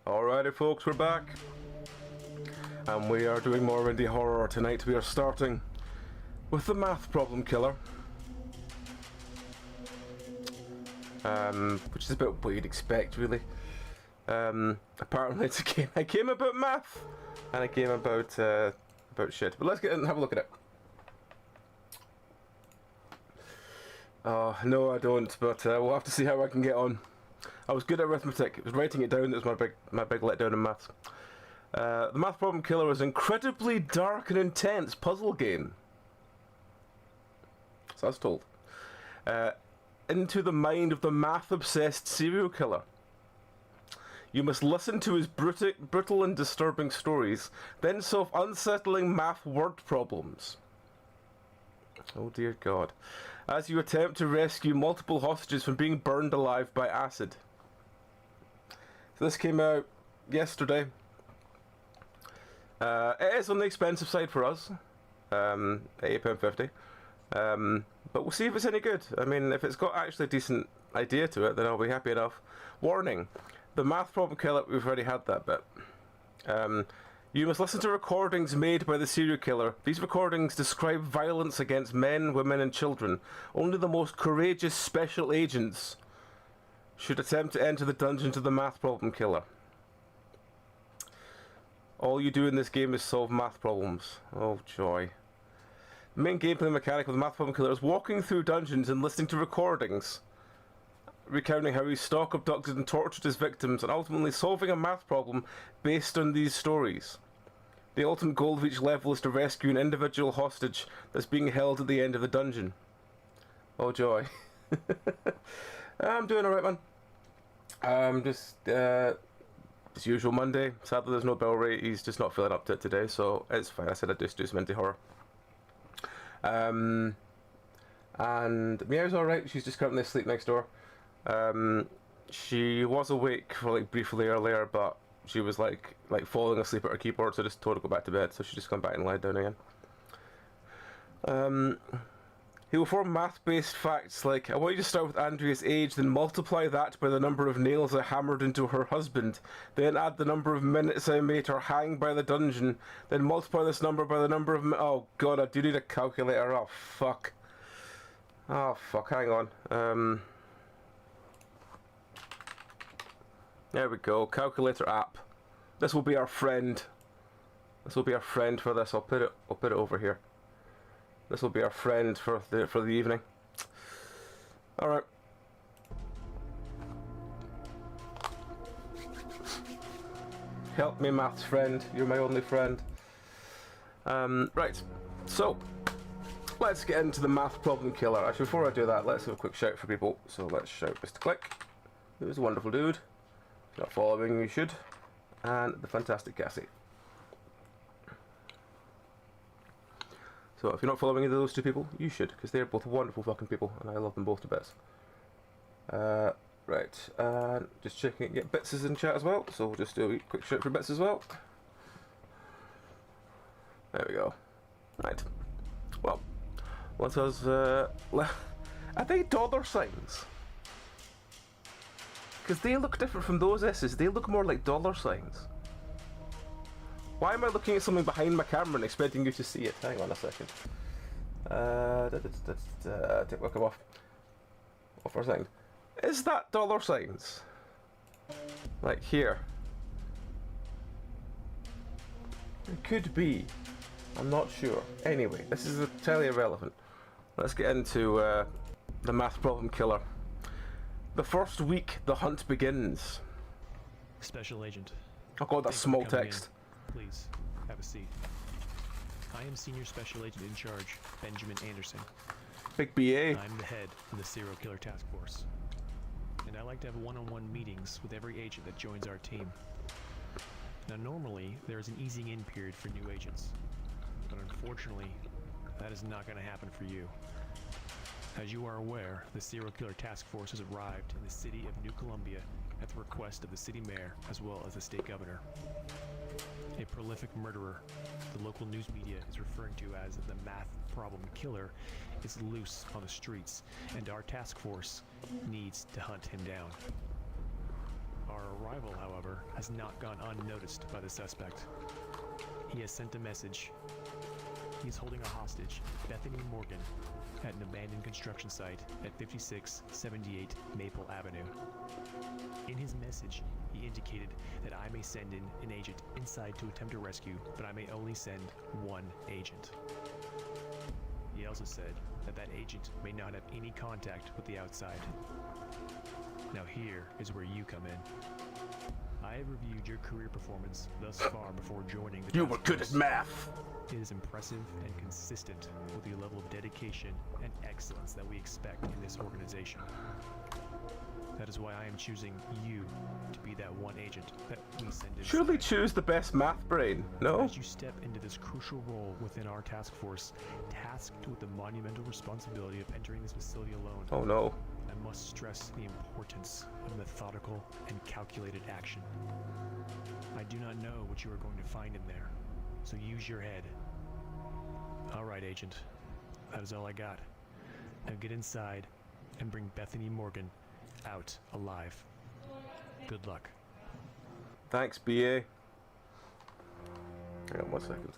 Alrighty folks, we're back. And we are doing more indie horror. Tonight we are starting with the math problem killer. Which is about what you'd expect, really. Apparently it's a game about math and a game about shit. But let's get in and have a look at it. Oh, no I don't, but we'll have to see how I can get on. I was good at arithmetic. I was writing it down. That was my big letdown in maths. The math problem killer is an incredibly dark and intense puzzle game. So I was told. Into the mind of the math-obsessed serial killer. You must listen to his brutal and disturbing stories, then solve unsettling math word problems. Oh dear God. As you attempt to rescue multiple hostages from being burned alive by acid. So this came out yesterday. It is on the expensive side for us. £8.50. But we'll see if it's any good. I mean, if it's got actually a decent idea to it, then I'll be happy enough. Warning. The math problem killer, we've already had that bit. You must listen to recordings made by the serial killer. These recordings describe violence against men, women and children. Only the most courageous special agents should attempt to enter the dungeons of the math problem killer. All you do in this game is solve math problems. Oh joy. The main gameplay mechanic of the math problem killer is walking through dungeons and listening to recordings recounting how he stalked, abducted and tortured his victims, and ultimately solving a math problem based on these stories. The ultimate goal of each level is to rescue an individual hostage that's being held at the end of the dungeon. Oh joy. I'm doing alright, man. Just as usual Monday. Sadly there's no Bill Ray, he's just not feeling up to it today, so it's fine. I said I'd just do some indie horror. And Meow's alright, she's just currently asleep next door. She was awake for like briefly earlier, but she was like falling asleep at her keyboard, so I just told her to go back to bed, so she just come back and lie down again. He will form math-based facts like, I want you to start with Andrea's age, then multiply that by the number of nails I hammered into her husband, then add the number of minutes I made her hang by the dungeon, then multiply this number by the number of oh god, I do need a calculator. Oh fuck. Oh fuck, hang on. There we go, calculator app. This will be our friend. This will be our friend for this. I'll put it over here. This will be our friend for the evening. All right. Help me, maths friend. You're my only friend. Right. So let's get into the math problem killer. Actually, before I do that, let's have a quick shout for people. So let's shout Mr. Click, who's a wonderful dude. If you're not following, you should. And the fantastic Cassie. So if you're not following either of those two people, you should, because they're both wonderful fucking people, and I love them both to bits. Right, just checking. Yeah, Bits is in chat as well, so we'll just do a quick shout for Bits as well. There we go. Right. Well, let us. Are they dollar signs? Because they look different from those S's. They look more like dollar signs. Why am I looking at something behind my camera and expecting you to see it? Hang on a second. Take my come off. Off for a second. Is that dollar signs? Like here? It could be. I'm not sure. Anyway, this is entirely irrelevant. Let's get into the math problem killer. The first week, the hunt begins. Special Agent. Oh god, that's small text. Please, have a seat. I am Senior Special Agent in Charge, Benjamin Anderson. Big BA. I'm the head of the Serial Killer Task Force. And I like to have one-on-one meetings with every agent that joins our team. Now normally, there is an easing in period for new agents. But unfortunately, that is not going to happen for you. As you are aware, the Serial Killer Task Force has arrived in the city of New Columbia at the request of the city mayor as well as the state governor. A prolific murderer, the local news media is referring to as the math problem killer, is loose on the streets, and our task force needs to hunt him down. Our arrival, however, has not gone unnoticed by the suspect. He has sent a message. He is holding a hostage, Bethany Morgan, at an abandoned construction site at 5678 Maple Avenue. In his message, he indicated that I may send in an agent inside to attempt a rescue, but I may only send one agent. He also said that that agent may not have any contact with the outside. Now here is where you come in. I have reviewed your career performance thus far before joining the You task were good at force. math. It is impressive and consistent with the level of dedication and excellence that we expect in this organization. That is why I am choosing you to be that one agent that we send in. Surely choose the best math brain, no? As you step into this crucial role within our task force, tasked with the monumental responsibility of entering this facility alone, Oh no. I must stress the importance of methodical and calculated action. I do not know what you are going to find in there, so use your head. All right, Agent. That is all I got. Now get inside and bring Bethany Morgan out alive. Good luck. Thanks, BA. Hang on 1 second.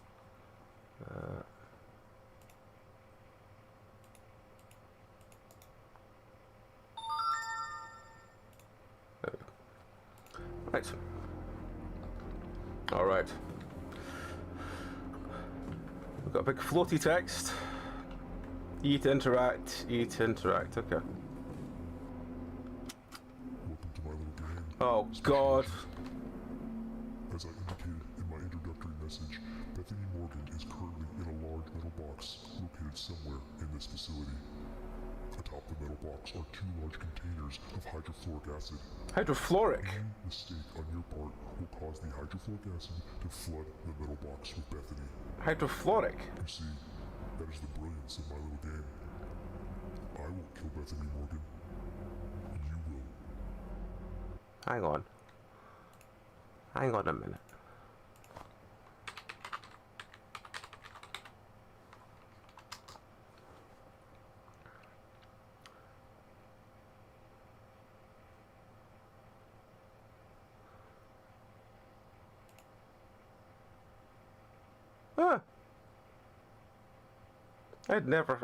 There we go. Right. Alright. We've got a big floaty text. Eat, interact, okay. Welcome to my little game. Oh god. As I indicated in my introductory message, Bethany Morgan is currently in a large metal box located somewhere in this facility. Atop the metal box are 2 large containers of hydrofluoric acid. Hydrofluoric. Any mistake on your part will cause the hydrofluoric acid to flood the metal box with Bethany. Hydrofluoric. You see, that is the brilliance of my little game. I won't kill Bethany Morgan. You will. Hang on. Hang on a minute. Huh. I'd never.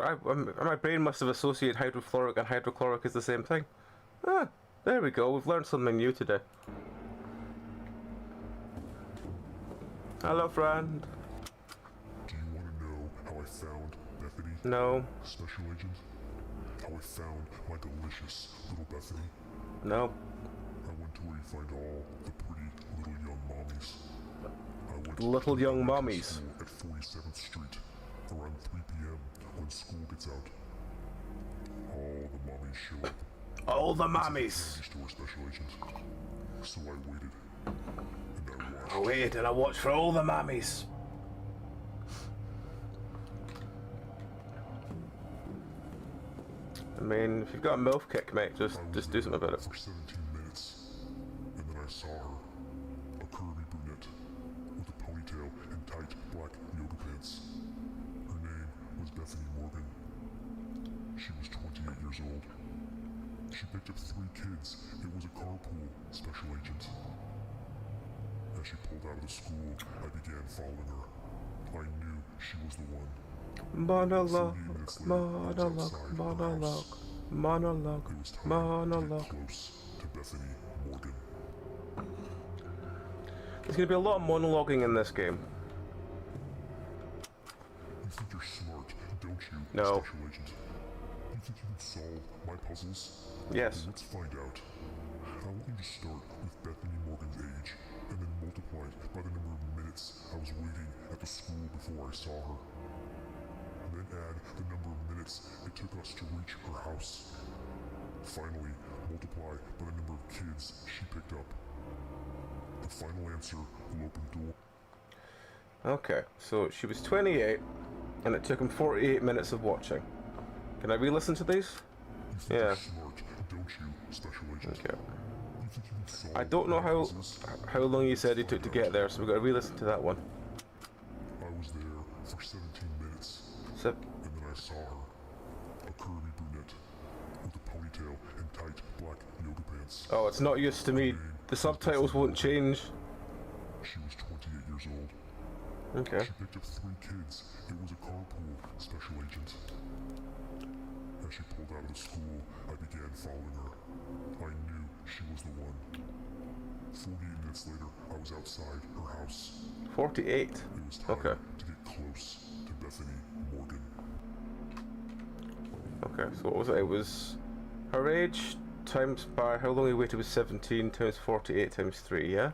My brain must have associated hydrofluoric and hydrochloric as the same thing. Ah, there we go. We've learned something new today. Hello, friend. Do you want to know how I found Bethany? No. Special Agent? How I found my delicious little Bethany? No. I went to where you find all the pretty little young mommies. I went to Little the young elementary mommies. school at 47th Street around 3 p.m. when school gets out. All the mommies show up. All the It's a mummies. candy store, Special Agent. So I waited. And I watched. I waited and I watched for all the mummies. I mean, if you've got a MILF kick, mate, just do something about it. For 17 minutes, and then I saw her. A curvy brunette with a ponytail and tight black yoga pants. Her name was Bethany Morgan. She was 28 years old. She picked up 3 kids. It was a carpool, Special Agent. As she pulled out of the school, I began following her. I knew she was the one. Monologue, 48 minutes later, I was monologue, outside her monologue, house. monologue, It was time to get monologue. close to Bethany Morgan. There's gonna be a lot of monologuing in this game. You think you're smart, don't you, No. Special Agent? You think you can solve my puzzles? Yes. Well, let's find out. I want you to start with Bethany Morgan's age, and then multiply it by the number of minutes I was waiting at the school before I saw her. And then add the number of minutes it took us to reach her house. Finally, multiply by the number of kids she picked up. The final answer will open the door. Okay, so she was 28, and it took him 48 minutes of watching. Can I re-listen to these? You think Yeah. you're smart, don't you, Special Agent? Okay. You think you can solve I don't know my puzzles? how long you said he took to get there, so we've got to re-listen to that one. I was there for 17 minutes, So, and then I saw her. A curvy brunette with a ponytail and tight black yoga pants. Oh, it's not used to me. The subtitles won't change. She was 28 years old. Okay. She picked up 3 kids. It was a carpool special agent. As she pulled out of the school, I began following her. I knew she was the one. 48 minutes later, I was outside her house. 48. It was time Okay. to get close to Bethany Morgan. Okay, so what was it? It was her age times by how long we waited was 17 times 48 times 3, yeah?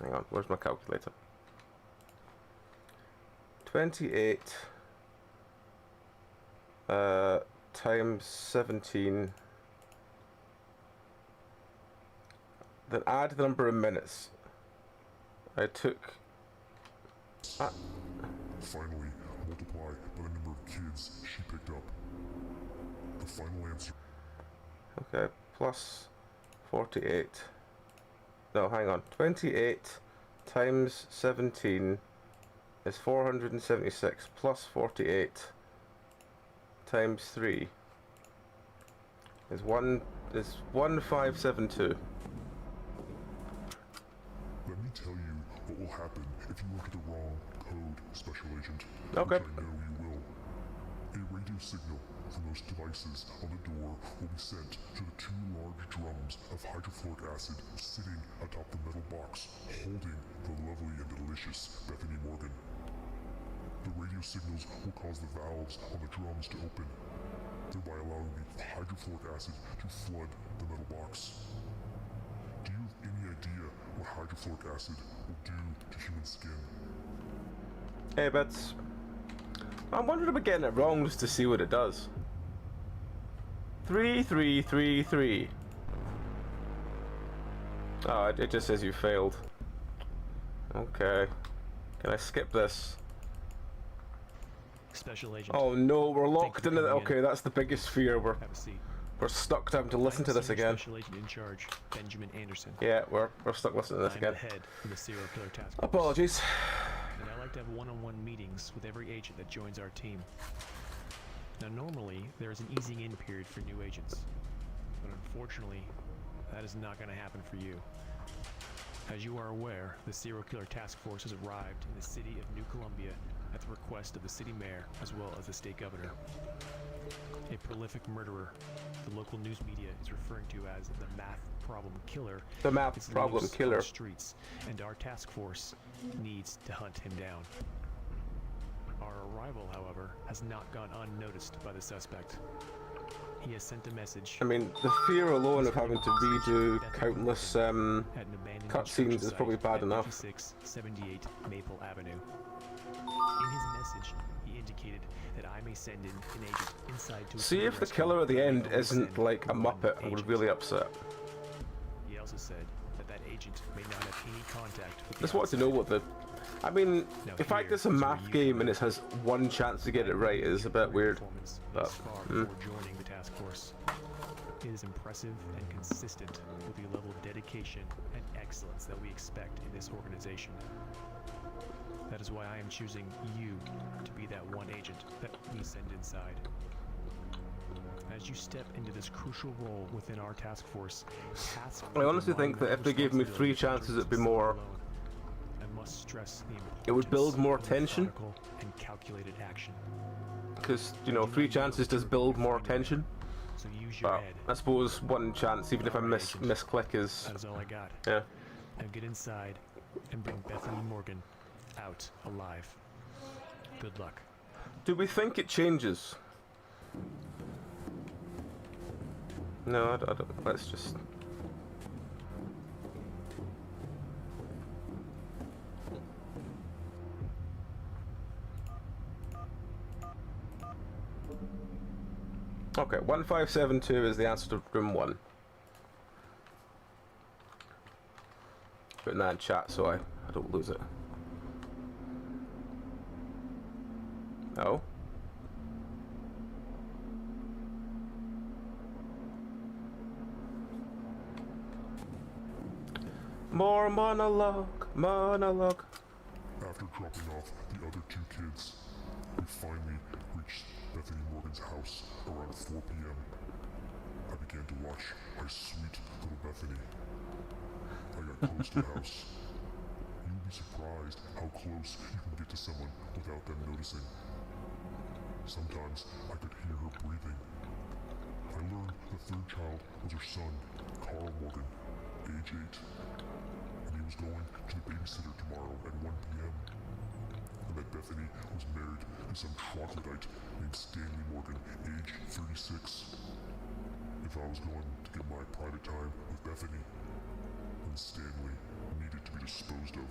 Hang on, where's my calculator? 28 times 17. Then add the number of minutes. I took. Finally, multiply by the number of kids she picked up. The final answer. Okay, plus 48. No, hang on. 28 times 17 is 476 plus 48 times 3 is 1572. Let me tell you what will happen if you enter the wrong code, Special Agent. Okay. Which I know you will. A radio signal from those devices on the door will be sent to the 2 large drums of hydrofluoric acid sitting atop the metal box holding the lovely and delicious Bethany Morgan. The radio signals will cause the valves on the drums to open, thereby allowing the hydrofluoric acid to flood the metal box. Do you have any idea what hydrofluoric acid will do to human skin? Hey, Bets. I'm wondering if we're getting it wrong just to see what it does. 3333. Oh, it just says you failed. Okay. Can I skip this? Special Agent. Oh no, we're locked Thank you into for it. coming in. Okay, that's the biggest fear. Have a seat. We're stuck having to listen to this Senior again. Special Agent in charge, Benjamin Anderson. Yeah, we're stuck listening to this I'm again. the head of the serial killer task force. Apologies. And I like to have one-on-one meetings with every agent that joins our team. Now normally, there is an easing in period for new agents. But unfortunately, that is not going to happen for you. As you are aware, the serial killer task force has arrived in the city of New Columbia at the request of the city mayor as well as the state governor. A prolific murderer, the local news media is referring to as the math problem killer. The math is problem loose on killer. the streets, and our task force needs to hunt him down. Our arrival, however, has not gone unnoticed by the suspect. He has sent a message. I mean, the fear alone of having to redo countless at an abandoned cutscenes is construction probably site bad at enough. 5678 Maple Avenue. In his message, he indicated that I may send in an agent inside to See if the rescue killer at the and end only isn't send like a one muppet. I would agent. really upset. He also said that that agent may not have any contact with the Just wanted to know what the. I mean, Now the fact here it's a is where math you game come and in. it has one chance to get it right is a bit weird. Performance But, thus far before joining the task force. It is impressive and consistent with the level of dedication and excellence that we expect in this organization. That is why I am choosing you to be that one agent that we send inside. As you step into this crucial role within our task force, tasks I honestly think that if they gave me 3 responsibility chances, it'd be alone. more. I must stress the importance It would build more of tension. methodical and calculated action. Because, you know, 3 chances does build more tension. So use your But head. I suppose 1 chance, even if I misclick, is. That is all I got. Yeah. Now get inside and bring Bethany Morgan out alive. Good luck. Do we think it changes? No, I don't. Let's just. Okay, 1572 is the answer to room 1. Putting that in chat so I don't lose it. Oh. More monologue. After dropping off the other 2 kids, we finally reached Bethany Morgan's house around 4 p.m., I began to watch my sweet little Bethany. I got close to the house. You would be surprised how close you can get to someone without them noticing. Sometimes I could hear her breathing. I learned the third child was her son, Carl Morgan, age 8, and he was going to the babysitter tomorrow at 1 p.m. And that Bethany was married to some troglodyte named Stanley Morgan, age 36. If I was going to get my private time with Bethany, then Stanley needed to be disposed of.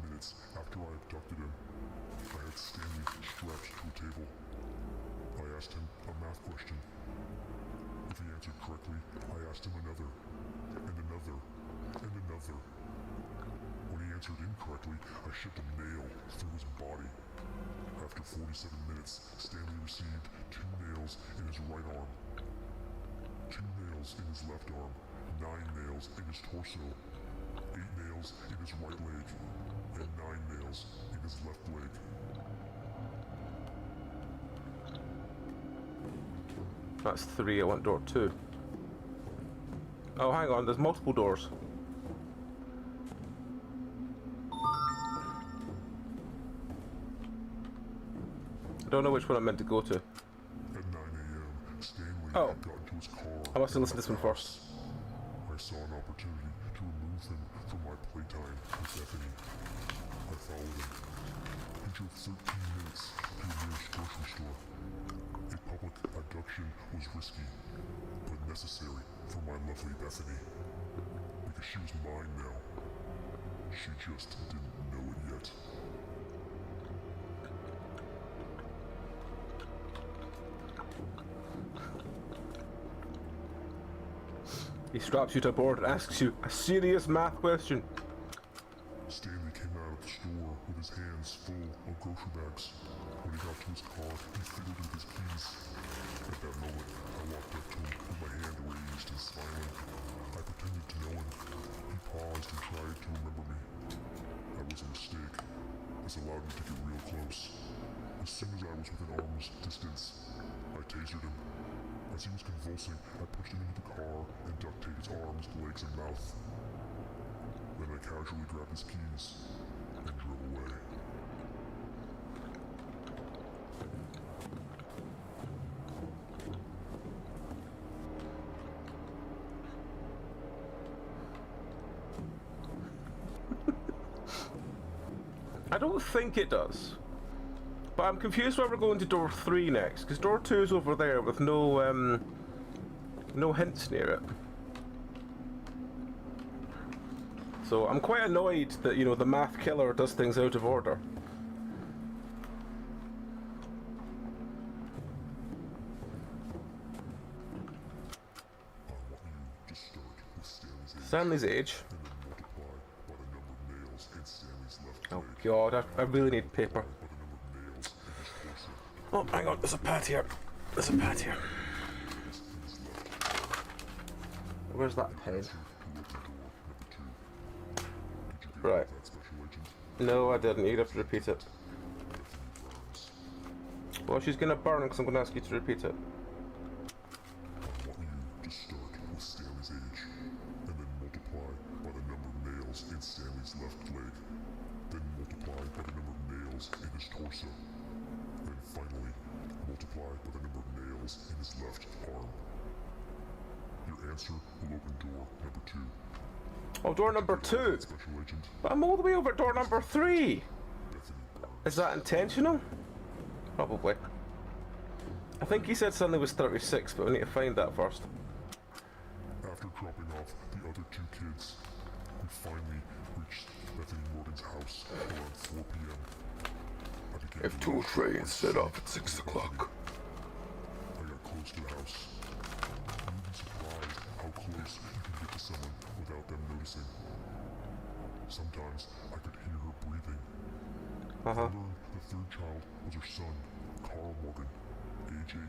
Minutes after I abducted him, I had Stanley strapped to a table. I asked him a math question. If he answered correctly, I asked him another, and another, and another. When he answered incorrectly, I shoved a nail through his body. After 47 minutes, Stanley received 2 nails in his right arm, 2 nails in his left arm, 9 nails in his torso, 8 nails in his right leg, and 9 nails in his left leg. That's 3, I want door 2. Oh, hang on, there's multiple doors. I don't know which one I'm meant to go to. At 9 a.m., Stanley Oh. got into his car. I must have listened to this one first. I saw an opportunity to remove him from my playtime with Bethany. I followed him. He drove 13 minutes to the nearest grocery store. A public abduction was risky, but necessary for my lovely Bethany. Because she was mine now. She just didn't know it yet. He straps you to a board and asks you a serious math question. Stanley came out of the store with his hands full of grocery bags. When he got to his car, he fiddled with his keys. At that moment, I walked up to him with my hand raised and smiling. I pretended to know him. He paused and tried to remember me. That was a mistake. This allowed me to get real close. As soon as I was within arm's distance, I tasered him. As he was convulsing, I pushed him into the car and duct taped his arms, legs, and mouth. Then I casually grabbed his keys and drove away. I don't think it does. But I'm confused why we're going to door 3 next, because door 2 is over there with no hints near it. So I'm quite annoyed that, you know, the math killer does things out of order. I want you to start with Stanley's Stanley's age age. and then multiply by the number of nails in Stanley's left Oh leg. god, I really need paper. By the number of nails in his torso. Oh, hang on, there's a pad here. There's a pad here. Nails in his left. Where's that pen? To open door number 2. Did you get Right. that, special agent? No, I didn't. You'd have to repeat it. Bethany burns. Well, she's gonna burn because I'm gonna ask you to repeat it. I want you to start with Stanley's age, and then multiply by the number of nails in Stanley's left leg. Then multiply by the number of nails in his torso. Then finally, multiply by the number of nails in his left arm. Your answer will open door number 2. Oh, door number 2! Special agent, But I'm all the way over at door number 3! Bethany burns. Is that intentional? Probably. I think he said Stanley was 36, but we need to find that first. After dropping off the other 2 kids, we finally reached Bethany Morgan's house around 4 p.m. I began If to tool rush tray my is set up at sweet 6 Bethany. o'clock. I got close to the house. You would be surprised how close you can get to someone without them noticing. Sometimes I could hear her breathing. I learned the third child was her son, Carl Morgan, age 8.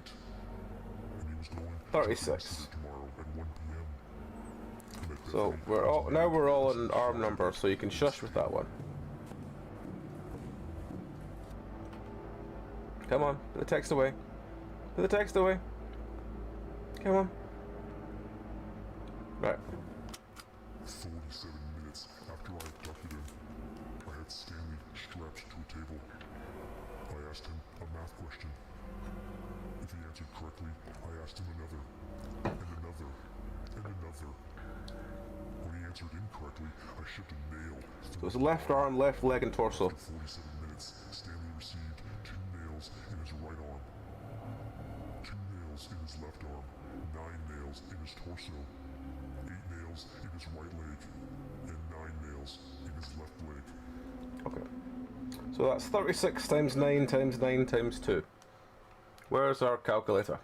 And he was going to the 36. babysitter tomorrow at 1 p.m. And that So we're all in arm number, so you can shush with that one. Come on, put the text away. Put the text away. Come on. Right. 47 minutes after I abducted him, I had Stanley strapped to a table. I asked him a math question. If he answered correctly, I asked him another, and another, and another. When he answered incorrectly, I shoved a nail So it's left arm, left leg, and torso. In 47 minutes, Stanley received 2 nails in his right arm, 2 nails in his left arm, 9 nails in his torso, 8 nails in his right leg, and 9 nails in his left leg. Okay. So that's 36 times 9 times 9 times 2. Where's our calculator?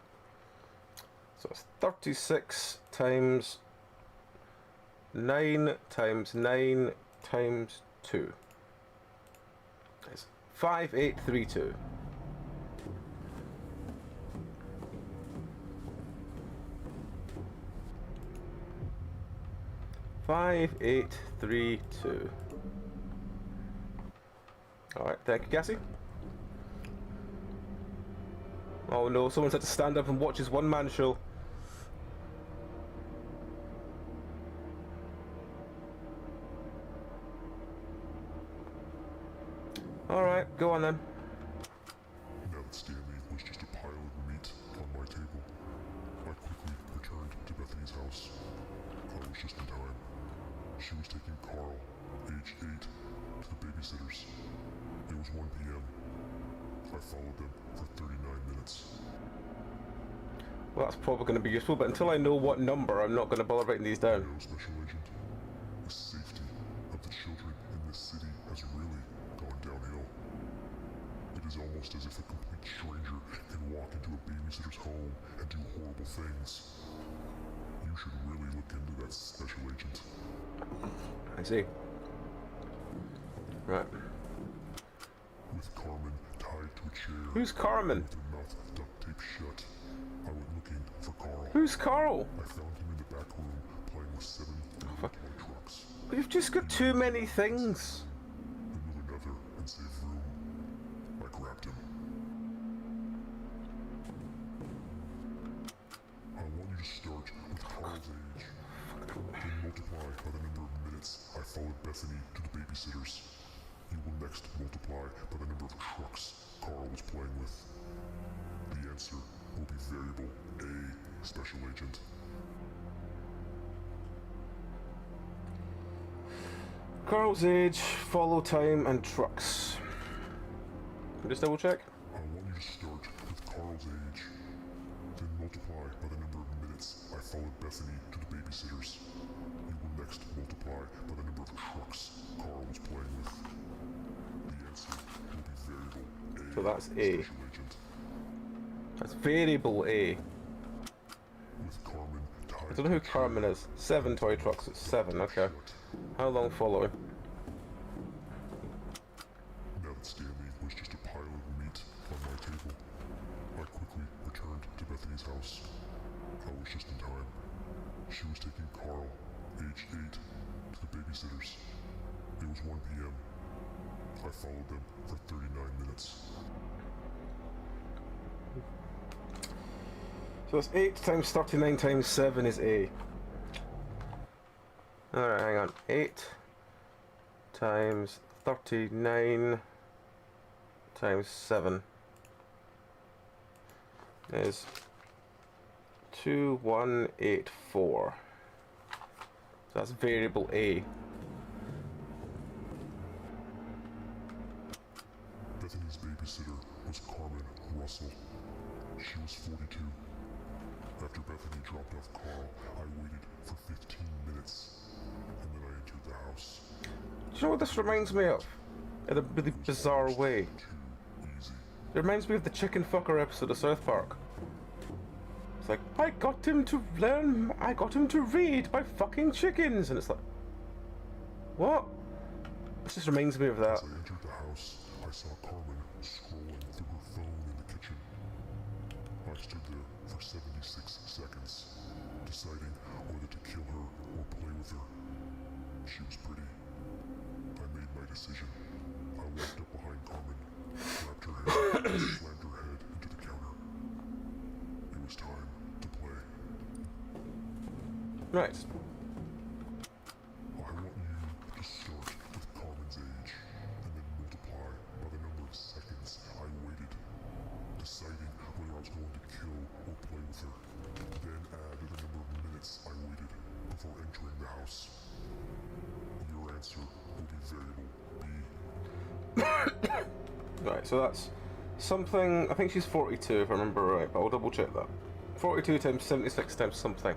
So it's 36 times 9 times 9 times 2. It's 5832. $5832. Alright, thank you, Cassie. Oh no, someone's had to stand up and watch his one-man show. Alright, go on then. Now that Stanley was just a pile of meat on my table, I quickly returned to Bethany's house. I was just in time. She was taking Carl, age 8, to the babysitters. It was 1 p.m. I followed them for 39 minutes. Well, that's probably going to be useful, but until I know what number, I'm not going to bother writing these down. No, Special Agent. The safety of the children in this city has really gone downhill. It is almost as if a complete stranger can walk into a babysitter's home and do horrible things. You should really look into that, Special Agent. I see. Right. With Carmen tied to a chair. Who's Carmen? With her mouth duct taped shut, I went looking for Carl. Who's Carl? I found him in the back room playing with 7 toy trucks. We've just got too many things. Then with another unsafe room, I grabbed him. I want you to start with Carl's age. Then multiply by the number of minutes I followed Bethany to the babysitters. You will next multiply by the number of trucks Carl was playing with. The answer will be variable A, Special Agent. Carl's age, follow time, and trucks. Just double check. I want you to start with Carl's age. Then multiply by the number of minutes I followed Bethany to the babysitters. You will next multiply by the number of trucks Carl was playing with. The answer will be variable A. So that's A. Special Agent. That's variable A. With Carmen tied I don't know who Carmen is. 7 toy trucks, it's 7, okay. How long following? Now that Stanley was just a pile of meat on my table, I quickly returned to Bethany's house. I was just in time. She was taking Carl, age 8, to the babysitters. It was 1 p.m. I followed them for 39 minutes. So it's 8 times 39 times 7 is A. Alright, hang on. 8 times 39 times 7 is 2184. So that's variable A. Bethany's babysitter was Carmen Russell. She was 42. After Bethany dropped off Carl, I waited for 15 minutes, and then I entered the house. Do you know what this reminds me of? In a really bizarre way. Too easy. It reminds me of the chicken fucker episode of South Park. It's like, I got him to read by fucking chickens, and it's like, what? This just reminds me of that. As I entered the house, I saw Carmen scrolling through her phone in the kitchen. I stood there for 76 seconds, deciding whether to kill her or play with her. She was pretty. I made my decision. I walked up behind Carmen, grabbed her hair, and slammed her head into the counter. It was time to play. Right. I want you to start with Carmen's age, and then multiply by the number of seconds I waited, deciding whether I was going to kill or play with her. Then add the number of minutes I waited before entering the house. Your answer will be variable B. Right, so that's something. I think she's 42 if I remember right, but I'll double check that. 42 times 76 times something.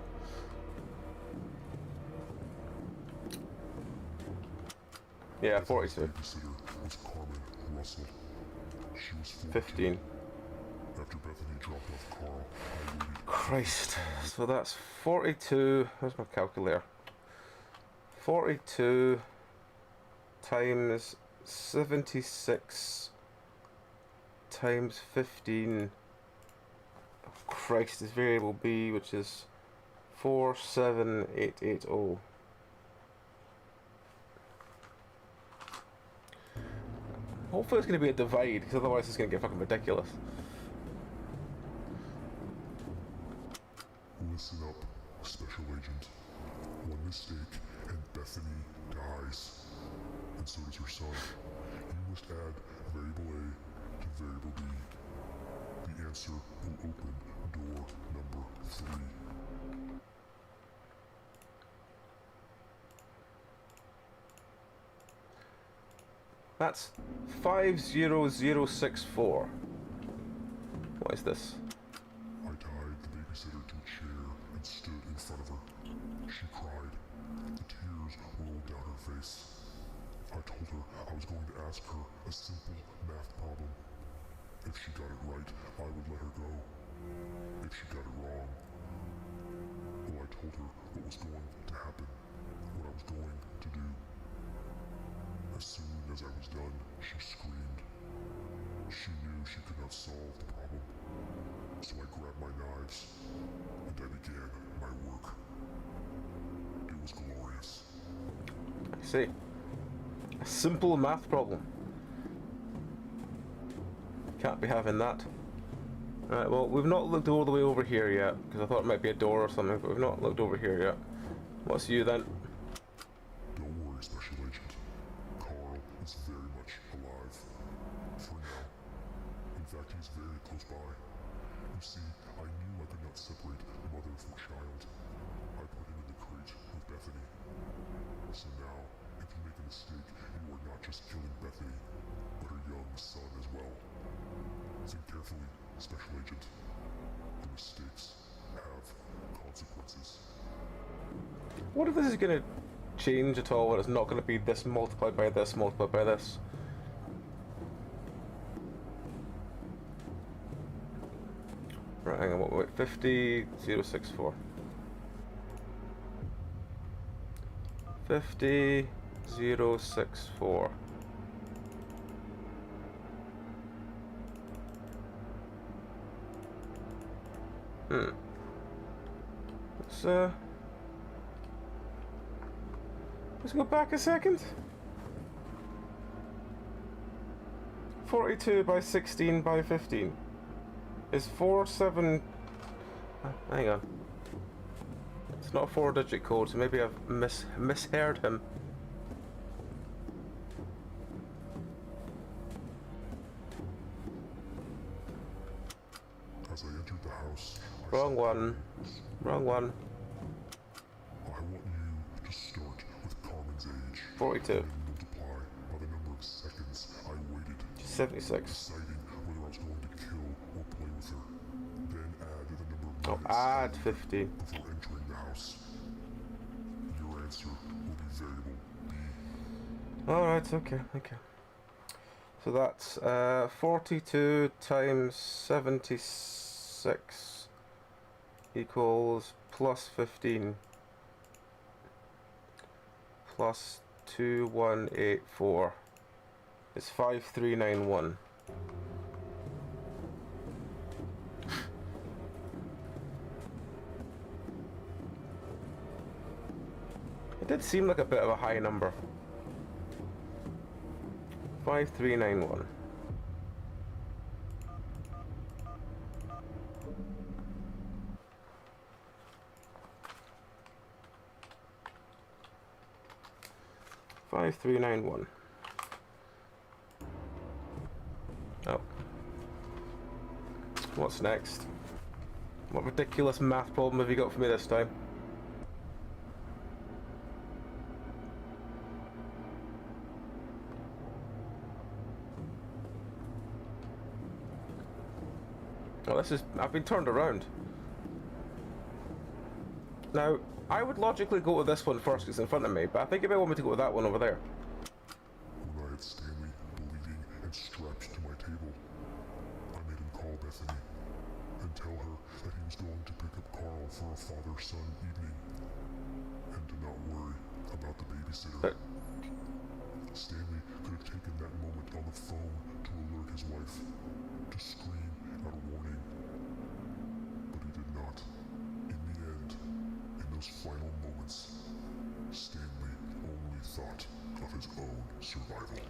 Yeah, 42. Babysitter was Carmen Russell. She was 15. After Bethany dropped off Carl, I waited. Christ. So that's 42. Where's my calculator? 42 times 76 times 15. Oh, Christ, is variable B, which is 47880. Hopefully it's going to be a divide, because otherwise it's going to get fucking ridiculous. Listen up, Special Agent. One mistake and Bethany dies. And so does her son. You must add variable A to variable B. The answer will open door number 3. That's 50064. What is this? I tied the babysitter to a chair and stood in front of her. She cried. The tears rolled down her face. I told her I was going to ask her a simple math problem. If she got it right, I would let her go. If she got it wrong, well, I told her what was going to happen, what I was going to do. As soon as I was done, she screamed. She knew she could not solve the problem. So I grabbed my knives, and I began my work. It was glorious. I see. A simple math problem. Can't be having that. Alright, well, we've not looked all the way over here yet, because I thought it might be a door or something, but we've not looked over here yet. What's you then? Don't worry, Special Agent. Carl is very much alive. For now. In fact, he's very close by. You see, I knew I could not separate mother from child. I put him in the crate with Bethany. So now, if you make a mistake, you are not just killing Bethany, but her young son as well. Think carefully, Special Agent. The mistakes have consequences. What if this is going to change at all, when it's not going to be this multiplied by this multiplied by this? Right, hang on, wait, 50064. 50064. Let's go back a second. 42 by 16 by 15 is 47. Hang on. It's not a 4-digit code, so maybe I've misheard him. As I entered the house, Wrong one. Wrong one. I want you to start with Carmen's age. 42. And multiply by the number of seconds I waited, 76. deciding whether I was going to kill or play with her. Then add the number of Oh, minutes add 50. before entering the house. Your answer will be variable B. Alright, okay. So that's 42 times 76 equals plus 15 plus 2184 is 5391. did seem like a bit of a high number. 5391. Five, 391. Oh. What's next? What ridiculous math problem have you got for me this time? Oh, this is... I've been turned around. Now, I would logically go to this one first because it's in front of me, but I think you might want me to go to that one over there. When I had Stanley bleeding and strapped to my table, I made him call Bethany and tell her that he was going to pick up Carl for a father-son evening, and to not worry about the babysitter. Stanley could have taken that moment on the phone to alert his wife, to scream out a warning, but he did not. In the end, in those final moments, Stanley only thought of his own survival.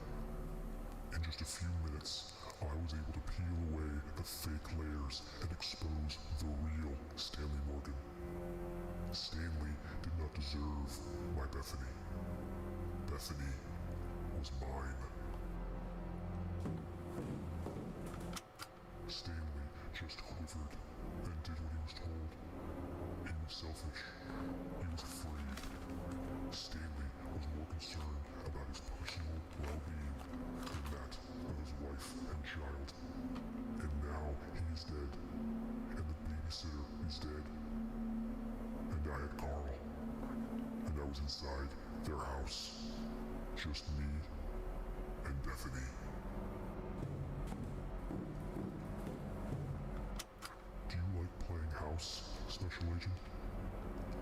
In just a few minutes, I was able to peel away the fake layers and expose the real Stanley Morgan. Stanley did not deserve my Bethany. Bethany was mine. Stanley just quivered and did what he was told. He was selfish. He was afraid. Stanley was more concerned about his personal well-being than that of his wife and child. And now he is dead. And the babysitter is dead. And I had Carl. And I was inside their house. Just me and Bethany. Do you like playing house, Special Agent?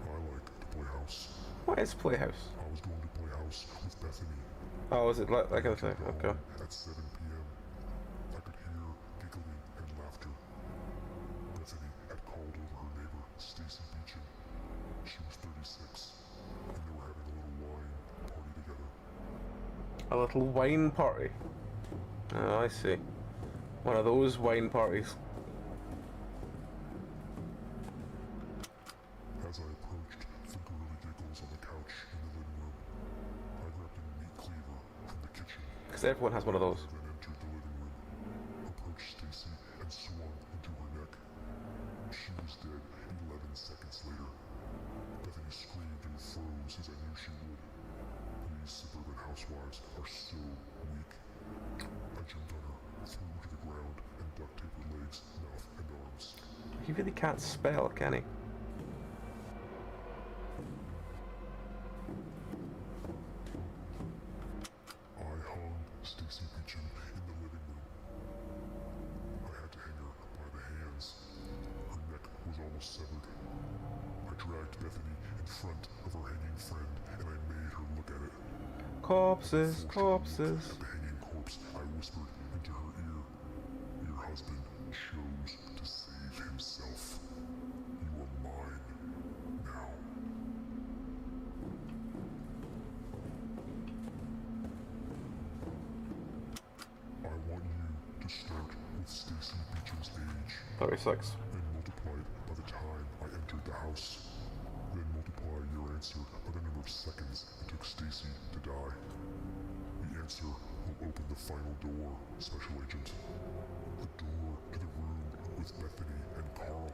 I like to play house. What is Playhouse? I was going to play house with Bethany. Oh, is it like that kind of thing? Okay. At 7 p.m. I could hear giggling and laughter. Bethany had called over her neighbor, Stacy Beecham. She was 36, and they were having a little wine party together. A little wine party. Oh, I see. One of those wine parties. As I approached the girly giggles on the couch in the living room, I grabbed a meat cleaver from the kitchen. Because everyone has one of those. I then entered the living room, approached Stacy, and swung into her neck. She was dead 11 seconds later. Bethany screamed and froze as I knew she would. These suburban housewives are so weak. I jumped on her, threw her to the ground, and duct taped her legs, mouth, and arms. He really can't spell, can he? I hung Stacy Beecham in the living room. I had to hang her by the hands. Her neck was almost severed. I dragged Bethany in front of her hanging friend, and I made her look at it. Corpses, Forced her to look corpses. at the hanging corpse, I whispered into her ear, "Your husband chose to save himself. You are mine now." I want you to start with Stacy Beecham's age 36. and multiply it by the time I entered the house. Then multiply your answer by the number of seconds it took Stacy to die. The answer will open the final door, Special Agent. The door to the room with Bethany and Carl.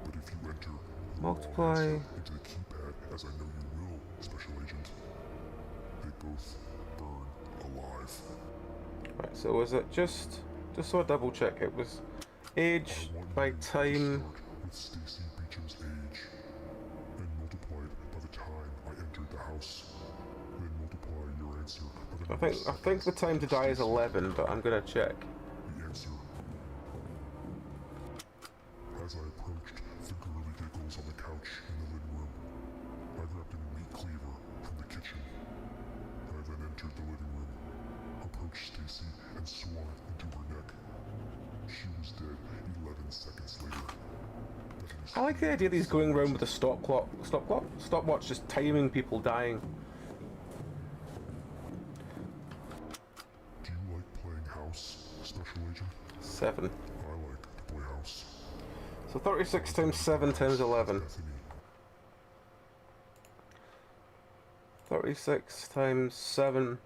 But if you enter the wrong Multiply. answer into the keypad, as I know you will, Special Agent, they both burn alive. Right, so was it just so I double check, it was age I want by you to time. start with Stacy Beecham's age and multiply it by the time I entered the house. Then multiply your answer by the number of I think the seconds time to it die is takes 11, but I'm gonna check. the answer. As I approached the girly giggles on the couch in the living room, I grabbed a meat cleaver from the kitchen. I then entered the living room, approached Stacy, and swung into her neck. She was dead 11 seconds later. I like the idea that he's going around with a stopwatch, just timing people dying. Do you like playing house, Special Agent? 7. I like to play house. So 36 times 7 times 11. Bethany. 36 times 7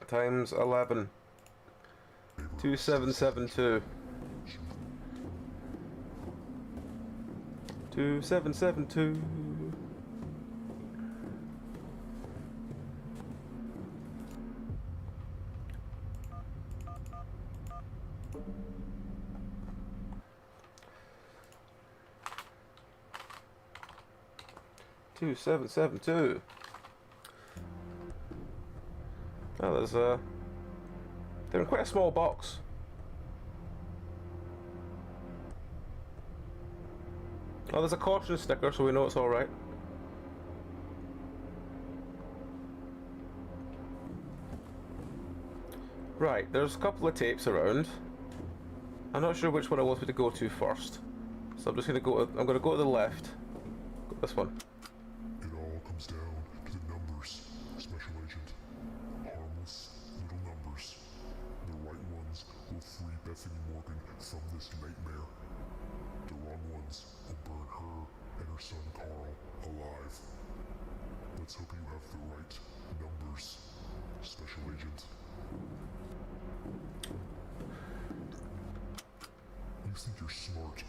times 11. 2772. 2772. Two seven seven two. Oh, there's they're in quite a small box. Oh, there's a caution sticker, so we know it's all right. Right, there's a couple of tapes around. I'm not sure which one I want me to go to first, so I'm just gonna go. I'm gonna go to the left. Go this one. It all comes down to the numbers, Special Agent. Harmless little numbers. The right ones will free Bethany Morgan from this nightmare. The wrong ones will burn her and her son Carl alive. Let's hope you have the right numbers, Special Agent. You think you're smart,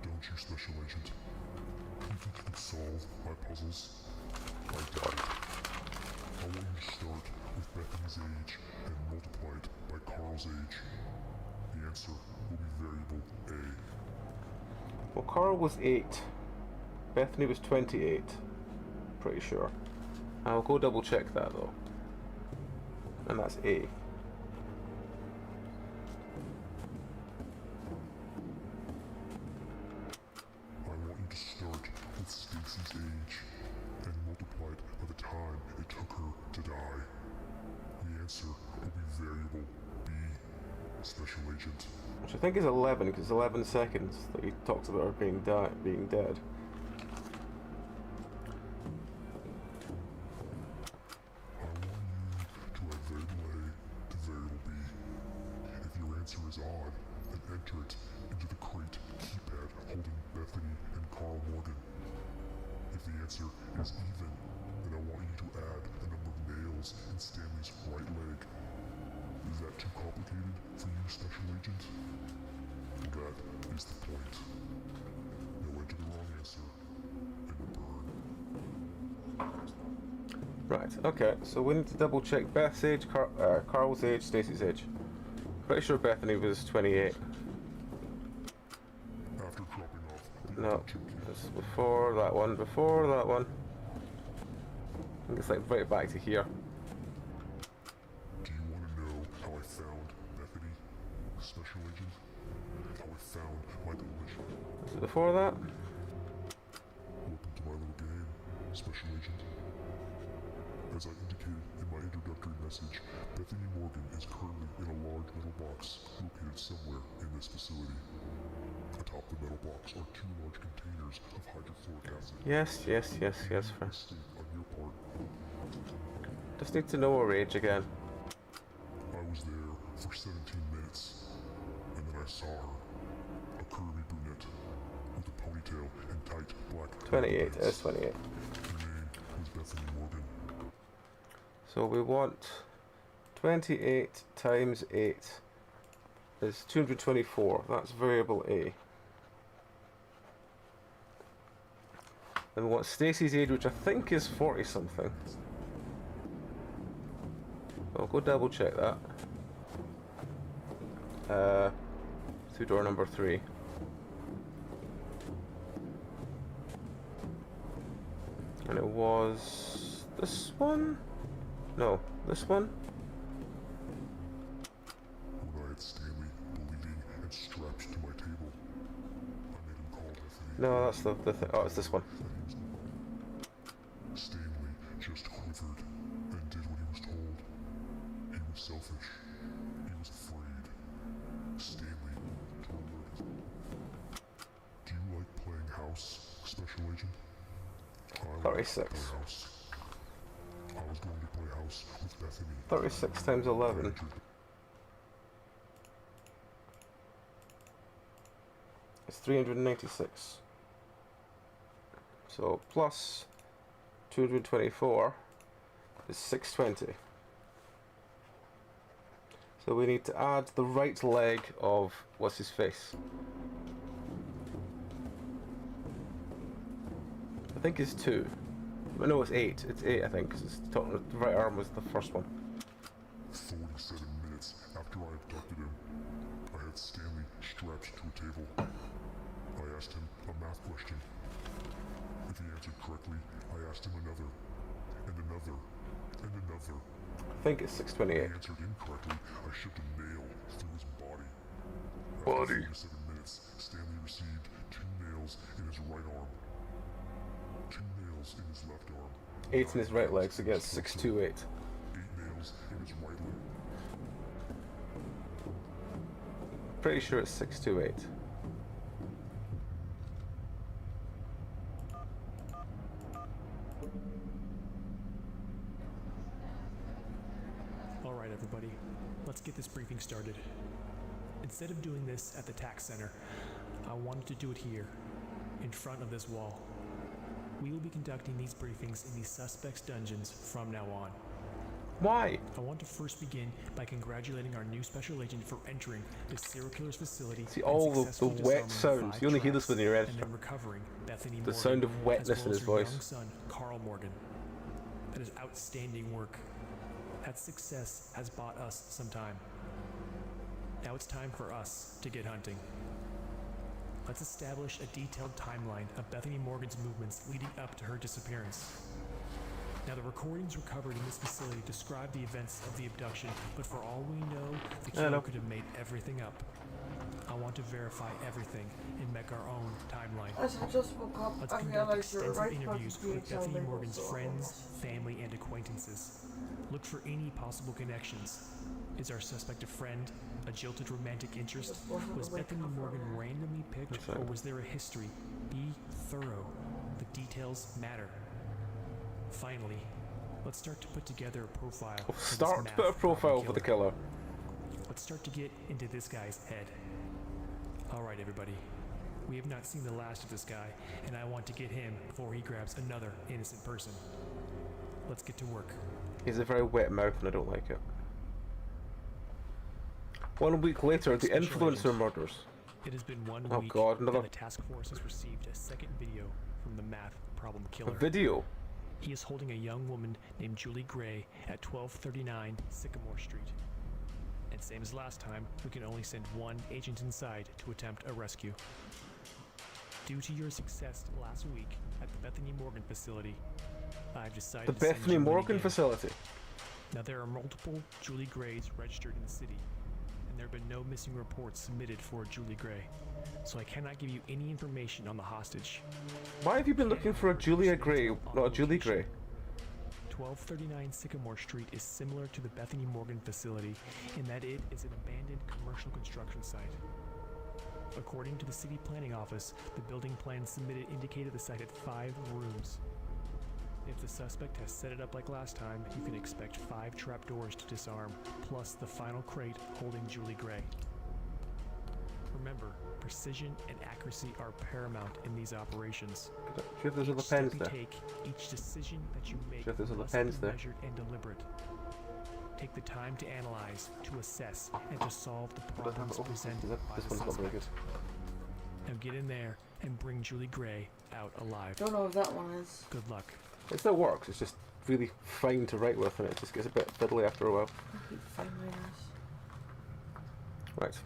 don't you, Special Agent? You think you can solve my puzzles? I doubt it. I want you to start with Bethany's age and multiply it by Carl's age. The answer will be variable A. Well, Carl was 8. Bethany was 28. Pretty sure. I'll go double check that though. And that's A. I want you to start with Stacy's age and multiply it by the time it took her to die. The answer will be variable B, Special Agent. Which I think is 11, because it's 11 seconds that he talks about her being dead. I want you to add variable A to variable B. If your answer is odd, then enter it into the crate keypad holding Bethany and Carl Morgan. If the answer is even, then I want you to add the number of nails in Stanley's right leg. Is that too complicated for you, Special Agent? That is the point. Now enter the wrong answer and burn. Right, okay, so we need to double check Beth's age, Carl's age, Stacy's age. Pretty sure Bethany was 28. After dropping off the No, it's before that one, I think it's like right back to here. Do you want to know how I found Bethany, Special Agent? How I found my delicious. Is it before that? Welcome to my little game, Special Agent. As I indicated in my introductory message, Bethany Morgan is currently in a large metal box located somewhere in this facility. Atop the metal box are 2 large containers of hydrofluoric acid. Yes, friend. Mistake on your part. Just need to know her age again. I was there for 17 minutes, and then I saw her. A curvy brunette with a ponytail and tight black 28, pants. it's 28. Her name was Bethany Morgan. So we want 28 times 8 is 224. That's variable A. And we want Stacy's age, which I think is 40 something. I'll go double check that. Through door number 3. And it was this one? No, this one? When I had Stanley bleeding and strapped to my table, I made him call Bethany. No, that's the thing. Oh, it's this one. Stanley just quivered and did what he was told. He was selfish. He was afraid. Stanley turned. Do you like playing house? house, Special Agent? I 36. play house. I was going to play house with Bethany. 36 times 11. It's 396. So plus 224 is 620. So we need to add the right leg of what's his face. I think it's 2. No, it's 8. It's 8, I think, because the right arm was the first one. 47 minutes after I abducted him, I had Stanley strapped to a table. I asked him a math question. If he answered correctly, I asked him another, and another, and another. I think it's If 628. he answered incorrectly, I shoved a nail through his body. Body. After 47 minutes, Stanley received 2 nails in his right arm, 2 nails in his left arm, 8 in his right leg, so against 628. 8 nails in his right leg. Pretty sure it's 628. Alright, everybody, let's get this briefing started. Instead of doing this at the tax center, I wanted to do it here, in front of this wall. We will be conducting these briefings in the suspect's dungeons from now on. Why? I want to first begin by congratulating our new special agent for entering the serial killer's facility. See, and all the successfully wet disarming sounds. 5 You only hear this traps when you're and editing. then recovering Bethany The Morgan, sound of wetness as well in his as her voice. young son, Carl Morgan. That is outstanding work. That success has bought us some time. Now it's time for us to get hunting. Let's establish a detailed timeline of Bethany Morgan's movements leading up to her disappearance. Now, the recordings recovered in this facility describe the events of the abduction, but for all we know, the killer could have made everything up. I want to verify everything and make our own timeline. As I just woke up, Let's I conduct realized you're extensive right interviews about the with Bethany label, Morgan's so friends, family, and acquaintances. Look for any possible connections. Is our suspect a friend, a jilted romantic interest? Was Bethany Morgan randomly picked, or was there a history? Be thorough. The details matter. Finally, let's start to put together a profile. for this Start to math put a profile problem for the killer. killer. Let's start to get into this guy's head. Alright, everybody. We have not seen the last of this guy, and I want to get him before he grabs another innocent person. Let's get to work. He has a very wet mouth and I don't like it. 1 week later, the Special influencer agent. murders. It has been 1 Oh week, God, another- and the task force has received a second video from the math problem A killer. video. He is holding a young woman named Julie Gray at 1239 Sycamore Street. And same as last time, we can only send 1 agent inside to attempt a rescue. Due to your success last week at the Bethany Morgan facility, I've decided The to send Bethany you in Morgan again. facility. Now, there are multiple Julie Grays registered in the city, and there have been no missing reports submitted for Julie Gray, so I cannot give you any information on the hostage. Why have you been looking for a Julia Gray, not a Julie Gray? 1239 Sycamore Street is similar to the Bethany Morgan facility in that it is an abandoned commercial construction site. According to the city planning office, the building plans submitted indicated the site had 5 rooms. If the suspect has set it up like last time, you can expect 5 trapdoors to disarm, plus the final crate holding Julie Gray. Remember, precision and accuracy are paramount in these operations. See if there's other Each step pens you there. take, each decision that you make See if there's other must pens be there. measured and deliberate. Take the time to analyze, to assess, and to solve the Doesn't have problems it open. presented by This the one's not very good. suspect. Now get in there and bring Julie Gray out alive. Don't know if that one is. Good luck. It still works, it's just really fine to write with and it just gets a bit fiddly after a while. I keep finding this. Right.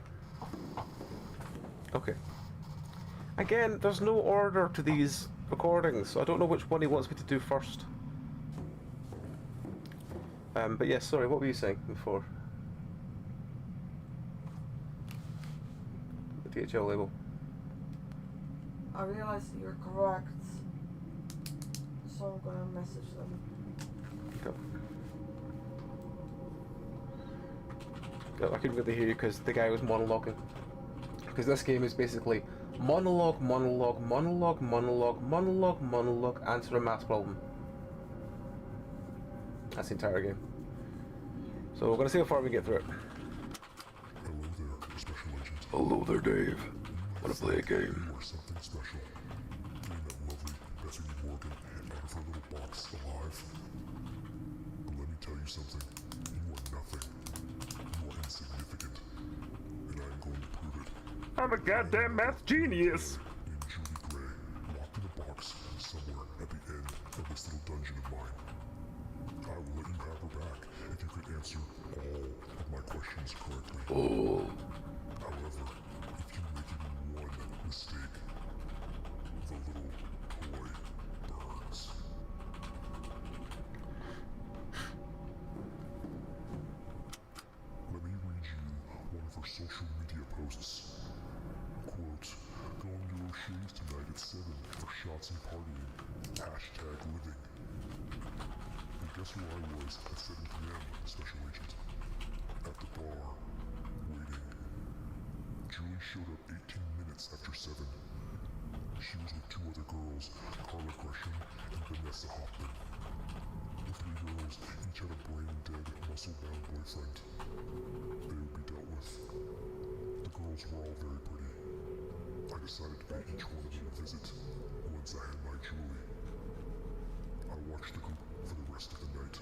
Okay. Again, there's no order to these recordings, so I don't know which one he wants me to do first. But yes, sorry, what were you saying before? The DHL label. I realized that you're correct, so I'm gonna message them. Okay. No, I couldn't really hear you because the guy was monologuing. Because this game is basically Monologue, monologue, monologue, monologue, monologue, monologue, answer a math problem. That's the entire game. So we're gonna see how far we get through it. Hello there, Special Agent. Hello there, Dave. Wanna play a game? You are something special. Getting that lovely Bethany Morgan out of her little box alive. But let me tell you something. You are nothing. You are insignificant. And I am going to prove it. I'm a goddamn math genius! Named Julie Gray, locked in a box somewhere at the end of this little dungeon of mine. I will let you have her back if you can answer all of my questions correctly. Oh. However, if you make even one mistake, the little toy burns. Let me read you one of her social media posts. Quote, going to O'Shea's tonight at 7 for shots and partying. Hashtag living. And guess where I was at 7 p.m., Special Agent? At the bar, waiting. Julie showed up 18 minutes after 7. She was with 2 other girls, Carla Gresham and Vanessa Hoffman. The 3 girls each had a brain-dead, muscle-bound boyfriend. They would be dealt with. The girls were all very pretty. I decided to pay each one of them a visit once I had my Julie. I watched the group for the rest of the night.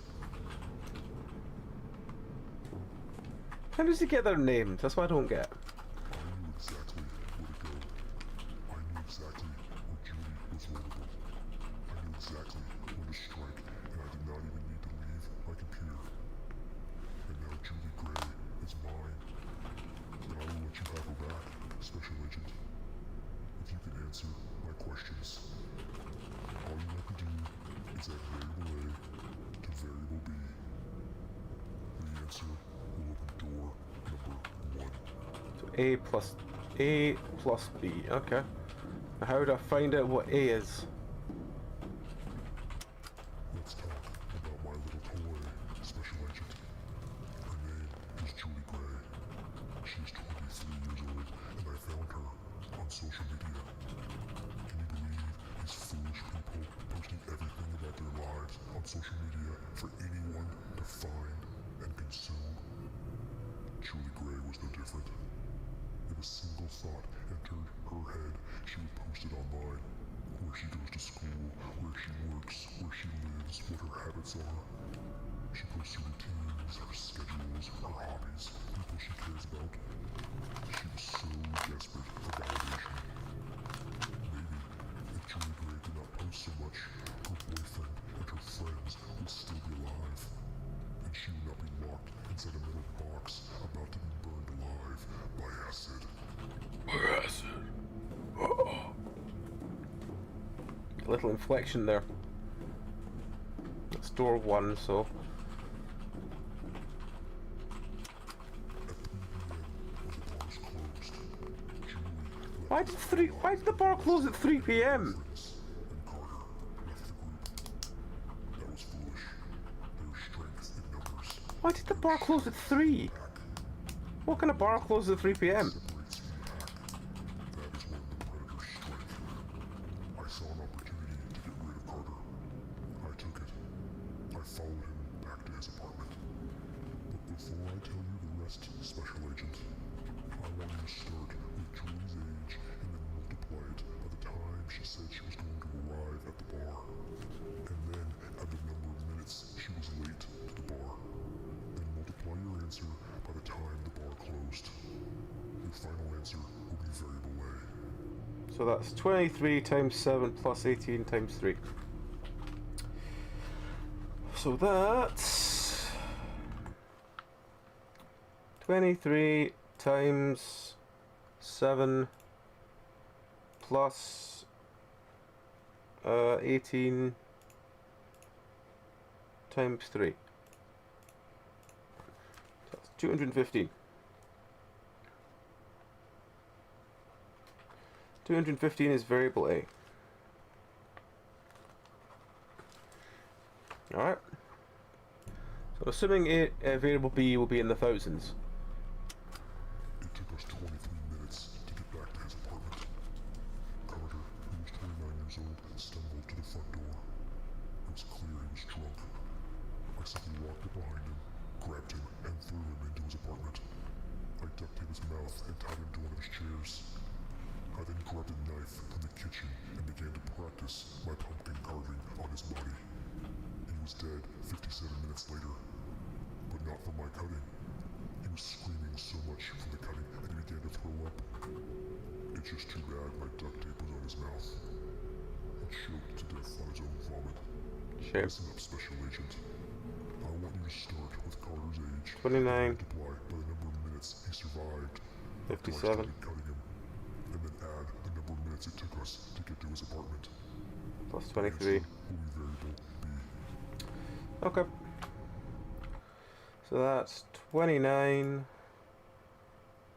How does he get their names? That's what I don't get. I knew exactly where to go. I knew exactly where Julie was vulnerable. I knew exactly when to strike, and I did not even need to leave my computer. And now Julie Gray is mine. And I will let you have her back, Special Agent. If you can answer my questions. All you have to do is add variable A to variable B. The answer will open door number 1. So A plus B. Okay. Now how would I find out what A is? Let's talk about my little toy, Special Agent. Her name is Julie Gray. She's 23 years old, and I found her on social media. Can you believe these foolish people posting everything about their lives on social media for anyone to find and consume? Julie Gray was no different. If a single thought entered her head, she would post it online. Where she goes to school, where she works, where she lives, what her habits are. She posts her routines, her schedules, her hobbies, people she cares about. She was so desperate for validation. Maybe if Julie Gray did not post so much, her boyfriend and her friends would still be alive. And she would not be locked inside a metal box about to be burned alive by acid. By acid. Oh. A little inflection there. It's door 1, so. At 3 p.m. when the bars closed, Julie left Why did the bar close at 3 p.m.? Fritz and Carter left the group. That was foolish. Their strength in numbers. Why did the bar close at 3? Pack What kind of bar closes at 3 p.m.? separates from the pack. That is when the predators strike. I saw an opportunity to get rid of Carter. I took it. I followed him back to his apartment. But before I tell you the rest, Special Agent, I want you to start with Julie's age and then multiply it by the time she said she was going to arrive at the bar. And then add the number of minutes she was late to the bar. Then multiply your answer by the time the bar closed. Your final answer will be variable A. So that's 23 times 7 plus 18 times 3. So that's 23 times 7 plus 18 times 3. So that's 215. 215 is variable A. Alright. So assuming variable B will be in the thousands. It took us 23 minutes to get back to his apartment. stumbled to the front door. It was clear he was drunk. I simply walked up behind him, grabbed him, and threw him into his apartment. I duct taped his mouth and tied him to one of his chairs. I then grabbed a knife from the kitchen and began to practice my pumpkin carving on his body. He was dead 57 minutes later, but not from my cutting. He was screaming so much from the cutting that he began to throw up. It's just too bad my duct tape was on his mouth. He choked to death on his own vomit. Shame. Listen up, Special Agent. I want you to start with Carter's age. 29. Multiply by the number of minutes he survived. 57. Until I started cutting him. And then add the number of minutes it took us to get to his apartment. Plus The 23. answer will be variable B. Okay. So that's 29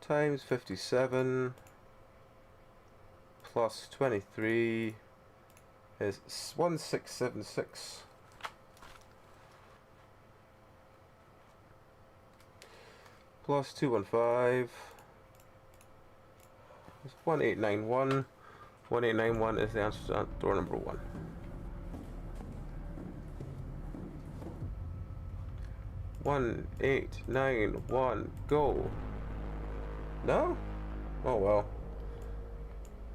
times 57 plus 23 is 1676. Plus 215 is 1891. 1891 is the answer to door number 1. 1891, go. No? Oh well.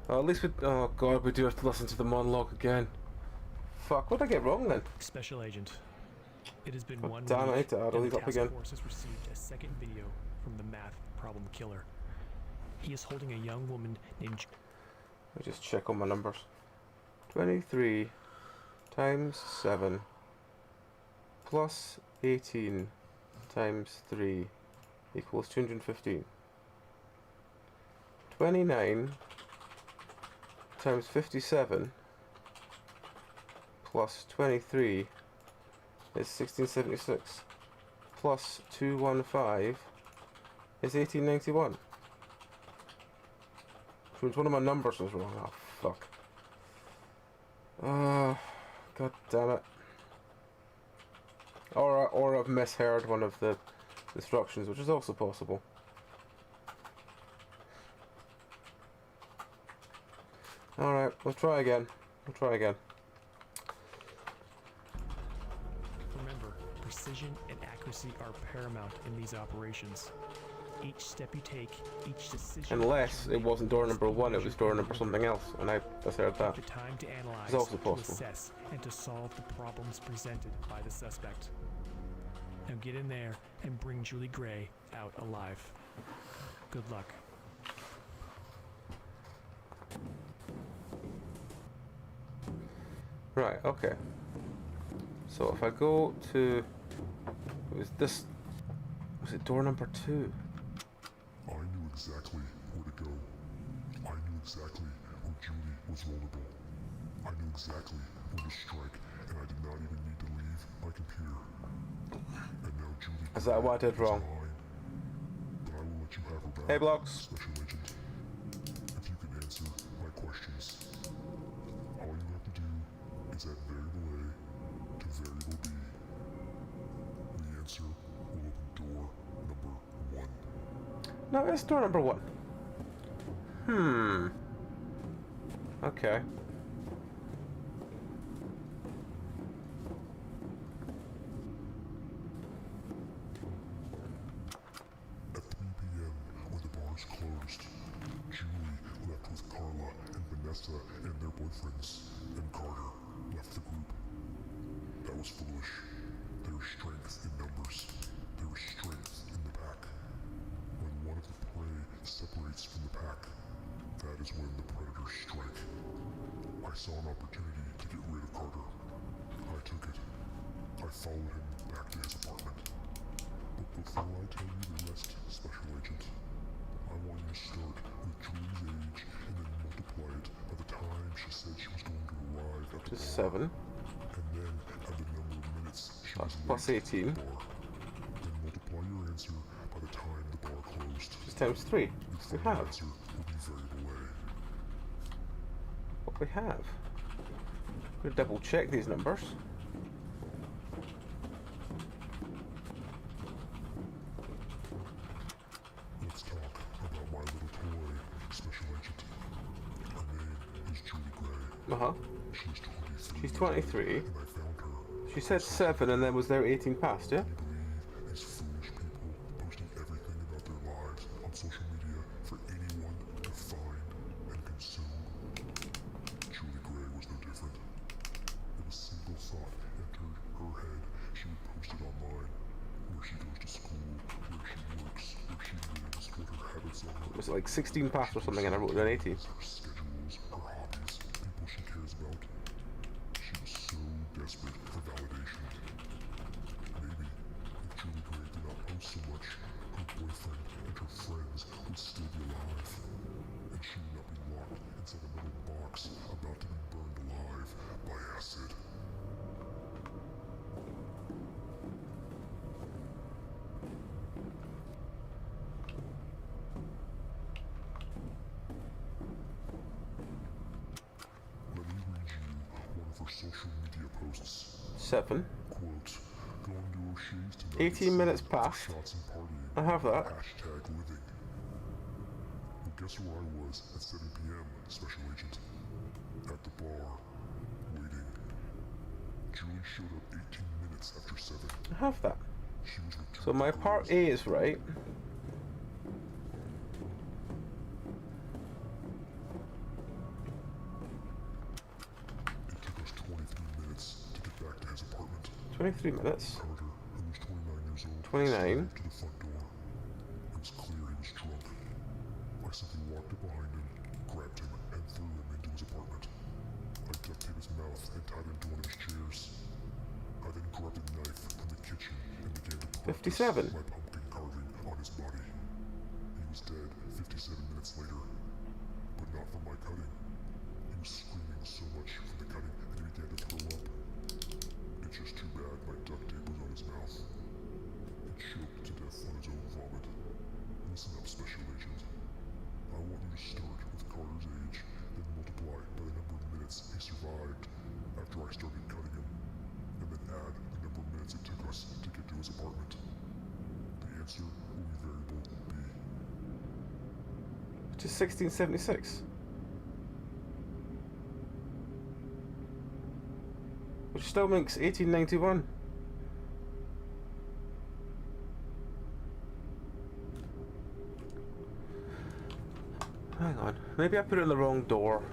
At least we. Oh god, we do have to listen to the monologue again. Fuck, what did I get wrong then? Special Agent. It has been Oh, 1 damn, I week, hate to add all and these the up task again. force has received a second video from the math problem killer. He is holding a young woman named Let me just check on my numbers. 23 times 7 plus 18 times 3 equals 215. 29 times 57 plus 23 is 1676 plus 215 is 1891. Which means one of my numbers was wrong. Oh fuck. God damn it. Or I've misheard one of the instructions, which is also possible. Alright, we'll try again. We'll try again. Remember, precision and accuracy are paramount in these operations. Each step you take, each decision. Unless it wasn't door number 1, it was door number something else, and I misheard that. Take the time to analyze, It's also to possible. assess, and to solve the problems presented by the suspect. Now get in there and bring Julie Gray out alive. Good luck. Right, okay. So if I go to... Was it door number 2? I knew exactly where to go. I knew exactly where Julie was vulnerable. I knew exactly when to strike, and I did not even need to leave my computer. And now Julie Is that what I did is wrong? mine. But I will let you have her back, Hey, Blocks. Special Agent. If you can answer my questions. All you have to do is add variable A to variable B. The answer will open door number 1. No, it's door number 1. Okay. At 3 p.m., when the bars closed, Julie left with Carla and Vanessa and their boyfriends, and Carter left the group. That was foolish. There is strength in numbers. There is strength in the pack. When one of the prey separates from the pack, that is when the predators strike. I saw an opportunity to get rid of Carter. I took it. I followed him back to his apartment. But before I tell you the rest, Special Agent, I want you to start with Julie's age and then multiply it by the time she said she was going to arrive at the Just bar. 7. And then add the number of minutes she was Plus late to 18. the bar. Then multiply your answer by the time the bar closed. Just times 3. Your We final have. answer will be variable A. What we have. I'm going to double check these numbers. Let's talk about my little toy, Special Agent. Her name is Julie Gray. Uh-huh. She's was 23. She's 23. And I found her. She said 7 and then was there 18 past, yeah? Can you believe these foolish people posting everything about their lives on social media for anyone to find and consume? Julie Gray was no different. If a single thought entered her head, she would post it online. Where she goes to school, where she works, where she lives, what her habits are. Was it like 16 past or something and I wrote down 18? Her schedules, her hobbies, people she cares about. She was so desperate for validation. Maybe if Julie Gray did not post so much, her boyfriend and her friends would still be alive. And she would not be locked inside a metal box about to be burned alive by acid. Let me read you one of her social media posts. 7. Quote, going to O'Shea's tonight. 18 minutes past. Shots and partying. I have that. Hashtag living. Well, guess where I was at 7 p.m., Special Agent? At the bar, waiting. Julie showed up 18 minutes after 7. I have that. She was with two So my girls. part A is right. It took us 23 minutes to get back to his apartment. 23 minutes. Carter, who was 29 years old, 29. strolled to the front door. It was clear he was drunk. I simply walked up behind him, grabbed him, and threw him into his apartment. I duct taped his mouth and tied him to one of his chairs. I then grabbed a knife from the kitchen and began to practice 57. my pumpkin carving on his body. He was dead 57 minutes later, but not from my cutting. He was screaming so much from the cutting that he began to throw up. It's just too bad my duct tape was on his mouth. He choked to death on his own vomit. Listen up, Special Agent. I want you to start with Carter's age, then multiply by the number of minutes he survived after I started cutting him, and then add the number of minutes it took us to get to his apartment. The answer will be variable B. Which is 1676. Which still makes 1891. Hang on. Maybe I put it in the wrong door.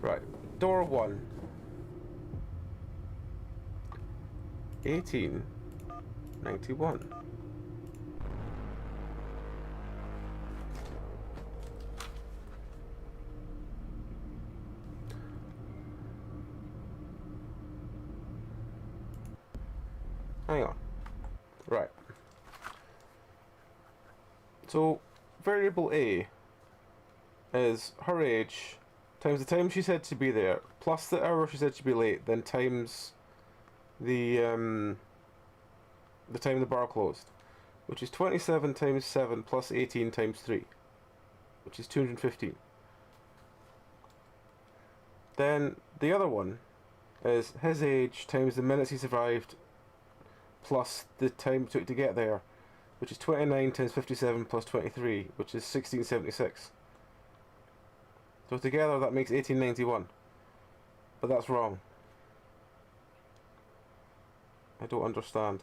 Right. Door 1. 1891. Hang on. Right. So, variable A is her age times the time she said to be there plus the hour she said she'd be late, then times the time the bar closed, which is 27 times 7 plus 18 times 3, which is 215. Then the other one is his age times the minutes he survived plus the time it took to get there, which is 29 times 57 plus 23, which is 1676. So together that makes 1891. But that's wrong. I don't understand.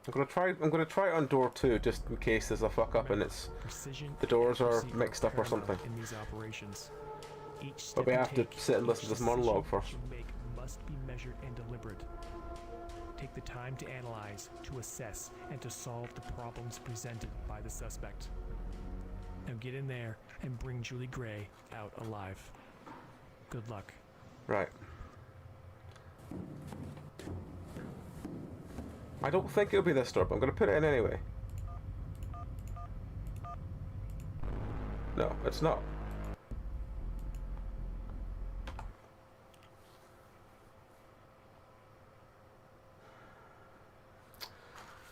I'm gonna try it on door 2 just in case there's a fuck up and it's the doors are mixed up or something. In these operations, each step But we you have to take, sit and listen each to this decision monologue first. you make must be measured and deliberate. Take the time to analyze, to assess, and to solve the problems presented by the suspect. Now get in there and bring Julie Gray out alive. Good luck. Right. I don't think it'll be this door, but I'm gonna put it in anyway. No, it's not.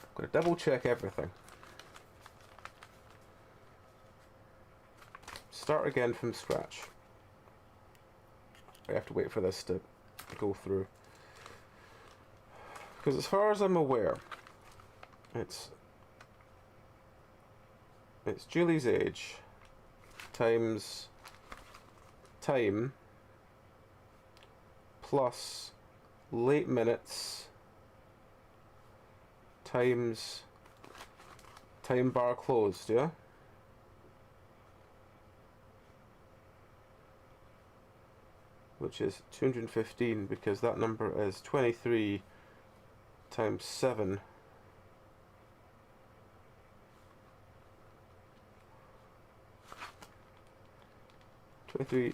I'm gonna double check everything. Start again from scratch. I have to wait for this to go through. Because as far as I'm aware, it's Julie's age times time plus late minutes times time bar closed, yeah? Which is 215, because that number is 23 times 7.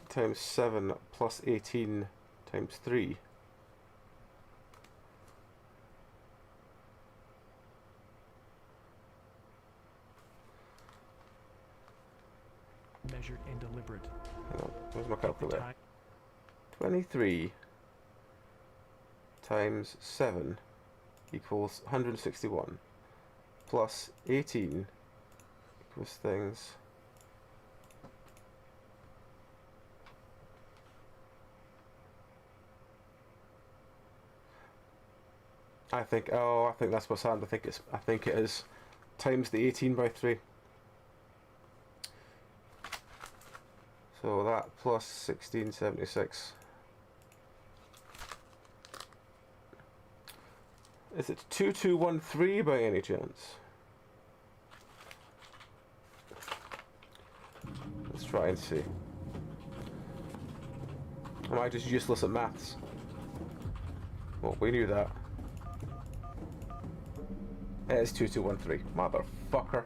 Times 7 plus 18 times 3. Measured and deliberate. Hang on, where's my Take the calculator? time. 23 times 7 equals 161 plus 18 equals things. I think that's what's happened. I think it is times the 18 by 3. So that plus 1676. Is it 2213 by any chance? Let's try and see. Am I just useless at maths? Well, we knew that. It is 2213. Motherfucker.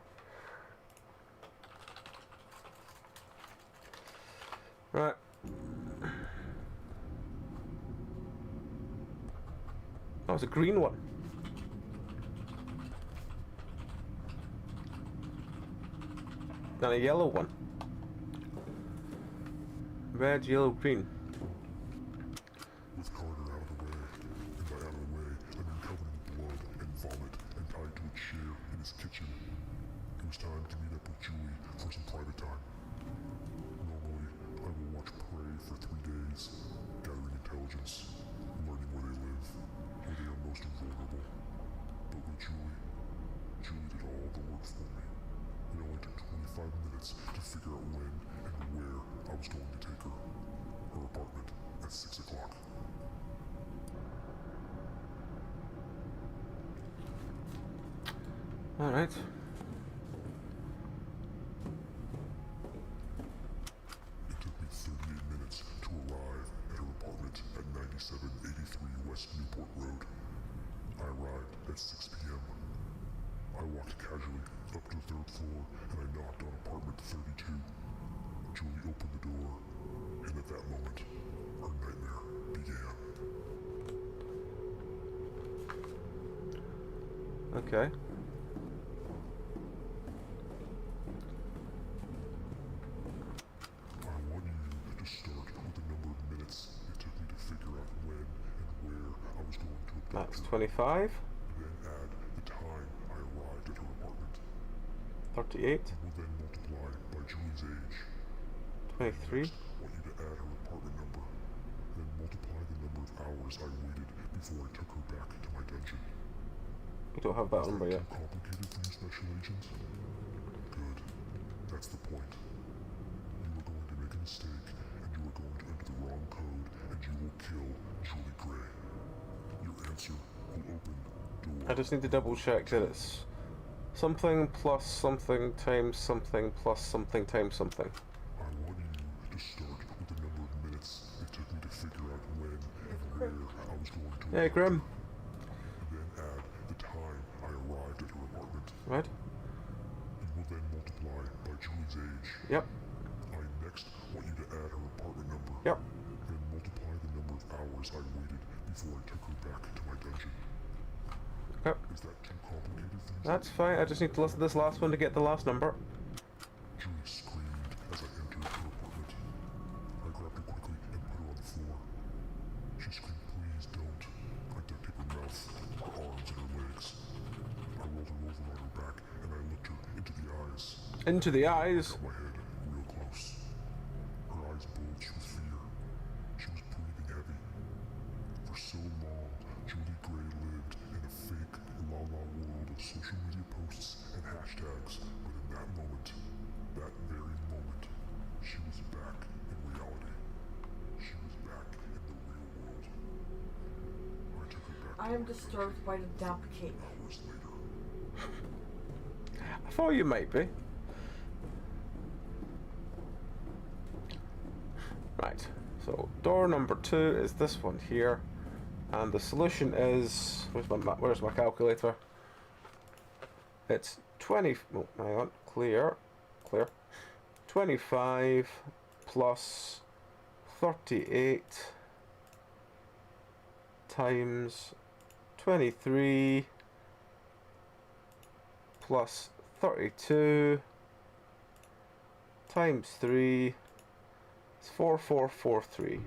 Right. Oh, it's a green one. And a yellow one. Red, yellow, green. With Carter out of the way, and by out of the way, I mean covered in blood and vomit and tied to a chair in his kitchen, it was time to meet up with Julie for some private time. Normally, I will watch Prey for 3 days, gathering intelligence, learning where they live, where they are most vulnerable. But with Julie did all the work for me. It only took 25 minutes to figure out when and where I was going to take her. Her apartment at 6 o'clock. Alright. It took me 38 minutes to arrive at her apartment at 9783 West Newport Road. I arrived at 6 p.m. I walked casually up to the 3rd floor and I knocked on apartment 32. Julie opened the door, and at that moment, her nightmare began. Okay. I want you to start with the number of minutes it took me to figure out when and where I was going to abduct That's her. 25. Then add the time I arrived at her apartment. 38. Will then multiply by Julie's age. 23. Next, I want you to add her apartment number. Then multiply the number of hours I waited before I took her back to my dungeon. We don't have that number Is yet. that too complicated for you, Special Agent? Good. That's the point. You are going to make a mistake, and you are going to enter the wrong code, and you will kill Julie Gray. Your answer will open door. I just need to double check that it's something plus something times something plus something times something. I want you to start with the number of minutes it took me to figure out when and where I was going to. Yeah, Grim. Then add the time I arrived at her apartment. Right? You will then multiply by Julie's age. Yep. I next want you to add her apartment number. Yep. Then multiply the number of hours I waited before I took her back to my dungeon. Yep. Is that too complicated for you? That's fine. I just need to listen to this last one to get the last number. Julie screamed as I entered her apartment. I grabbed her quickly and put her on the floor. She screamed, "Please don't." I duct taped her mouth, her arms, and her legs. I rolled her over on her back and I looked her into the eyes. Into the eyes. Got my head real close. Her eyes bulged with fear. She was social media posts and hashtags, but in that moment, that very moment, she was back in reality. She was back in the real world. I took her back. I am disturbed by the damp cape. Hours later. I thought you might be. Right, so door number 2 is this one here, and the solution is, where's my calculator? It's 20, oh, hang on, clear, 25 plus 38 times 23 plus 32 times 3 is 4443.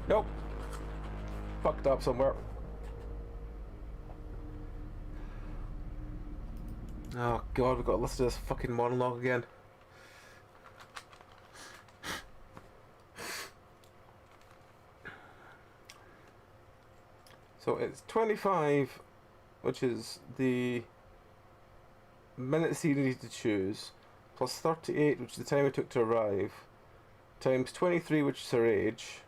Nope. Fucked up somewhere. Oh god, we've got to listen to this fucking monologue again. So it's 25, which is the minutes you need to choose, plus 38, which is the time it took to arrive, times 23, which is her age,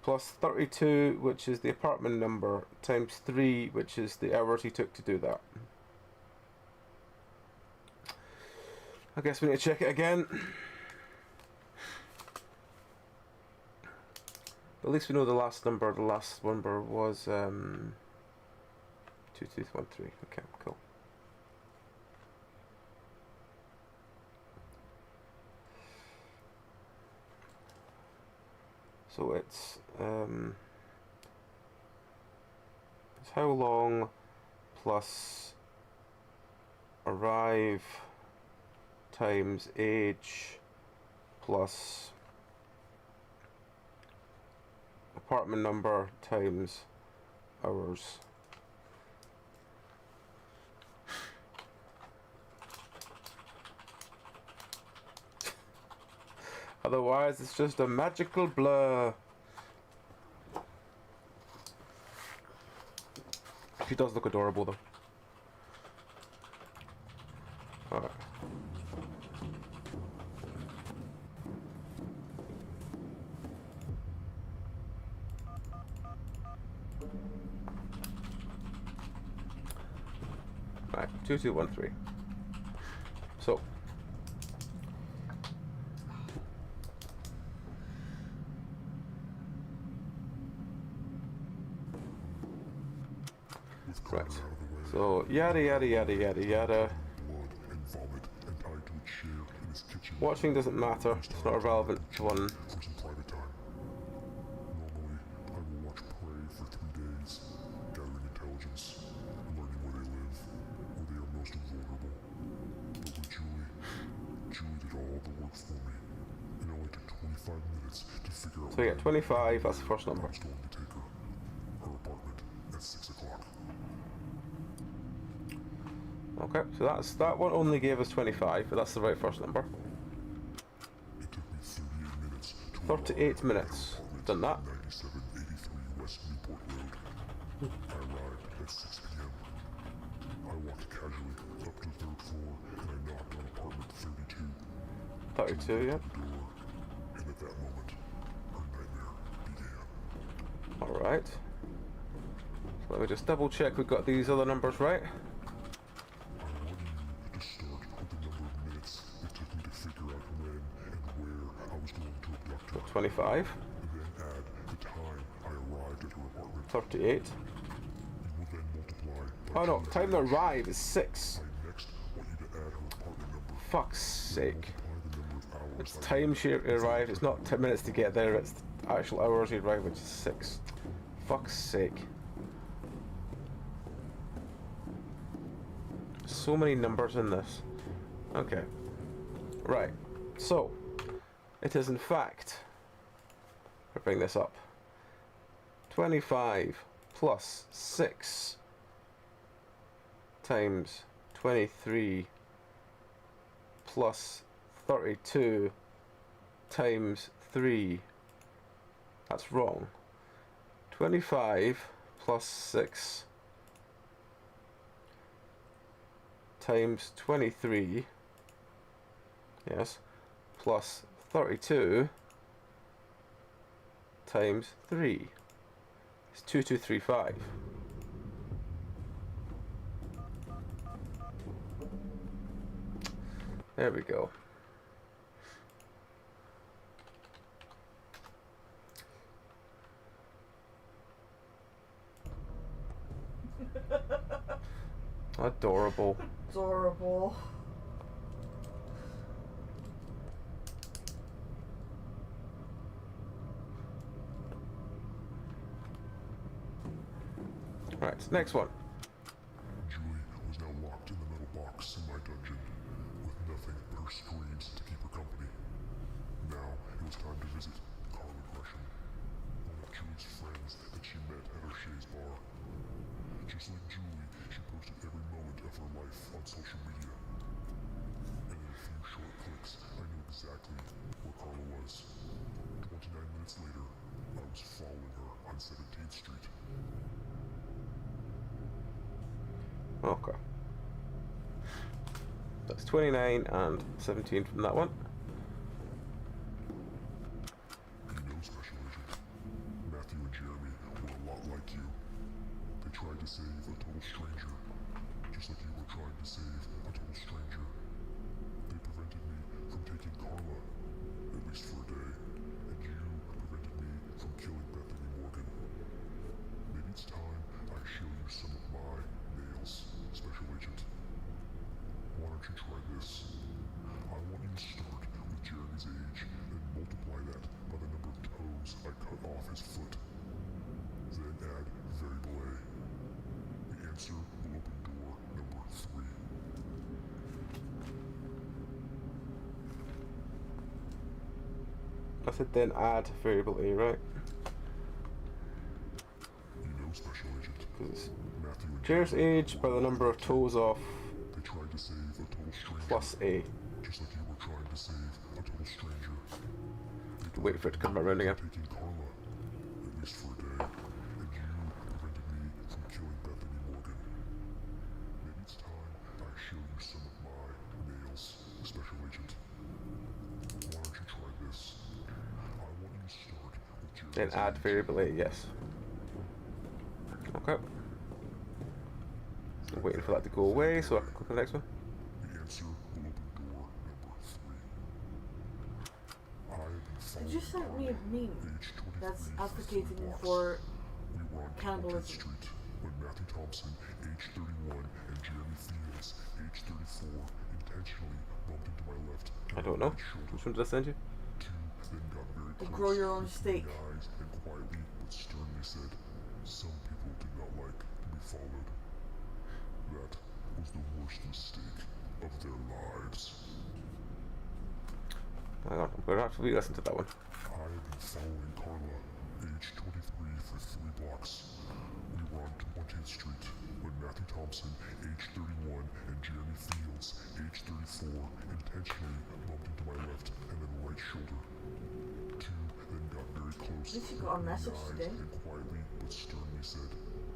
plus 32, which is the apartment number, times 3, which is the hours he took to do that. I guess we need to check it again. But at least we know the last number was 2213. Okay, cool. So it's how long plus arrive times age plus apartment number times hours. Otherwise, it's just a magical blur. She does look adorable, though. Alright. Right, 2213. So. Right. So yada yada yada yada yada. Blood and vomit and tied to a chair in his kitchen. Watching doesn't matter. It's not a relevant one. For some private time. Normally, I will watch Prey for 3 days, gathering intelligence, learning where they live, where they are most vulnerable. But with Julie did all the work for me. It only took 25 minutes to figure out. So you get 25. That's the first number. I was going to take her apartment at 6 o'clock. Okay, so that one only gave us 25, but that's the right first number. It took me 38 minutes to 38 minutes. Done that. 9783 West Newport Road. I arrived at 6 p.m. I walked casually up to the 3rd floor and I knocked on apartment 32. 32, yeah. The door, and at that moment, her nightmare began. Alright. So let me just double check we've got these other numbers right. I want you to start with the number of minutes it took me to figure out when and where I was going to abduct her. 25. And then add the time I arrived at her apartment. 38. You will then multiply by Oh no, 2 time to arrive is 6. I next want you to add her apartment number. Fuck's sake. Multiply the number of hours It's I time she arrived. It's not 10 minutes to get there, it's the actual hours she arrived, which is 6. Fuck's sake. So many numbers in this. Okay. Right. So, it is in fact, I'll bring this up, 25 plus 6 times 23 plus 32 times 3. That's wrong. 25 plus 6 times 23, yes, plus 32 times 3 is 2235. There we go. Adorable. Adorable. Right, next one. Julie was now locked in the metal box in my dungeon, with nothing but her screams to keep her company. Now it was time to visit Carla Gresham, one of Julie's friends that she met at O'Shea's bar. Just like Julie, she posted every moment of her life on social media. And in a few short clicks, I knew exactly where Carla was. 29 minutes later, I was following her on 17th Street. Okay. That's 29 and 17 from that one. You know, Special Agent, Matthew and Jeremy were a lot like you. They tried to save a total stranger, just like you were trying to save a total stranger. They prevented me from taking Carla, at least for a day, and you prevented me from killing Bethany Morgan. Maybe it's time I show you some of my nails, Special Agent. Why don't you try this? I want you to start with Jeremy's age and multiply that by the number of toes I cut off his foot. Then add variable A. The answer will open door number 3. I said then add variable A, right? You know, Special Agent, Because Matthew and Jer's Jeremy age by the number of toes off They tried to save a total stranger, plus A. just like you were trying to save a total stranger. They Wait for it to come around again. taking Carla, at least for a day, and you prevented me from killing Bethany Morgan. Maybe it's time I show you some of my nails, Special Agent. Why don't you try this? I want you to start with Jeremy's Then add age. variable A, yes. Okay. I'm waiting for that to go away so I can click on the next one. The answer will open door number 3. I have been Did you send me a meme age 23 that's for advocating 3 blocks. for We were on 20th cannibalism? Street when Matthew Thompson, age 31, and Jeremy Fields, age 34, intentionally bumped into my left I don't know. Which one did I send you? Two then got very To close, grow your own looked steak. me in the eyes, and quietly but sternly said, "Some people do not like to be followed." That was the worst mistake of their lives. Hang on, I'm going to have to re-listen to that one. I have been following Carla, age 23, for 3 blocks. We were on 20th Street when Matthew Thompson, age 31, and Jeremy Fields, age 34, intentionally bumped into my left and then right shoulder. Two then got very close, At least you got a looked me in the message eyes, today. and quietly but sternly said,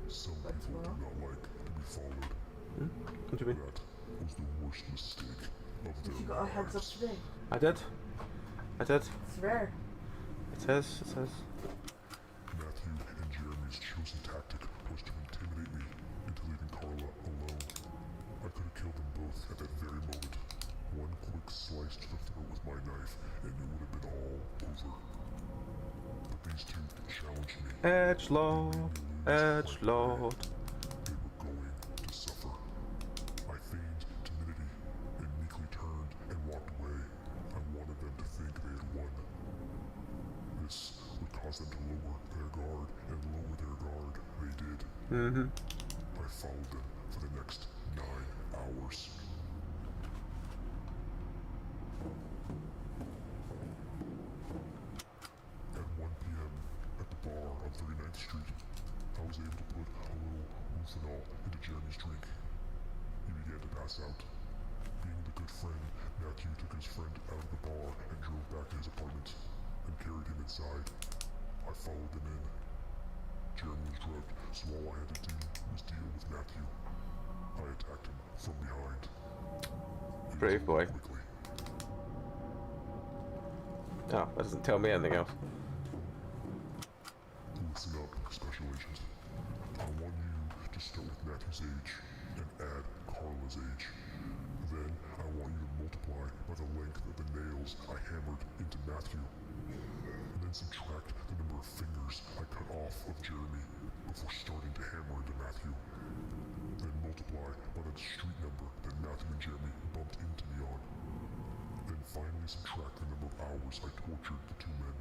"Some That's people do well. not like to be followed." What do you mean? That was the worst mistake of But their you got a heads up lives. today. I did. I did. It's rare. It says. It says. Matthew and Jeremy's chosen tactic was to intimidate me into leaving Carla alone. I could have killed them both at that very moment. One quick slice to the throat with my knife, and it would have been all over. But these two challenged me. Edgelord. Edgelord. They were going to suffer. I feigned timidity and meekly turned and walked away. I wanted them to think they had won. This would cause them to lower their guard, and lower their guard they did. I followed them for the next 9 hours. At 1 p.m. at the bar on 39th Street, I was able to put a little Rufinol into Jeremy's drink. He began to pass out. Being the good friend, Matthew took his friend out of the bar and drove back to his apartment and carried him inside. I I followed them in. Jeremy was drugged, so all I had to do was deal with Matthew. I attacked him from behind. It was Brave boy. over quickly. Oh, that doesn't tell me anything else. Listen up, Special Agent. I want you to start with Matthew's age and add Carla's age. Then I want you to multiply by the length of the nails I hammered into Matthew. And then subtract the number of fingers I cut off of Jeremy before starting to hammer into Matthew. Then multiply by the street number that Matthew and Jeremy bumped into me on. Then finally subtract the number of hours I tortured the two men.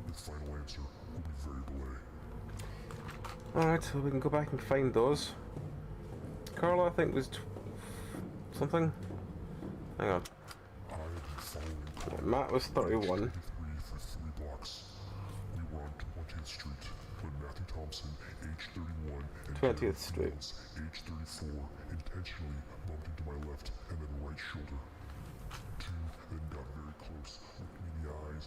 Your final answer will be variable A. Alright, so we can go back and find those. Carla, I think, was something. Hang on. I had been following Carla. Matt was 31. 23 for 3 blocks. We were on 20th Street when Matthew Thompson, age 31, and 20th Derek Street. Fields, age 34, intentionally bumped into my left and then right shoulder. Two then got very close, looked me in the eyes.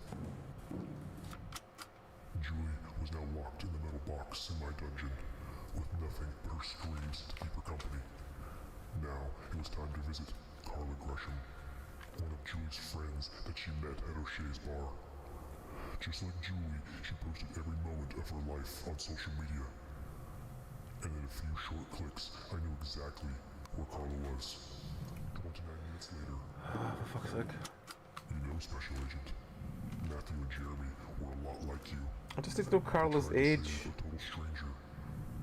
Julie was now locked in the metal box in my dungeon, with nothing but her screams to keep her company. Now it was time to visit Carla Gresham, one of Julie's friends that she met at O'Shea's bar. Just like Julie, she posted every moment of her life on social media. And in a few short clicks, I knew exactly where Carla was. 29 minutes later, Oh, for fuck's sake. you know, Special Agent, Matthew and Jeremy were a lot like you. I just need to know Carla's Trying to age. save a total stranger,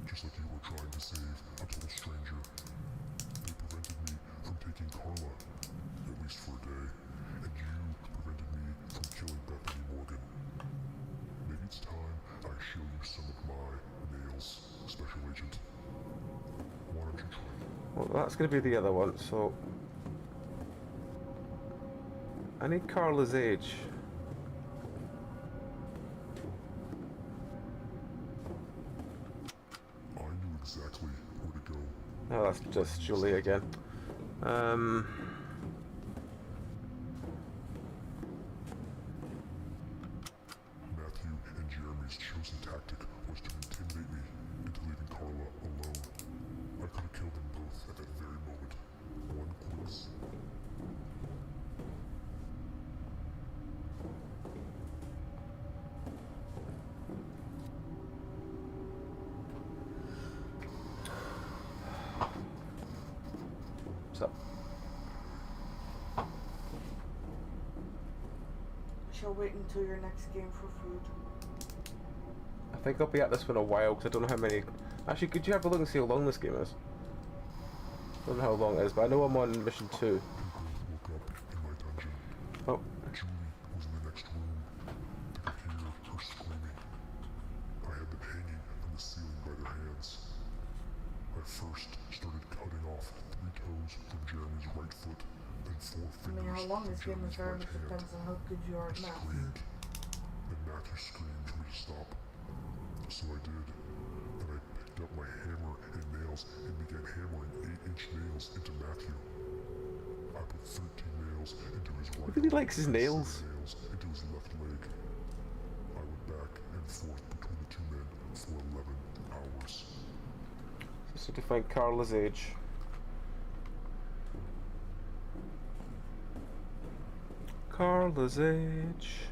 just like you were trying to save a total stranger. They prevented me from taking Carla, at least for a day, and you prevented me from killing Bethany Morgan. Maybe it's time I show you some of my nails, Special Agent. Why don't you try? Well, that's going to be the other one, so... I need Carla's age. I knew exactly where to go. Oh, that's just Julie again. Matthew and Jeremy's chosen tactic was to intimidate me into leaving Carla alone. I could have killed them both at that very moment. One quick What's up? Shall wait until your next game for food. I think I'll be at this one a while because I don't know how many. Actually, could you have a look and see how long this game is? I don't know how long it is, but I know I'm on mission 2. woke up in my dungeon. Oh, Julie was in the next room. They could hear her screaming. I had them hanging from the ceiling by their hands. I first started cutting off 3 toes from Jeremy's right foot, then 4 I fingers mean, how long from this game is Jeremy's very right much hand. depends on how good you are I at math. screamed. Then Matthew screamed for me to stop. So I did. Then I picked up my hammer and nails and began hammering 8-inch nails into Matthew. I put 13 nails into his right really arm likes his and 7 nails. nails into his left leg. I went back and forth between the two men for 11 hours. so to find Carla's age. Carla's age.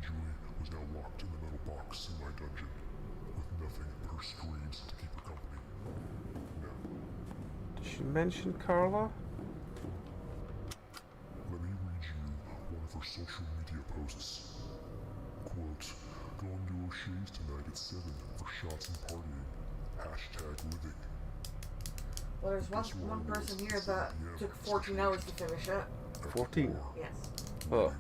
Julie was now locked in the metal box in my dungeon, with nothing but her screams to keep her company. Now, Did she mention Carla? let me read you one of her social media posts. Quote, going to O'Shea's tonight at 7 for shots and partying. Hashtag living. Well, there's one person here that took 14 hours to finish it. 14. Yes. Oh,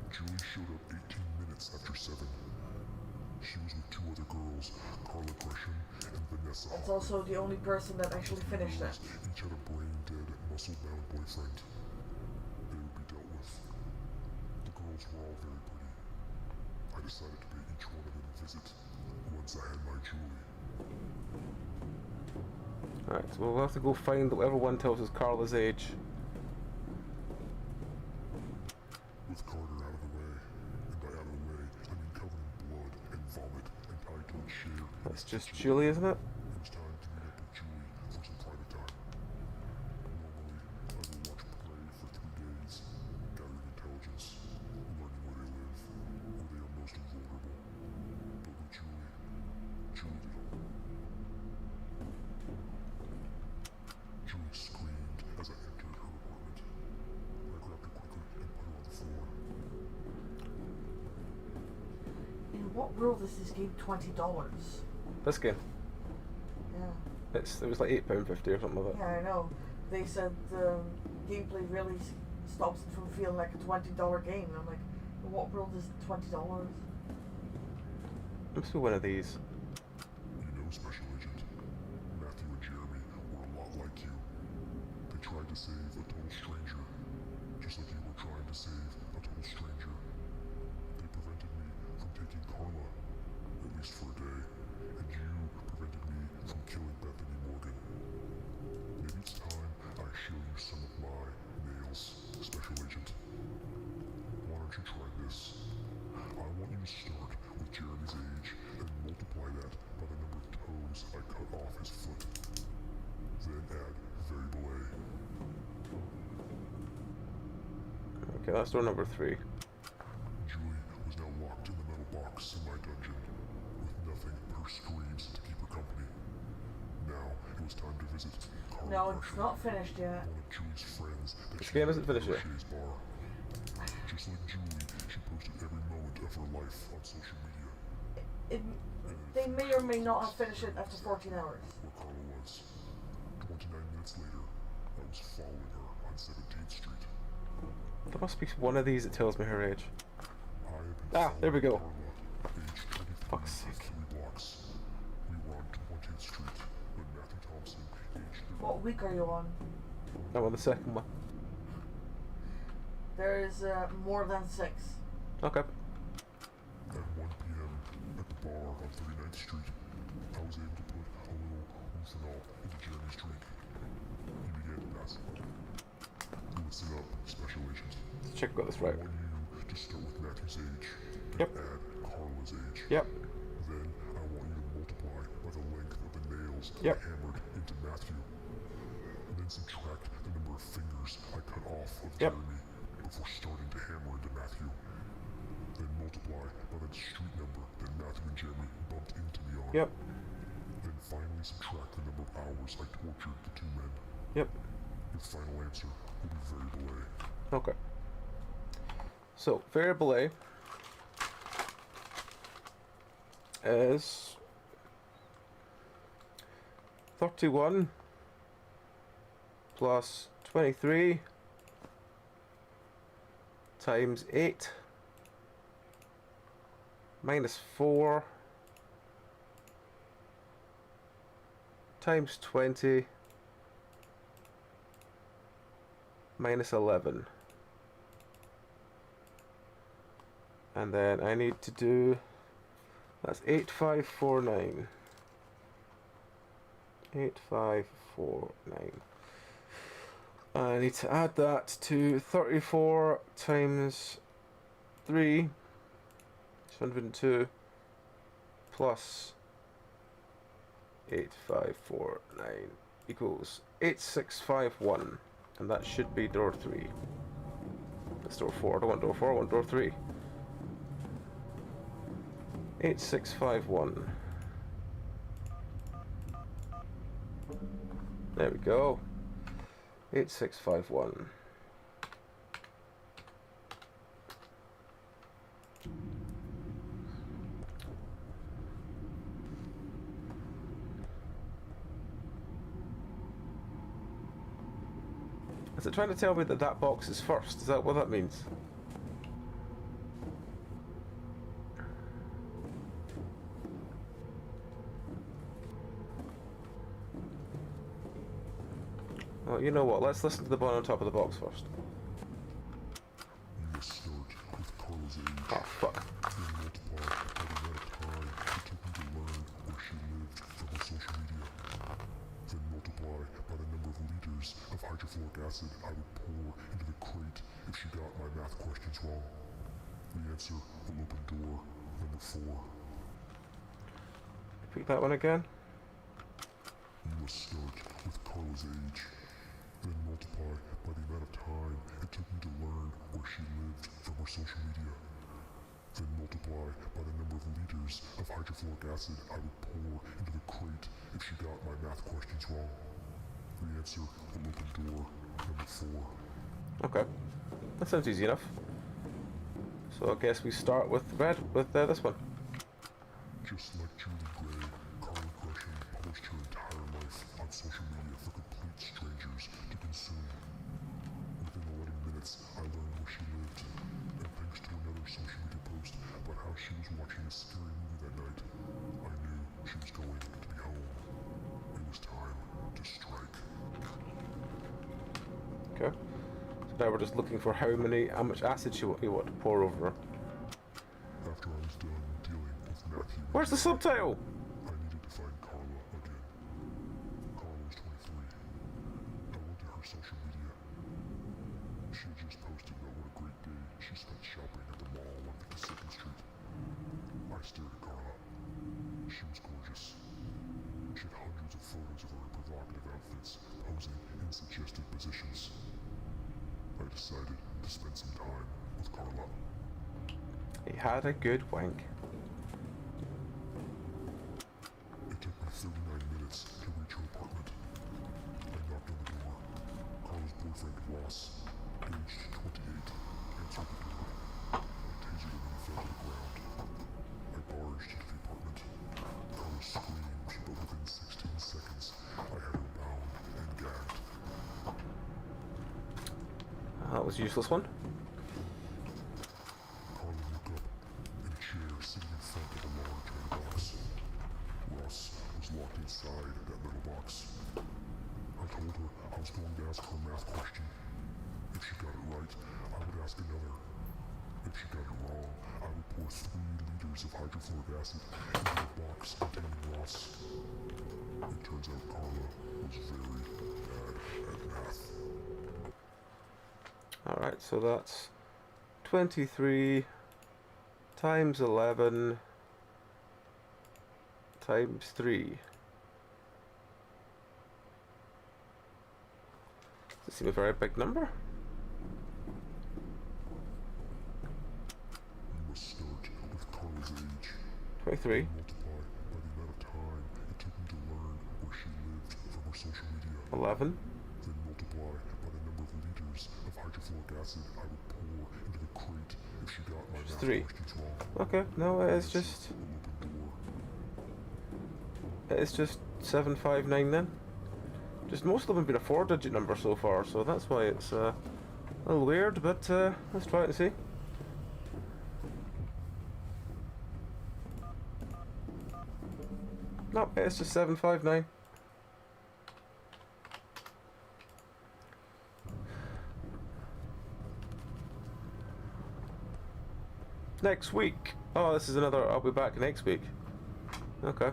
Julie showed up 18 minutes after 7. She was with 2 other girls, Carla Gresham and Vanessa It's Hoffman. also the only person that actually finished it. Each had a brain-dead, muscle-bound boyfriend. They would be dealt with. The girls were all very pretty. I decided to pay each one of them a visit once I had my Julie. Alright, so we'll have to go find whatever one tells us Carla's age. With Carter out of the way, and by out of the way, I mean covered in blood and vomit and tied to a chair. That's just Julie, isn't it? It was time to meet up with Julie for some private time. Normally, I will watch Prey for 3 days, gathering intelligence, learning where they live, where they are most vulnerable. But with Julie did all. Julie screamed as I entered her apartment. I grabbed her quickly and put her on the floor. In what world is this game $20? This game. Yeah. It was like £8.50 or something like that. Yeah, I know. They said the gameplay really stops it from feeling like a $20 game. And I'm like, in what world is $20? Let's do one of these. You know, Special Agent, Matthew and Jeremy were a lot like you. They tried to save a total stranger, just like you were trying to save a total stranger. They prevented me from taking Carla, at least for a day, and you prevented me from killing Bethany Morgan. Maybe it's time I show you some of my nails, Special Agent. Why don't you try this? I want you to start with Jeremy's age and multiply that by the number of toes I cut off his foot. Then add variable A. Okay, that's door number 3. Julie was now locked in the metal box in my dungeon, with nothing but her screams to keep her company. Now it was time to visit Carl No, it's Marshall, not finished yet. one of Julie's friends that This she game met isn't at finished yet. O'Shea's bar. Just like Julie, she posted every moment of her life on social media. They may or may not have finished it after 14 hours. Where Carla was. 29 minutes later, I was following her on 17th Street. There must be one of these that tells me her age. I have been There we go. Carla, age 23 Fuck's for sake. 3 blocks. We were on 20th Street when Matthew Thompson, age 30. What week are you on? I'm on the second one. There is more than 6. Okay. At 1 p.m. at the bar on 39th Street, I was able to put a little Rufinol into Jeremy's drink. He began to pass out. Listen up, Special Agent. Let's check if I got this right. I want you to start with Matthew's age and Yep. add Carla's age. Yep. Then I want you to multiply by the length of the nails Yep. I hammered into Matthew. And then subtract the number of fingers I cut off of Yep. Jeremy before starting to hammer into Matthew. Then multiply by the street number that Matthew and Jeremy bumped into me on. Yep. Then finally subtract the number of hours I tortured the 2 men. Yep. Your final answer will be variable A. Okay. So, variable A is 31 plus 23 times 8 minus 4 times 20 minus 11. And then I need to do, that's 8549. 8549. I need to add that to 34 times 3, 102, plus 8549 equals 8651. And that should be door 3. That's door 4. I don't want door 4, I want door 3. 8651. There we go. 8651. Is it trying to tell me that that box is first? Is that what that means? Well, you know what? Let's listen to the one on top of the box first. You must start with Carla's age. Oh, fuck. Then multiply by the amount of time it took me to learn where she lived from her social media. Then hydrofluoric acid I would pour into the crate if she got my math questions wrong. The answer will open door number 4. Pick that one again. You must start with Carla's age, then multiply by the amount of time it took me to learn where she lived from her social media. Then multiply by the number of liters of hydrofluoric acid I would pour into the crate if she got my math questions wrong. The answer will open door number 4. Okay, that sounds easy enough. So I guess we start with this one. Just like Julie Gray, Carla Gresham published her entire life on social media for complete strangers to consume. Within 11 minutes, I learned where she lived, and thanks to another social media post about how she was watching a scary movie that night, I knew she was going to be home. It was time to strike. Okay. So now we're just looking for how much acid you want to pour over her. After I was done dealing with Matthew... Where's the subtitle? I needed to find Carla again. Carla was 23. I went to her social media. She had just posted about what a great day she spent shopping at the mall on 52nd Street. I stared at Carla. She was gorgeous. She had hundreds of photos of her in provocative outfits, posing in suggestive positions. I decided to spend some time with Carla. He had a good wank. It took me 39 minutes to reach her apartment. I knocked on the door. Carla's boyfriend, Ross, aged 28, answered the door. I tasered him and he fell to the ground. I barged into the apartment. Carla screamed, but within 16 seconds, I had her bound and gagged. That was a useless one. Carla woke up in a chair sitting in front of a large metal box. Ross was locked inside that metal box. I told her I was going to ask her a math question. If she got it right, I would ask another. If she got it wrong, I would pour 3 liters of hydrofluoric acid into the box containing Ross. It turns out Carla was very bad at math. Alright, so that's 23 times 11 times 3. Does it seem a very big number? You must start with Carla's age. 23. Multiply by the amount of time it took me to learn where she lived from her social media. 11. Then multiply by the number of liters of hydrofluoric acid I would pour into the crate if she got my math 3. questions wrong. Okay, no, it's just... Will open door. It's just 759 then. Just most of them have been a 4-digit number so far, so that's why it's a little weird, but let's try it and see. Nope, it's just 759. Next week. Oh, this is another. I'll be back next week. Okay.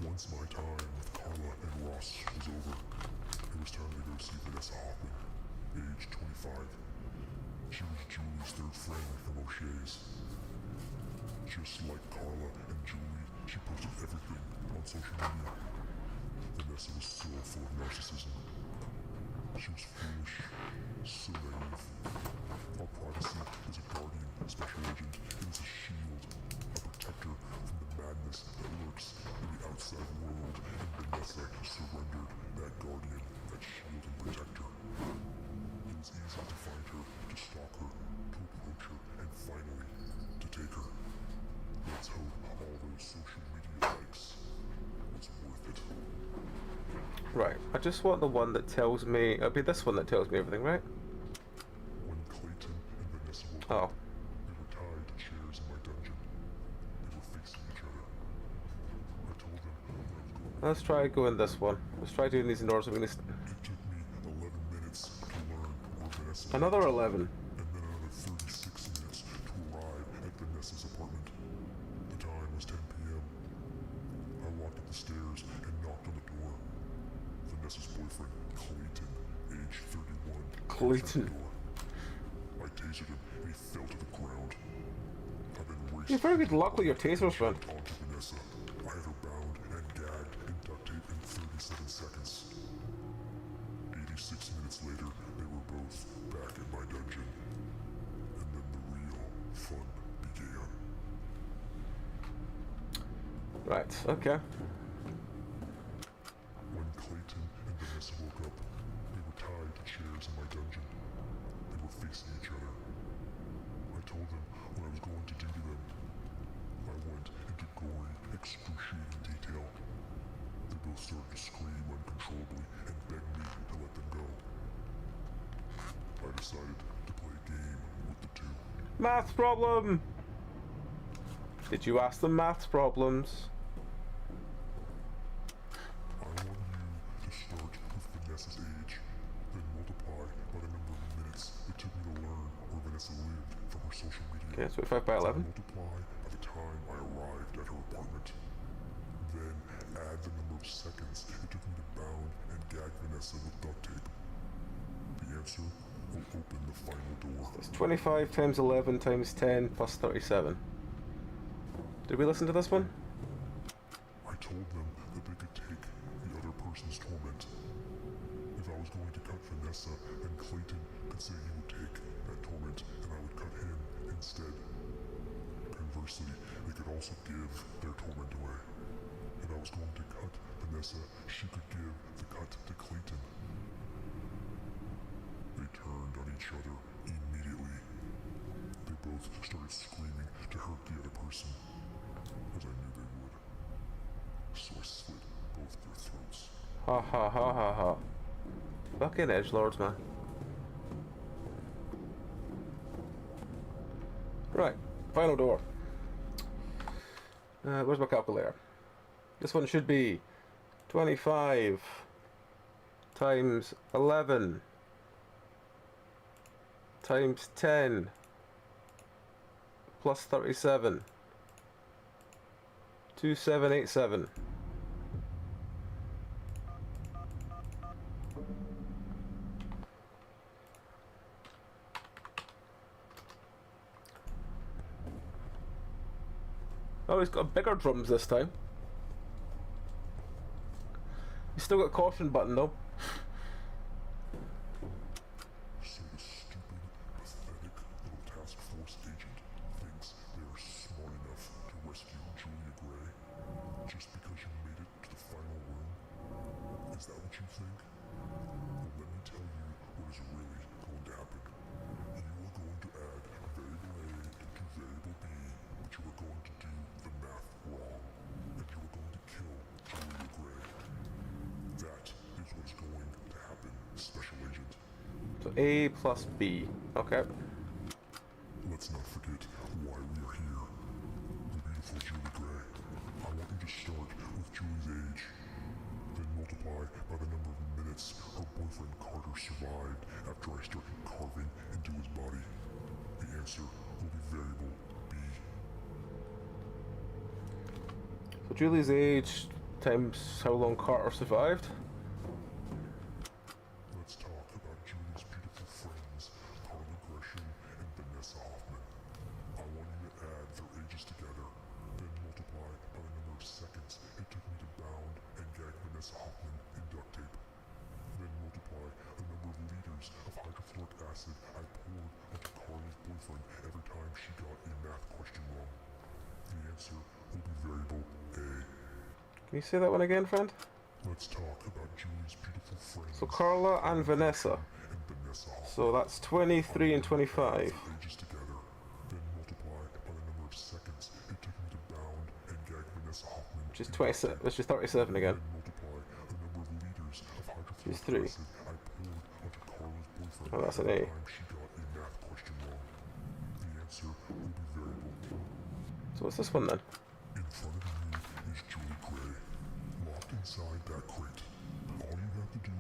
Once my time with Carla and Ross was over, it was time to go see Vanessa Hoffman, age 25. She was Julie's third friend from O'Shea's. Just like Carla and Julie, she posted everything on social media. Vanessa was so full of narcissism. She was foolish, so naive. Our privacy is a guardian, special agent. It is a shield, a protector from the madness that lurks in the outside world, and Vanessa surrendered that guardian, that shield and protector. It was easy to find her, to stalk her, to approach her, and finally, to take her. Let's hope all those social media likes was worth it. Right, I just want the one that tells me... It'll be this one that tells me everything, right? When Clayton and Vanessa woke Oh. up, they were tied to chairs in my dungeon. They were facing each other. I told them what I was going Let's try going this one. Let's try doing these in order so we can... It took me 11 minutes to learn where Vanessa Another lived, 11. and then another 36 minutes to arrive at Vanessa's apartment. The time was 10 p.m. I walked up the stairs and knocked on the door. Vanessa's boyfriend, Clayton, age 31. Clayton. I tasered him and he fell to the ground. I then raced. You have very good luck with your tasers, friend. Onto Vanessa. I had her bound and gagged and duct taped in 37 seconds. 86 minutes later, they were both back in my dungeon. And then the real fun began. Right, okay. When Clayton and Vanessa woke up, they were tied to chairs in my dungeon. They were facing each other. I told them what I was going to do to them. I went into gory, excruciating detail. They both started to scream uncontrollably and begged me to let them go. I decided to play a game with the two. Maths problem! Did you ask them maths problems? I want you to start with Vanessa's age, then multiply by the number of minutes it took me to learn where Vanessa lived from her social media. Okay, 25 by 11. Multiply by the time I arrived at her apartment. Then add the number of seconds it took me to bound and gag Vanessa with duct tape. The answer will open the final door. It's 25 times 11 times 10 plus 37. Did we listen to this one? I told them that they could take the other person's torment. If I was going to cut Vanessa, then Clayton could say he would take that torment and I would cut him instead. Conversely, they could also give their torment away. If I was going to cut Vanessa, she could give the cut to Clayton. They turned on each other immediately. They both started screaming to hurt the other person, as I knew they would. So I slit both their throats. Ha ha ha ha ha. Fucking edgelords, man. Right, final door. Where's my calculator? This one should be 25 times 11 times 10 plus 37. 2787. Oh, he's got bigger drums this time. He's still got caution button though. So the stupid, pathetic little task force agent thinks they are smart enough to rescue Julia Gray just because you made it to the final room? Is that what you think? Well, let me tell you what is really going to happen. You are going to add variable A to variable B, but you are going to do the math wrong, and you are going to kill Julia Gray. That is what's going to happen, Special Agent. So A plus B. Okay. Let's not forget why we are here. The beautiful Julie Gray. I want you to start with Julie's age, then multiply by the number of minutes her boyfriend Carter survived after I started carving into his body. The answer will be variable B. So Julie's age times how long Carter survived. Let's talk about Julie's beautiful friends, Carla Gresham and Vanessa Hoffman. I want you to add their ages together, then multiply by the number of seconds it took me to bound and gag Vanessa Hoffman in duct tape. Then multiply the number of liters of hydrofluoric acid I poured onto Carla's boyfriend every time she got a math question wrong. The answer will be variable A. Can you say that one again, friend? Let's talk about Julie's beautiful friends. So Carla and Vanessa. And Vanessa Hoffman. So that's 23 and 25. Ages together, then multiply by the number of seconds it took me to bound and gag Vanessa Hoffman. Which is 27. Which is 37 again. Then multiply the number of liters of She's hydrofluoric 3. acid I poured onto Carla's boyfriend Oh, that's an every A. time she got a math question wrong. The answer will be variable. So what's this one then? In front of you is Julie Gray, locked inside that crate. All you have to do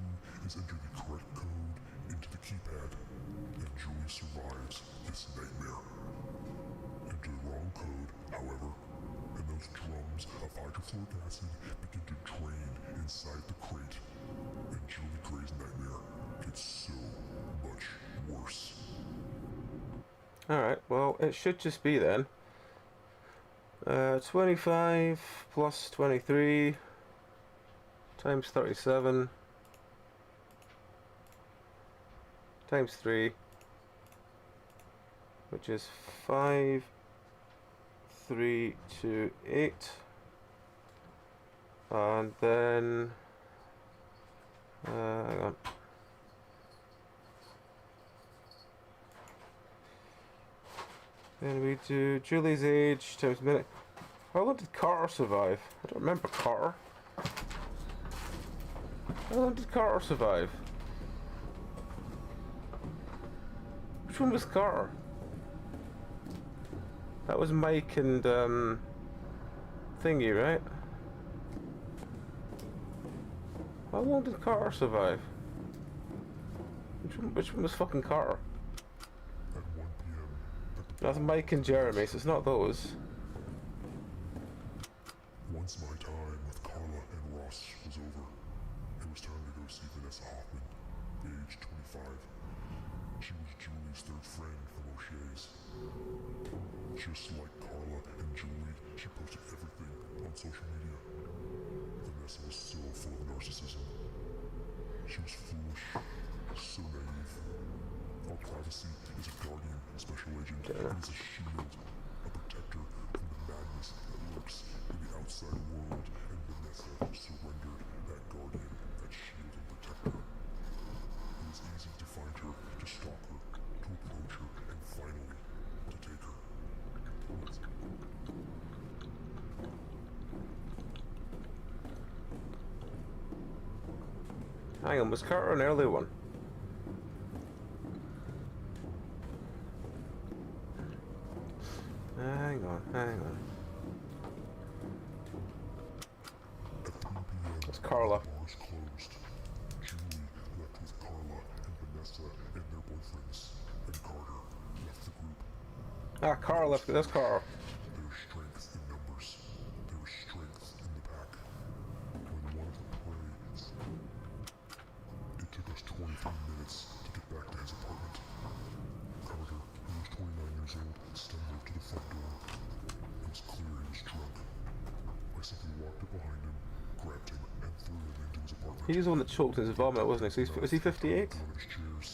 is enter the correct code into the keypad, and Julie survives this nightmare. Enter the wrong code, however, and those drums of hydrofluoric acid begin to drain inside the crate, and Julie Gray's nightmare gets so much worse. Alright, well, it should just be then. 25 plus 23 times 37 times 3, which is 5, 3, 2, 8. And then, hang on. Then we do Julie's age times minute. How long did Carter survive? I don't remember Carter. How long did Carter survive? Which one was Carter? That was Mike and Thingy, right? How long did Carter survive? Which one was fucking Carter? At 1 p.m., That's Mike and Jeremy, so it's not those. once my time with Carla and Ross was over, it was time to go see Vanessa Hoffman, age 25. She was Julie's third friend from O'Shea's. Just like Carla and Julie, she posted everything on social media. Vanessa was so full of narcissism. She was foolish, so naive. Our privacy is a guardian special agent and is a shield, a protector from the madness that lurks in the outside world, and Vanessa surrendered that guardian, that shield and protector. It was easy to find her, to stalk her, to approach her, and finally, to take her. Hang on, was Carter an early one? Hang on. At 3 p.m., It's Carla. the bars closed. Julie left with Carla and Vanessa and their boyfriends, and Carter left the group. Ah, Carter left. That's Carter. There is strength in numbers. There is strength in the pack. When one of the prey it took us 23 minutes to get back to his apartment. Carter, who was 29 years old, stumbled to the front door. It was clear he was drunk. I simply walked up behind him, grabbed him, and threw him into his apartment. He's the one that choked in his vomit, wasn't he? So was he 58? One of his chairs.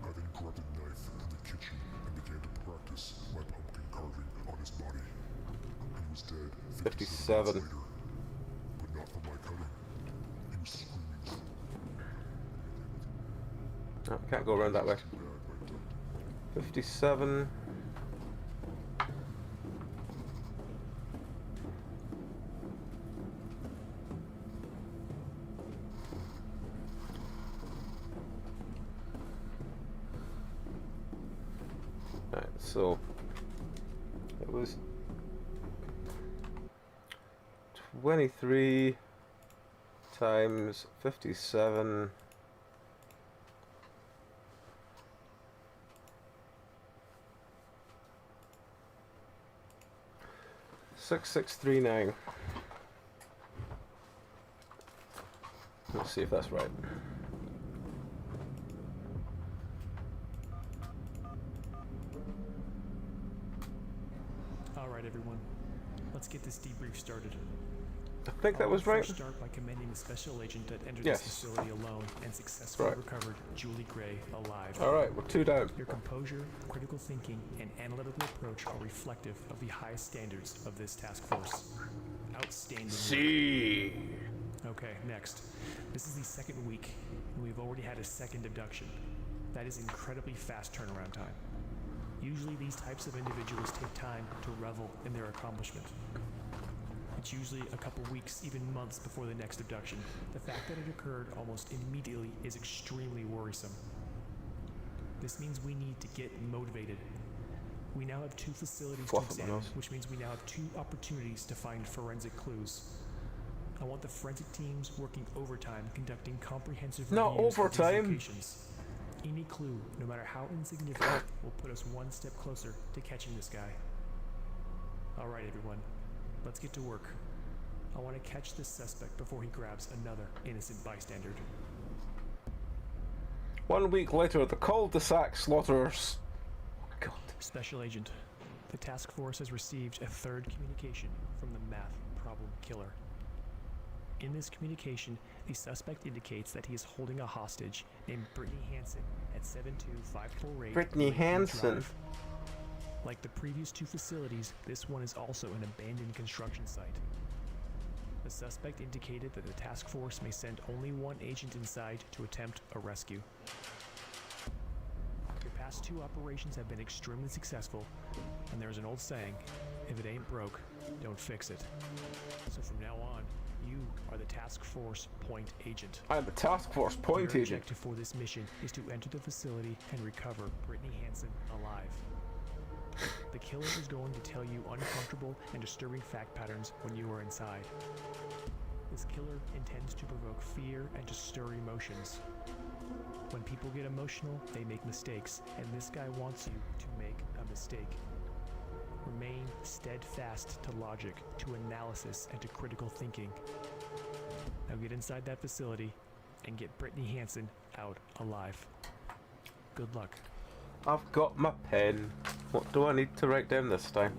I then grabbed a knife from the kitchen and began to practice my pumpkin carving on his body. He was dead 57 minutes 57. later, but not from my cutting. He was screaming. Oh, can't go around that way. Too bad, but 57. Alright, so it was 23 times 57. 6639. Let's see if that's right. All right, everyone. Let's get this debrief started. I think that I'll was right. first start by commending the special agent that entered Yes. this facility alone and successfully Right. recovered Julie Gray alive. Alright, we're 2 down. Your composure, critical thinking, and analytical approach are reflective of the high standards of this task force. Outstanding. See. Okay, next. This is the second week, and we've already had a second abduction. That is incredibly fast turnaround time. Usually these types of individuals take time to revel in their accomplishment. It's usually a couple weeks, even months before the next abduction. The fact that it occurred almost immediately is extremely worrisome. This means we need to get motivated. We now have 2 facilities Fluff to up my examine, nose. which means we now have 2 opportunities to find forensic clues. I want the forensic teams working overtime, conducting comprehensive Not reviews of these overtime. locations. Any clue, no matter how insignificant, will put us one step closer to catching this guy. All right, everyone, let's get to work. I want to catch this suspect before he grabs another innocent bystander. 1 week later, the cul-de-sac slaughterers. God. Special Agent, the task force has received a third communication from the math problem killer. In this communication, the suspect indicates that he is holding a hostage named Brittany Hansen at 72548 Brittany Lakeview Hansen. Drive. Like the previous two facilities, this one is also an abandoned construction site. The suspect indicated that the task force may send only one agent inside to attempt a rescue. Your past two operations have been extremely successful, and there's an old saying, if it ain't broke, don't fix it. So from now on, you are the task force point agent. I'm the task force point Your agent. objective for this mission is to enter the facility and recover Brittany Hansen alive. The killer is going to tell you uncomfortable and disturbing fact patterns when you are inside. This killer intends to provoke fear and to stir emotions. When people get emotional, they make mistakes, and this guy wants you to make a mistake. Remain steadfast to logic, to analysis, and to critical thinking. Now get inside that facility and get Brittany Hansen out alive. Good luck. I've got my pen. What do I need to write down this time?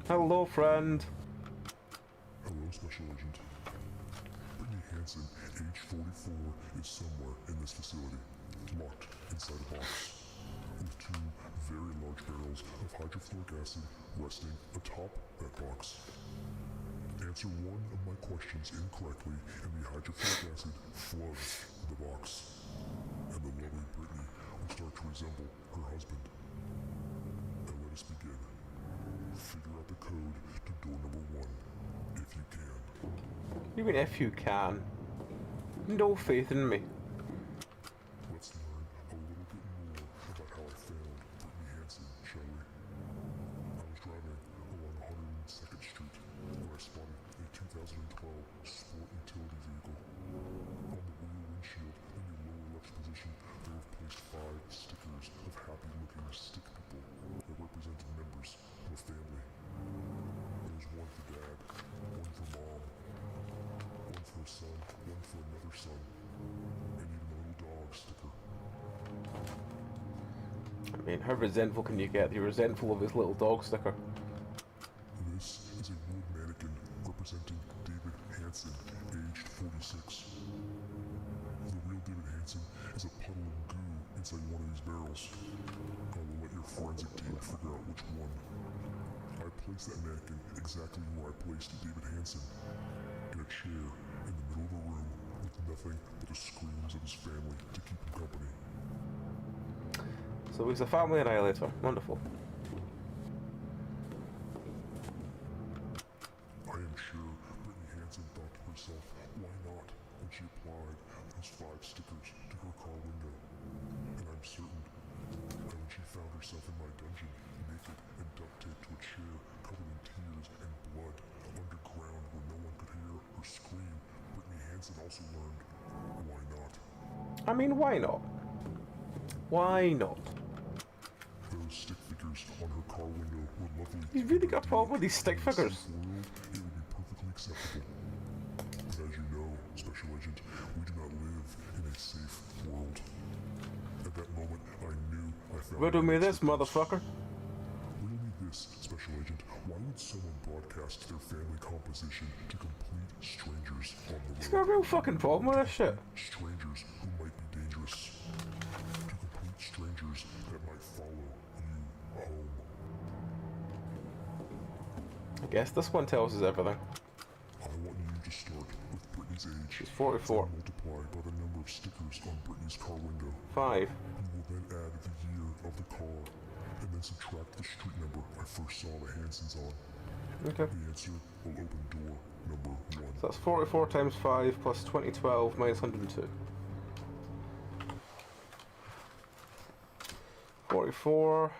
Hello, friend. Hello, Special Agent. Brittany Hansen, age 44, is somewhere in this facility, locked inside a box, with two very large barrels of hydrofluoric acid resting atop that box. Answer one of my questions incorrectly, and the hydrofluoric acid floods the box, and the lovely Brittany will start to resemble her husband. Now let us begin. Figure out the code to door number 1, if you can. You mean if you can? No faith in me. Let's learn a little bit more about how I found Brittany Hansen, shall we? I was driving along 102nd Street when I spotted a 2012 sport utility vehicle. On the rear windshield in the lower left position, they have placed 5 stickers of happy-looking stick people that represented members of a family. There's one for Dad, one for Mom, one for a son, one for another son, and even a little dog sticker. I mean, how resentful can you get? You're resentful of his little dog sticker. This is a wood mannequin representing David Hansen, aged 46. The real David Hansen is a puddle of goo inside one of these barrels. I will let your forensic team figure out which one. I placed that mannequin exactly where I placed David Hansen, in a chair in the middle of a room with nothing but the screams of his family to keep him company. So he's a family annihilator. Wonderful. I am sure Brittany Hansen thought to herself, why not, when she applied those 5 stickers to her car window. And I'm certain that when she found herself in my dungeon, naked and duct taped to a chair covered in tears and blood, underground where no one could hear her scream, Brittany Hansen also learned, why not? I mean, why not? Why not? Those stick figures on her car window were lovely. He's really got a problem with these stick In a figures. safe world, it would be perfectly acceptable. But as you know, Special Agent, we do not live in a safe world. At that moment, I knew I found... Riddle me the this, stickers. motherfucker. Riddle me this, Special Agent. Why would someone broadcast their family composition to complete strangers on the He's got a road? real fucking problem with this shit. Strangers who might be dangerous. To complete strangers that might follow you home. I guess this one tells us everything. I want you to start with Brittany's age. She's 44. Then multiply by the number of stickers on Brittany's car window. 5. You will then add the year of the car, and then subtract the street number I first saw the Hansens on. Okay. The answer will open door number 1. So that's 44 times 5 plus 2012 minus 102. 44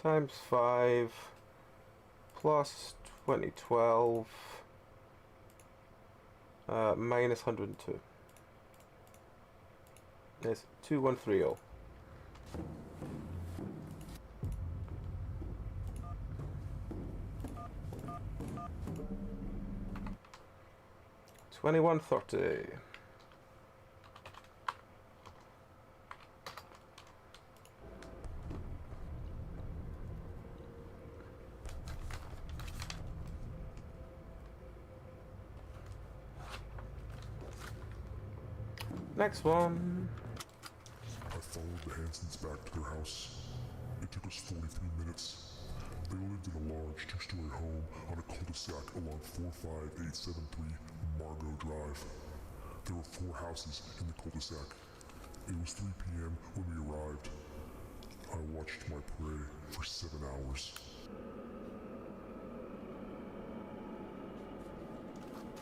times 5 plus 2012 minus 102 is 2130. $21.30. Next one. I followed the Hansons back to their house. It took us 43 minutes. They lived in a large two-story home on a cul-de-sac along 45873 Margot Drive. There were 4 houses in the cul-de-sac. It was 3 p.m. when we arrived. I watched my prey for 7 hours.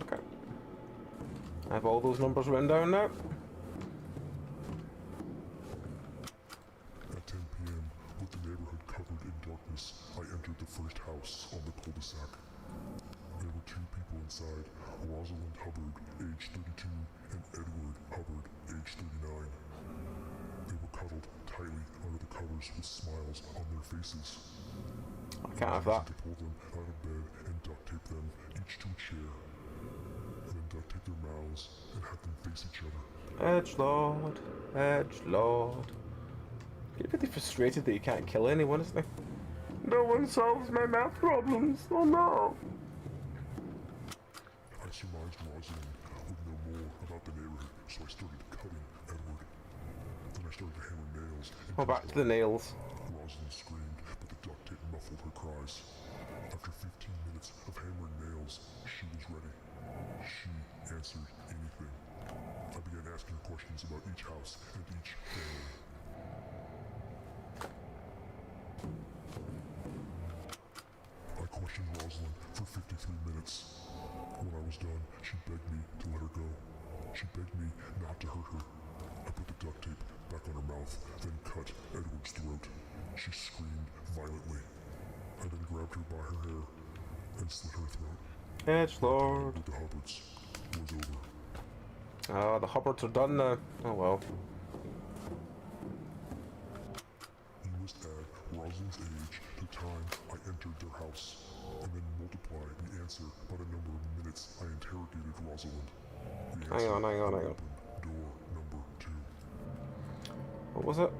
Okay. I have all those numbers written down now. At 10 p.m., with the neighborhood covered in darkness, I entered the first house on the cul-de-sac. There were 2 people inside, Rosalind Hubbard, age 32, and Edward Hubbard, age 39. They were cuddled tightly under the covers with smiles on their faces. I can't have that. To pull them out of bed and duct tape them each to a chair. And then duct tape their mouths and have them face each other. Edgelord, Edgelord. You're really frustrated that you can't kill anyone, isn't he? No one solves my math problems. Oh no. I surmised Rosalind would know more about the neighborhood, so I started cutting Edward. Then I started to hammer nails. Oh, back to the nails. Rosalind screamed, but the duct tape muffled her cries. After 15 minutes of hammering nails, she was ready. She answered anything. I began asking her questions about each house and each family. I questioned Rosalind for 53 minutes. When I was done, she begged me to let her go. She begged me not to hurt her. I put the duct tape back on her mouth, then cut Edward's throat. She screamed violently. I then grabbed her by her hair and slit her throat. Edgelord. With the Hubbards was over. Ah, the Hubbards are done now. Oh well. You must add Rosalind's age to the time I entered their house, and then multiply the answer by the number of minutes I interrogated Rosalind. The Hang on. opened door number 2. What was it?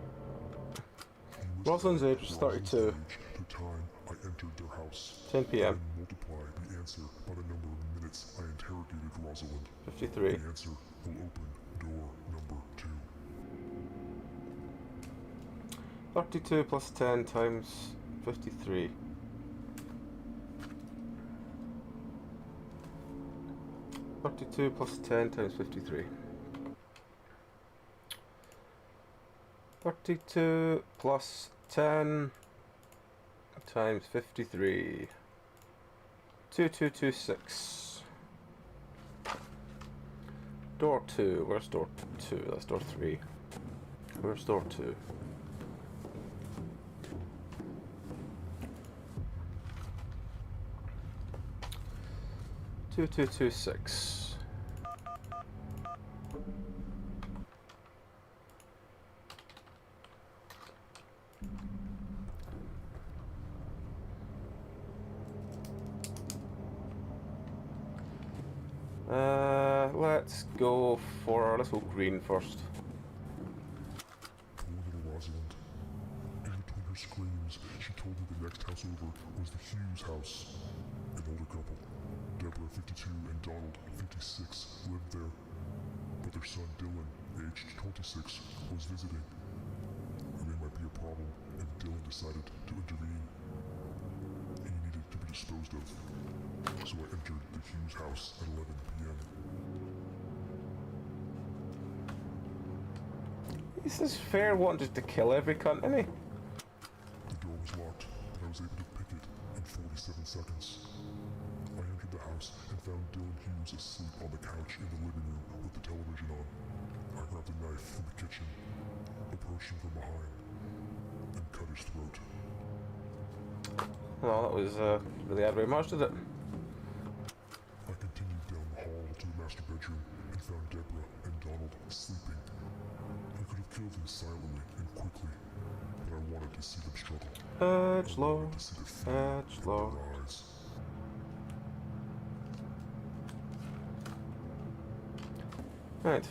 You must Rosalind's add age was 32. Rosalind's age to the time I entered their house. 10 p.m. And multiply the answer by the number of minutes I interrogated Rosalind. 53. The answer will open door number 2. 32 plus 10 times 53. Thirty-two plus 10 times 53. 32 plus 10 times 53. 2226. Door 2. Where's door 2? That's door 3. Where's door 2? Two, 226. Let's go green first. Poor little Rosalind. In between her screams, she told me the next house over was the Hughes house. An older couple, Deborah 52 and Donald 56, lived there. But their son Dylan, aged 26, was visiting. And there might be a problem if Dylan decided to intervene. He needed to be disposed of. So I entered the Hughes house at 11 p.m. This is fair wanting to kill every cunt, isn't he? The door was locked, but I was able to pick it in 47 seconds. I entered the house and found Dylan Hughes asleep on the couch in the living room with the television on. I grabbed a knife from the kitchen, approached him from behind, and cut his throat. Well, that was really add very much, did it? I continued down the hall to the master bedroom and found Deborah and Donald sleeping. I could have killed them silently and quickly, but I wanted to see them struggle. Edgelord, To see the fear in Edgelord. their eyes. Right.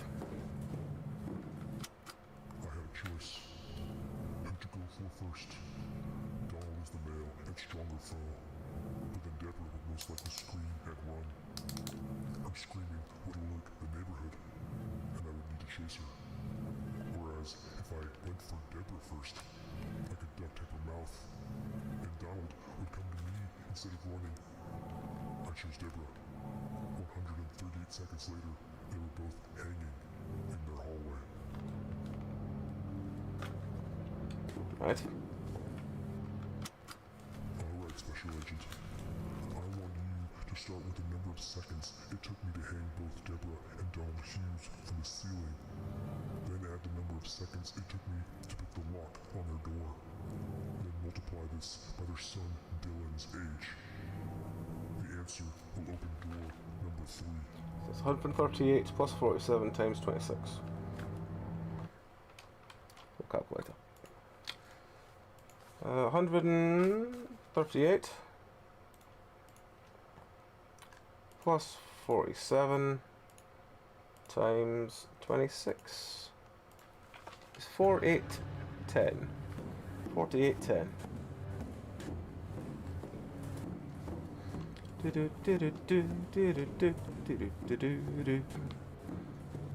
I had a choice. Who to go for first? Donald is the male and stronger foe, but then Deborah would most likely scream and run. Her screaming would alert the neighborhood, and I would need to to chase her. Whereas if I went for Deborah first, I could duct tape her mouth, and Donald would come to me instead of running. I chose Deborah. 138 seconds later, they were both hanging in their hallway. Right. Alright, Special Agent. I want you to start with the number of seconds it took me to hang both Deborah and Donald Hughes from the ceiling. Then add the number of seconds it took me to pick the lock on their door. Then multiply this by their son Dylan's age. The answer will open door number 3. So it's 138 plus 47 times 26. Calculator. 138 plus 47 times 26 is 4810. 4810.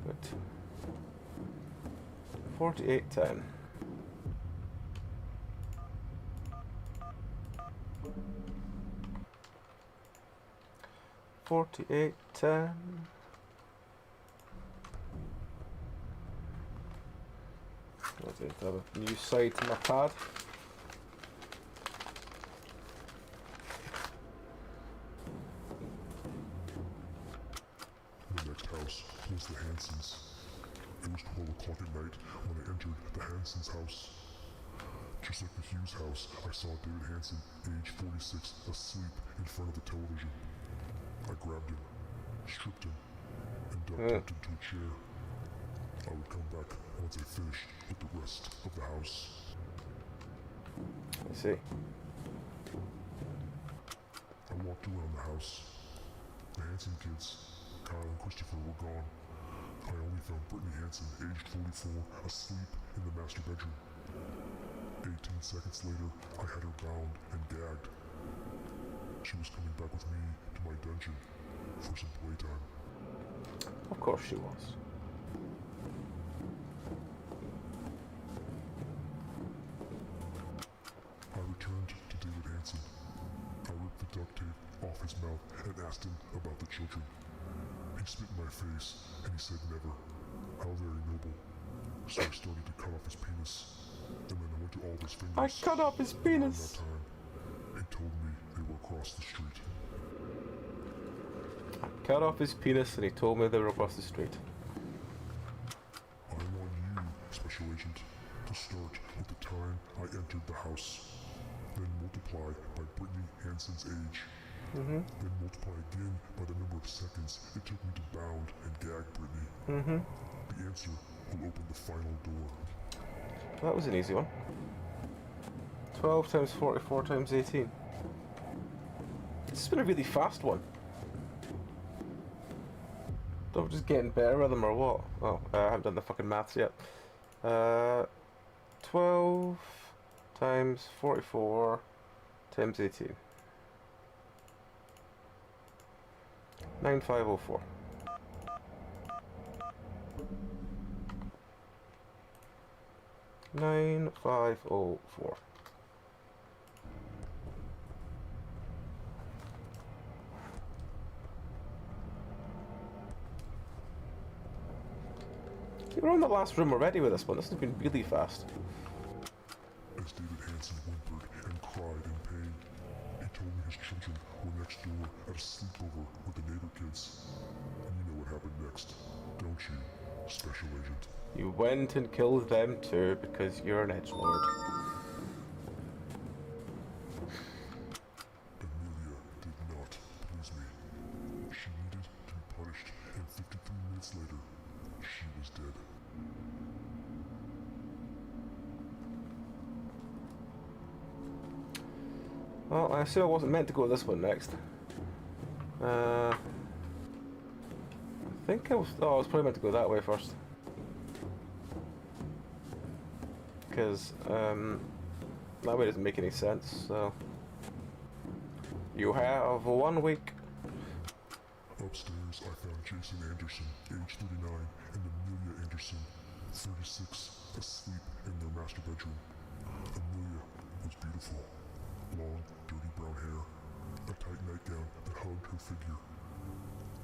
Right. 4810. I have a new side to my pad. The next house was the Hansons. It was 12 o'clock at night when I entered the Hansons' house. Just like the Hughes house, I saw David Hanson, age 46, asleep in front of the television. I grabbed him, stripped him, and duct taped him to a chair. I would come back once I finished with the rest of the house. I see. I walked around the house. The Hanson kids, Kyle and Christopher, were gone. I only found Brittany Hanson, aged 44, asleep in the master bedroom. 18 seconds later, I had her bound and gagged. She was coming back with me to my dungeon for some playtime. Of course she was. I returned to David Hanson. I ripped the duct tape off his mouth and asked him about the children. He spit in my face and he said never. How very noble. So I started to cut off his penis. And then I went to all of his fingers. I cut off his penis. Around that time, he told me they were across the street. I cut off his penis and he told me they were across the street. I want you, Special Agent, to start with the time I entered the house. Then multiply by Brittany Hanson's age. Then multiply again by the number of seconds it took me to bound and gag Brittany. The answer will open the final door. That was an easy one. 12 times 44 times 18. This has been a really fast one. Don't just getting better at them or what? Oh, I haven't done the fucking maths yet. 12 times 44 times 18. 9504. Nine 504. We're on the last room already with this one. This has been really fast. As David Hanson whimpered and cried in pain, he told me his children were next door at a sleepover with the neighbor kids. And you know what happened next, don't you, Special Agent? You went and killed them too because you're an edgelord. Amelia did not please me. She needed to be punished, and 53 minutes later, she was dead. Well, I assume I wasn't meant to go this one next. I think I was. Oh, I was probably meant to go that way first. Because that way doesn't make any sense. So you have 1 week. Upstairs, I found Jason Anderson, age 39, and Amelia Anderson, 36, asleep in their master bedroom. Amelia was beautiful. Long, dirty brown hair, a tight nightgown that hugged her figure.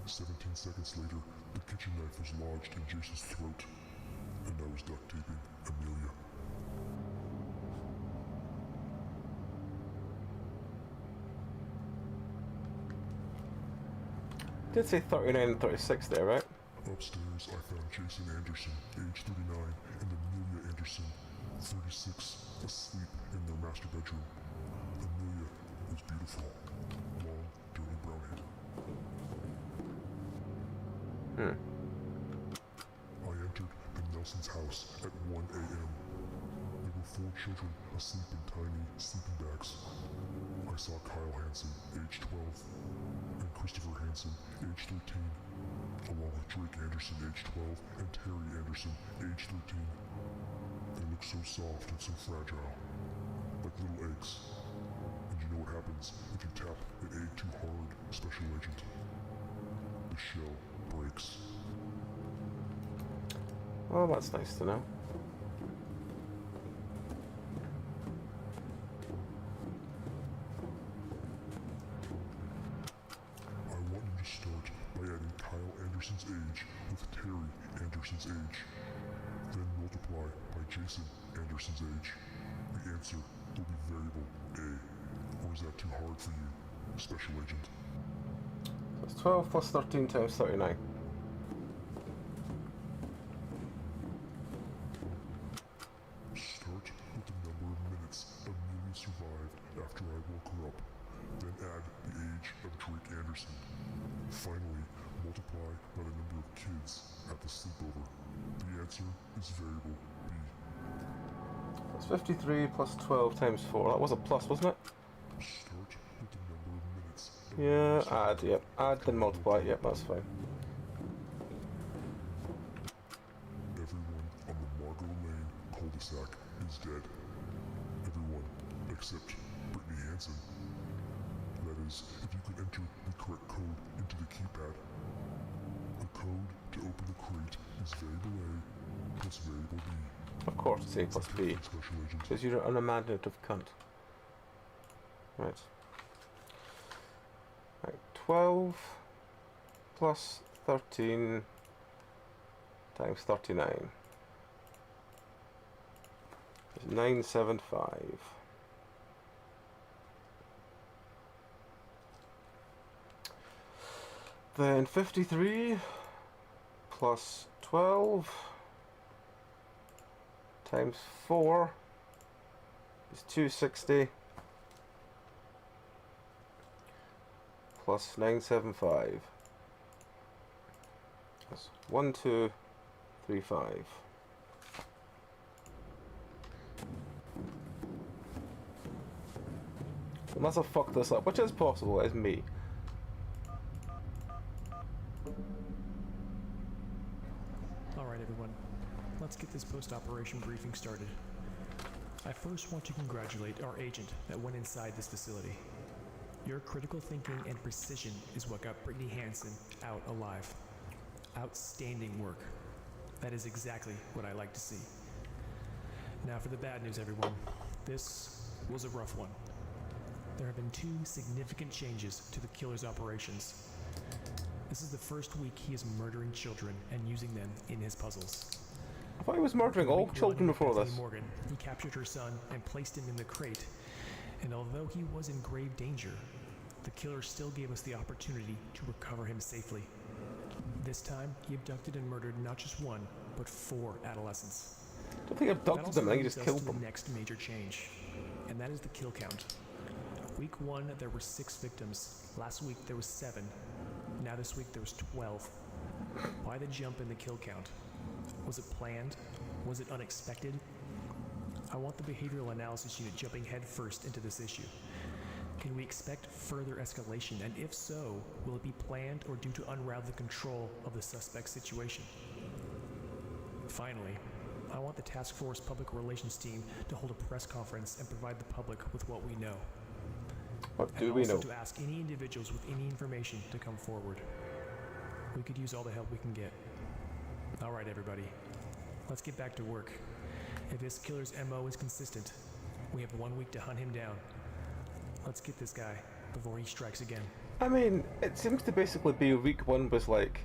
17 seconds later, the kitchen knife was lodged in Jason's throat, and I was duct taping Amelia. Did say 39 and 36 there, right? Upstairs, I found Jason Anderson, age 39, and Amelia Anderson, 36, asleep in their master bedroom. Amelia was beautiful. Long, dirty brown hair. I entered the Nelson's house at 1 a.m. There were 4 children asleep in tiny sleeping bags. I saw Kyle Hansen, age 12, and Christopher Hansen, age 13, along with Drake Anderson, age 12, and Terry Anderson, age 13. They looked so soft and so fragile, like little eggs. And you know what happens if you tap an egg too hard, Special Agent? The shell breaks. Oh, that's nice to know. I want you to start by adding Kyle Anderson's age with Terry Anderson's age. Then multiply by Jason Anderson's age. The answer will be variable A. Or is that too hard for you, Special Agent? So it's 12 plus 13 times 39. Start with the number of minutes Amelia survived after I woke her up. Then add the age of Drake Anderson. Finally, multiply by the number of kids at the sleepover. The answer is variable B. That's 53 plus 12 times 4. That was a plus, wasn't it? Start with the number of minutes. Yeah, add, yep. Add then multiply, yep, that's fine. Everyone on the Margot Lane cul-de-sac is dead. Everyone except Brittany Hansen. That is, if you can enter the correct code into the keypad. The code to open the crate is variable A plus variable B. Of course, it's A plus B. Special Agent. Because you're an imaginative cunt. Right. Right, 12 plus 13 times 39 is 975. Then 53 plus 12 times 4 is 260 plus 975. That's 1235. Unless I fuck this up, which is possible, it's me. Alright everyone, let's get this post-operation briefing started. I first want to congratulate our agent that went inside this facility. Your critical thinking and precision is what got Brittany Hansen out alive. Outstanding work. That is exactly what I like to see. Now for the bad news, everyone. This was a rough one. There have been 2 significant changes to the killer's operations. This is the first week he is murdering children and using them in his puzzles. I thought he was murdering all children before this. Morgan, he captured her son and placed him in the crate. And although he was in grave danger, the killer still gave us the opportunity to recover him safely. This time, he abducted and murdered not just 1, but 4 adolescents. I don't think I abducted them, I think he just killed them. The next major change, and that is the kill count. Week 1, there were 6 victims. Last week, there was 7. Now this week, there was 12. Why the jump in the kill count? Was it planned? Was it unexpected? I want the behavioral analysis unit jumping headfirst into this issue. Can we expect further escalation, and if so, will it be planned or due to unravel the control of the suspect situation? Finally, I want the task force public relations team to hold a press conference and provide the public with what we know. What do we know? And also to ask any individuals with any information to come forward. We could use all the help we can get. All right, everybody, Let's get back to work. If this killer's MO is consistent, we have 1 week to hunt him down. Let's get this guy before he strikes again. I mean, it seems to basically be week 1 was like,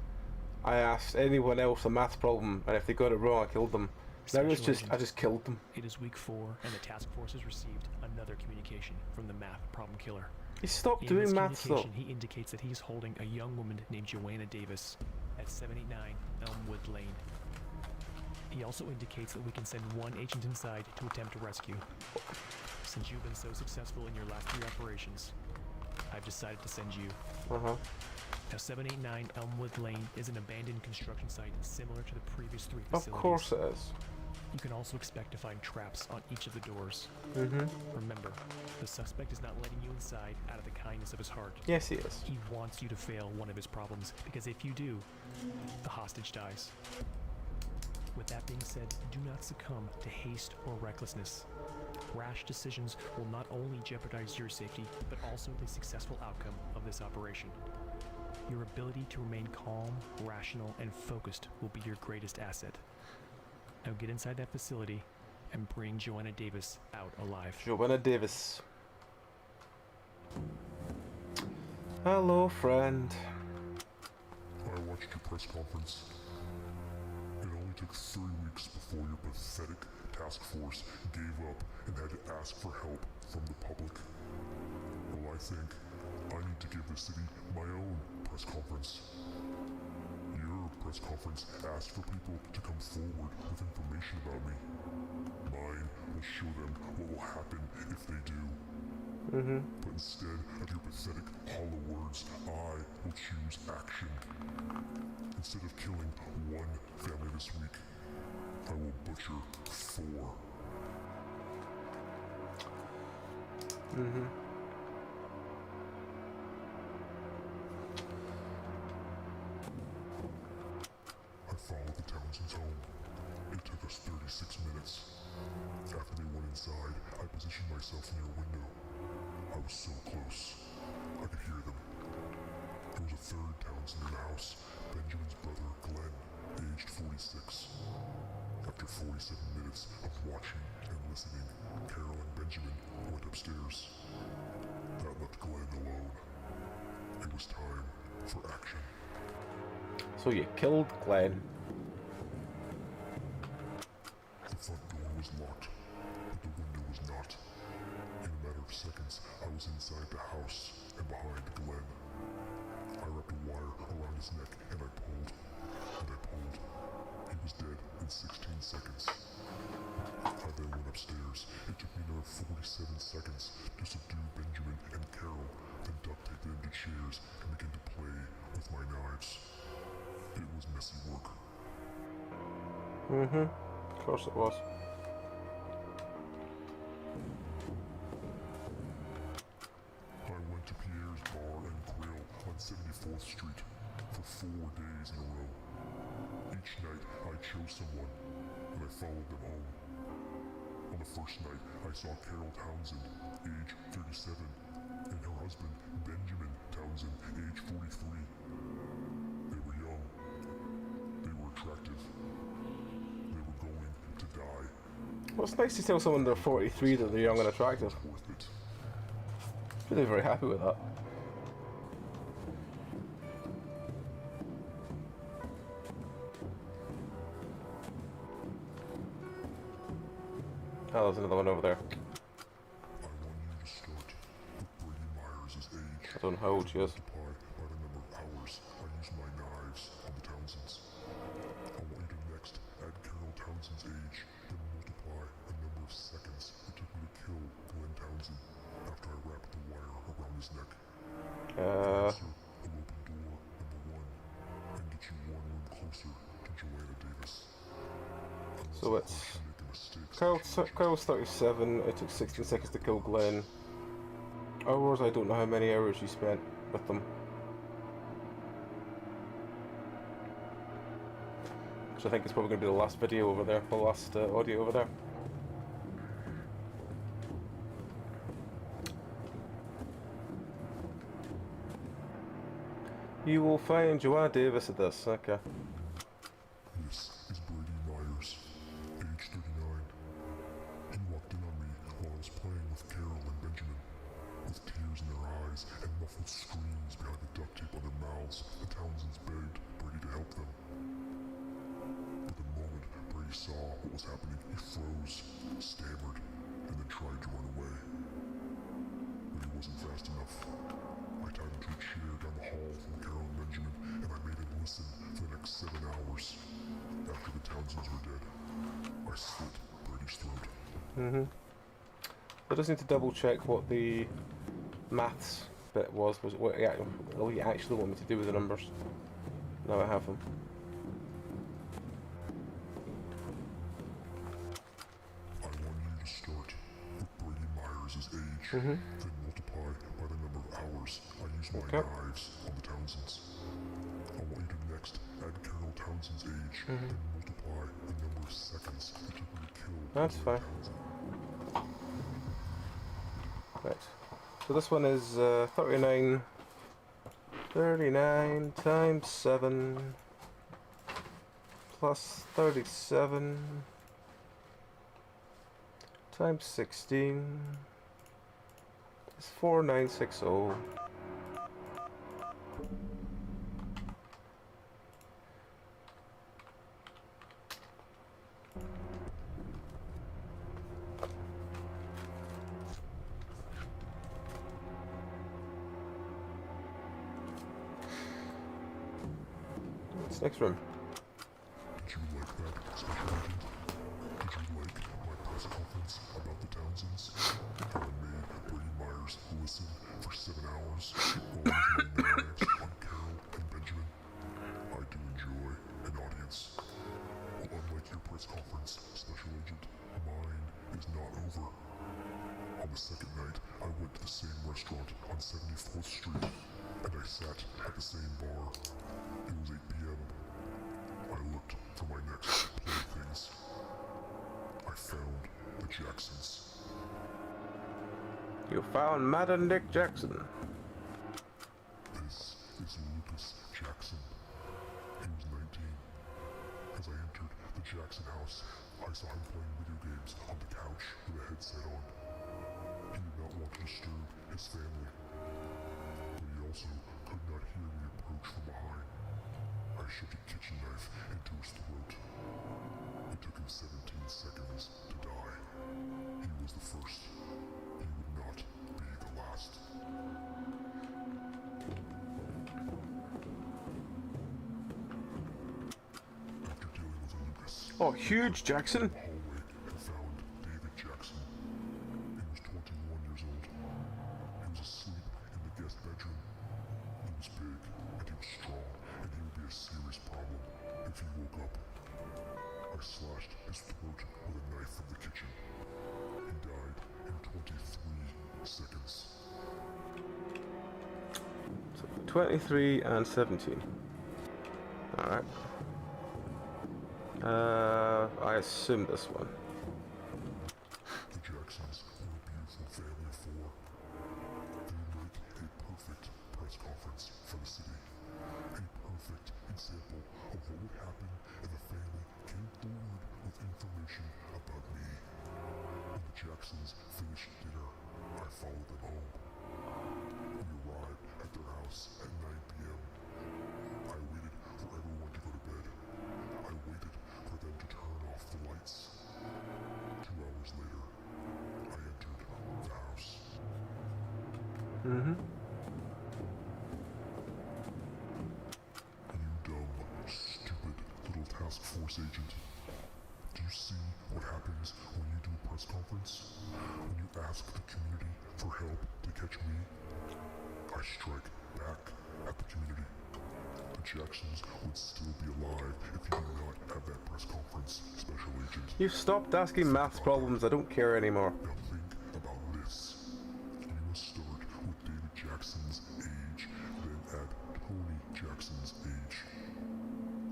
I asked anyone else a math problem, and if they got it wrong, I killed them. Now it's just, I just killed them. It is week 4, and the task force has received another communication from the math problem killer. He stopped In doing this maths though. communication, he indicates that he is holding a young woman named Joanna Davis at 789 Elmwood Lane. He also indicates that we can send 1 agent inside to attempt a rescue. Since you've been so successful in your last 3 operations, I've decided to send you. Uh-huh. Now, 789 Elmwood Lane is an abandoned construction site similar to the previous 3 Of facilities. course it is. You can also expect to find traps on each of the doors. Mm-hmm. Remember, the suspect is not letting you inside out of the kindness of his heart. Yes, he is. He wants you to fail one of his problems, because if you do, the hostage dies. With that being said, do not succumb to haste or recklessness. Rash decisions will not only jeopardize your safety, but also the successful outcome of this operation. Your ability to remain calm, rational, and focused will be your greatest asset. Now get inside that facility and bring Joanna Davis out alive. Joanna Davis. Hello, friend. I watched your press conference. It only took 3 weeks before your pathetic task force gave up and had to ask for help from the public. Well, I think I need to give the city my own press conference. Your press conference asked for people to come forward with information about me. Mine will show them what will happen if they do. Mm-hmm. But instead of your pathetic hollow words, I will choose action. Instead of killing 1 family this week, I will butcher 4. Mm-hmm. I followed the Townsend's home. It took us 36 minutes. After they went inside, I positioned myself near a window. I was so close. I could hear them. There was a 3rd Townsend in the house, Benjamin's brother, Glenn, aged 46. After 47 minutes of watching and listening, Carol and Benjamin went upstairs. That left Glenn alone. It was time for action. So you killed Glenn. The front door was locked, but the window was not. In a matter of seconds, I was inside the house and behind Glenn. I wrapped a wire around his neck and I pulled. He was dead in 16 seconds. I then went upstairs. It took me another 47 seconds to subdue Benjamin and Carol, then duct tape them to chairs and begin to play with my knives. It was messy work. Mm-hmm. Of course it was. I went to Pierre's Bar and Grill on 74th Street for 4 days in a row. Each night I chose someone and I followed them home. On the first night I saw Carol Townsend, age 37, and her husband Benjamin Townsend, age 43. They were young. They were attractive. They were going to die. Well, it's nice to tell someone they're 43 that they're young and attractive. Worth it. Really very happy with that. Oh, there's another one over there. I want you to start with Brady Myers' age. I don't know how old she is. Multiply by the number of hours I use my knives on the Townsends. I want you to next add Carol Townsend's age, then multiply the number of seconds it took me to kill Glenn Townsend after I wrapped the wire around his neck. Answer will open door number 1 and get you 1 room closer to Joanna Davis. Unless So of it's course you make a mistake. Carol's 37, it took 16 seconds to kill Glenn. Hours, I don't know how many hours you spent with them. So I think it's probably going to be the last video over there, the last audio over there. You will find Joanna Davis at this, okay. This is Brady Myers. eyes and muffled screams behind the duct tape on their mouths, the Townsends begged Brady to help them. But the moment Brady saw what was happening, he froze, stammered, and then tried to run away. But he wasn't fast enough. I tied him to a chair down the hall from Carol and Benjamin, and I made him listen for the next 7 hours. After the Townsends were dead, I slit Brady's throat. I just need to double check what the maths bit was what you actually want me to do with the numbers. Now I have them. I want you to start with Brady Myers' age, then multiply by the number of hours I use my knives on the Townsends. I want you to next add Carol Townsend's age, then multiply the number of seconds it took me to kill That's Carol fine. Townsend. Right. So this one is 39 times 7 plus 37 times 16 is 4960. What's next room? Did you like that, Special Agent? Did you like my press conference about the Townsends? How I made Brady Myers listen for 7 hours while I used my knives on Carol and Benjamin? I do enjoy an audience. Well, unlike your press conference, Special Agent, mine is not over. On the second night, I went to the same restaurant on 74th Street, and I sat at the same bar. It was 8 p.m. I looked for my next playthings. I found the Jacksons. You found Madam Nick Jackson. This is Lucas Jackson. He was 19. As I entered the Jackson house, I saw him playing video games on the couch with a headset on. He did not want to disturb his family, but he also could not hear me approach from behind. I shoved a kitchen knife into his throat. It took him 17 seconds to die. He was the first. He would not be the last. After dealing with Lucas, Oh, huge Jackson. the hallway and found David Jackson. He was 21 years old. He was asleep in the guest bedroom. He was big and he was strong, and he would be a serious problem if he woke up. I slashed his throat with a knife from the kitchen. He died in 23 seconds. So 23 and 17. Alright. I assume this one. The Jacksons were a beautiful family of 4. They would make a perfect press conference for the city. A perfect example of what would happen if a family came forward with information about me. When the Jacksons finished dinner, I followed them home. We arrived at their house at 9 p.m. I waited for everyone to go to bed. I waited for them to turn off the lights. 2 hours later, I entered the house. You dumb, stupid little task force agent. Do you see what happens when you do a press conference? When you ask the community for help to catch me? I strike back at the community. The Jacksons would still be alive if you did not have that press conference, Special Agent. You've stopped asking maths problems, I don't care anymore. Now think about this. You must start with David Jackson's age, then add Tony Jackson's age.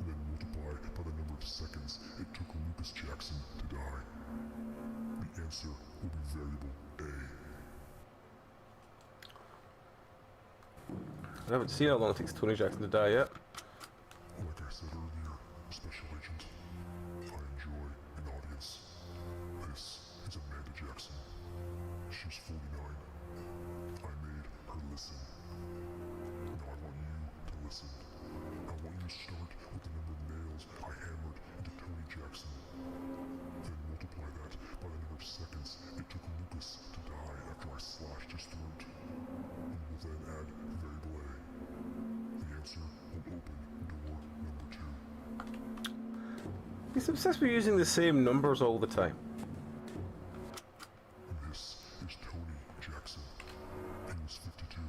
Then multiply by the number of seconds it took Lucas Jackson to die. The answer will be variable A. I haven't seen how long it takes Tony Jackson to die yet. Like I said earlier, Special Agent, I enjoy an audience. This is Amanda Jackson. She's 49. I made her listen He's obsessed with using the same numbers all the time. This is Tony Jackson. He was 52.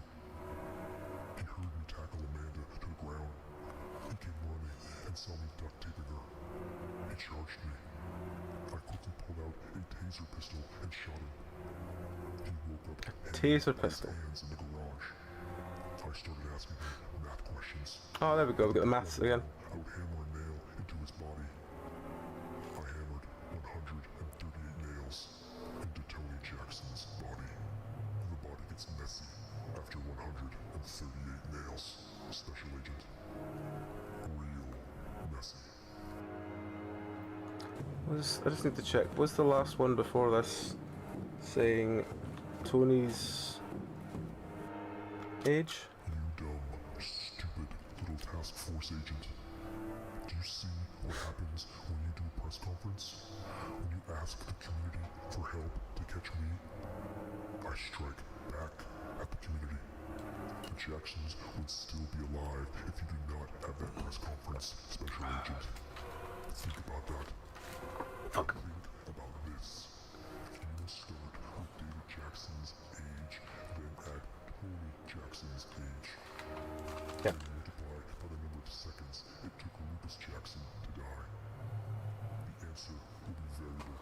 He heard me tackle Amanda to the ground. He came running and saw me duct taping her. He charged me. I quickly pulled out a taser pistol and shot him. He woke up Taser pistol. hands in the garage. I started asking him math questions. Oh, there we go. We got the maths again. I would hammer a nail into his body. I hammered 138 nails into Tony Jackson's body. The body gets messy after 138 nails. Special agent. Real messy. I just need to check. What's the last one before this? Saying Tony's age? You dumb, stupid little task force agent. Do you see what happens when you do a press conference? When you ask the community for help to catch me? I strike back at the community. The Jacksons would still be alive if you did not have that press conference, Special Agent. Think about that. Fuck. Think about this. You will start with David Jackson's age, then add Tony Jackson's age. Yeah. And multiply by the number of seconds it took Lucas Jackson to die. The answer will be variable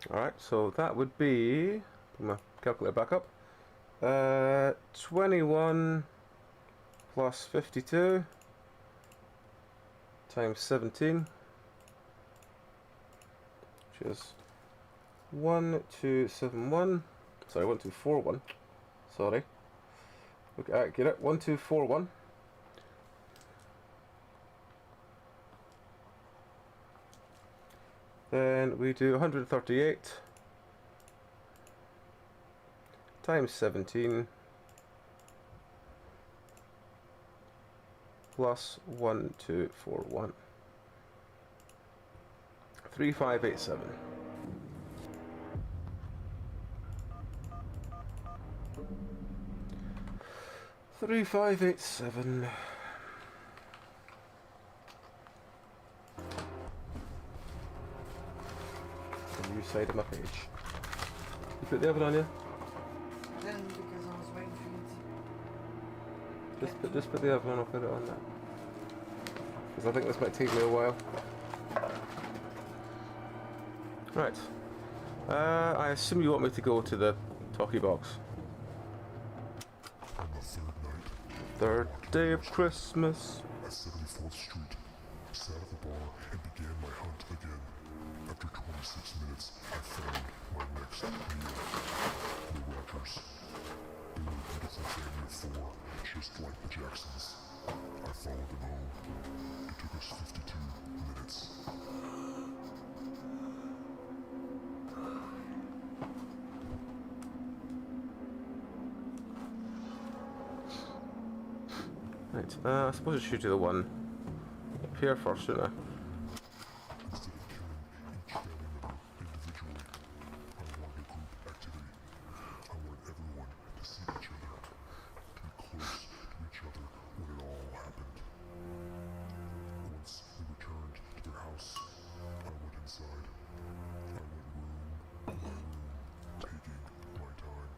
A. Alright, so that would be... Put my calculator back up. 21 plus 52 times 17, which is 1271. Sorry, 1241. Sorry. Okay, get it? 1241. Then we do 138 times 17 plus 1241. 3587. Three, 5, 8, 7. The new side of my page. You put the oven on you? I didn't because I was waiting for you to. Just put the oven on, I'll put it on that. Because I think this might take me a while. Right. I assume you want me to go to the talkie box. On the third night, Third day of Christmas. at 74th Street, sat at the bar and began my hunt again. After 26 minutes, I found my next meal. The Rogers. They were a beautiful family of four, just like the Jacksons. I followed them home. It took us 52 minutes. Right, I suppose I should do the one up here first, shouldn't I? Instead of killing each family member individually, I wanted a group activity. I wanted everyone to see each other, to be close to each other when it all happened. Once we returned to their house, I went inside. I went room by room, taking my time.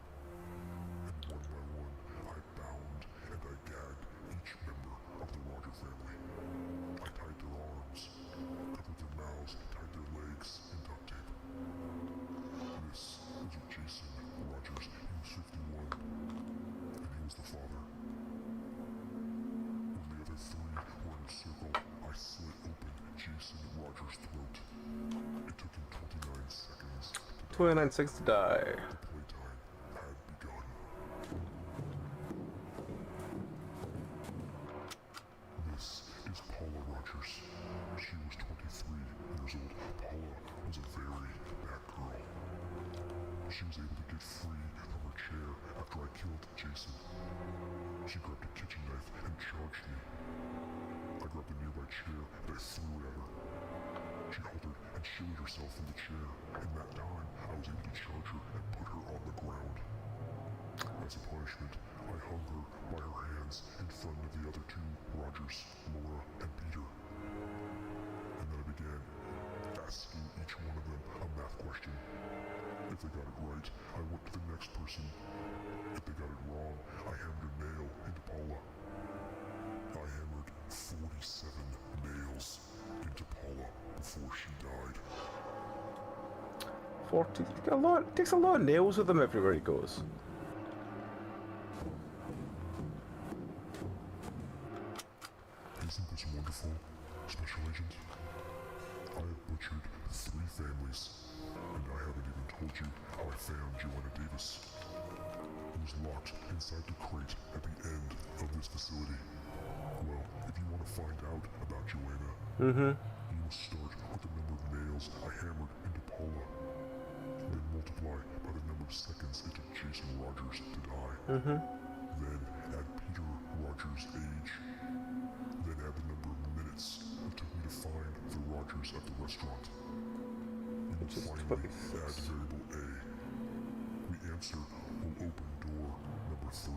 And one by one, I bound and I gagged each member of the Roger family. I tied their arms, covered their mouths, tied their legs in duct tape. This was Jason Rogers. He was 51, and he was the father. When the other three were in a circle, I slit open Jason Rogers' throat. It took him 29 seconds to die. 29 seconds to die. The playtime had begun. This is Paula Rogers. She was 23 years old. Paula was a very bad girl. She was able to get free from her chair after I killed Jason. She grabbed a kitchen knife and charged me. I grabbed a nearby chair and I threw it at her. She halted and shielded herself from the chair. In that time, I was able to charge her and put her on the ground. As a punishment, I hung her by her hands in front of the other two Rogers. If they got it right, I went to the next person. If they got it wrong, I hammered a nail into Paula. I hammered 47 nails into Paula before she died. 40. Takes a lot of nails with him everywhere he goes. Isn't this wonderful, Special Agent? I have butchered 3 families, and I haven't even told you how I found Joanna Davis. Who was locked inside the crate at the end of this facility. Well, if you want to find out about Joanna, you must start with the number of nails I hammered into Paula. Then multiply by the number of seconds it took Jason Rogers to die. Then add Peter Rogers' age. Then add the number of minutes it took me to find the Rogers at the restaurant. You will finally add variable A. The answer will open door number 3.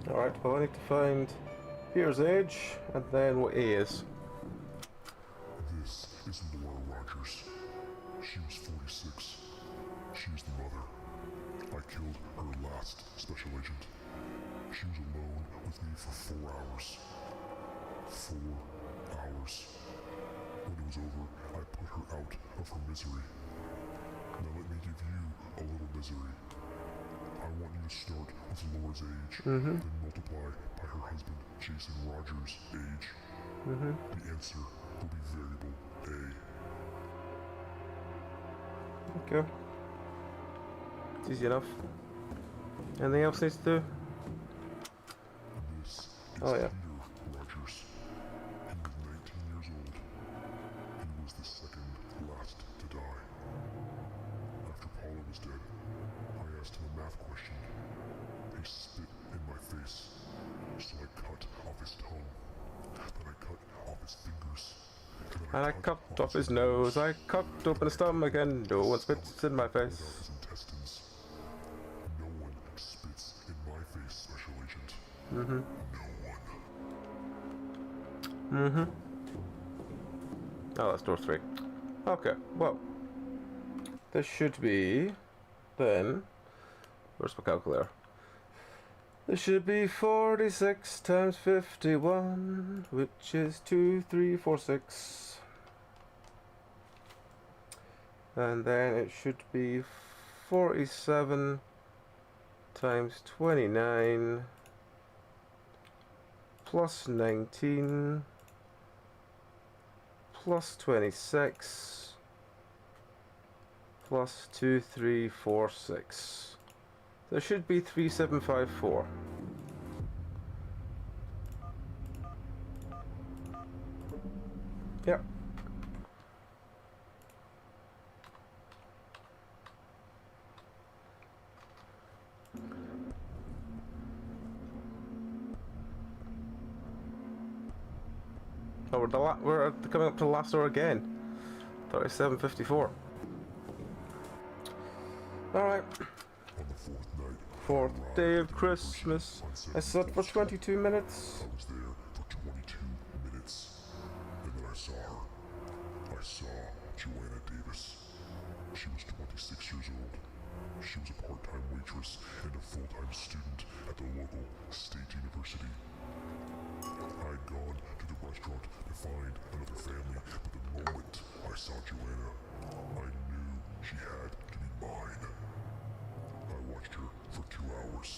Alright, well I need to find Peter's age, and then what A is. This is Laura Rogers. She was 46. She is the mother. I killed her last Special Agent. She was alone with me for 4 hours. 4 hours. When it was over, I put her out of her misery. Now let me give you a little misery. I want you to start with Laura's age, then multiply by her husband, Jason Rogers' age. The answer will be variable A. Okay. It's easy enough. Anything else needs to do? This is Oh, yeah. Peter Rogers. He was 19 years old. He was the second last to die. After Paula was dead, I asked him a math question. He spit in my face, so I cut off his tongue. Then I cut off his fingers. And I cut off his nose, I cut open his stomach, and no one spits in my face. His intestines. No one spits in my face, Special Agent. No one. Oh, that's door 3. Okay, well. This should be, then, where's my calculator? This should be 46 times 51, which is 2346. And then it should be 47 times 29 plus 19 plus 26 plus 2346. There should be 3754. Yep. Oh, we're coming up to the last door again. 3754. Alright. On the 4th night, 4th day of Christmas. I slept for 22 minutes. I was there for 22 minutes. And then I saw her. I saw Joanna Davis. She was 26 years old. She was a part-time waitress and a full-time student at the local state university. I had gone to the restaurant to find another family, but the moment I saw Joanna, I knew she had to be mine. I watched her for 2 hours.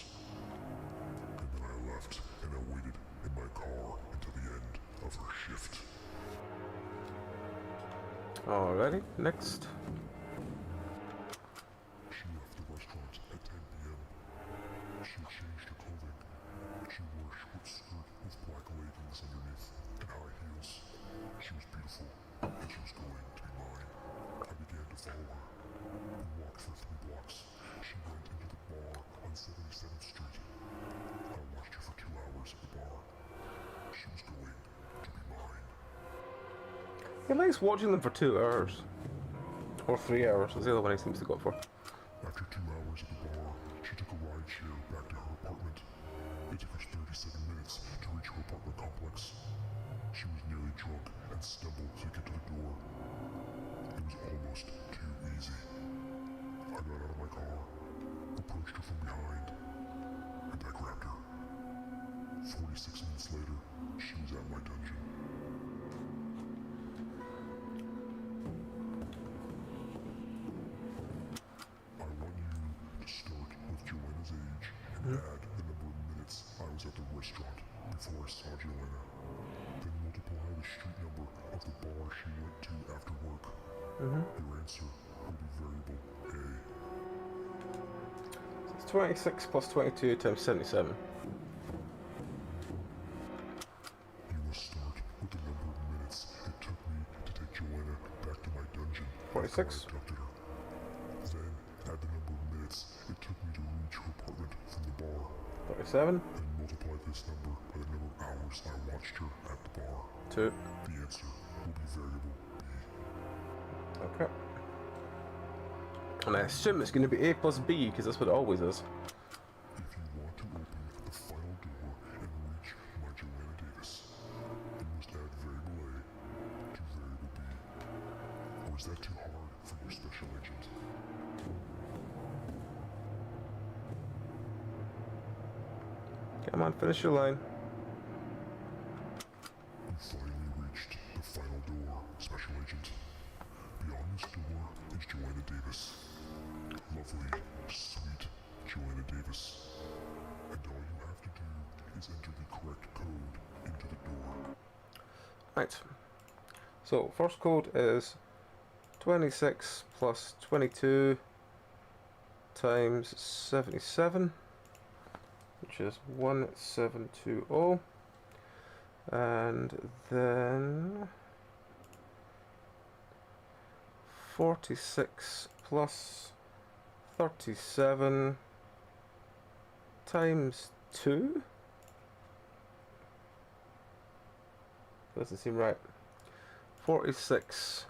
And then I left, and I waited in my car until the end of her shift. Alrighty, next. She left the restaurant at 10 p.m. She had changed her clothing. She wore a short skirt with black leggings underneath and high heels. She was beautiful, and she was going to be mine. I began to follow her. We walked for 3 blocks. She went into the bar on 77th Street. I watched her for 2 hours at the bar. She was going to be mine. He likes watching them for 2 hours. Or 3 hours, is the other one he seems to go for. After 2 hours at the bar, she took a ride share back to her apartment. It took her 37 minutes to reach her apartment complex. She was nearly drunk and stumbled to get to the door. approached her from behind, and I grabbed her. 46 minutes later, she was at my dungeon. I want you to start with Joanna's age and add the number of minutes I was at the restaurant before I saw Joanna. Then multiply the street number of the bar she went to after work. Your answer will be variable A. It's 26 plus 22 times 77. You must start with the number of minutes it took me to take Joanna back to my dungeon. 46. After I abducted her. Then add the number of minutes it took me to reach her apartment from the bar. 37. And multiply this number by the number of hours I watched her at the bar. 2. The answer will be variable B. Okay. And I assume it's going to be A plus B, because that's what it always is. If you want to open the final door and reach my Joanna Davis, you must add variable A to variable B. Or is that too hard for your special agent? Come on, finish your line. You finally reached the final door, special agent. Beyond this door is Joanna Davis. Lovely, sweet Joanna Davis. And all you have to do is enter the correct code into the door. Right. So, first code is 26 plus 22 times 77, which is 1720. And then 46 plus 37 times 2? Doesn't seem right. 46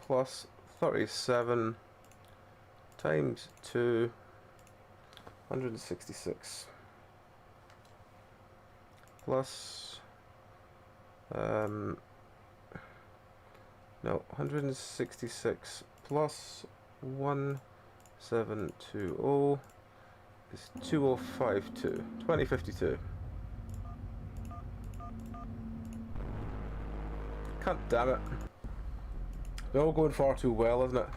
plus 37 times 2, 166. Plus, no, 166 plus 1720 is 2052, 2052. God damn it. They're all going far too well, isn't it?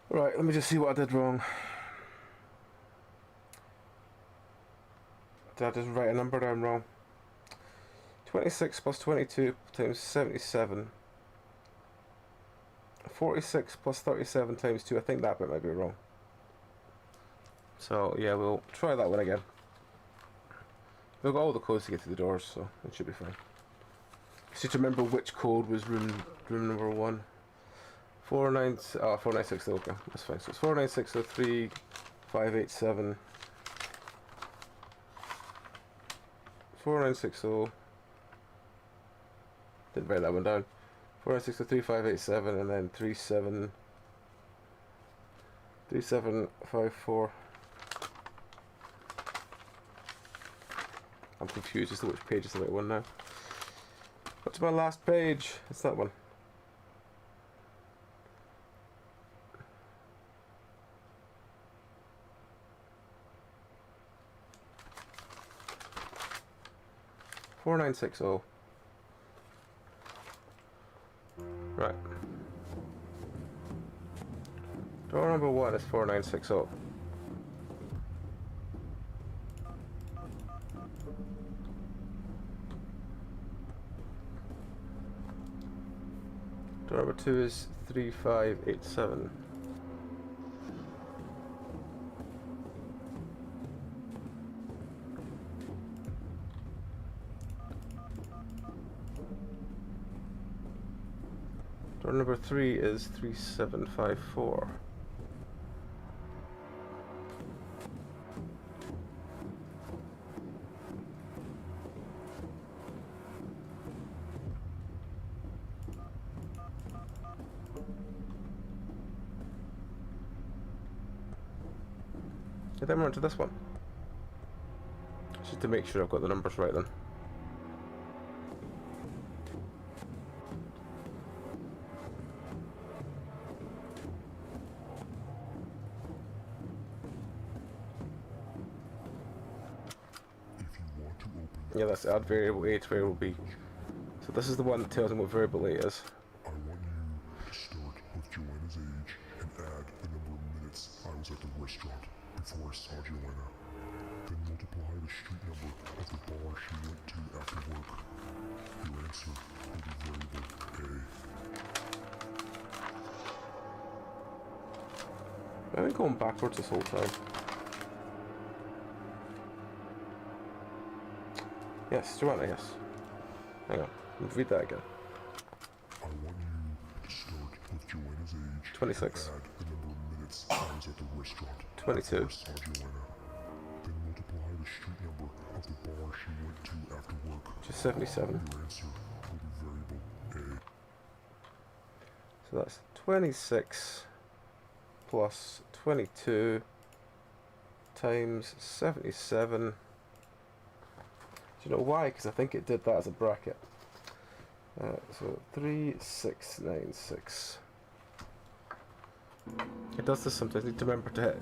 Right, let me just see what I did wrong. Did I just write a number down wrong? 26 plus 22 times 77. 46 plus 37 times 2. I think that bit might be wrong. So, yeah, we'll try that one again. We've got all the codes to get through the doors, so it should be fine. Just need to remember which code was room number 1. 4960, okay, that's fine. So it's 49603 587 4960. Didn't write that one down. 49603 587 and then 3754. I'm confused as to which page is the right one now. What's my last page? It's that one. Four nine six oh. Right. Door number 1 is 4960. Door number 2 is 3587. Door number 3 is 3754. And then we're on to this one. Just to make sure I've got the numbers right then. Yeah, that's add variable A to variable B. So this is the one that tells him what variable A is. I want you to start with Joanna's age and add the number of minutes I was at the restaurant before I saw Joanna. Then multiply the street number of the bar she went to after work. Your answer will be variable A. I've been going backwards this whole time. Yes, Joanna, yes. Hang on, read that again. I want you to start with Joanna's age 26. and add the number of minutes I was at the restaurant 22. before I saw Joanna. Then multiply the street number of the bar she went to after work. Which is 77. Your answer will be variable A. So that's 26 plus 22 times 77. Do you know why? Because I think it did that as a bracket. So 3696. It does this sometimes. You need to remember to hit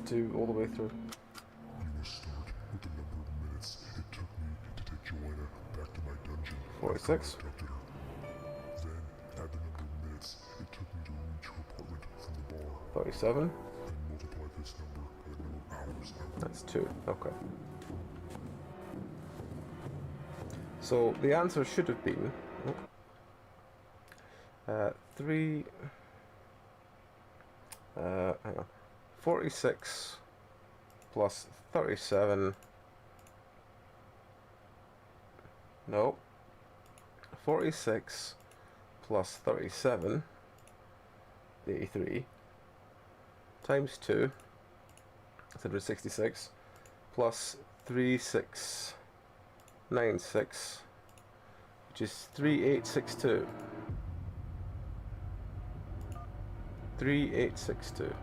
2 all the way through. You must start with the number of minutes it took me to take Joanna back to my dungeon. 46. after I abducted her. Then add the number of minutes it took me to reach her apartment from the bar. 37. Then multiply this number by the number of hours I worked. That's 2. Okay. So the answer should have been 3. Hang on. 46 plus 37. No. 46 plus 37. 83. Times 2. 166. Plus 3696. Which is 3862. 3862.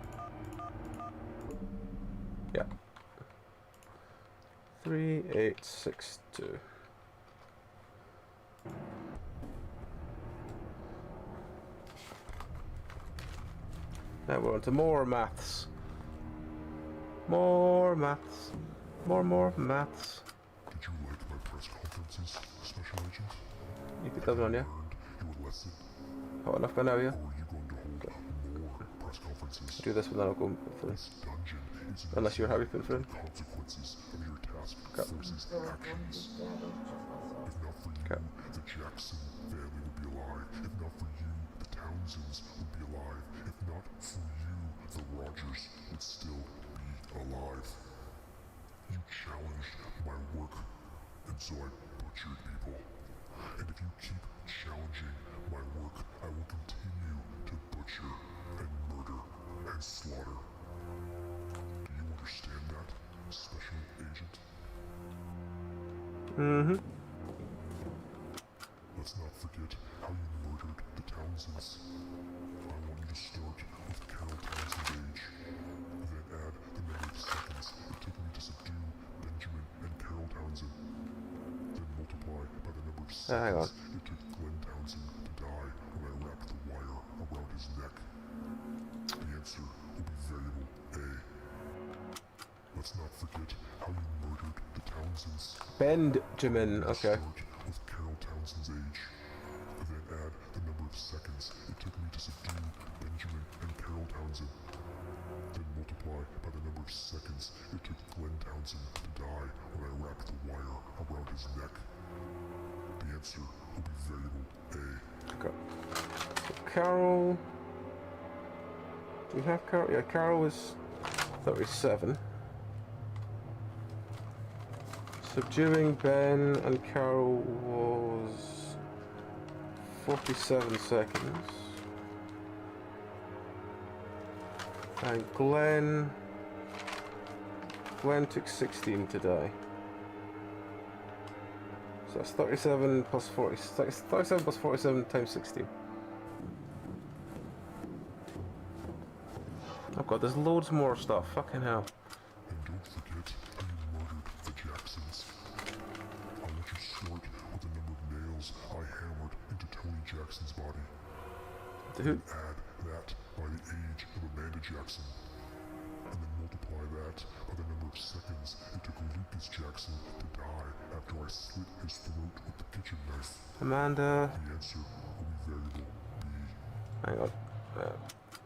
Yeah. 3862. Now we're on to more maths. More maths. More maths. Did you like my press conferences, Special Agent? You put that on, yeah? Learned your lesson? Hot enough by now, yeah? Or are you going to hold more press conferences? Do this one, then I'll go for This dungeon is unless you're happy putting it in. the consequences of your task Okay. force's actions. If not for you, Okay. the Jackson family would be alive. If not for you, the Townsends would be alive. If not for you, the Rogers would still be alive. You challenged my work, and so I butchered people. And if you keep challenging my work, I will continue to butcher and murder and slaughter. Do you understand that, Special Agent? Mm-hmm. Let's not forget how you murdered the Townsends. I want you to start with Carol Townsend's age, then add the number of seconds it took me to subdue Benjamin and Carol Townsend. Then multiply by the number of Hang on. seconds it took Glenn Townsend to die when I wrapped the wire around his neck. The answer will be variable A. Let's not forget how you murdered the Townsends. Benjamin, okay. Start with Carol Townsend's age, then add the number of seconds it took me to subdue Benjamin and Carol Townsend. Then multiply by the number of seconds it took Glenn Townsend to die when I wrapped the wire around his neck. The answer will be variable A. Okay. So Carol. Do we have Carol? Yeah, Carol was 37. Subduing Ben and Carol was 47 seconds. And Glenn took 16 to die. So that's 37 plus 40. 37 plus 47 times 16. Oh god, there's loads more stuff. Fucking hell. And don't forget how you murdered the Jacksons. I want you to start with the number of nails I hammered into Tony Jackson's body. Dude. Add that by the age of Amanda Jackson. And then multiply that by the number of of seconds it took Lucas Jackson to die after I slit his throat with the kitchen knife? Amanda. The answer will be variable B. Hang on.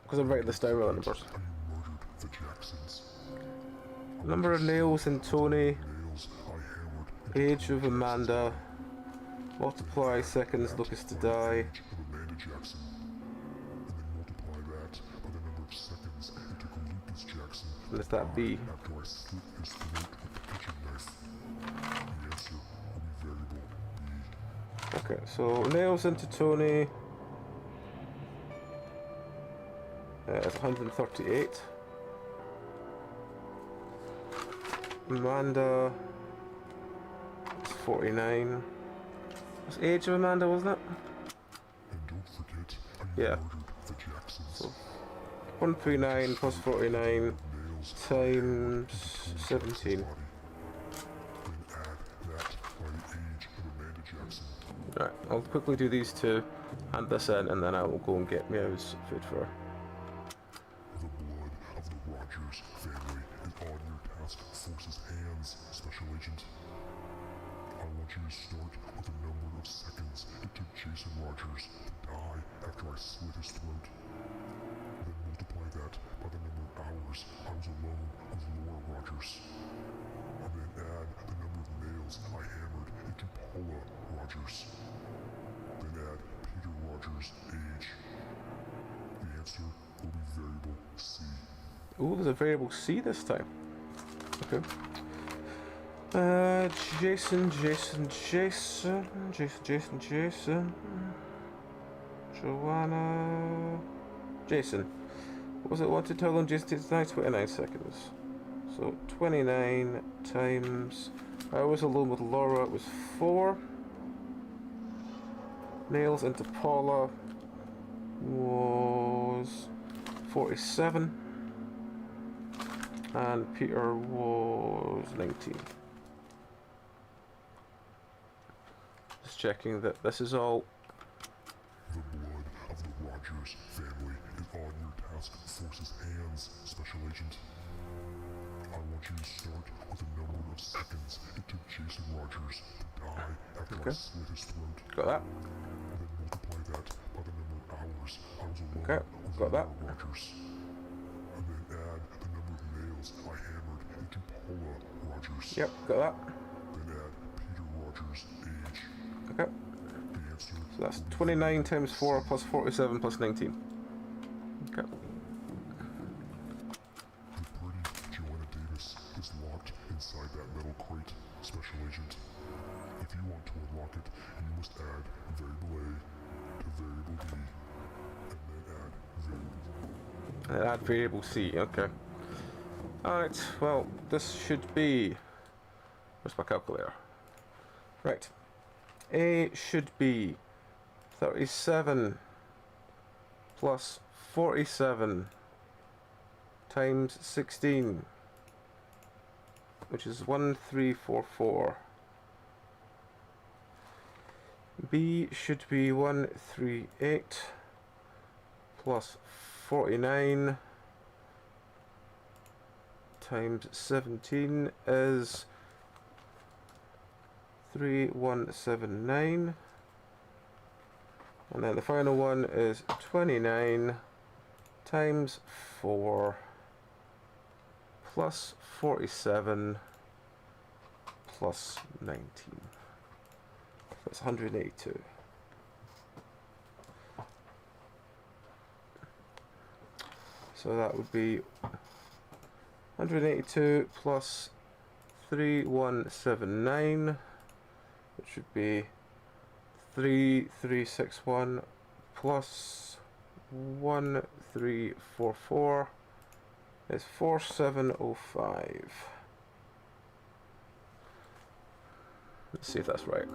Because I'm writing this down with numbers. How you murdered the Jacksons. Number of nails in Tony. Nails I hammered into Age of Amanda. Multiply seconds Lucas to die. age of Amanda Jackson. And then multiply that by the number of seconds it took Lucas Jackson And is that B? after I slit his throat with the kitchen knife. The answer will be variable B. Okay, so nails into Tony. It's 138. Amanda. It's 49. What's age of Amanda, wasn't it? And don't forget how you Yeah. murdered the Jacksons. So 139 plus 49 Nails times into Tony 17. Jackson's body. Then add that by the age of Amanda Jackson. Right, I'll quickly do these two, hand this in, and then I will go and get Meow's food for her. The blood of the Rogers family is on your task force's hands, Special Agent. I want you to start with the number of seconds it took Jason Rogers to die after I slit his throat. Then multiply that by the number of hours I was alone with Laura Rogers. And then add the number of nails I hammered into Paula Rogers. Then add Peter Rogers' age. The answer will be variable C. Ooh, there's a variable C this time. Okay. Jason. Joanna. Jason. What was it? 1 to 2 how long Jason takes to die? 29 seconds. So 29 times. I was alone with Laura, it was 4. Nails into Paula was 47. And Peter was 19. Just checking that this is all. The blood of the Rogers family is on your task force's hands, Special Agent. I want you to start with the number of seconds it took Jason Rogers to die after I Okay. slit his throat. Got that? And then multiply that by the number of hours I was alone Okay, with got that. Laura Rogers. And then add the number of nails I hammered into Paula Rogers. Yep, got that. Then add Peter Rogers' age. Okay. The answer So that's 29 times 4 plus 47 plus 19. Okay. The pretty Joanna Davis is locked inside that metal crate, Special Agent. If you want to unlock it, you must add variable A to variable B, and then add variable And add variable C, okay. Alright, well, this should be. Where's my calculator? Right. A should be 37 plus 47 times 16, which is 1344. B should be 138 plus 49 times 17 is 3179, and then the final one is 29 times 4 plus 47 plus 19. That's 182. So that would be 182 plus 3179, which would be 3361 plus 1344 is 4705. Let's see if that's right.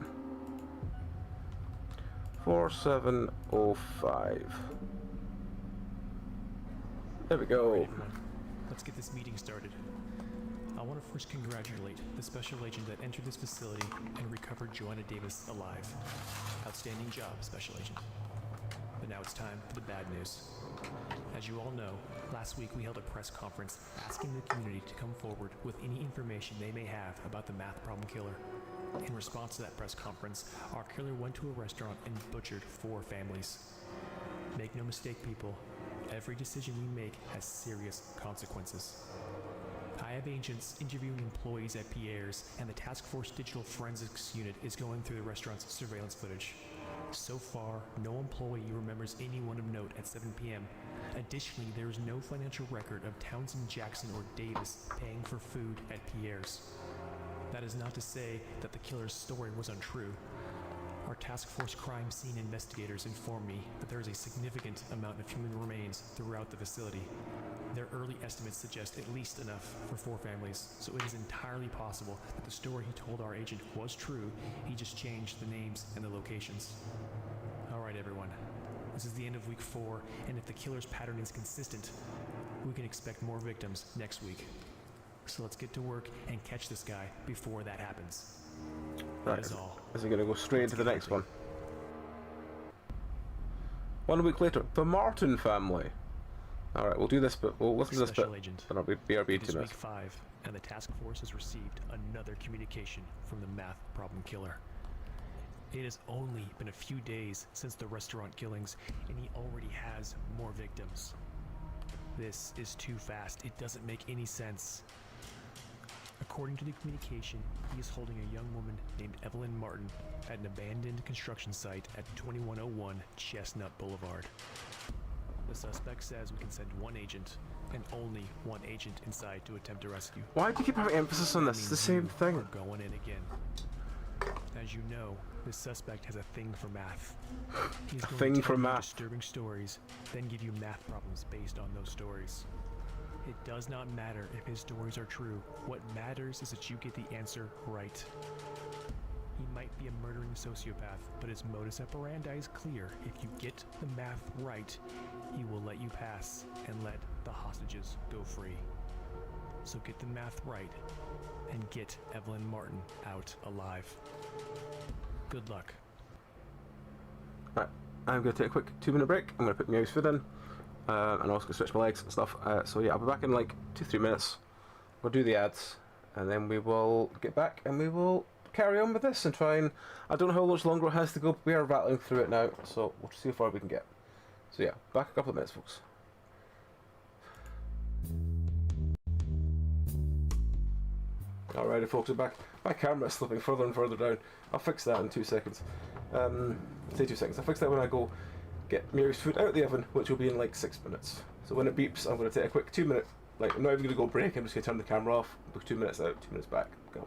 4705. There we go. Alright, everyone. Let's get this meeting started. I want to first congratulate the special agent that entered this facility and recovered Joanna Davis alive. Outstanding job, Special Agent. But now it's time for the bad news. As As you all know, last week we held a press conference asking the community to come forward with any information they may have about the math problem killer. In response to that press conference, our killer went to a restaurant and butchered 4 families. Make no mistake, people, every decision we make has serious consequences. I have agents interviewing employees at Pierre's, and the Task Force Digital Forensics Unit is going through the restaurant's surveillance footage. So far, no employee remembers anyone of note at 7 p.m. Additionally, there is no financial record of Townsend, Jackson, or Davis paying for food at Pierre's. That is not to say that the killer's story was untrue. Our task force crime scene investigators informed me that there is a significant amount of human remains throughout the facility. Their early estimates suggest at least enough for 4 families, so it is entirely possible that the story he told our agent was true. He just changed the names and the locations. Alright everyone, this is the end of week 4, and if the killer's pattern is consistent, we can expect more victims next week. So let's get to work and catch this guy before that happens. Right. That is all. Is he going to go straight into the next one? 1 week later, the Martin family. Alright, we'll do this bit. We'll listen to this bit. Agent. Then I'll be BRB It is 2 week minutes. 5, and the task force has received another communication from the math problem killer. It has only been a few days since the restaurant killings, and he already has more victims. This is too fast. It doesn't make any sense. According to the communication, he is holding a young woman named Evelyn Martin at an abandoned construction site at 2101 Chestnut Boulevard. The suspect says we can send 1 agent, and only 1 agent inside to attempt a rescue. Why do you keep having emphasis on this? It's the same thing. We're going in again. As you know, this suspect has a thing for math. He's going thing to for tell you math. disturbing stories, then give you math problems based on those stories. It does not matter if his stories are true. What matters is that you get the answer right. He might be a murdering sociopath, but his modus operandi is clear. If you get the math right, he will let you pass and let the hostages go free. So get the math right and get Evelyn Martin out alive. Good luck. Right, I'm going to take a quick 2-minute break. I'm going to put my food in. And also gonna stretch my legs and stuff. So yeah, I'll be back in like 2-3 minutes. We'll do the ads, and then we will get back and we will carry on with this and try and. I don't know how much longer it has to go, but we are rattling through it now, so we'll see how far we can get. So yeah, back a couple of minutes, folks. Alrighty, folks, we're back. My camera's slipping further and further down. I'll fix that in 2 seconds. Say 2 seconds. I'll fix that when I go get Mary's food out of the oven, which will be in like 6 minutes. So when it beeps, I'm going to take a quick 2-minute, like I'm not even going to go break, I'm just going to turn the camera off, book 2 minutes out, 2 minutes back, go.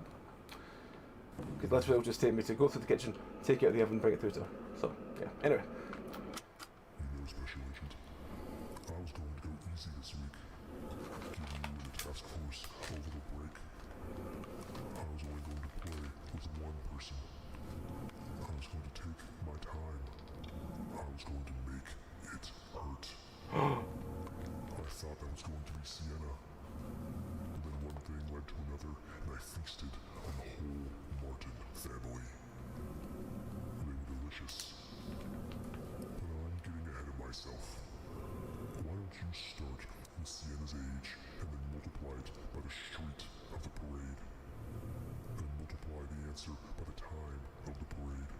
Because that's what it'll just take me to go through the kitchen, take it out of the oven, bring it through to her. So, yeah, anyway. You know, Special Agent, I was going to go easy this week, giving you and the task force a little break. I was only going to play with 1 person. I was going to take my time. I was going to make it hurt. I thought that was going to be Sienna. But then one thing led to another, and I feasted on the whole Martin family. They were delicious. But I'm getting ahead of myself. Why don't you start with Sienna's age, and then multiply it by the street of the parade? And multiply the answer by the time of the parade.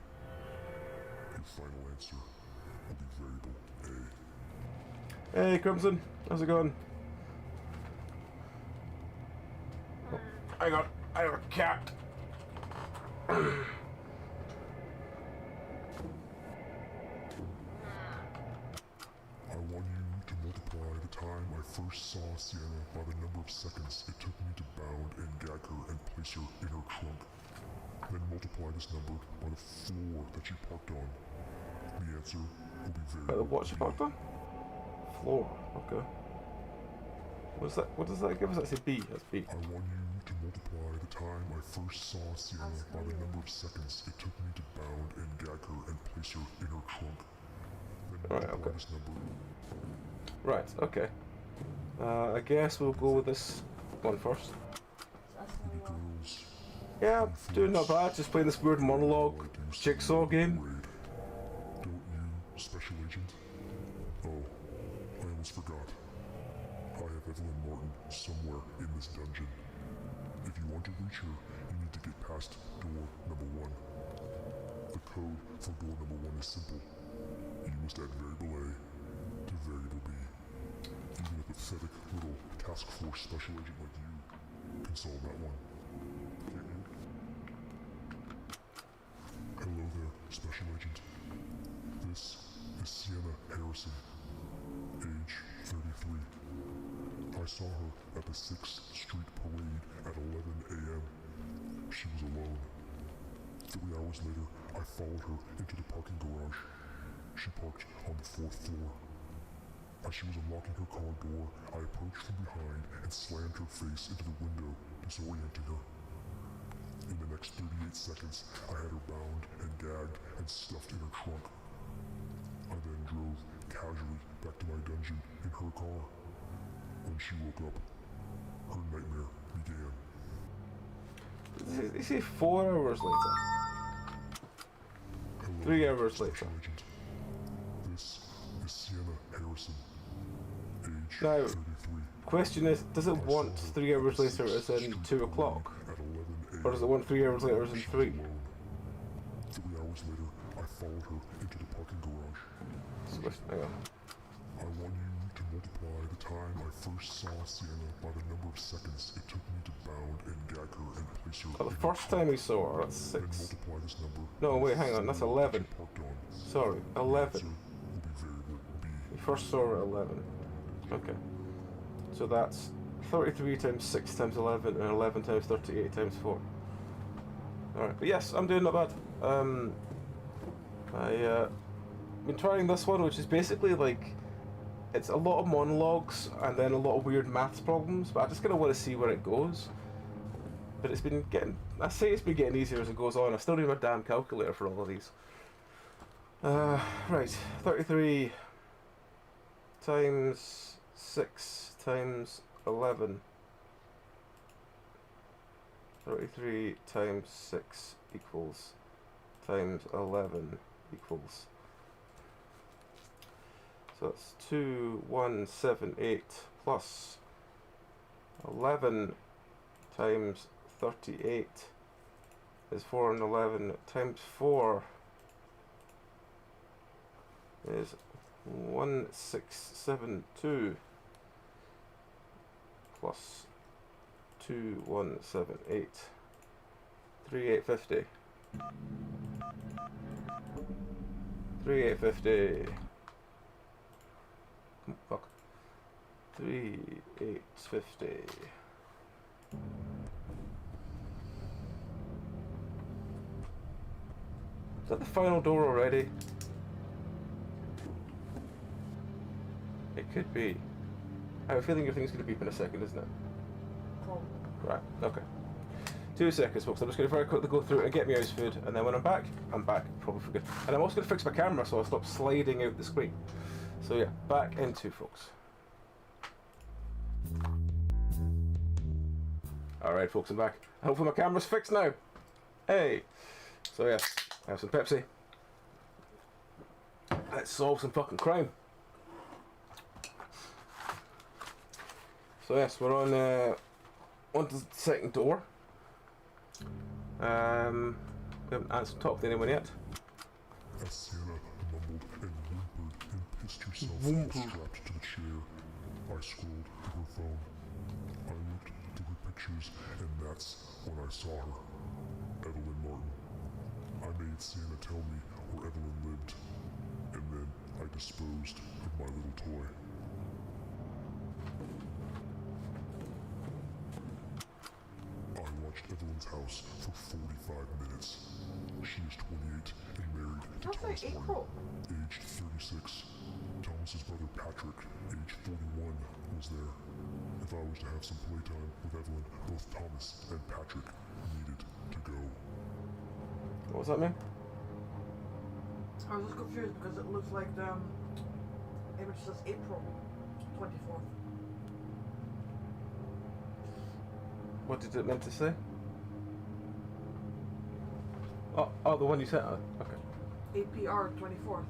Your final answer will be variable A. Hey, Crimson, how's it going? Oh, I got a cat. I want you to multiply the time I first saw Sienna by the number of seconds it took me to bound and gag her and place her in her trunk. Then multiply this number by the floor that she parked on. The answer will be variable. What she parked on? Floor, okay. What does that give us? That's a B, that's B. I want you to multiply the time I first saw Sienna by the number of seconds it took me to bound and gag her and place her in her trunk. Then multiply this number. Right, okay. I guess we'll go with this one first. Pretty girls. Yeah, doing not bad, just playing this weird monologue jigsaw game. Don't you, Special Agent? Oh, I almost forgot. I have Evelyn Martin somewhere in this dungeon. If you want to reach her, you need to get past door number 1. The code for door number 1 is simple. You must add variable A to variable B. Even a pathetic little task force special agent like you can solve that one. Can't you? Hello there, special agent. This is Sienna Harrison, age 33. I saw her at the 6th Street Parade at 11 a.m. She was alone. 3 hours later, I followed her into the parking garage. She parked on the 4th floor. As she was unlocking her car door, I approached from behind and slammed her face into the window, disorienting her. In the next 38 seconds, I had her bound and gagged and stuffed in her trunk. I then drove casually back to my dungeon in her car. When she woke up, her nightmare began. Did you say 4 hours later? Hello, 3 hours Special later. Agent. This is Sienna Harrison, age Now, 33. question is, does it want 3 hours later as in 2 o'clock? At 11 a.m. Or does it want 3 hours later as in She was 3? alone. 3 hours later, I followed her into the parking garage. So, hang on. I want you to multiply the time I first saw Sienna by the number of seconds it took me to bound and gag her and place her. Well, the in first her car. time we saw her, that's Then 6. multiply this number. No, by wait, the hang on, that's floor 11. she parked on. Sorry, The 11. answer will be variable B. We first saw her at 11. Okay. So that's 33 times 6 times 11 and 11 times 38 times 4. Alright, but yes, I'm doing not bad. I've been trying this one, which is basically like, it's a lot of monologues and then a lot of weird maths problems, but I just kind of want to see where it goes. But it's been getting, I say it's been getting easier as it goes on. I still need my damn calculator for all of these. Right, 33 times 6 times 11. 33 times 6 equals times 11 equals. So that's 2178 plus 11 times 38 is 411 times 4 is 1672 plus 2178 3850 3850 fuck 3850 Is that the final door already? It could be. I have a feeling your thing's going to beep in a second, isn't it? Cool. Right, okay. 2 seconds, folks. I'm just going to very quickly go through and get me ice food, and then when I'm back probably for good. And I'm also going to fix my camera so I'll stop sliding out the screen. So yeah, back in 2, folks. Alright, folks, I'm back. Hopefully my camera's fixed now. Hey! So yeah, I have some Pepsi. Let's solve some fucking crime. So yes, we're on to the second door. We haven't talked to anyone yet. As Sienna mumbled and whimpered and pissed herself strapped to the chair, I scrolled through her phone. I looked through her pictures, and that's when I saw her. Evelyn Martin. I made Sienna tell me where Evelyn lived, and then I disposed of my little toy. I watched Evelyn's house for 45 minutes. She is 28 and married to That's Thomas like Martin, April. aged 36. Thomas's brother Patrick, age 41, was there. If I was to have some playtime with Evelyn, both Thomas and Patrick needed to go. What does that mean? I was just confused because it looks like the image says April 24th. What did it meant to say? Oh, the one you sent us. Okay. APR 24th.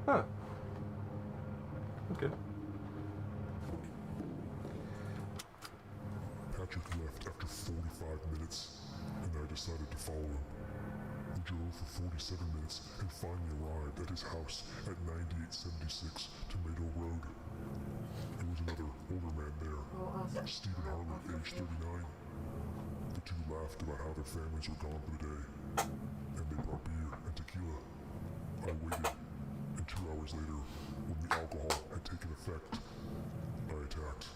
Huh. Okay. Patrick left after 45 minutes, and I decided to follow him. We drove for 47 minutes and finally arrived at his house at 9876 Tomato Road. There was another older man there, Stephen Harlan, age 39. The two laughed about how their families were gone for the day, and they brought beer and tequila. I waited, and 2 hours later, when the alcohol had taken effect, I attacked.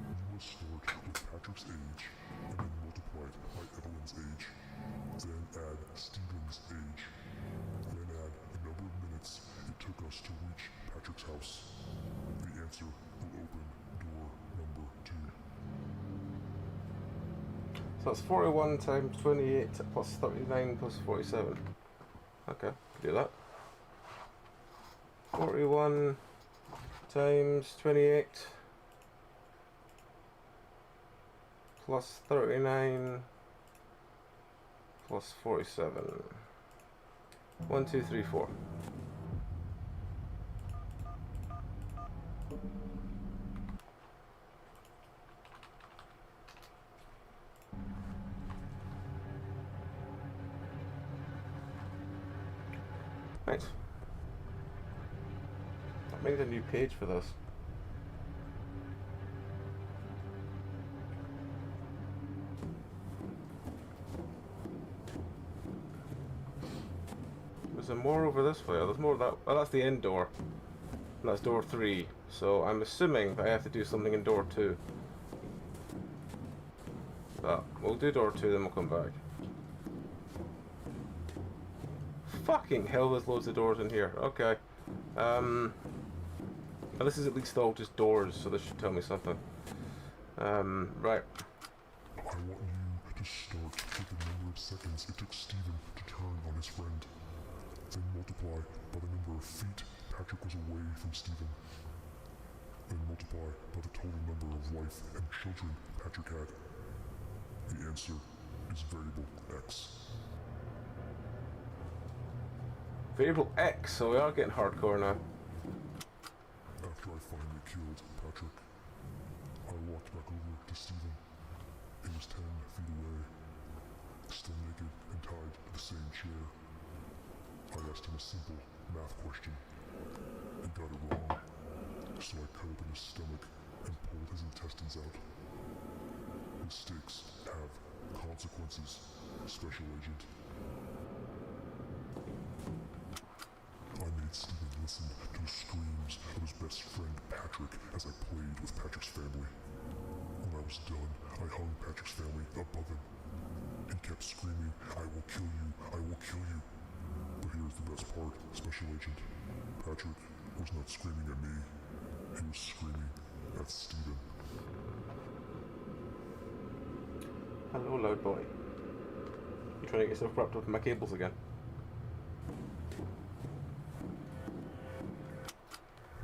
You must start with Patrick's age, and then multiply it by Evelyn's age. Then add Stephen's age. Then add the number of minutes it took us to reach Patrick's house. The answer will open door number 2. So that's 41 times 28 plus 39 plus 47. Okay, do that. 41 times 28 plus 39 plus 47. 1, 2, 3, 4. Right. I made a new page for this. There's a more over this way. There's more of that. Oh, that's the end door. And that's door 3. So I'm assuming that I have to do something in door 2. But we'll do door 2, then we'll come back. Fucking hell, there's loads of doors in here. Okay. This is at least all just doors, so this should tell me something. Right. I want you to start with the number of seconds it took Stephen to turn on his friend. Then multiply by the number of feet Patrick was away from Stephen. Then multiply by the total number of wife and children Patrick had. The answer is variable X. Variable X, so we are getting hardcore now. After I finally killed Patrick, I walked back over to Stephen. He was 10 feet away, still naked and tied to the same chair. I asked him a simple math question. He got it wrong, so I cut open his stomach and pulled his intestines out. Mistakes have consequences, Special Agent. I made Stephen listen to the screams of his best friend Patrick as I played with Patrick's family. When I was done, I hung Patrick's family above him. He kept screaming, "I will kill you, I will kill you." But here's the best part, Special Agent. Patrick was not screaming at me. He was screaming at Stephen. Hello, loud boy. You trying to get yourself wrapped up in my cables again?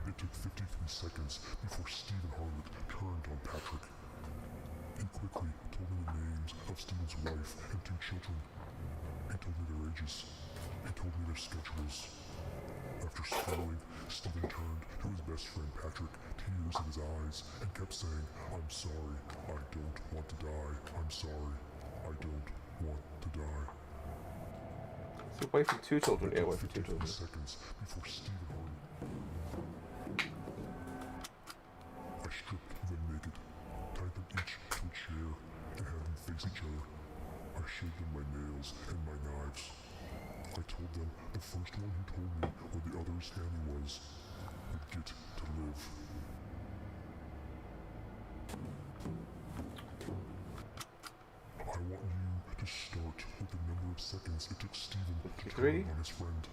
It took 53 seconds before Stephen Harlan turned on Patrick. He quickly told me the names of Stephen's wife and 2 children. He told me their ages. He told me their schedules. After scrolling, Stephen turned to his best friend Patrick, tears in his eyes, and kept saying, "I'm sorry, I don't want to die. I'm sorry, I don't want to die." So wife and 2 children, yeah, wife and 2 53 children. seconds before Stephen Harlan. I stripped them naked, tied them each to a chair, and had them face each other. I showed them my nails and my knives. I told them the first one who told me where the other's family was would get to live. I want you to start with the number of seconds it took Stephen to 53. turn on his friend.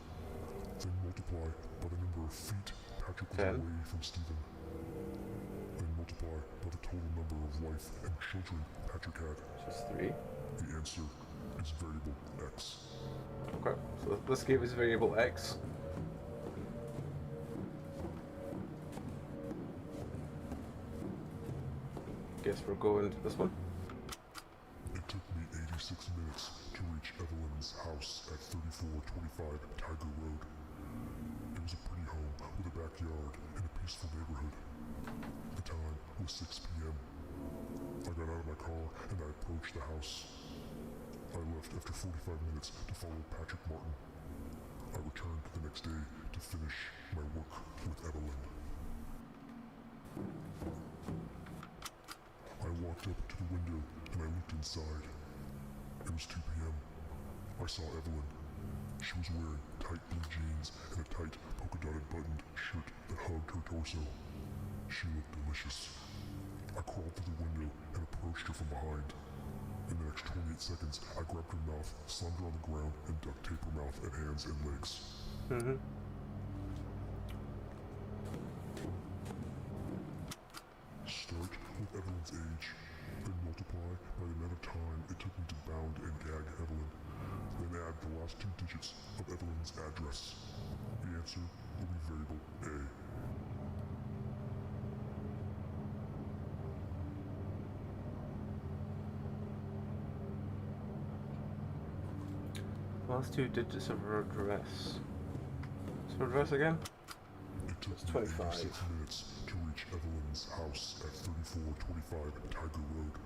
Then multiply by the number of feet Patrick was 10. away from Stephen. Then multiply by the total number of wife and children Patrick had. Just 3. The answer is variable X. Okay, so this gave us variable X. Guess we're going to this one. It took me 86 minutes to reach Evelyn's house at was 6 p.m. I got out of my car and I approached the house. I left after 45 minutes to follow Patrick Martin. I returned the next day to finish my work with Evelyn. I walked up to the window and I looked inside. It was 2 p.m. I saw Evelyn. She was wearing tight blue jeans and a tight polka-dotted buttoned shirt that hugged her torso. She looked delicious. I crawled through the window and approached her from behind. In the next 28 seconds, I grabbed her mouth, slammed her on the ground, and duct taped her mouth and hands and legs. Start with Evelyn's age, then multiply by the amount of time it took me to bound and gag Evelyn. Then add the last 2 digits of Evelyn's address. The answer will be variable A. Last 2 digits of her address. What's her address again? It took It's me 25. 86 minutes to reach Evelyn's house at 3425 Tiger Road.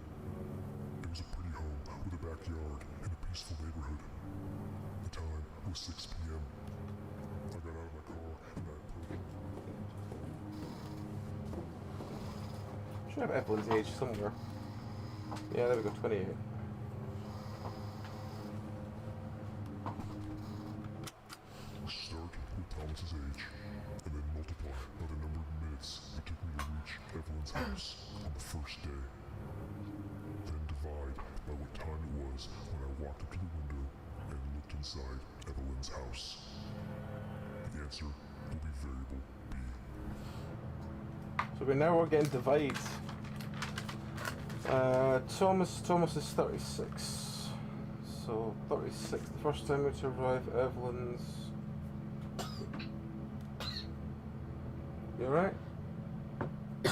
It was a pretty home with a backyard and a peaceful neighborhood. The time was 6 p.m. I got out of my car and I approached. Should have Evelyn's age somewhere. Yeah, there we go, 28. Start with Thomas's age, and then multiply by the number of minutes it took me to reach Evelyn's house on the first day. Then divide by what time it was when I walked up to the window and looked inside Evelyn's house. The answer will be variable B. So we're getting divide. Thomas is 36. So 36, the first time we to arrive at Evelyn's. You alright? I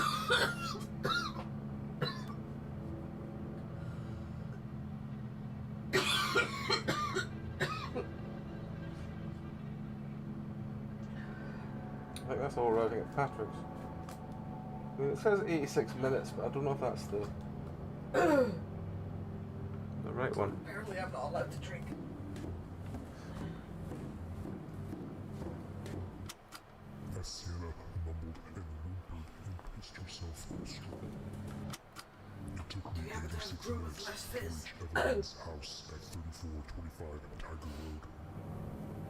think that's all arriving at Patrick's. I mean, it says 86 minutes, but I don't know if that's the right one. Apparently I'm not allowed to drink. As Sienna mumbled and whimpered and pissed herself strong. It took me 86 minutes to reach Evelyn's house at 3425 Tiger Road.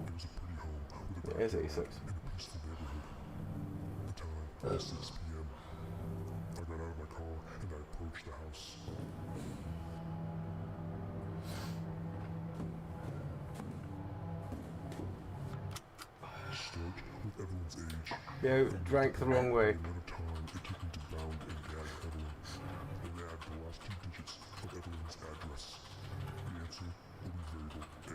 It was a pretty home with a It is backyard 86. and a peaceful neighborhood. The time was 6 p.m. I got out of my car and I approached the house. Start with Evelyn's age. Yeah, drank the wrong way. The amount of time it took me to bound and gag Evelyn. Then add the last 2 digits of Evelyn's address. The answer will be variable A.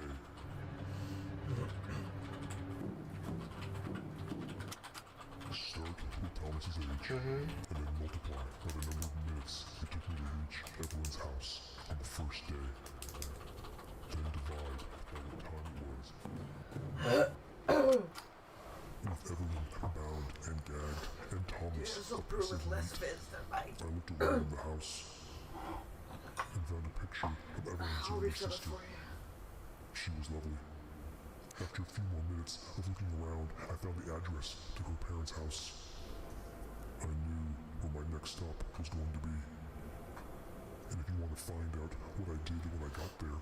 Start with Thomas's age, and then multiply by the number of minutes it took me to reach Evelyn's house on the first day. Then divide by what time it was. With Evelyn bound and gagged, and Thomas This will up prove his with less meat, fizz than mine. I looked around the house and found a picture of Evelyn's I'll younger refill it sister. for you. She was lovely. After a few more minutes of looking around, I found the address to her parents' house. I knew where my next stop was going to be. And if you want to find out what I did when I got there,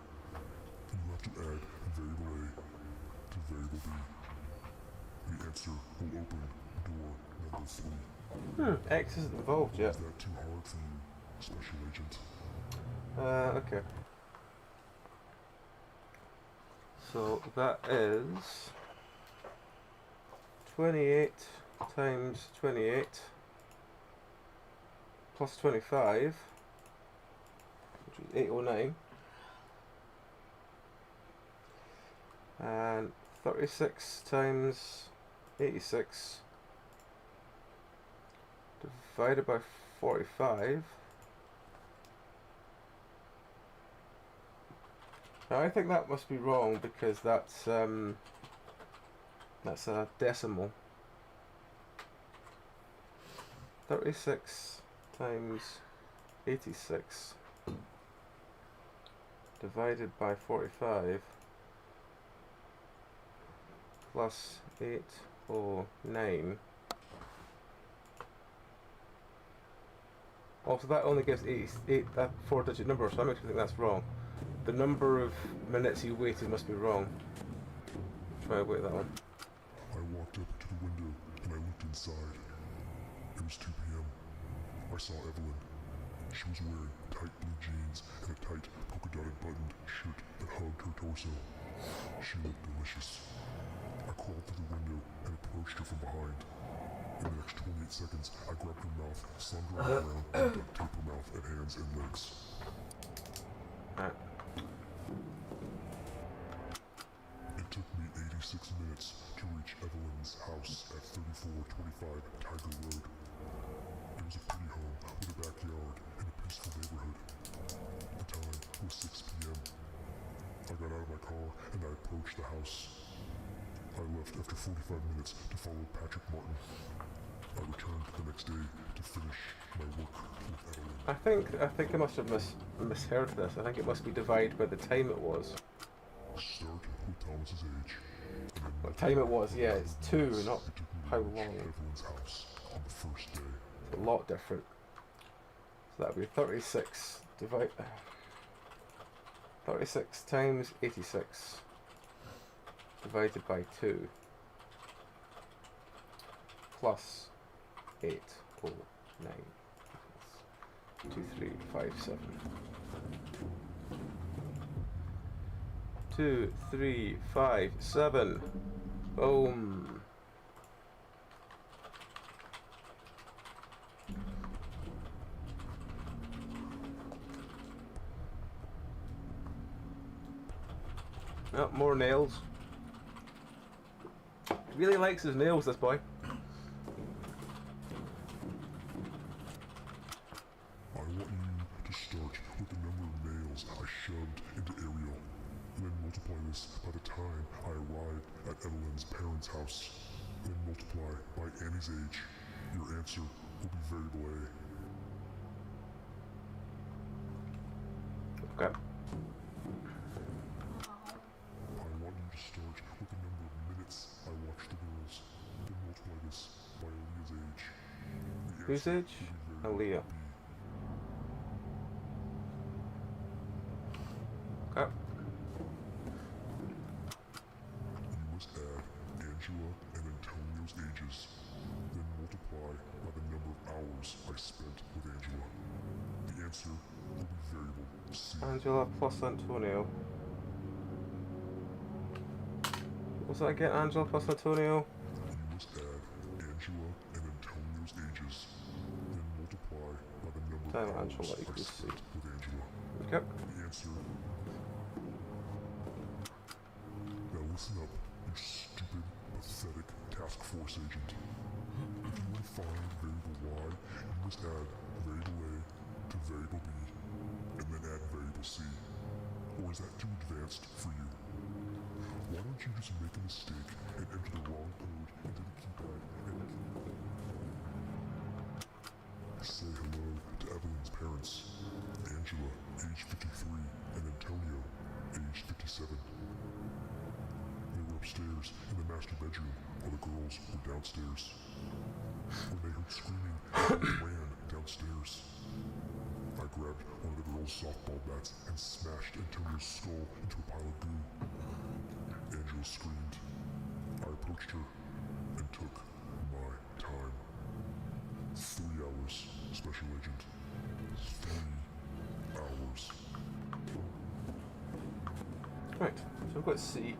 you have to add variable A to variable B. The answer will open door number 3. X isn't involved yet. Is that too hard for you, Special Agent? Okay. So that is 28 times 28 plus 25, which is 809, and 36 times 86 divided by 45. Now I think that must be wrong because that's a decimal. 36 times 86 divided by 45 plus 809. Also, that only gives 88, that 4-digit number, so that makes me think that's wrong. The number of minutes you waited must be wrong. Try to wait that one. I walked up to the window and I looked inside. It was 2 p.m. I saw Evelyn. She was wearing tight blue jeans and a tight polka-dotted buttoned shirt that hugged her torso. She looked delicious. I crawled through the window and approached her from behind. In the next 28 seconds, I grabbed her mouth, slung her on the ground, and duct taped her mouth and hands and legs. It took me 86 minutes to reach Evelyn's house at 3425 Tiger Road. It was a pretty home with a backyard and a peaceful neighborhood. The time was 6 p.m. I got out of my car and I approached the house. I left after 45 minutes to follow Patrick Martin. I returned the next day to finish my work with Evelyn. I think I must have misheard this. I think it must be divided by the time it was. Start with Thomas's age. And then What time it was? Yeah, it's 2, not it took me to how reach long. Evelyn's house on the first day. It's a lot different. So that would be 36 divide 36 times 86 divided by 2 plus 809 equals 2357. 2357. Boom. Oh, more nails. Really likes his nails, this boy. I want you to start with the number of nails I shoved into Ariel, and then multiply this by the time I arrived at Evelyn's parents' house. Then multiply by Annie's age. Your answer will be variable A. Okay. I want you to start with the number of minutes I watched the girls, then multiply this by Aaliyah's age. The Whose answer age? will be variable Aaliyah. B. Okay. You must add Angela and Antonio's ages, then multiply by the number of hours I spent with Angela. The answer will be variable C. Angela plus Antonio. What's that again? Angela plus Antonio? You must add Angela and Antonio's ages, then multiply by the number Time of Angela hours I equals C. spent with Angela. Okay. The answer. Now listen up, you stupid, pathetic task force agent. If you want to find variable y, you must add variable a to variable b, and then add variable c. Or is that too advanced for you? Why don't you just make a mistake and enter the wrong code into the keypad and say hello to Evelyn's parents, Angela, age 53, and Antonio, age 57. They were upstairs in the master bedroom while the girls were downstairs. When they heard screaming, they ran downstairs. I grabbed one of the girls' softball bats and smashed Antonio's skull into a pile of goo. Angela screamed. I approached her and took my time. 3 hours, Special Agent. 3 hours. Right, so we've got C.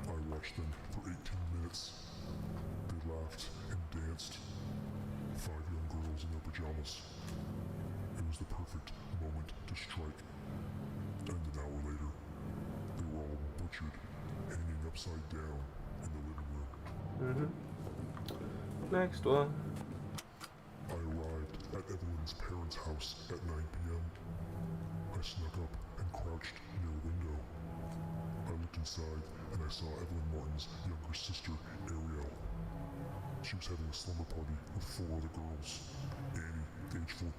I watched them for 18 minutes. They laughed and danced. 5 young girls in their pajamas. It was the perfect moment to strike. And an hour later, they were all butchered, hanging upside down in the living room. Next one. I arrived at Evelyn's parents' house at 9 p.m. I snuck up and crouched near a window. I looked looked inside, and I saw Evelyn Martin's younger sister, Ariel. She was having a slumber party with 4 other girls. Annie, age 14,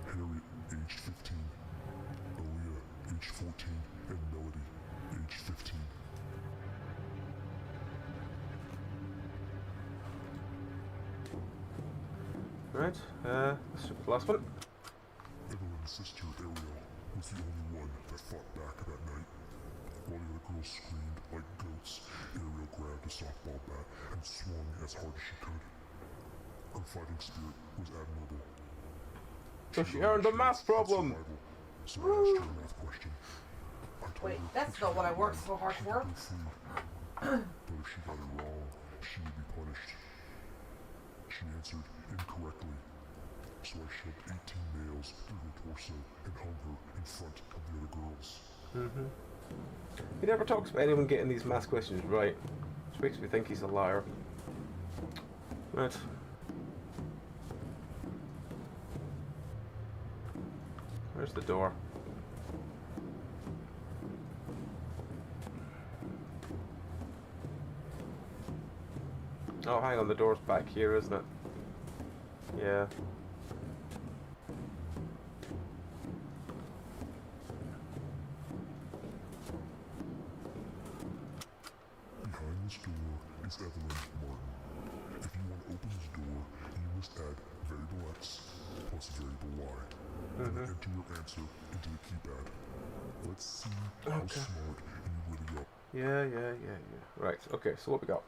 Harriet, age 15, Aaliyah, age 14, and Melody, age 15. Right, let's look at the last one. Evelyn's sister, Ariel, was the only one that fought back that night. While the other girls screamed like goats, Ariel grabbed a softball bat and swung as hard as she could. Her fighting spirit was admirable. So she earned a math problem! So I asked her a math question. I told Wait, her that's if not she what I got it worked wrong, so hard she for. could go free. But if she got it wrong, she would be punished. She answered incorrectly. So I shoved 18 nails through her torso and hung her in front of the other girls. He never talks about anyone getting these math questions right, which makes me think he's a liar. Right. Where's the door? Oh, hang on, the door's back here, isn't it? Yeah. Behind this door is Evelyn Martin. If you want to open this door, you must add variable x plus variable y. And then enter your answer into the keypad. Let's see how smart you really are. Yeah. Right, okay, so what we got?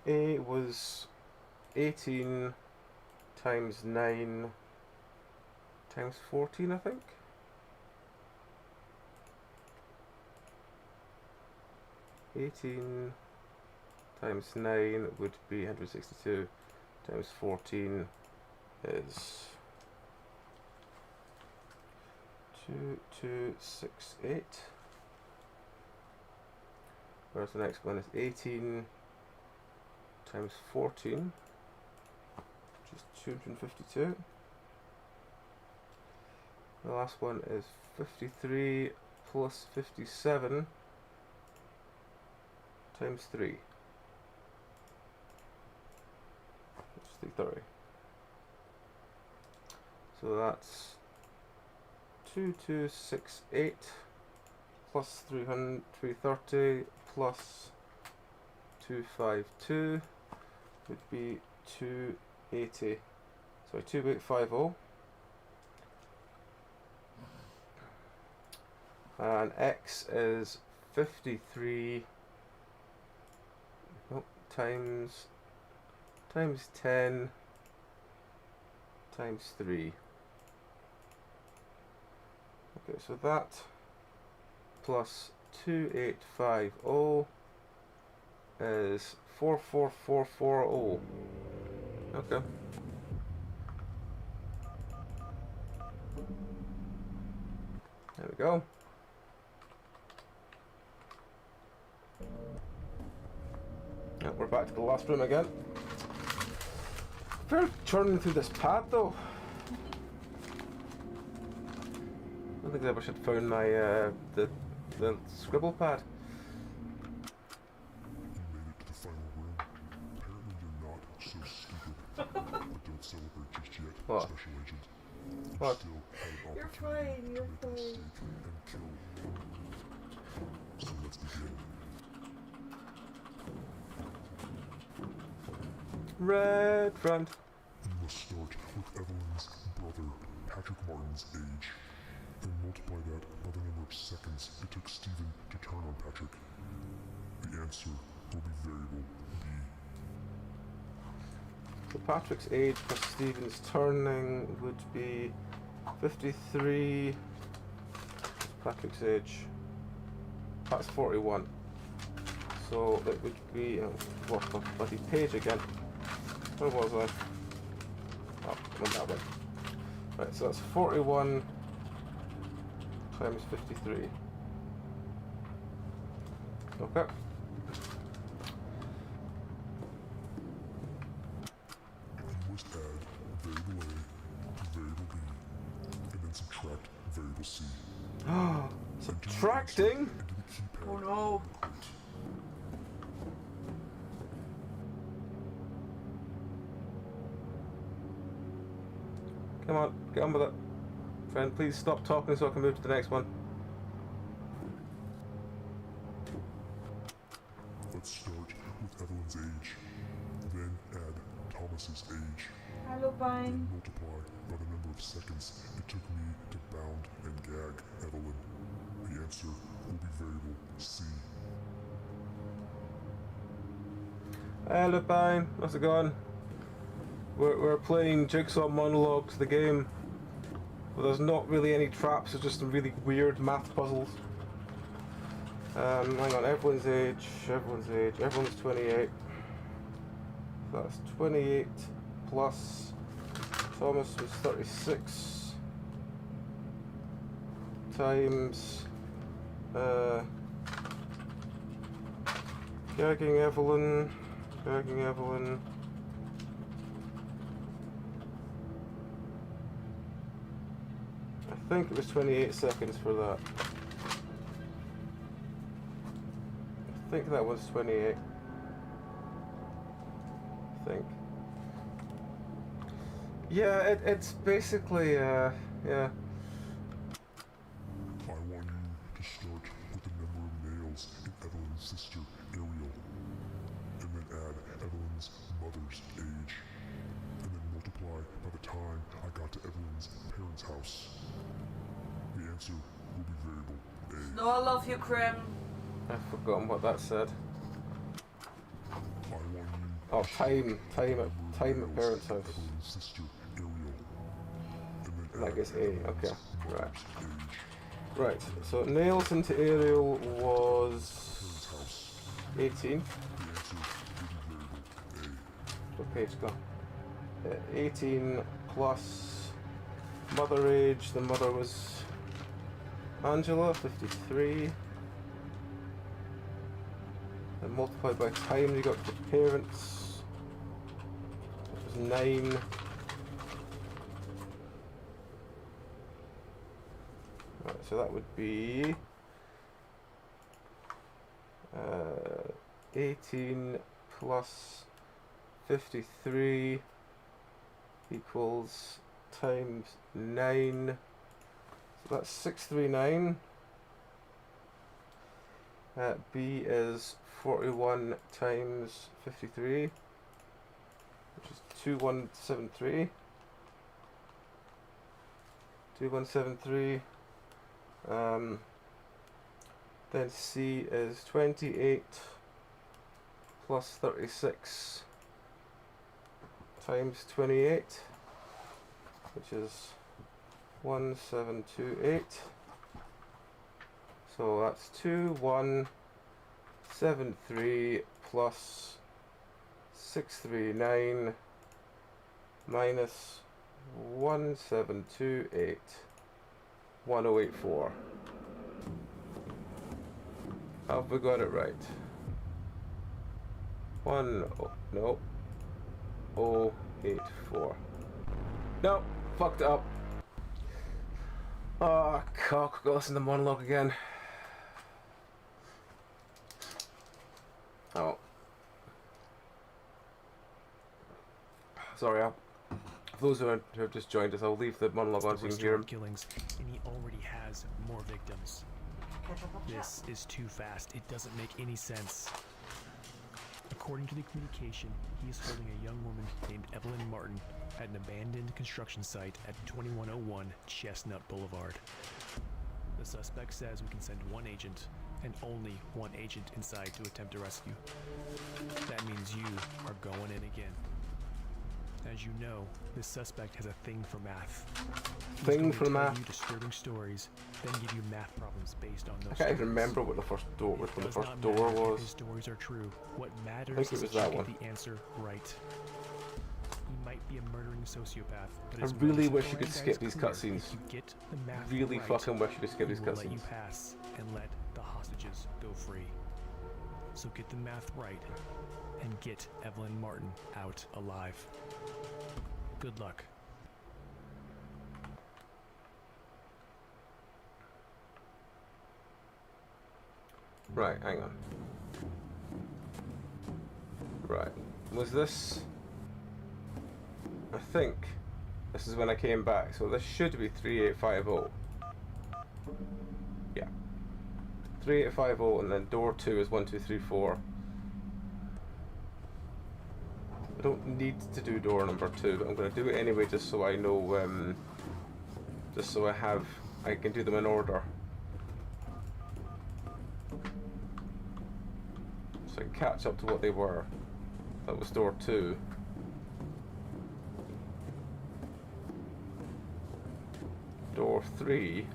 A was 18 times 9 times 14, I think? (18) times 9 would be 162, times 14 is 2268. Whereas the next one is 18 times 14, which is 252. The last one is 53 plus 57 times 3, which is 330. So that's 2268 plus 330 plus 252 would be 280. Sorry, 2850. And x is 53 times 10 times 3. Okay, so that plus 2850 is 44440. Okay. There we go. Yep, we're back to the last room again. We're churning through this pad though. I don't think I ever should have found my the scribble pad. You made it to the final room. Apparently you're not so stupid. But don't celebrate just yet, What? Special Agent. You What? still have an You're opportunity fine, to you're make a fine. mistake and kill. So let's begin. Red front. You must start with Evelyn's brother, Patrick Martin's age. Then multiply that by the number of seconds it took Stephen to turn on Patrick. The answer will be variable B. So Patrick's age plus Stephen's turning would be 53. Patrick's age. That's 41. So it would be what the bloody page again. Where was I? Oh, went that way. Right, so that's 41 times 53. Okay. You must add variable A to variable B, and then subtract variable C. Subtracting? Into the keypad Oh no. on the crate. Come on, get on with it. Friend, please stop talking so I can move to the next one. Let's start with Evelyn's age, then add Thomas's age, Hello, then Pine. multiply by the number of seconds it took me to bound and gag Evelyn. The answer will be variable C. Hello, Pine. How's it going? We're playing Jigsaw Monologues, the game. But there's not really any traps, it's just some really weird math puzzles. Hang on, everyone's age, everyone's 28. That's 28 plus Thomas was 36 times gagging Evelyn. I think it was 28 seconds for that. I think that was 28. I think. Yeah, it's basically, yeah. I want you to start with the number of nails in Evelyn's sister, Ariel, and then add Evelyn's mother's age, and then multiply by the time I got to Evelyn's parents' house. The answer will be variable A. No, I love you, Krim. I've forgotten what that said. I want you Oh, to start with the time number at of parents' nails in house. Evelyn's sister, Ariel, and then I add guess A, Evelyn's okay, right. mother's age. Right, so nails into Ariel Parents' was house. 18. The answer will be variable A. What page go? 18 plus mother age. The mother was Angela, 53. And multiplied by time, you got the parents. It was 9. Right, so that would be 18 plus 53 equals times 9. So that's 639. B is 41 times 53, which is 2173. 2173. Then C is 28 plus 36 times 28, which is 1728. So that's 2173 plus 639 minus 1728, 1084. Have we got it right? No. 084. No, fucked up. Oh, cock, go listen to the monologue again. Oh. Sorry, for those who have just joined us, I'll leave the monologue on so you can hear him. Killings, and he already has more victims. This is too fast. It doesn't make any sense. According to the communication, he is holding a young woman named Evelyn Martin at an abandoned construction site at 2101 Chestnut Boulevard. The suspect says we can send one agent, and only one agent inside to attempt a rescue. That means you are going in again. As you know, this suspect has a thing for math. Thing for Tell math. you disturbing stories, then give you math problems based on those. I can't even stories. remember what the first door, which one the Does first not door matter if was. his stories are true. What matters think it is was that that you one. get the answer right. He might be a murdering sociopath, but I his really modus wish you could operandi skip is these clear. cutscenes. If you get the math Really right, fucking wish you could skip he these will let you cutscenes. pass and let the hostages go free. So get the math right and get Evelyn Martin out alive. Good luck. Right, hang on. Right. Was this... I think this is when I came back, so this should be 3850. Yeah. 3850, and then door 2 is 1234. I don't need to do door number 2, but I'm going to do it anyway just so I know, just so I can do them in order. So I can catch up to what they were. That was door 2. Door 3.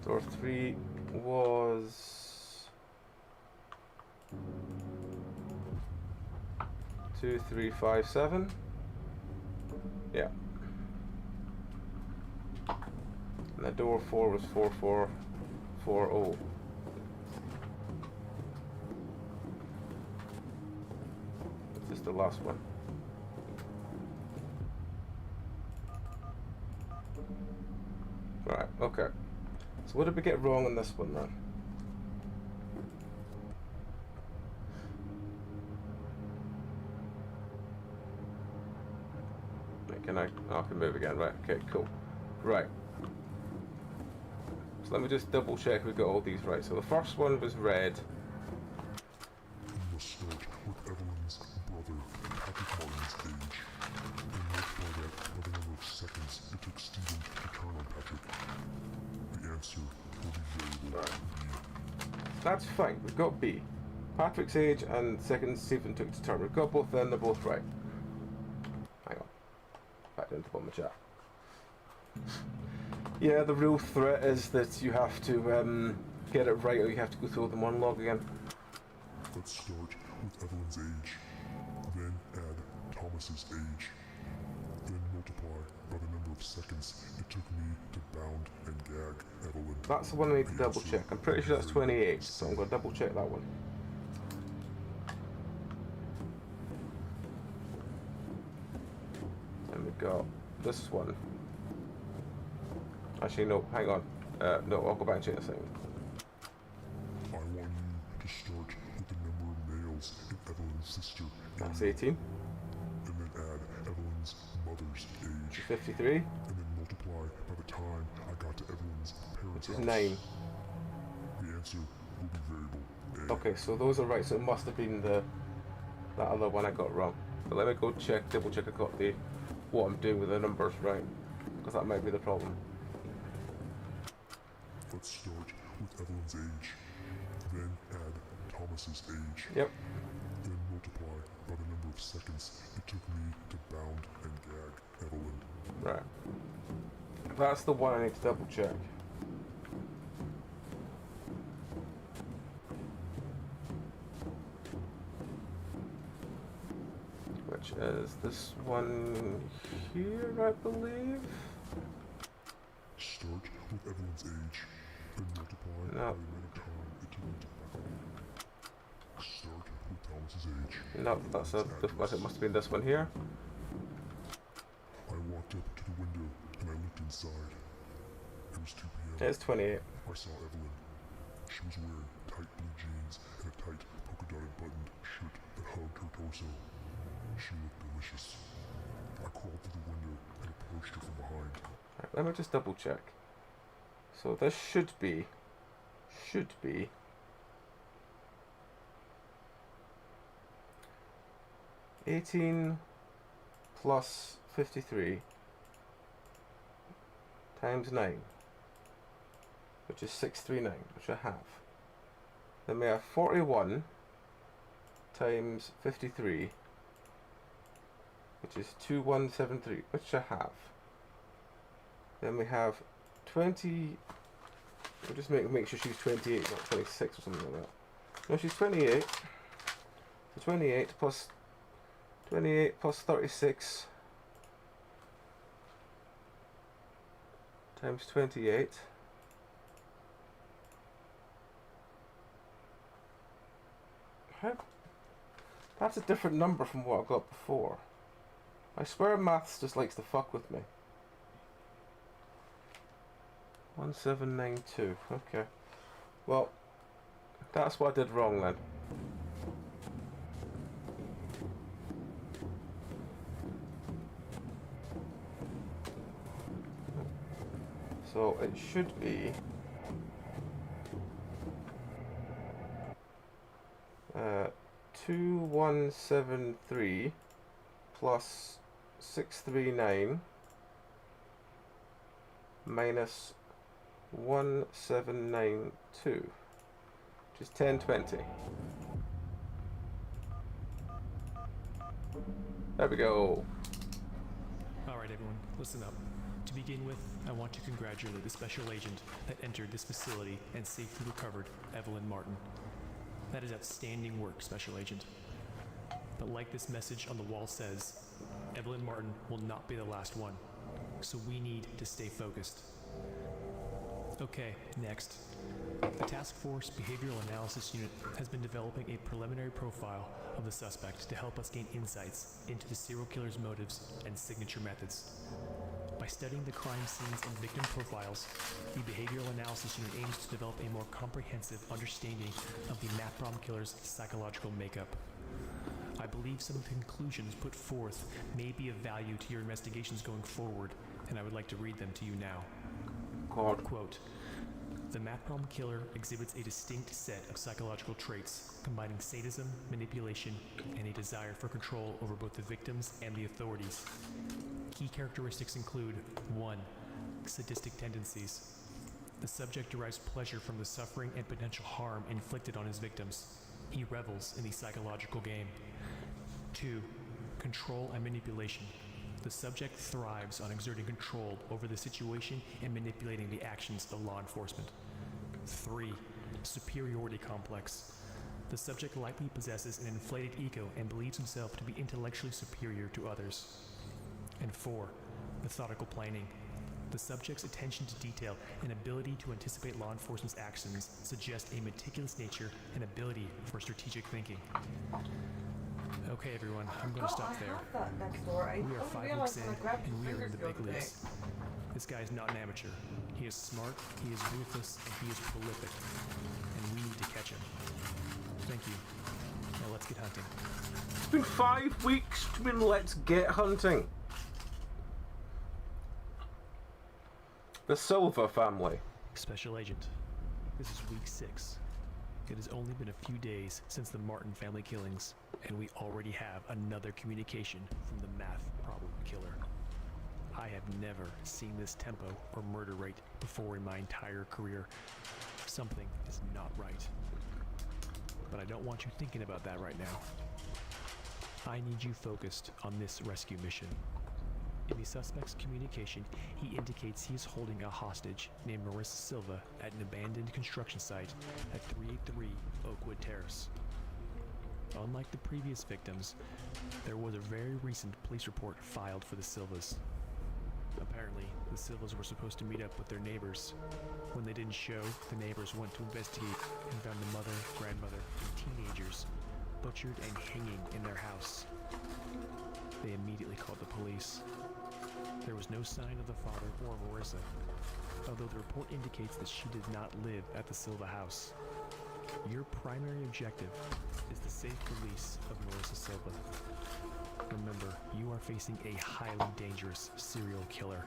Door 3 was 2357. Yeah. And the door 4 was 4440. This is the last one. Right, okay. So what did we get wrong on this one then? Can I can move again, right, okay, cool. Right. So let me just double check we've got all these right. So the first one was red. You must start with Evelyn's brother, Patrick Martin's age, and multiply that by the number of seconds it took Stephen to turn on Patrick. The answer will be variable B. That's fine, we've got B. Patrick's age and seconds Stephen took to turn. We've got both then, they're both right. Hang on. Back down to the bottom of the chat. Yeah, the real threat is that you have to get it right or you have to go through the monologue again. Let's start with Evelyn's age, then add Thomas's age, then multiply by the number of seconds it took me to bound and gag Evelyn. That's the one I need to double check. I'm pretty sure that's 28, so I'm going to double check that one. And we've got this one. Actually, no, hang on. No, I'll go back and check this thing. I want you to start with the number of males in Evelyn's sister. That's 18. And then add Evelyn's mother's age. 53. And then multiply by the time I got to Evelyn's parents' Which is house. 9. The answer will be variable A. Okay, so those are right, so it must have been that other one I got wrong. But let me go check, double check I got what I'm doing with the numbers right. Because that might be the problem. Let's start with Evelyn's age, then add Thomas's age. Yep. Then multiply by the number of seconds it took me to bound and gag Evelyn. Right. That's the one I need to double check. Which is this one here, I believe. Start with Evelyn's age, then multiply by the amount of time it took me to bound. Start with Thomas's age. No, it must have been this one here. I walked up to the window and I looked inside. It was 2 p.m. It's 28. I saw Evelyn. She was wearing tight blue jeans and a tight polka-dotted buttoned shirt that hugged her torso. She looked delicious. I crawled through the window and approached her from behind. Right, let me just double check. So this should be 18 plus 53 times 9, which is 639, which I have. Then we have 41 times 53, which is 2173, which I have. Then we have 20. We'll just make sure she's 28, not 26 or something like that. No, she's 28. So 28 plus 36 times 28. That's a different number from what I got before. I swear maths just likes to fuck with me. 1792. Okay. Well, that's what I did wrong then. So it should be 2173 plus 639 minus 1792, which is 1020. There we go. Alright everyone, listen up. To begin with, I want to congratulate the special agent that entered this facility and safely recovered Evelyn Martin. That is outstanding work, Special Agent. But like this message on the wall says, Evelyn Martin will not be the last one. So we need to stay focused. Okay, next. The Task Force Behavioral Analysis Unit has been developing a preliminary profile of the suspect to help us gain insights into the serial killer's motives and signature methods. By studying the crime scenes and victim profiles, the Behavioral Analysis Unit aims to develop a more comprehensive understanding of the meth problem killer's psychological makeup. I believe some of the conclusions put forth may be of value to your investigations going forward, and I would like to read them to you now. Quote, the meth problem killer exhibits a distinct set of psychological traits, combining sadism, manipulation, and a desire for control over both the victims and the authorities. Key characteristics include 1. Sadistic tendencies. The subject derives pleasure from the suffering and potential harm inflicted on his victims. He revels in the psychological game. 2. Control and manipulation. The subject thrives on exerting control over the situation and manipulating the actions of law enforcement. 3. Superiority complex. The subject likely possesses an inflated ego and believes himself to be intellectually superior to others. And 4. Methodical planning. The subject's attention to detail and ability to anticipate law enforcement's actions suggest a meticulous nature and ability for strategic thinking. Okay, everyone, I'm going to stop there. We are 5 weeks in, and we are in the big leagues. This guy is not an amateur. He is smart, he is ruthless, and he is prolific. And we need to catch him. Thank you. Now let's get hunting. It's been 5 weeks. Let's get hunting. The Silva family. Special Agent, this is week 6. It has only been a few days since the Martin family killings, and we already have another communication from the math problem killer. I have never seen this tempo or murder rate before in my entire career. Something is not right. But I don't want you thinking about that right now. I need you focused on this rescue mission. In the suspect's communication, he indicates he is holding a hostage named Marissa Silva at an abandoned construction site at 383 Oakwood Terrace. Unlike the previous victims, there was a very recent police report filed for the Silvas. Apparently, the Silvas were supposed to meet up with their neighbors. When they didn't show, the neighbors went to investigate and found the mother, grandmother, and teenagers butchered and hanging in their house. They immediately called the police. There was no sign of the father or Marissa, although the report indicates that she did not live at the Silva house. Your primary objective is the safe release of Marissa Silva. Remember, you are facing a highly dangerous serial killer.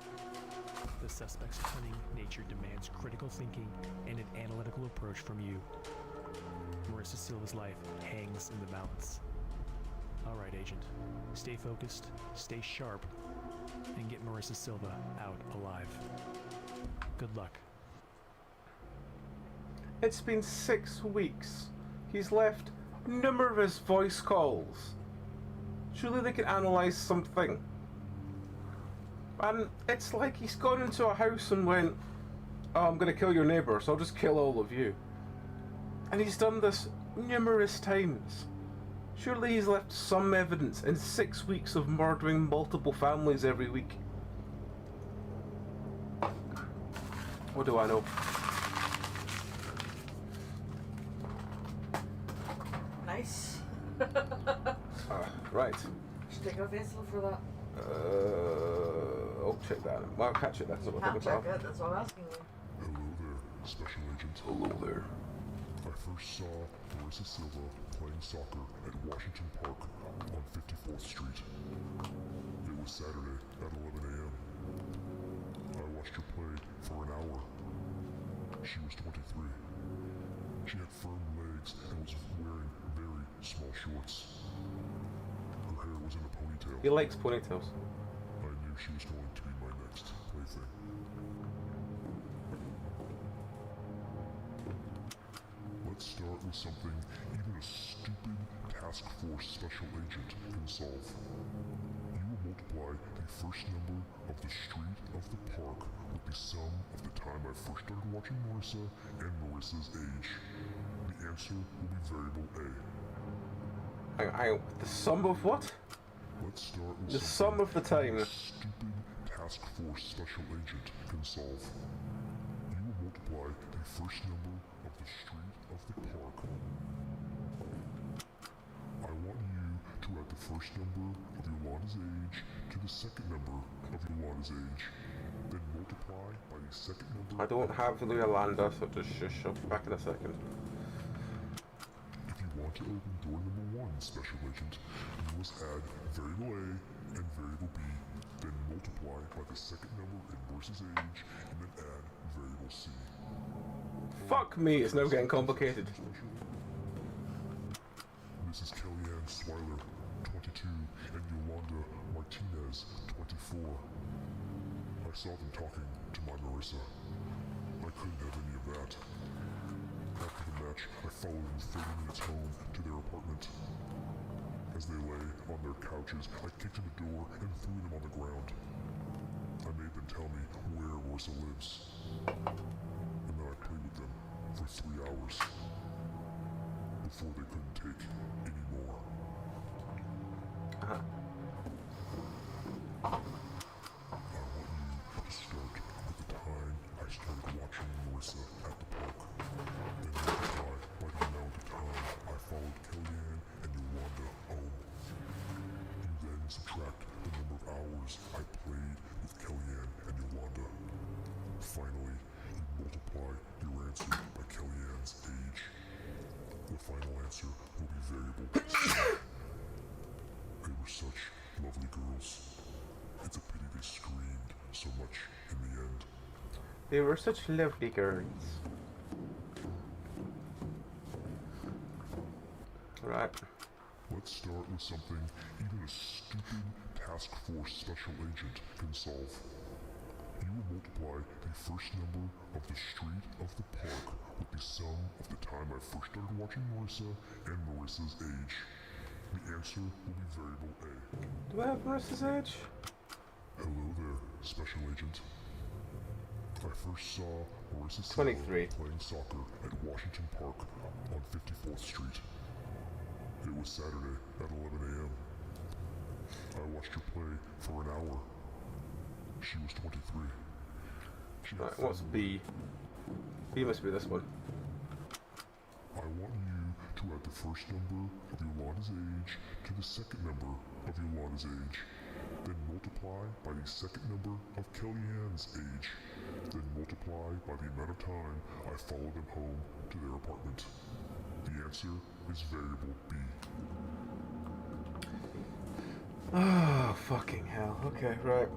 The suspect's cunning nature demands critical thinking and an analytical approach from you. Marissa Silva's life hangs in the balance. Alright, Agent. Stay focused, stay sharp, and get Marissa Silva out alive. Good luck. It's been 6 weeks. He's left numerous voice calls. Surely they can analyse something. And it's like he's gone into a house and went, oh, I'm going to kill your neighbour, so I'll just kill all of you. And he's done this numerous times. Surely he's left some evidence in 6 weeks of murdering multiple families every week. What do I know? Nice. Right. Should take a vessel for that. I'll check that. Well, I'll catch it. That's what we'll Can't think check about. it, that's what I'm asking you. Special Agent. Hello there. I first saw Marissa Silva playing soccer at Washington Park on 54th Street. It was Saturday at 11 a.m. I watched her play for an hour. She was 23. She had firm legs and was wearing very small shorts. Her hair was in a ponytail. He likes ponytails. I knew she was going to be my next plaything. Let's start with something even a stupid task force special agent can solve. You will multiply the first number of the street of the park with the sum of the time I first started watching Marissa and Marissa's age. The answer will be variable A. Hang on. The sum of what? Let's start with The something sum of the time. a stupid task force special agent can solve. You will multiply the first number of the street of the park. I want you to add the first number of Yolanda's age to the second number of Yolanda's age. Then multiply by the second number. I don't have Yolanda, so just shush. I'll be back in a second. If you want to open door number 1, Special Agent, you must add variable A and variable B, then multiply by the second number in Marissa's age, and then add variable C. Fuck me, it's now getting complicated. This is Kellyanne Swiler, 22, and Yolanda Martinez, 24. I saw them talking to my Marissa. I couldn't have any of that. After the match, I followed them 30 minutes home to their apartment. As they lay on their couches, I kicked in the door and threw them on the ground. I made them tell me where Marissa lives. And then I played with them for 3 hours. Before they couldn't take any more. I want you to start with the time I started watching Marissa at the park. Then multiply by the amount of time I followed Kellyanne and Yolanda home. You then subtract the number of hours I played with Kellyanne and Yolanda. Finally, you multiply your answer by Kellyanne's age. The final answer will be variable C. They were such lovely girls. It's a pity they screamed so much in the end. They were such lovely girls. Right. Let's start with something even a stupid task force special agent can solve. You will multiply the first number of the street of the park with the sum of the time I first started watching Marissa and Marissa's age. The answer will be variable A. Do I have Marissa's age? Hello there, Special Agent. I first saw Marissa Silva 23. playing soccer at Washington Park on 54th Street. It was Saturday at 11 a.m. I watched her play for an hour. She was 23. She had Right, what's firm B? B must be this one. I want you to add the first number of Yolanda's age to the second number of Yolanda's age. Then multiply by the second number of Kellyanne's age. Then multiply by the amount of time I followed them home to their apartment. The answer is variable B. Oh, fucking hell. Okay, right.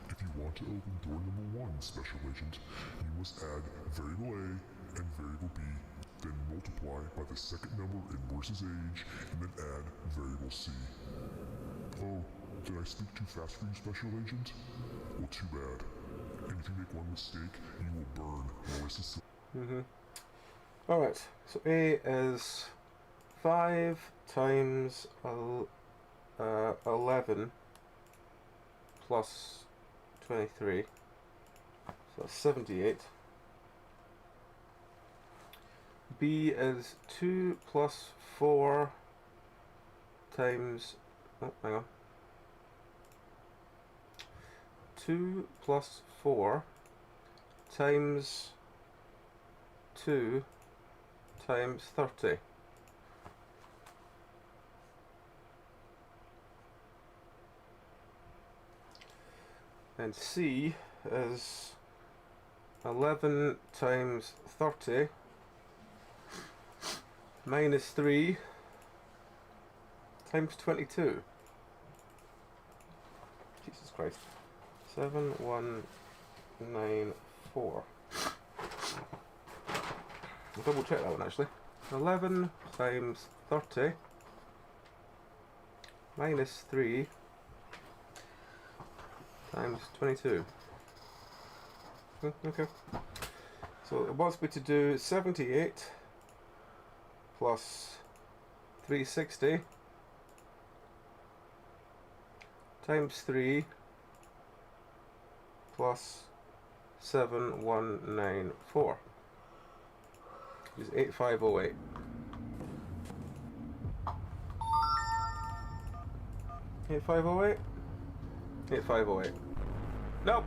If you want to open door number 1, Special Agent, you must add variable A and variable B, then multiply by the second number in Marissa's age, and then add variable C. Oh, did I speak too fast for you, Special Agent? Well, too bad. And if you make one mistake, you will burn Marissa's... Alright, so A is 5 times 11 plus 23, so that's 78. B is 2 plus 4 times, oh, hang on, 2 plus 4 times 2 times 30. And C is 11 times 30 minus 3 times 22. Jesus Christ. 7194. I'll double check that one actually. 11 times 30 minus 3 times 22. Okay. So it wants me to do 78 plus 360 times 3 plus 7194 is 8508. Eight five oh eight. 8508. Nope.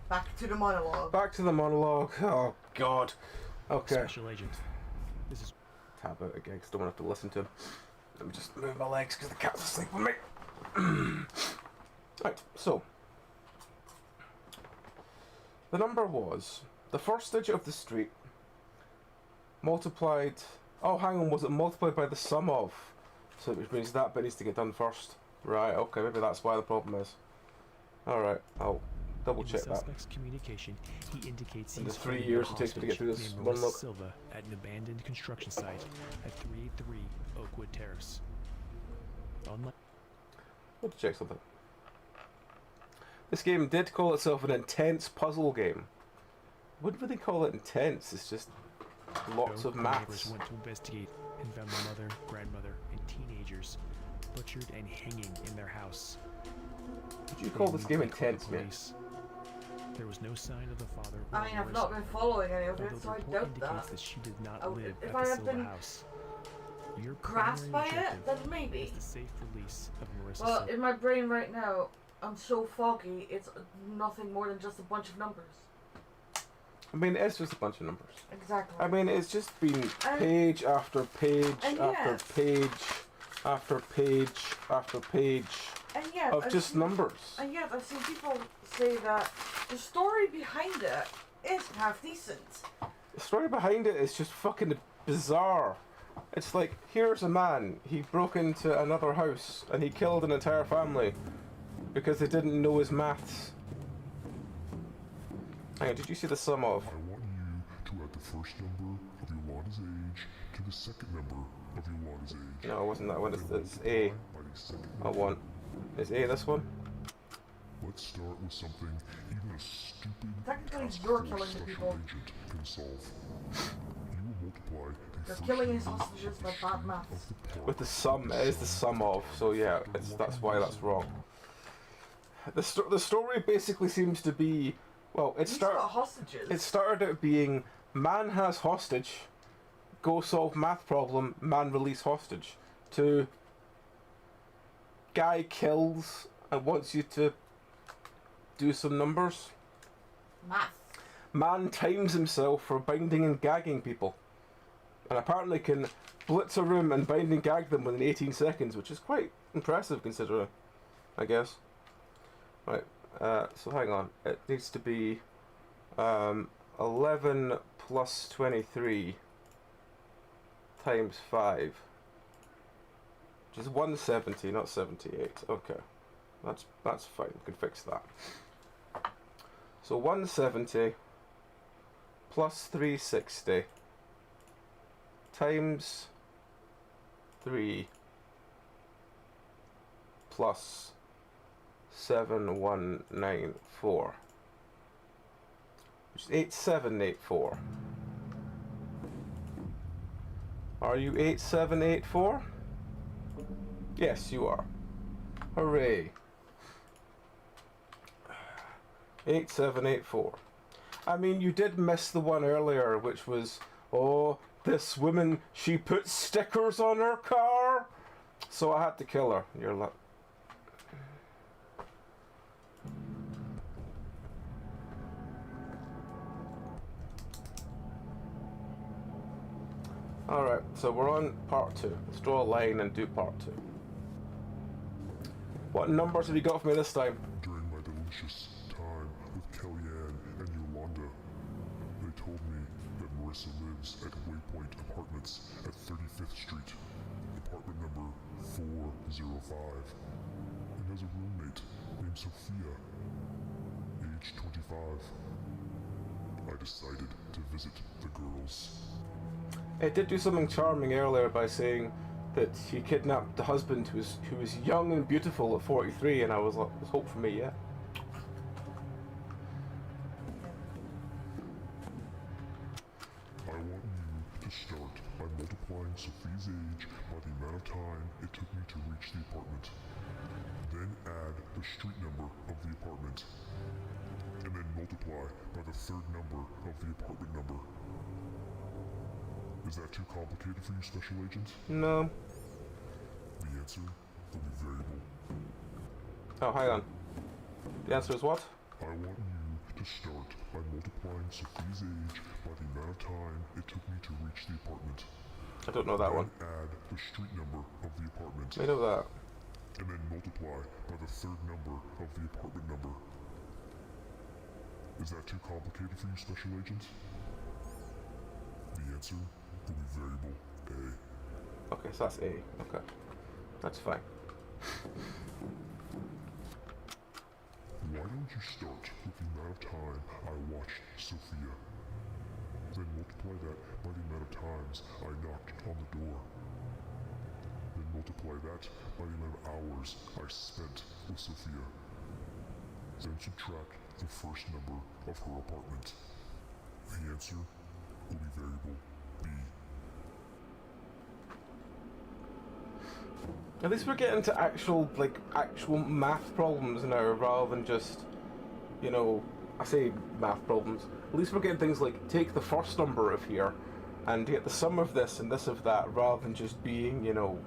Back to the monologue. Back to the monologue. Oh God. Okay. Special agent. This is Tab out again because I don't want to have to listen to him. Let me just move my legs because the cat's asleep with me. Right, so the number was the first digit of the street multiplied. Oh, hang on, was it multiplied by the sum of? So which means that bit needs to get done first. Right, okay, maybe that's why the problem is. Alright, I'll double in check the that. suspect's communication, he indicates In he's the 3 holding years a it takes me to get through this hostage named one Marissa look. Silva at an abandoned construction site at 383 Oakwood Terrace. Unlike I want to check something. This game did call itself an intense puzzle game. Wouldn't really call it intense, it's just lots of the neighbors maths. went to investigate and found the mother, grandmother, and teenagers butchered and hanging in their house. Would you call this game intense, man? There was no sign of the father. or I mean, I've Marissa, not been following any of although it, the so I report doubt indicates that. that she did not Oh, live if at I the have Silva been house. Your Grasped by primary it, objective then maybe. is the safe release of Marissa Well, Silva. in my brain right now, I'm so foggy, it's nothing more than just a bunch of numbers. I mean, it's just a bunch of numbers. Exactly. I mean, it's just been And- page after page and after yes. page after page after page and yet, of I've just seen, numbers. And yet, I've seen people say that the story behind it is half decent. The story behind it is just fucking bizarre. It's like, here's a man, he broke into another house and he killed an entire family because they didn't know his maths. Hang on, did you see the sum of? I want you to add the first number of Yolanda's age to the second number of Yolanda's age. No, it wasn't that one, it's A. Multiply by the second I number. want. Is A this one? Let's start with something even a stupid Technically, task you're force killing the special people. agent can solve. You will multiply the They're first killing his number hostages of the by bad street maths. of the park With the sum, it is the sum of, so yeah, that's why that's wrong. The story basically seems to be, well, He's got hostages. it started out being man has hostage, go solve math problem, man release hostage, to guy kills and wants you to do some numbers. Math. Man times himself for binding and gagging people, and apparently can blitz a room and bind and gag them within 18 seconds, which is quite impressive considering, I guess. Right, so hang on, it needs to be 11 plus 23 times 5, which is 170, not 78. Okay, that's fine, we can fix that. So 170 plus 360 times 3 plus 7194, which is 8784. Are you 8784? Yes, you are. Hooray. 8784. I mean, you did miss the one earlier, which was, oh, this woman, she put stickers on her car, so I had to kill her. You're like, alright, so we're on part 2. Let's draw a line and do part 2. What numbers have you got for me this time? During my delicious time with Kellyanne and Yolanda, they told me that Marissa lives at Waypoint Apartments at 35th Street, apartment number 405, and has a roommate named Sophia, age 25. I decided to visit the girls. It did do something charming earlier by saying that he kidnapped the husband who was young and beautiful at 43, and I was like, there's hope for me, yeah. I want you to start by multiplying Sophie's age by the amount of time it took me to reach the apartment. Then add the street number of the apartment. And then multiply by the third number of the apartment number. Is that too complicated for you, Special Agent? No. The answer will be variable. Oh, hang on. The answer is what? I want you to start by multiplying Sophie's age by the amount of time it took me to reach the apartment. I don't know that one. Add the street number of the apartment. I know that. And then multiply by the third number of the apartment number. Is that too complicated for you, Special Agent? The answer will be variable A. Okay, so that's A. Okay. That's fine. Why don't you start with the amount of time I watched Sophia? Then multiply that by the amount of times I knocked on the door. Then multiply that by the amount of hours I spent with Sophia. Then subtract the first number of her apartment. The answer will be variable B. At least we're getting to actual math problems now, rather than just, you know, I say math problems. At least we're getting things like, take the first number of here, and get the sum of this and this of that, rather than just being, you know,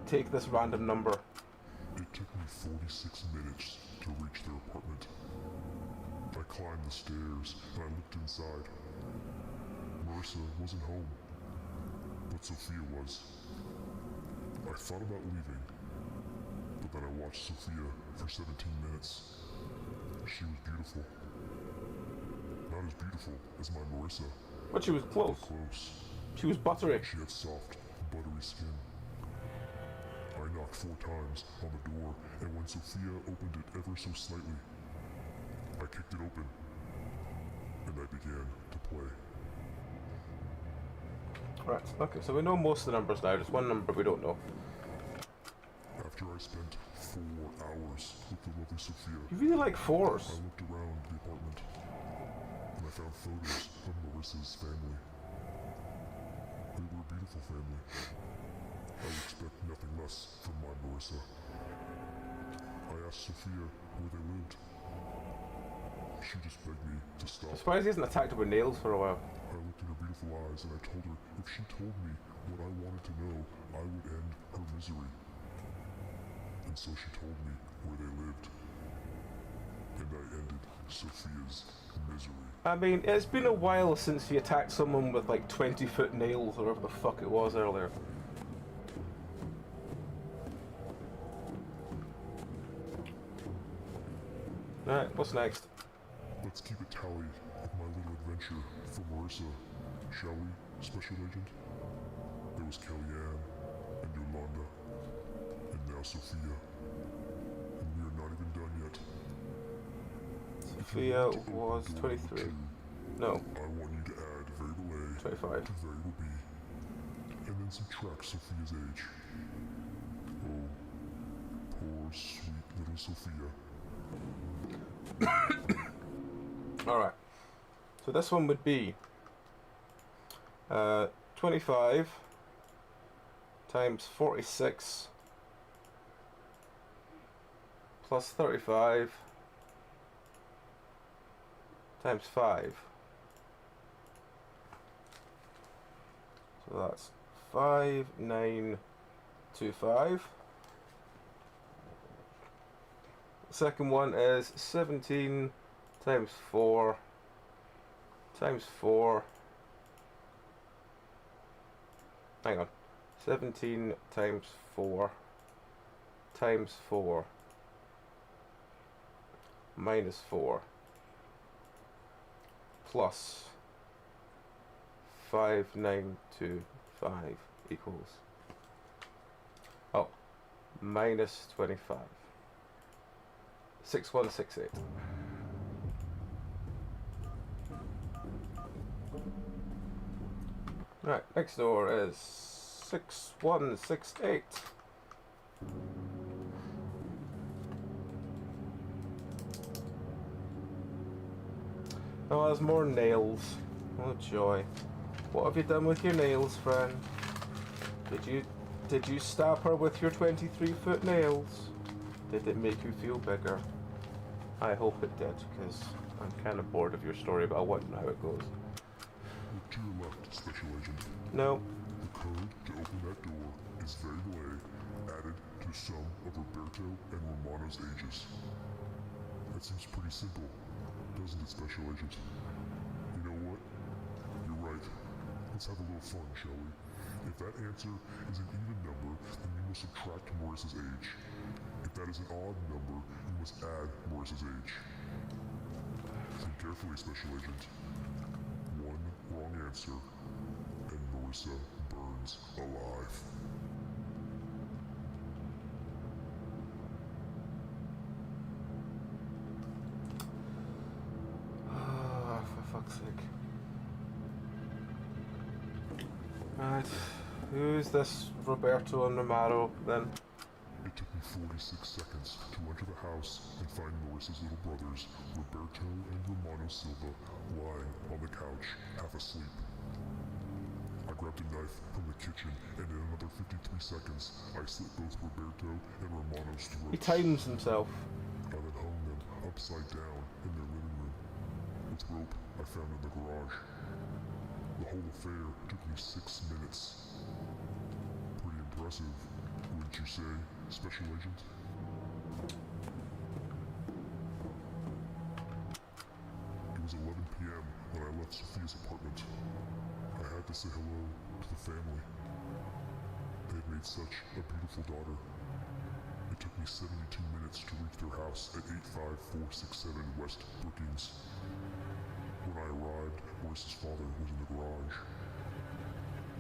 take this random number. It took me 46 minutes to reach their apartment. I climbed the stairs and I looked inside. Marissa wasn't home, but Sophia was. I thought about leaving, but then I watched Sophia for 17 minutes. She was beautiful. Not as beautiful as my Marissa, But she was close. but close. She was buttery. She had soft, buttery skin. I knocked 4 times on the door, and when Sophia opened it ever so slightly, I kicked it open, and I began to play. Right, okay, so we know most of the numbers now, just one number we don't know. After I spent 4 hours with the lovely Sophia, You really like I fours. looked around the apartment, and I found photos of Marissa's family. They were a beautiful family. I would expect nothing less from my Marissa. I asked Sophia where they lived. She just begged me to stop. I'm surprised he hasn't attacked her with nails for a while. I looked in her beautiful eyes and I told her if she told me what I wanted to know, I would end her misery. And so she told me where they lived. And I ended Sophia's misery. I mean, it's been a while since he attacked someone with like 20-foot nails or whatever the fuck it was earlier. Alright, what's next? Let's keep a tally of my little adventure for Marissa, shall we, Special Agent? There was Kellyanne and Yolanda, and now Sophia. And we are not even done yet. Sophia was 23. No, I want you to add variable A 25. to variable B, and then subtract Sophia's age. Oh, poor sweet little Sophia. Alright, so this one would be 25 times 46 plus 35 times 5. So that's 5925. The second one is 17 times 4 times 4. Hang on. 17 times 4 times 4 minus 4 plus 5925 equals, oh, minus 25. 6168. Right, next door is 6168. Oh, there's more nails. Oh joy. What have you done with your nails, friend? Did you stab her with your 23-foot nails? Did it make you feel bigger? I hope it did, because I'm kind of bored of your story, but I want to know how it goes. Look to your left, Special Agent. No. The code to open that door is variable A, added to some of Roberto and Romano's ages. That seems pretty simple, doesn't it, Special Agent? You know what? You're right. Let's have a little fun, shall we? If that answer is an even number, then you must subtract Marissa's age. If that is an odd number, you must add Marissa's age. Think carefully, Special Agent. One wrong answer, and Marissa burns alive. Ah, for fuck's sake. Right, who's this Roberto and Romano then? It took me 46 seconds to enter the house and find Marissa's little brothers, Roberto and Romano Silva, lying on the couch, half asleep. I grabbed a knife from the kitchen, and in another 53 seconds, I slit both Roberto and Romano's throats. He times himself. I then hung them upside down in their living room, with rope I found in the garage. The whole affair took me 6 minutes. Pretty impressive, wouldn't you say, Special Agent? It was 11 p.m. when I left Sophia's apartment. I had to say hello to the family. They had made such a beautiful daughter. It took me 72 minutes to reach their house at 85467 West Brookings. When I arrived, Marissa's father was in the garage.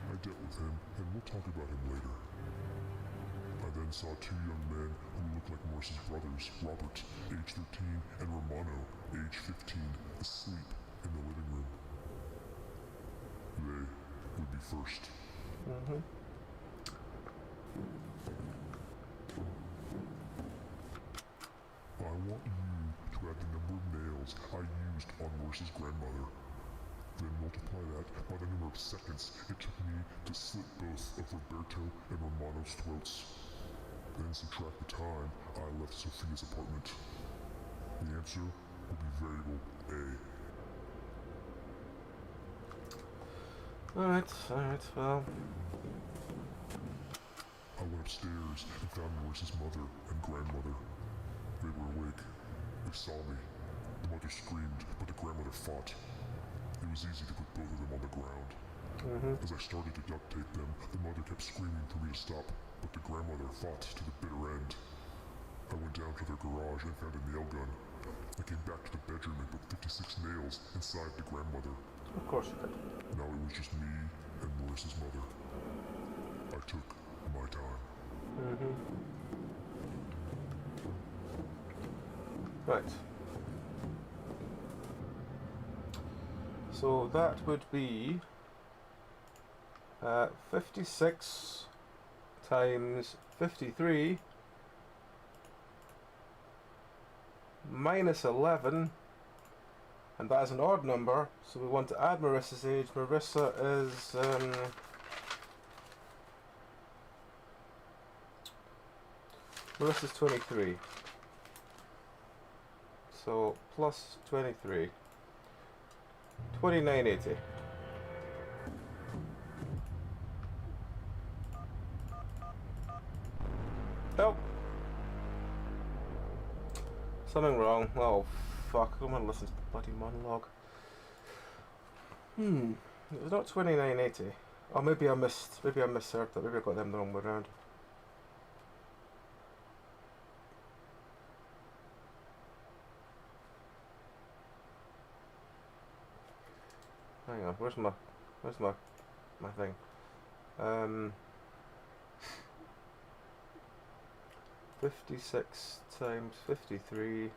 I dealt with him, and we'll talk about him later. I then saw two young men who looked like Marissa's brothers, Robert, age 13, and Romano, age 15, asleep in the living room. They would be first. I want you to add the number of nails I used on Marissa's grandmother. Then multiply that by the number of seconds it took me to slit both of Roberto and Romano's throats. Then subtract the time I left Sophia's apartment. The answer will be variable A. Alright, well. I went upstairs and found Marissa's mother and grandmother. They were awake. They saw me. The mother screamed, but the grandmother fought. It was easy to put both of them on the ground. As I started to duct tape them, the mother kept screaming for me to stop, but the grandmother fought to the bitter end. I went down to their garage and found a nail gun. I came back to the bedroom and put 56 nails inside the grandmother. Of course you did. Now it was just me and Marissa's mother. I took my time. Right. So that would be 56 times 53 minus 11, and that is an odd number, so we want to add Marissa's age. Marissa is Marissa's 23, so plus 23, 2980. Oh, something wrong. Oh fuck, I'm gonna listen to the bloody monologue. It's not 2980. Oh, maybe I misheard that. Maybe I got them the wrong way around. hang on, where's my thing? 56 times 53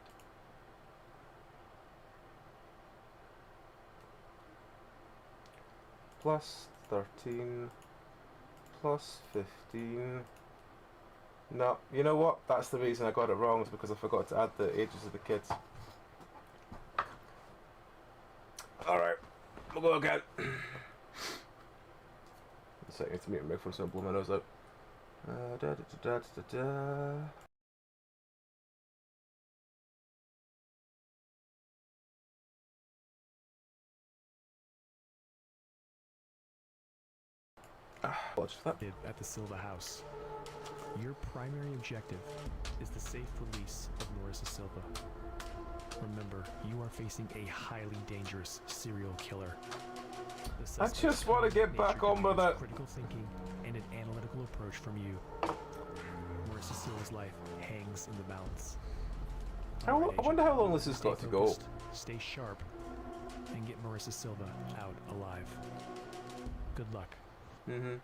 plus 13 plus 15. No, you know what? That's the reason I got it wrong, is because I forgot to add the ages of the kids. Alright, we'll go again. A second to meet my microphone so I blow my nose out. Watch that. At the Silva house. Your primary objective is the safe release of Marissa Silva. Remember, you are facing a highly dangerous serial killer. I just want to get back on with it. Critical thinking and an analytical approach from you. Marissa Silva's life hangs in the balance. I wonder how long this has got to go. Stay sharp, and get Marissa Silva out alive. Good luck. I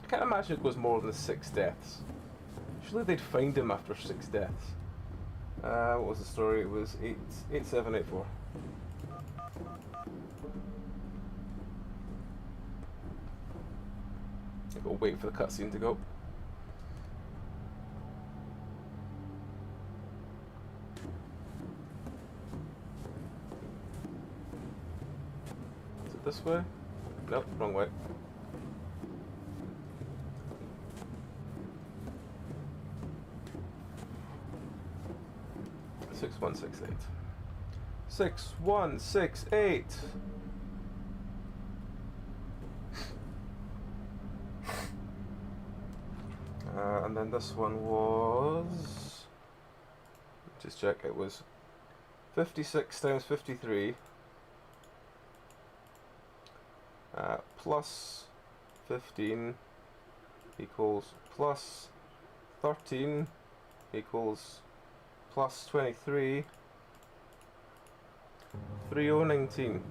can't imagine it goes more than 6 deaths. Surely they'd find him after 6 deaths. What was the story? It was 8784. I gotta wait for the cutscene to go. Is it this way? Nope, wrong way. Six one six eight. 6168. And then this one was, just check, it was 56 times 53 plus 15 equals plus 13 equals plus 23, 3019.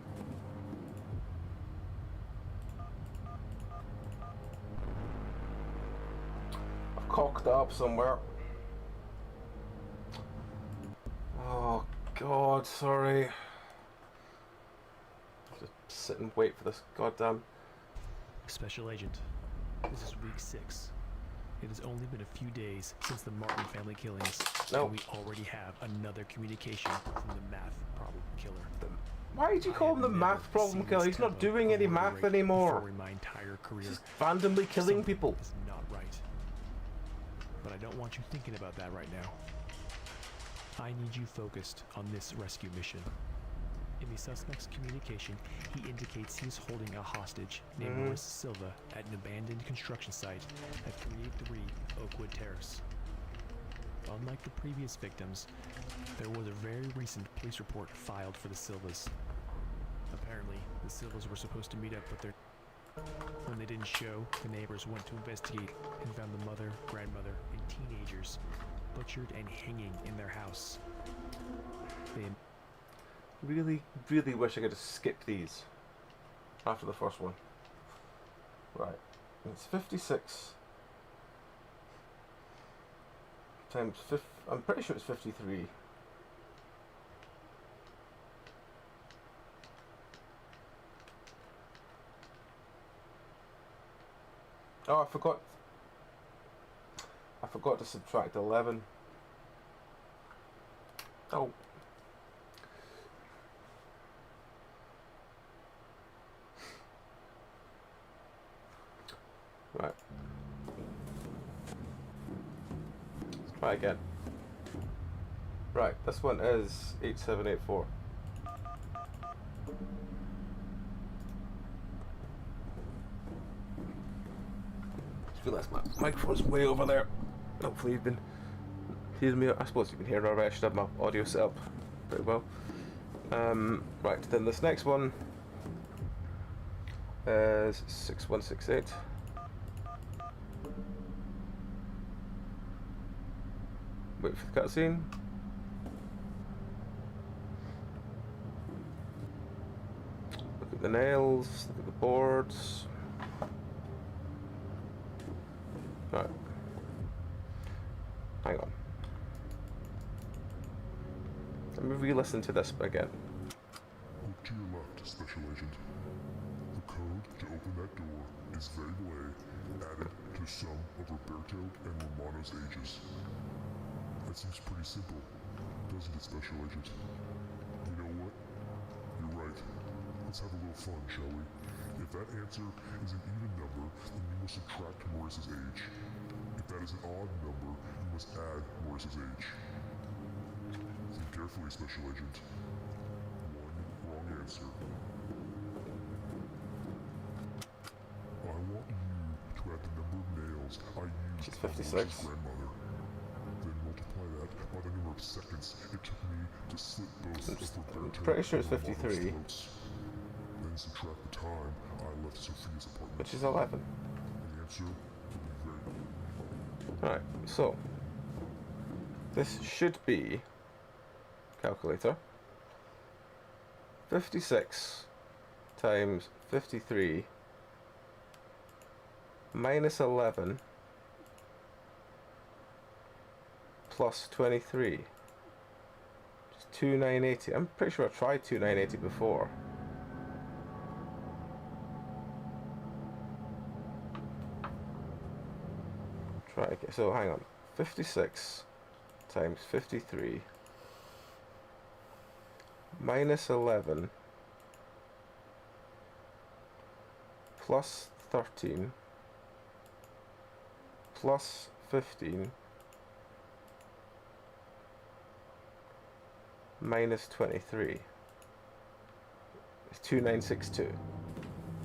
I've cocked up somewhere. Oh God, sorry. Just sit and wait for this goddamn. Special Agent, this is week 6. It has only been a few days since the Martin family killings, and we already have another communication from the math problem killer. Why did you call him the math problem killer? He's not doing any math anymore. My entire career. He's just randomly killing people. Is not right. But I don't want you thinking about that right now. I need you focused on this rescue mission. In the suspect's communication, he indicates he is holding a hostage named Marissa Silva at an abandoned construction site at 383 Oakwood Terrace. Unlike the previous victims, there was a very recent police report filed for the Silvas. Apparently, the Silvas were supposed to meet up with their... When they didn't show, the neighbors went to investigate and found the mother, grandmother, and teenagers butchered and hanging in their house. They Really, really wish I could have skipped these after the first one. Right, it's 56 times 5. I'm pretty sure it's 53. Oh, I forgot to subtract 11. Oh. Right. Let's try again. Right, this one is 8784. Just realised my microphone's way over there. Hopefully you've been hearing me. I suppose you can hear it already. I should have my audio set up pretty well. Right, then this next one is 6168. Wait for the cutscene. the nails, look at the boards. Right. Hang on. Let me re-listen to this again. Look to your left, Special Agent. The code to open that door is variable A added to some of Roberto and Romano's ages. That seems pretty simple, doesn't it, Special Agent? You know what? You're right. Let's have a little fun, shall we? If that answer is an even number, then you must subtract Maurice's age. If that is an odd number, you must add Maurice's age. Think carefully, Special Agent. One wrong answer. I want you to add the number of nails I used She's on 56. Maurice's grandmother. Then multiply that by the number of seconds it took me to slit both of Roberto pretty sure it's and Romano's 53. throats. Then subtract the time I left Sophia's apartment. Which is 11. The answer will be very Alright, so this should be calculator 56 times 53 minus 11 plus 23. It's 2980. I'm pretty sure I tried 2980 before. Try again. So hang on. 56 times 53 minus 11 plus 13 plus 15 minus 23 is 2962.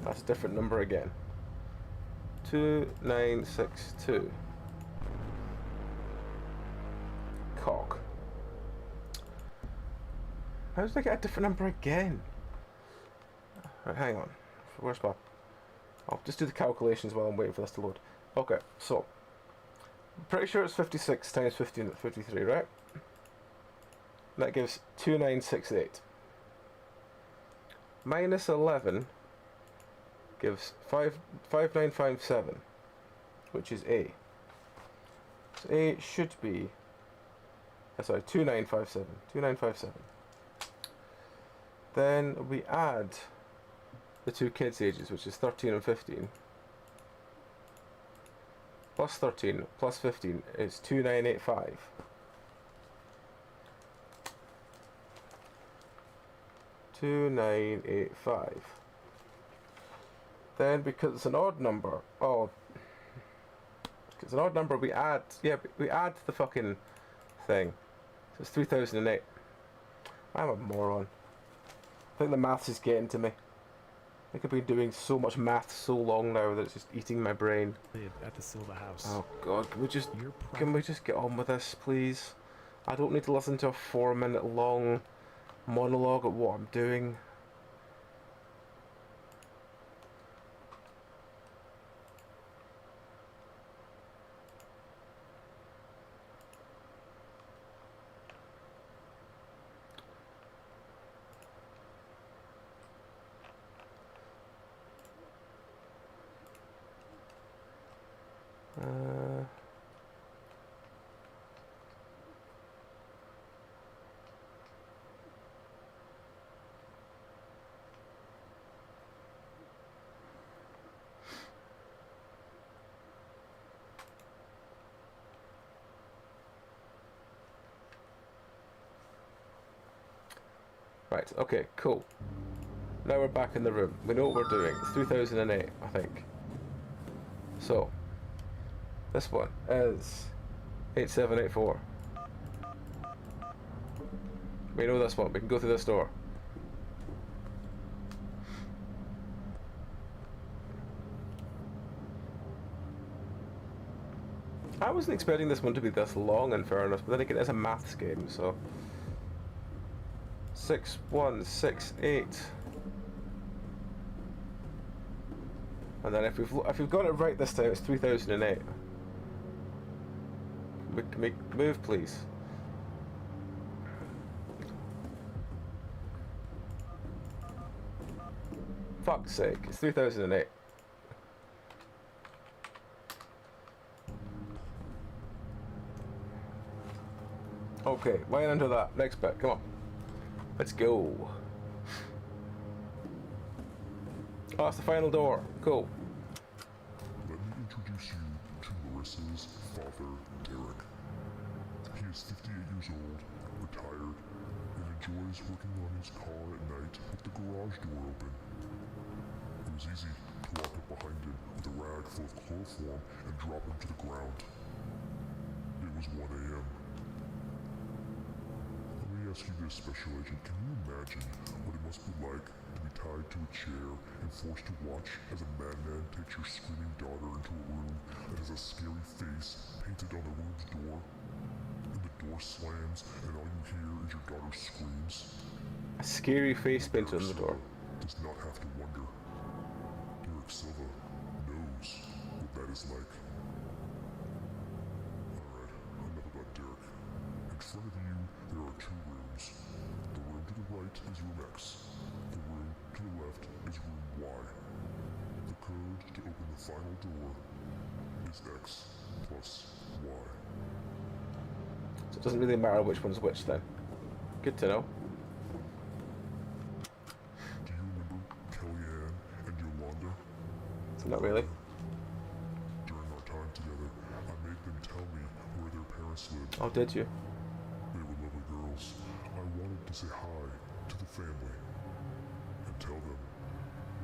That's a different number again. 2962. Cock. How did I get a different number again? Right, hang on. Where's my... I'll just do the calculations while I'm waiting for this to load. Okay, so I'm pretty sure it's 56 times 15 at 53, right? That gives 2968. Minus 11 gives 5957, which is A. So A should be... sorry, 2957. 2957. Then we add the two kids' ages, which is 13 and 15. Plus 13 plus 15 is 2985. Then because it's an odd number, because it's an odd number, we add the fucking thing. So it's 3008. I'm a moron. I think the maths is getting to me. I think I've been doing so much math so long now that it's just eating my brain. Live at the Silva house. Oh god, can Your we just get on with this, please? I don't need to listen to a 4-minute long monologue of what I'm doing. Right, okay, cool. Now we're back in the room. We know what we're doing. It's 3008, I think. So, this one is 8784. We know this one. We can go through this door. I wasn't expecting this one to be this long, in fairness, but then again, it's a maths game, so... 6168. And then if we've got it right this time, it's 3008. Can we move, please? Fuck's sake, it's 3008. Okay, line under that. Next bit, come on. Let's go. Oh, it's the final door. Cool. Let me introduce you to Marissa's father, Derek. He is 58 years old, retired, and enjoys working on his car at night with the garage door open. It was easy to walk up behind him with a rag full of chloroform and drop him to the ground. It was 1 a.m. Let me ask you this, Special Agent. Can you imagine what it must be like to be tied to a chair and forced to watch as a madman takes your screaming daughter into a room that has a scary face painted on the room's door? And the door slams and all you hear is your daughter's screams? A scary face painted on the door. Does not have to wonder. Derek Silva knows what that is like. Alright, enough about Derek. In front of you, there are 2 rooms. The room to the right is room X. The room to the left is room Y. The code to open the final door is X plus Y. So it doesn't really matter which one's which then. Good to know. Do you remember Kellyanne and Yolanda? Not really. During our time together, I made them tell me where their parents lived. Oh, did you? They were lovely girls. I wanted to say hi to the family and tell them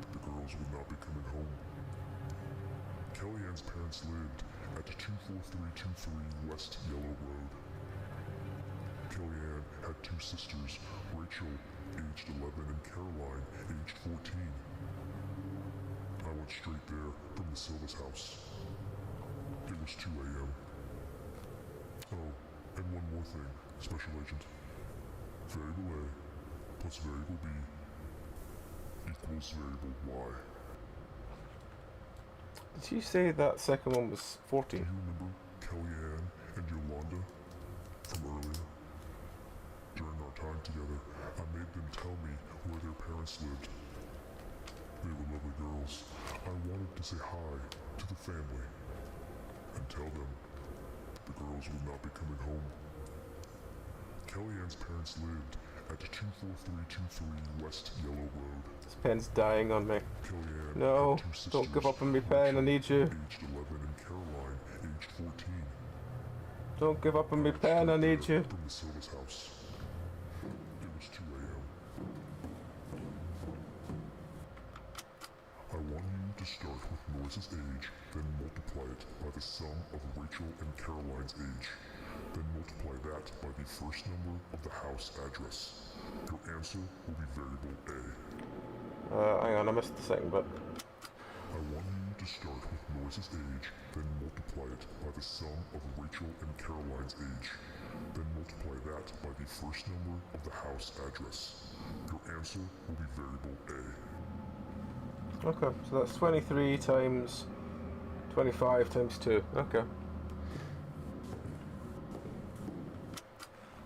that the girls would not be coming home. Kellyanne's parents lived at 24323 West Yellow Road. Kellyanne had 2 sisters, Rachel, aged 11, and Caroline, aged 14. I went straight there from the Silva's house. It was 2 a.m. Oh, and one more thing, Special Agent. Variable A plus variable B equals variable Y. Did you say that second one was 14? Do you remember Kellyanne and Yolanda from earlier? During our time together, I made them tell me where their parents lived. They were lovely girls. I wanted to say hi to the family and tell them that the girls would not be coming home. Kellyanne's parents lived at 24323 West Yellow Road. This pen's dying on me. Kellyanne No, had 2 sisters, don't give up on me, pen. I need you. aged 11, and Caroline, aged 14. Don't give up on me, pen. I need you. From the Silva's house. It was 2 a.m. I want you to start with Melissa's age, then multiply it by the sum of Rachel and Caroline's age. Then multiply that by the first number of the house address. Your answer will be variable A. Hang on, I missed the second bit. I want you to start with Melissa's age, then multiply it by the sum of Rachel and Caroline's age. Then multiply that by the first number of the house address. Your answer will be variable A. Okay, so that's 23 times 25 times 2. Okay.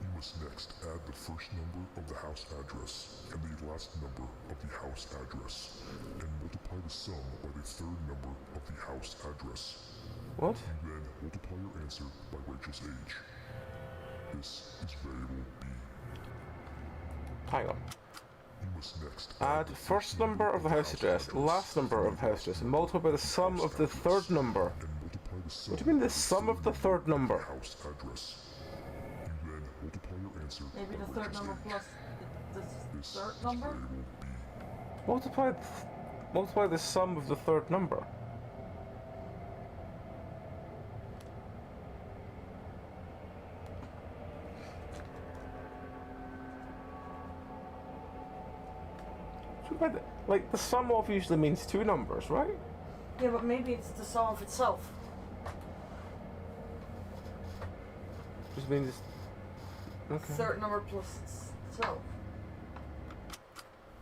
You must next add the first number of the house address and the last number of the house address, and multiply the sum by the third number of the house address. What? You then multiply your answer by Rachel's age. This is variable B. Hang on. You must next Add the first number of the house address, last number of the house address, and multiply by the sum of the third number. and multiply the sum What do you mean the by sum of the third number? house address. You then multiply your answer Maybe by the third Rachel's number age. plus the This third is number? variable B. Multiply the sum of the third number. Like, the sum of usually means 2 numbers, right? Yeah, but maybe it's the sum of itself. Just means... Okay. Third number plus itself.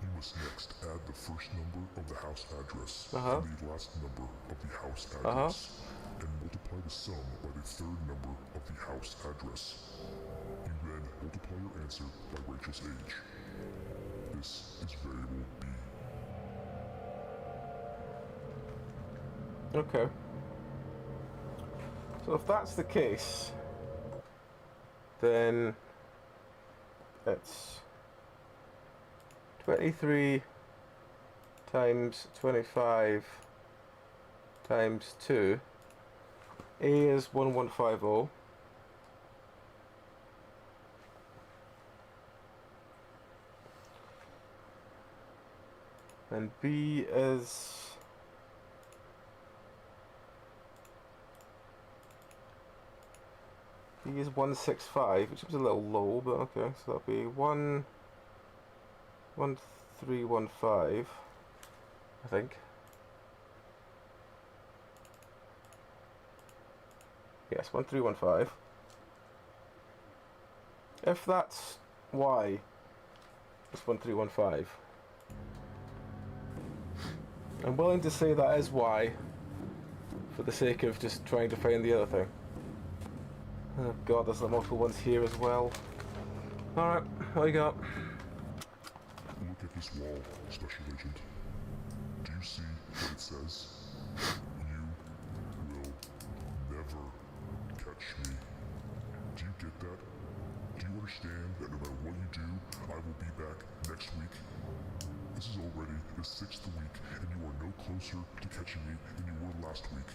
You must next add the first number of the house address Uh-huh. and the last number of the house Uh-huh. address, and multiply the sum by the third number of the house address. You then multiply your answer by Rachel's age. This is variable B. Okay. So if that's the case, then it's 23 times 25 times 2. A is 1150. And B is 165, which seems a little low, but okay, so that'll be 1315, I think. Yes, 1315. If that's Y, it's 1315. I'm willing to say that is Y, for the sake of just trying to find the other thing. Oh god, there's multiple ones here as well. Alright, what you got? Look at this wall, Special Agent. Do you see what it says? You will never catch me. Do you get that? Do you understand that no matter what you do, I will be back next week? This is already the 6th week, and you are no closer to catching me than you were last week.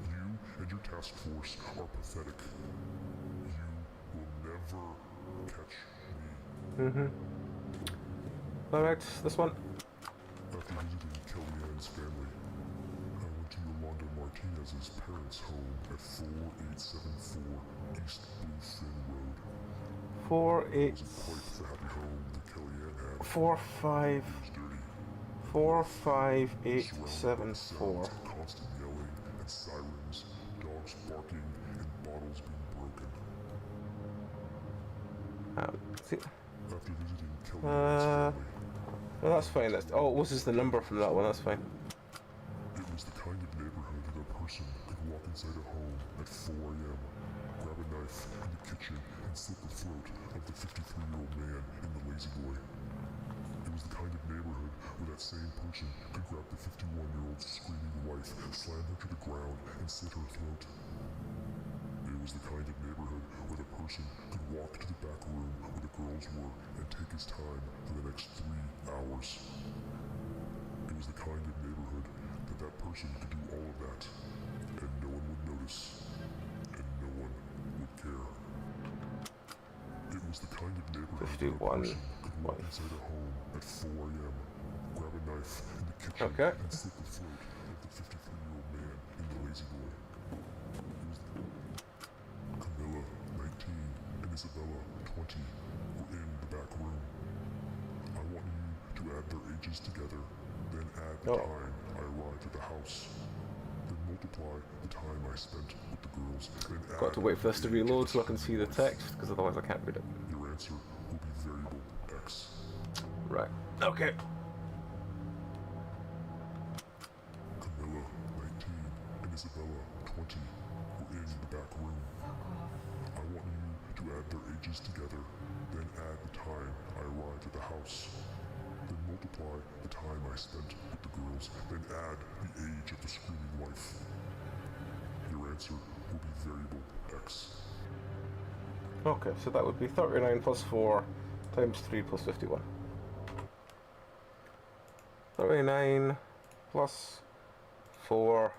You and your task force are pathetic. You will never catch me. Alright, this one. After visiting Kellyanne's family, I went to Yolanda Martinez's parents' home at 4874 East Bluefin Road. 4, 8, It wasn't quite the happy home that Kellyanne had. 4, 5, It was dirty. 4, 5, 8, Surrounded by 7, the 4. sounds of constant yelling and sirens, dogs barking, and bottles being broken. See, After visiting Kellyanne's family, well, that's fine. That's, oh, what was the number from that one? That's fine. it was the kind of neighborhood that a person could walk inside a home at 4 a.m., grab a knife in the kitchen, and slit the throat of the 53-year-old man in the Lazy Boy. It was the kind of neighborhood where that same person could grab the 51-year-old screaming wife, slam her to the ground, and slit her throat. It was the kind of neighborhood where the person could walk to the back room where the girls were and take his time for the next 3 hours. It was the kind of neighborhood that that person could do all of that, and no one would notice, and no one would care. It was the kind of neighborhood that a 51 person could walk inside a home at 4 a.m., grab a knife in the kitchen, Okay. and slit the throat of the 53-year-old man in the Lazy Boy. It was Camilla, 19, and Isabella, 20, were in the back room. I want you to add their ages together, then add the time I arrived at the house. Then multiply the time I spent with the girls, then add Got to wait for this to the age of reload the so I can see the screaming text, because otherwise I can't read it. wife. Your answer will be variable X. Right. Okay. Camilla, 19, and Isabella, 20, were in the back room. I want you to add their ages together, then add the time I arrived at the house. Then multiply the time I spent with the girls, then add the age of the screaming wife. Your answer will be variable X. Okay, so that would be 39 plus 4 times 3 plus 51. 39 plus 4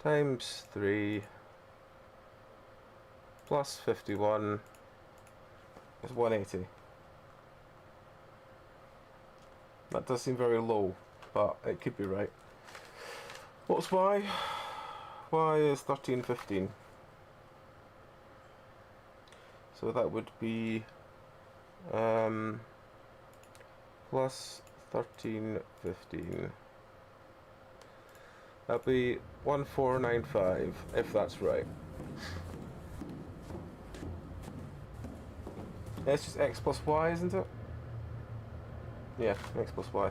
times 3 plus 51 is 180. That does seem very low, but it could be right. What's Y? Y is 1315. So that would be plus 1315. That'd be 1495, if that's right. It's just X plus Y, isn't it? Yeah, X plus Y.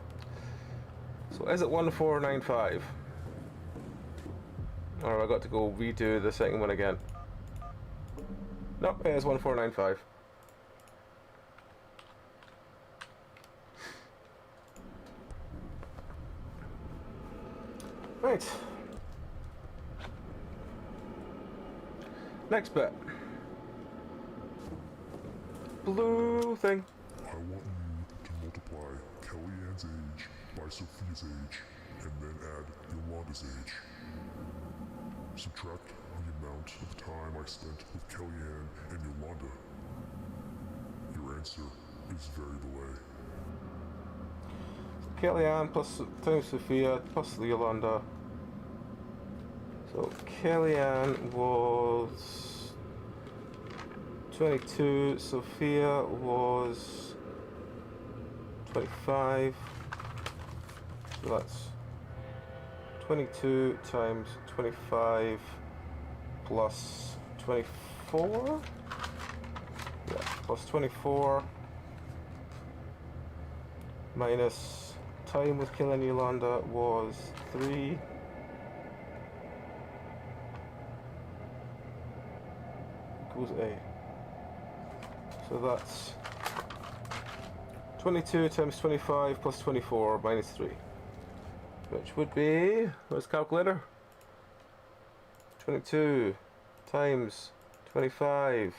So is it 1495? Or have I got to go redo the second one again? Nope, it is 1495. Right. Right. Next bit. Blue thing. I want you to multiply Kellyanne's age by Sophia's age, and then add Yolanda's age. Subtract the amount of time I spent with Kellyanne and Yolanda. Your answer is variable A. Kellyanne plus times Sophia plus Yolanda. So Kellyanne was 22, Sophia was 25. So that's 22 times 25 plus 24? Yeah, plus 24 minus time with Kellyanne and Yolanda was 3. Equals A. So that's 22 times 25 plus 24 minus 3. Which would be, where's the calculator? 22 times 25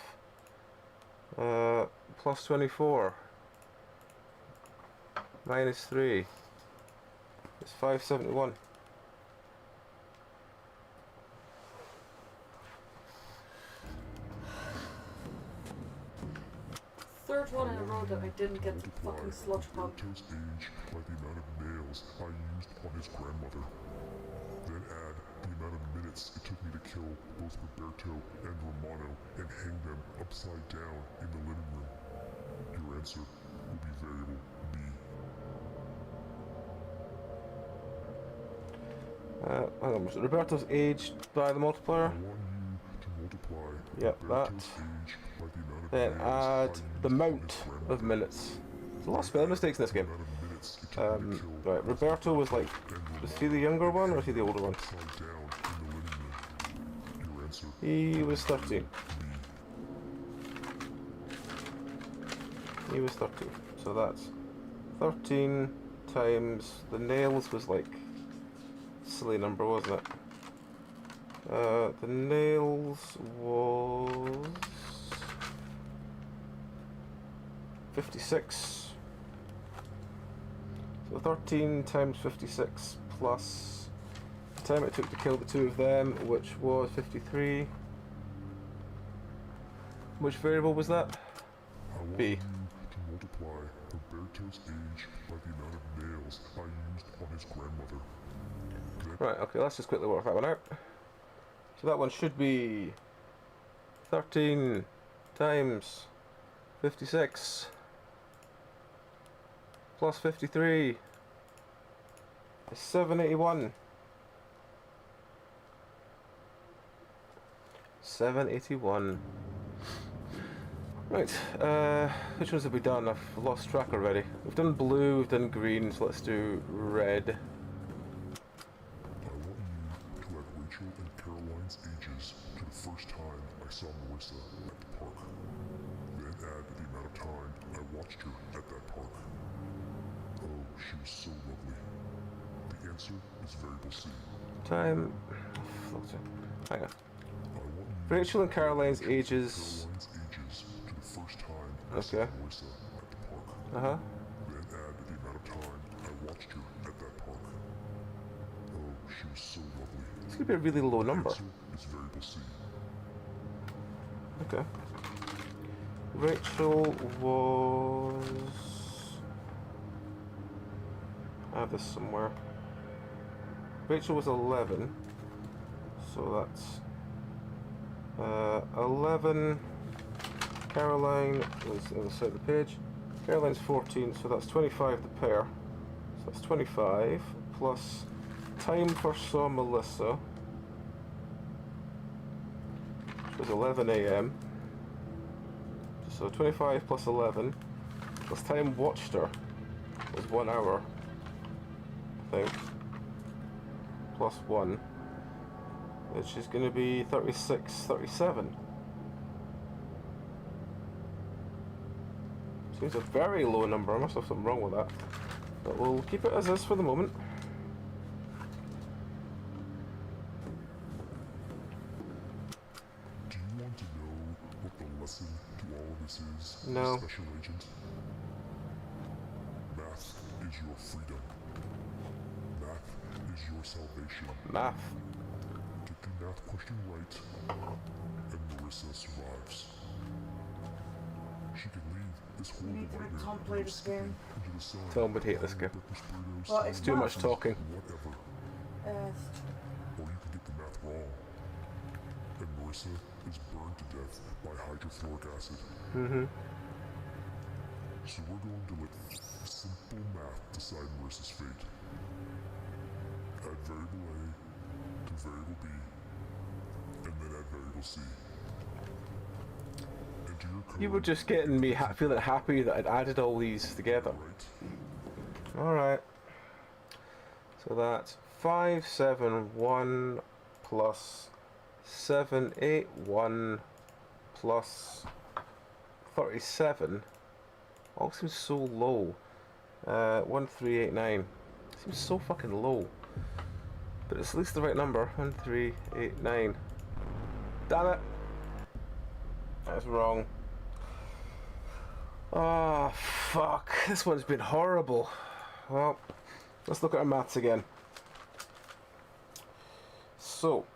plus 24 minus 3 is 571. Third one in a row that I didn't get the Multiply fucking sludge pump. Roberto's age by the amount of nails I used on his grandmother. Then add the amount of minutes it took me to kill both Roberto and Romano and hang them upside down in the living room. Your answer will be variable B. Hang on, was it Roberto's age by the multiplier? I want you to multiply Yep, Roberto's that. age by the amount of Then nails add I used the on amount his of grandmother. minutes. There's a lot of spelling mistakes in this The game. amount of minutes it took me to kill Right, both Roberto was like, and was he the younger one or was he the older one? upside down in the living room. Your answer He was 13. B. He was 13. So that's 13 times the nails was like silly number, wasn't it? The nails was 56. So 13 times 56 plus the time it took to kill the two of them, which was 53. Which variable was that? I want B. you to multiply Roberto's age by the amount of nails I used on his grandmother. Then Right, okay, let's just quickly work that one out. So that one should be 13 times 56 plus 53 is 781. 781. Right, which ones have we done? I've lost track already. We've done blue, we've done green, so let's do red. I want you to add Rachel and Caroline's ages to the first time I saw Marissa at the park. Then add the amount of time I watched her at that park. Oh, she was so lovely. The answer is variable C. Time. Hang on. I want you Rachel and Caroline's to ages. Caroline's ages to the first time I saw Okay. Marissa at the park. Uh-huh. Then add the amount of time I watched her at that park. Oh, she was so lovely. It's gonna be a really low number. Answer is variable C. Okay. Rachel was. I have this somewhere. Rachel was 11. So that's 11. Caroline was on the side of the page. Caroline's 14, so that's 25 the pair. So that's 25 plus time first saw Melissa, which was 11 a.m. So 25 plus 11 plus time watched her was 1 hour, I think, plus 1, which is going to be 36, 37. Seems a very low number. I must have something wrong with that. But we'll keep it as is for the moment. lesson to all of this is, No. Special Agent? Math is your freedom. Math is your salvation. Math. Get the math question right, and Marissa survives. She can leave this You horrible need to nightmare can't play of this slipping game. into the sun, Tell 'em we'd hate this following game. Breakfast Burritos, Well, It's too much talking. whatever. Or you can get the math wrong. And Marissa is burned to death by hydrofluoric acid. Mm-hmm. So we're going to let simple math decide Marissa's fate. Add variable A to variable B, and then add variable C. Enter your code. You were just getting me feeling happy that I'd added all these together. Right. Alright. So that's 571 plus 781 plus 37. All seems so low. 1389. Seems so fucking low. But it's at least the right number. 1389. Damn it! That's wrong. Ah, fuck. This one's been horrible. Well, let's look at our maths again. So,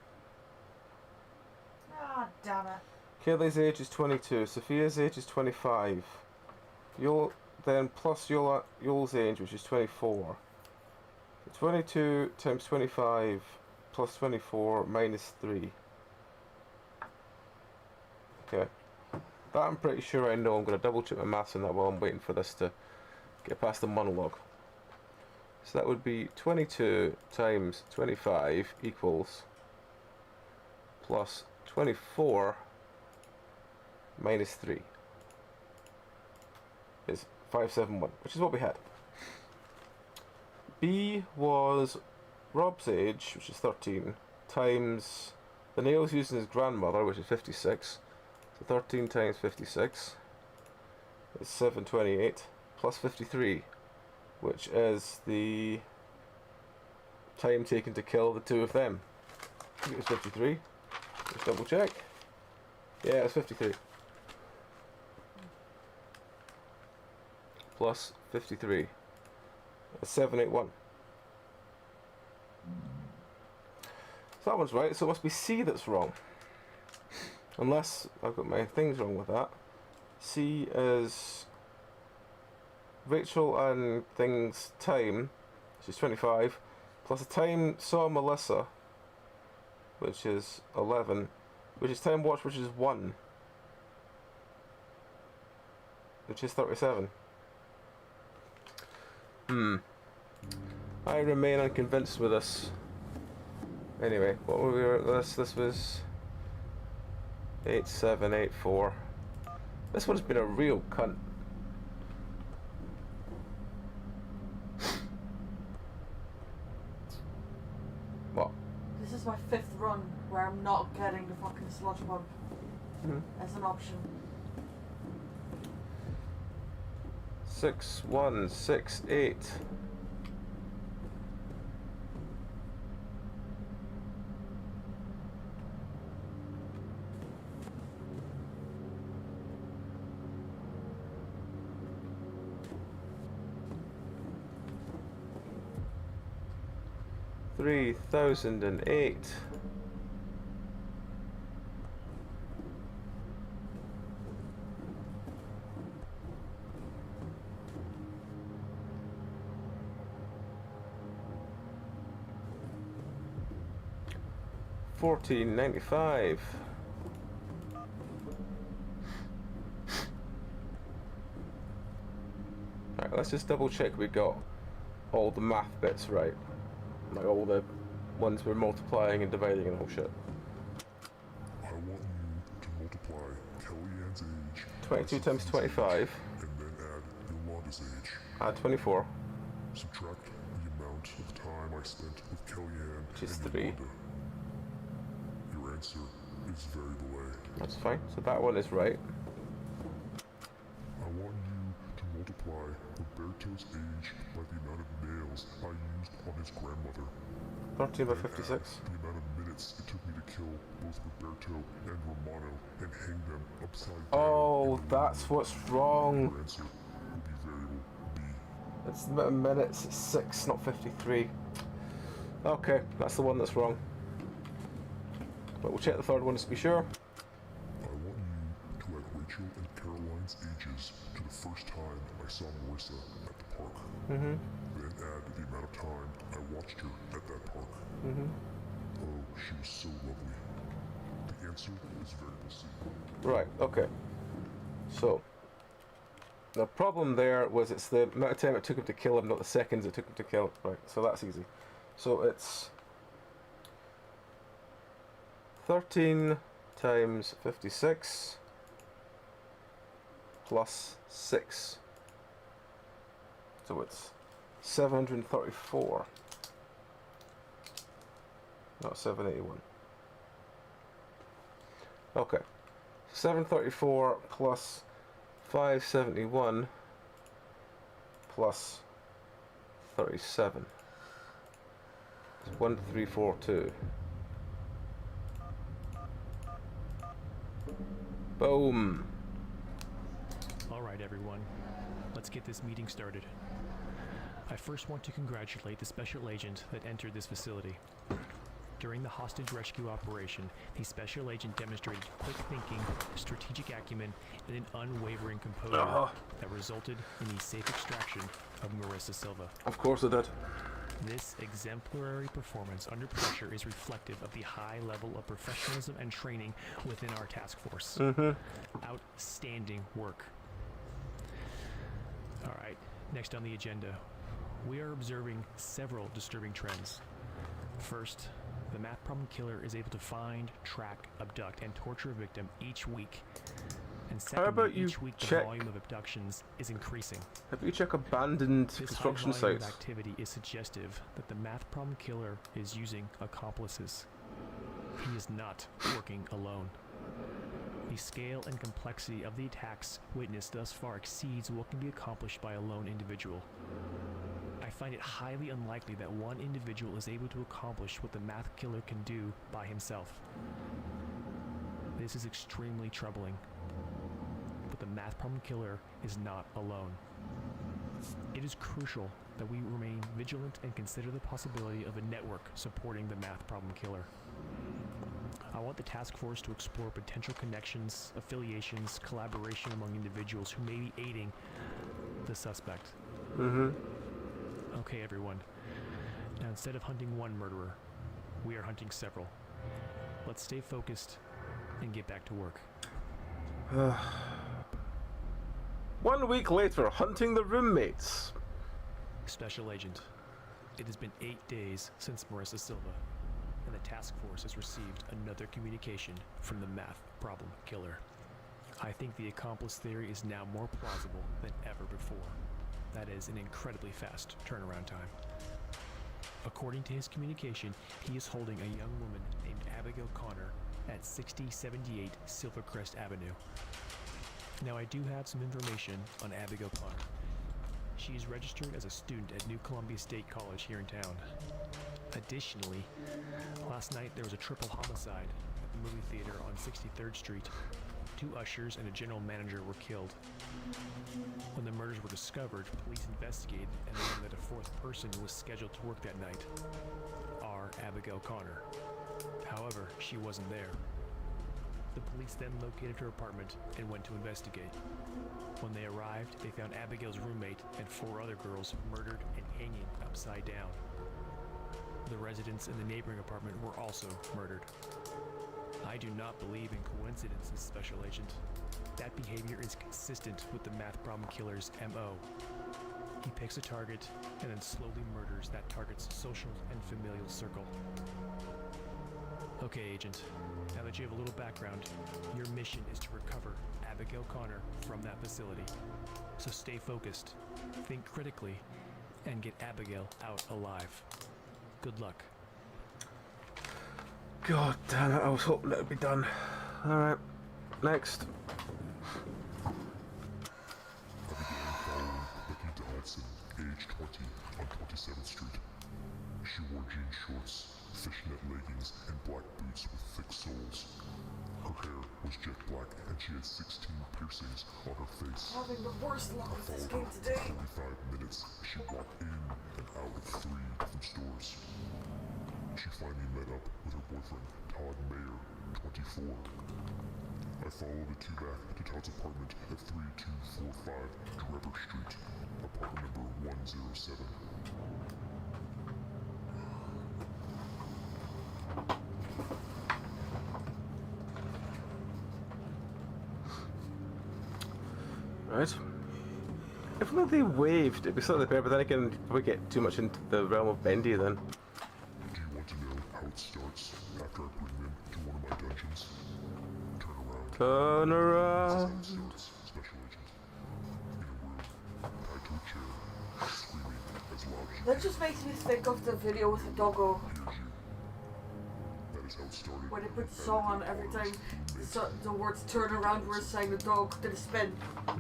Ah, damn it. Kaylee's age is 22, Sophia's age is 25. Then plus Yoel's age, which is 24. So 22 times 25 plus 24 minus 3. Okay. That I'm pretty sure I know. I'm going to double check my maths on that while I'm waiting for this to get past the monologue. So that would be 22 times 25 equals plus 24 minus 3 is 571, which is what we had. B was Rob's age, which is 13, times the nails used in his grandmother, which is 56. So 13 times 56 is 728, plus 53, which is the time taken to kill the two of them. I think it was 53. Let's double check. Yeah, it's 53. Plus 53. That's 781. So that one's right, so it must be C that's wrong. Unless I've got my things wrong with that. C is Rachel and things time, which is 25, plus the time saw Melissa, which is 11, which is time watch, which is 1, which is 37. I remain unconvinced with this. Anyway, what were we at this? This was 8784. This one's been a real cunt. What? This is my 5th run where I'm not getting the fucking sludge pump as an option. 6168. $3,008. $14.95. Alright, let's just double check we got all the math bits right. Like all the ones we're multiplying and dividing and all shit. I want you to multiply Kellyanne's age 22 by times Sophia's 25. age, and then add Yolanda's age. Add 24. Subtract the amount of time I spent with Kellyanne Which is and 3. Yolanda. Your answer is variable A. That's fine. So that one is right. I want you to multiply Roberto's age by the amount of nails I used on his grandmother. 13 by and add 56. the amount of minutes months it took me to kill both Roberto and Romano and hang them upside down. Oh, in the that's room. what's wrong. Your answer will be variable B. It's the minutes, it's 6, not 53. Okay, that's the one that's wrong. But we'll check the third one just to be sure. I want you to add Rachel and Caroline's ages to the first time I saw Marissa at the park. Mm-hmm. Then add the amount of time I watched her at that park. Mm-hmm. Oh, she was so lovely. The answer is variable C. Right, okay. So, the problem there was it's the amount of time it took him to kill him, not the seconds it took him to kill him. Right, so that's easy. So it's 13 times 56 plus 6. So it's 734. Not 781. Okay. 734 plus 571 plus 37. It's 1342. Boom. Alright everyone, let's get this meeting started. I first want to congratulate the special agent that entered this facility. During the hostage rescue operation, the special agent demonstrated quick thinking, strategic acumen, and an unwavering composure that resulted in the safe extraction of Marissa Silva. Of course it did. This exemplary performance under pressure is reflective of the high level of professionalism and training within our task force. Outstanding work. Alright, next on the agenda, we are observing several disturbing trends. First, the math problem killer is able to find, track, abduct, and torture a victim each week. And secondly, about you each week the check- volume of abductions is increasing. Have you checked abandoned This construction high volume sites? of activity is suggestive that the math problem killer is using accomplices. He is not working alone. The scale and complexity of the attacks witnessed thus far exceeds what can be accomplished by a lone individual. I find it highly unlikely that one individual is able to accomplish what the math killer can do by himself. This is extremely troubling. But the math problem killer is not alone. It is crucial that we remain vigilant and consider the possibility of a network supporting the math problem killer. I want the task force to explore potential connections, affiliations, collaboration among individuals who may be aiding the suspect. Okay, everyone. Now, instead of hunting one murderer, we are hunting several. Let's stay focused and get back to work. 1 week later, hunting the roommates. Special Agent, it has been 8 days since Marissa Silva, and the task force has received another communication from the math problem killer. I think the accomplice theory is now more plausible than ever before. That is an incredibly fast turnaround time. According to his communication, he is holding a young woman named Abigail Connor at 6078 Silvercrest Avenue. Now, I do have some information on Abigail Connor. She is registered as a student at New Columbia State College here in town. Additionally, last night there was a triple homicide at the movie theater on 63rd Street. 2 ushers and a general manager were killed. When the murders were discovered, police investigated and learned that a 4th person was scheduled to work that night, R. Abigail Connor. However, she wasn't there. The police then located her apartment and went to investigate. When they arrived, they found Abigail's roommate and 4 other girls murdered and hanging upside down. The residents in the neighboring apartment were also murdered. I do not believe in coincidences, Special Agent. That behavior is consistent with the math problem killer's MO. He picks a target and then slowly murders that target's social and familial circle. Okay, Agent. Now that you have a little background, your mission is to recover Abigail Connor from that facility. So stay focused, think critically, and get Abigail out alive. Good luck. God damn it, I was hoping it would be done. Alright, next. Abigail followed Becky Donaldson, age 20, on 27th Street. She wore jean shorts, fishnet leggings, and black boots with thick soles. Her hair was jet black, and she had 16 piercings on her face. Having the worst luck with this game For today. 45 minutes, she walked in and out of 3 different stores. She finally met up with her boyfriend, Todd Mayer, 24. I followed the two back to Todd's apartment at 3245 Trevor Street, apartment number 107. Right. If only they waved, it'd be slightly better, but then again, we get too much into the realm of bendy then. Do you want to know how it starts after I bring them to one of my dungeons? Turn around. Turn This is how around. it starts, Special Agent. In a room, tied to a chair, screaming as loud as you That just makes me think of the video with the doggo hears you. That is how it started. where they put the song on every time the words turn around were saying the dog did a spin. Well,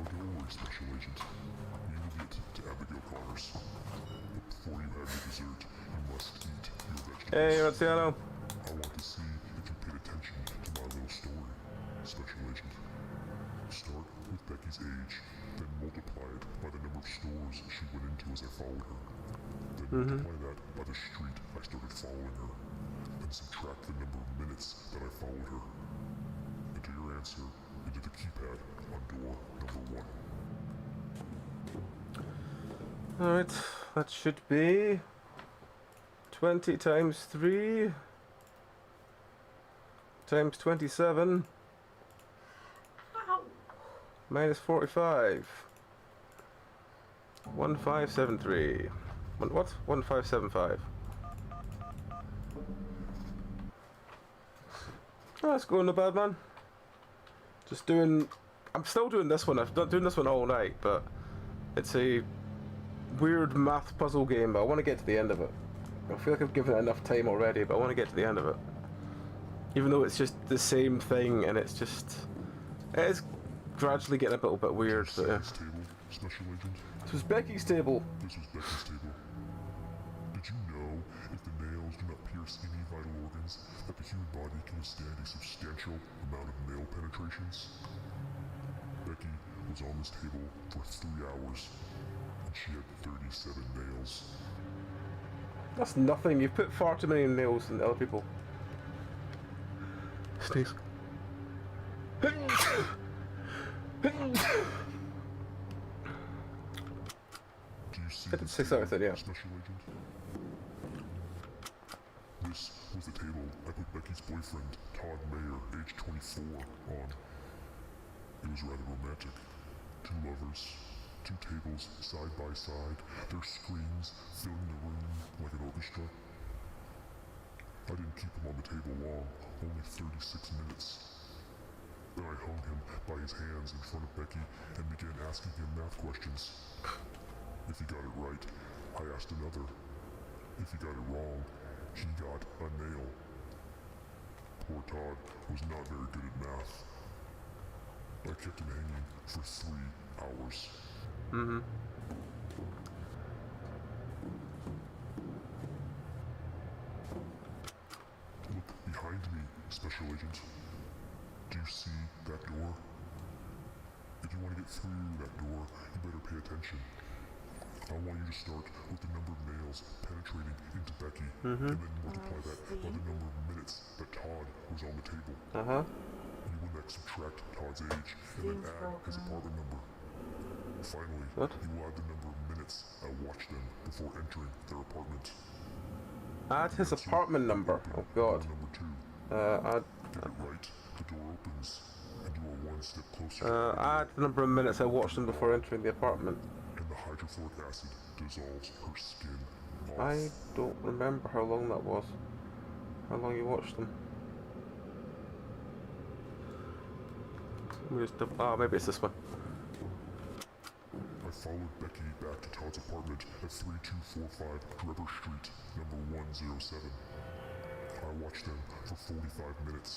don't worry, Special Agent. We will get to Abigail Connors. But before you have your dessert, you must eat your vegetables. Hey, Marciano. I want to see if you paid attention to my little story, Special Agent. Start with Becky's age, then multiply it by the number of stores she went into as I followed her. Then multiply that by the street I started following her. Then subtract the number of minutes that I followed her. Enter your answer into the keypad on door number 1. Alright, that should be 20 times 3 times 27 Ow. minus 45. 1573. What? 1575. Oh, that's going no bad, man. Just doing... I'm still doing this one. I've been doing this one all night, but it's a weird math puzzle game, but I want to get to the end of it. I feel like I've given it enough time already, but I want to get to the end of it. Even though it's just the same thing, and it's just... It is gradually getting a little bit weird, but yeah. This table, Special Agent. This was Becky's table. This was Becky's table. Did you know if the nails do not pierce any vital organs, that the human body can withstand a substantial amount of nail penetrations? Becky was on this table for 3 hours, and she had 37 nails. That's nothing. You've put far too many nails than other people. Sneeze. Do you see I did this 6 table, out of 10, yeah. Special Agent? This was the table I put Becky's boyfriend, Todd Mayer, age 24, on. It was rather romantic. 2 lovers, 2 tables side by side, their screens filling the room like an orchestra. I didn't keep him on the table long, only 36 minutes. Then I hung him by his hands in front of Becky and began asking him math questions. If he got it right, I asked another. If he got it wrong, he got a nail. Poor Todd was not very good at math. I kept him hanging for 3 hours. Mm-hmm. Look behind me, Special Agent. Do you see that door? If you want to get through that door, you better pay attention. I want you to start with the number of nails penetrating into Becky, and then multiply that by the number of minutes that Todd was on the table. Uh-huh. You will next subtract Todd's age, and then add his apartment number. Finally, What? you will add the number of minutes I watched them before entering their apartment. Add his apartment number. Oh god. Door number 2. Add, Get it right, the door opens, and you are 1 step closer to the door, add the number of minutes I watched him before entering the apartment. and the hydrofluoric acid dissolves her skin off. I don't remember how long that was. How long you watched them. Maybe it's this one. I followed Becky back to Todd's apartment at 3245 Trevor Street, number 107. I watched them for 45 minutes.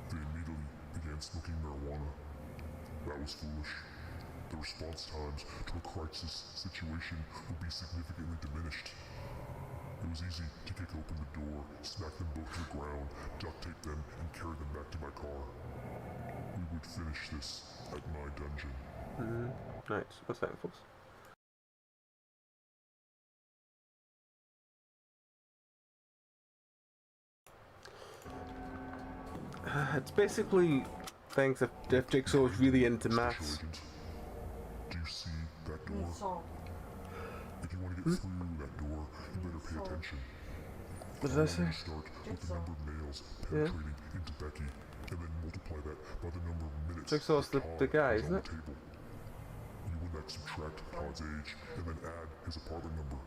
They immediately began smoking marijuana. That was foolish. the response times to a crisis situation would be significantly diminished. It was easy to kick open the door, smack them both to the ground, duct tape them, and carry them back to my car. We would finish this at my dungeon. Right, what's that, folks? It's basically things if Jigsaw is really into maths. Special Agent, do you see that door? Need salt. If you want to get through that door, you better pay Salt. attention. What did I say? You start with the number of nails penetrating into Becky, and then multiply that by the number of minutes Jigsaw's that the Todd guy, has isn't on it? the table. You will next subtract Todd's age, and then add his apartment number.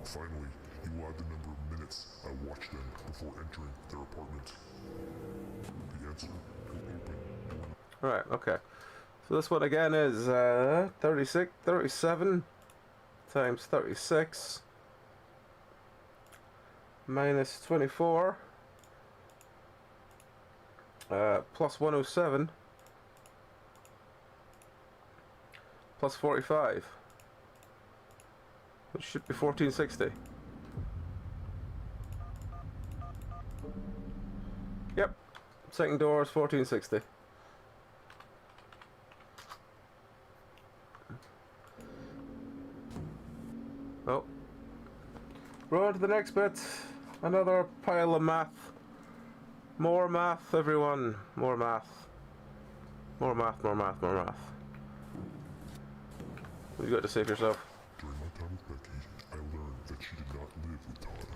Finally, you will add the number of minutes I watched them before entering their apartment. The answer will open door Right, okay. So this one again is 37 times 36 minus 24 plus 107 plus 45, which should be 1460. Yep, second door is 1460. Oh. We're on to the next bit. Another pile of math. More math, everyone. More math. More math, more math, more math. What you got to say for yourself? During my time with Becky, I learned that she did not live with Todd.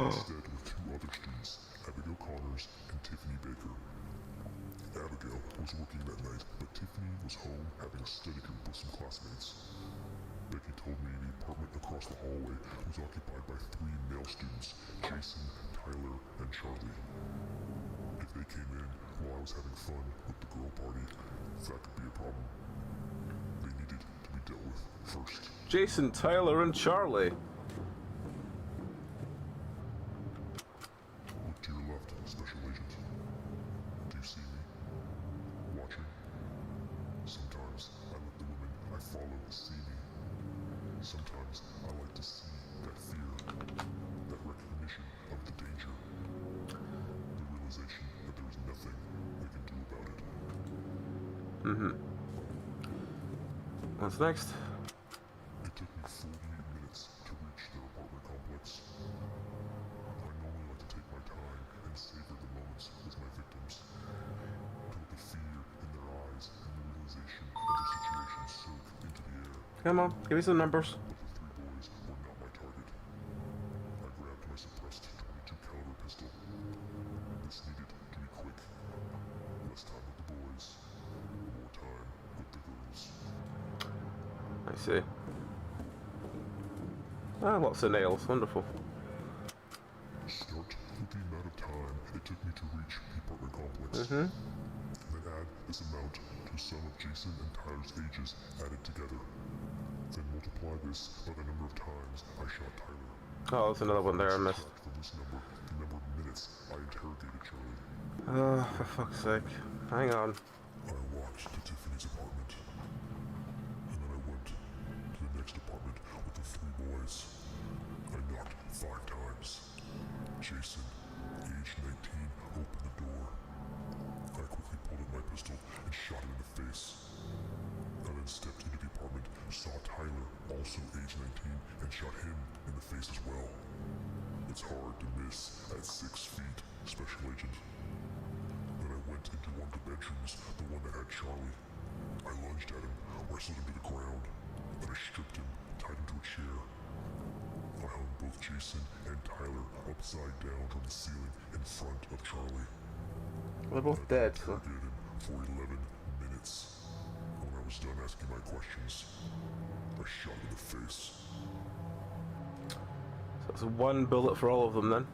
Instead, with two other students, Abigail Connors and Tiffany Baker. Abigail was working that night, but Tiffany was home having a study group with some classmates. Becky told me the apartment across the hallway was occupied by three male students, Jason, Tyler, and Charlie. If they came in while I was having fun with the girl party, that could be a problem. They needed to be dealt with first. Jason, Tyler, and Charlie. Look to your left, Special Agent. Do you see me? Watching? Sometimes I let the women I follow see me. Sometimes I like to see that fear, that recognition of the danger, the realization that there is nothing they can do about it. What's next? It took me 48 minutes to reach their apartment complex. I normally like to take my time and savor the moments with my victims. To let the fear in their eyes and the realization of the situation soak into the air. Come on, give me some numbers. But the three boys were not my target. I grabbed my suppressed 22 caliber pistol. This needed to be quick. Less time with the boys, more time with the girls. I see. Ah, lots of nails. Wonderful. Start with the amount of time it took me to reach the apartment complex. Mm-hmm. Then add this amount to the sum of Jason and Tyler's ages added together. Then multiply this by the number of times I shot Tyler. Oh, there's another one there I missed. Subtract from this number the number of minutes I interrogated Charlie. Oh, for fuck's sake. Hang on. I walked to Tiffany's apartment. And then I went to the next apartment with the three boys. I knocked 5 times. Jason, age 19, opened the door. I quickly pulled out my pistol and shot him in the face. I then stepped into the apartment, saw Tyler, also age 19, and shot him in the face as well. It's hard to miss at 6 feet, Special Agent. Then I went into one of the bedrooms, the one that had Charlie. I lunged at him, wrestled him to the ground. Then I stripped him, tied him to a chair. I hung both Jason and Tyler upside down from the ceiling in front of Charlie. They're both dead, so. Interrogated him for 11 minutes. When I was done asking my questions, I shot him in the face. So it's one bullet for all of them then.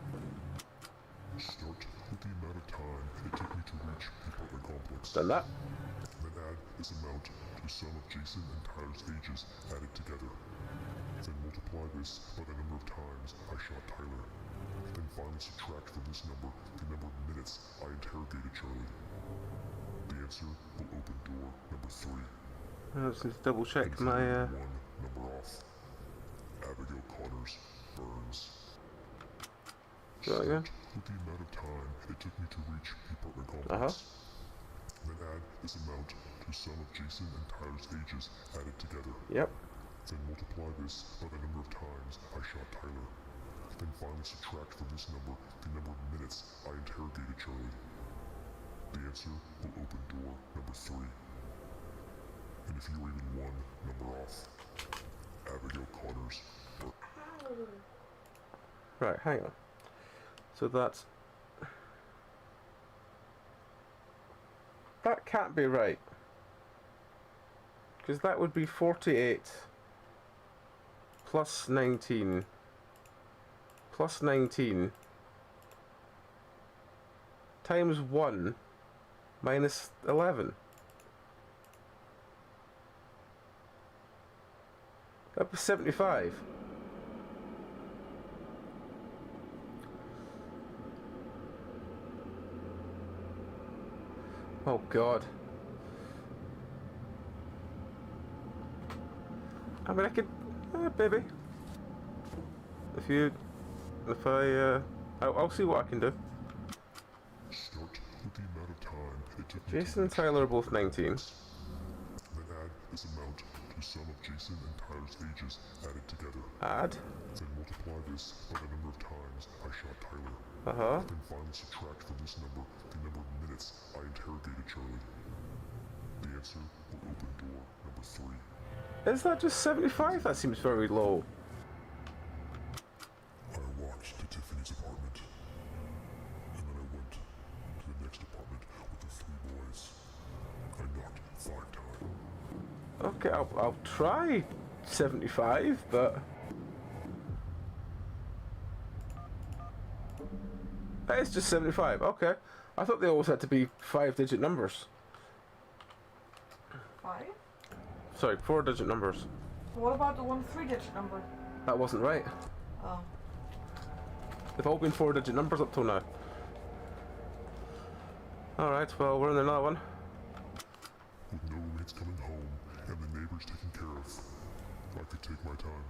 Start with the amount of time it took me to reach the apartment complex. Done that. Then add this amount to the sum of Jason and Tyler's ages added together. Then multiply this by the number of times I shot Tyler. Then finally subtract from this number the number of minutes I interrogated Charlie. The answer will open door number 3. I just need to double check my. One number off. Abigail Connors Burns. Do that again. With the amount of time it took me to reach the apartment Uh huh. complex. Then add this amount to some of Jason and Tyler's ages added together. Yep. Then multiply this by the number of times I shot Tyler. Then finally subtract from this number the number of minutes I interrogated Charlie. The answer will open door number 3. And if you're even one number off, Abigail Connors. Right, hang on. So that's... That can't be right. Because that would be 48 plus 19 plus 19 times 1 minus 11. That was 75. Oh God. I mean, I could, maybe. I'll see what I can do. Start with the amount of time it took me Jason and Tyler are both 19. Then add this amount to some of Jason and Tyler's ages added together. Add. Then multiply this by the number of times I shot Tyler. Uh-huh. Then finally subtract from this number the number of minutes I interrogated Charlie. The answer will open door number 3. Is that just 75? That seems very low. I walked to Tiffany's apartment, and then I went to the next apartment with the 3 boys. I knocked 5 times. Okay, I'll try 75, but... That is just 75, okay. I thought they always had to be 5-digit numbers. 5? Sorry, 4-digit numbers. What about the one 3-digit number? That wasn't right. Oh. They've all been 4-digit numbers up till now. Alright, well, we're in another one. With no roommates coming home and the neighbors taken care of, I could take my time.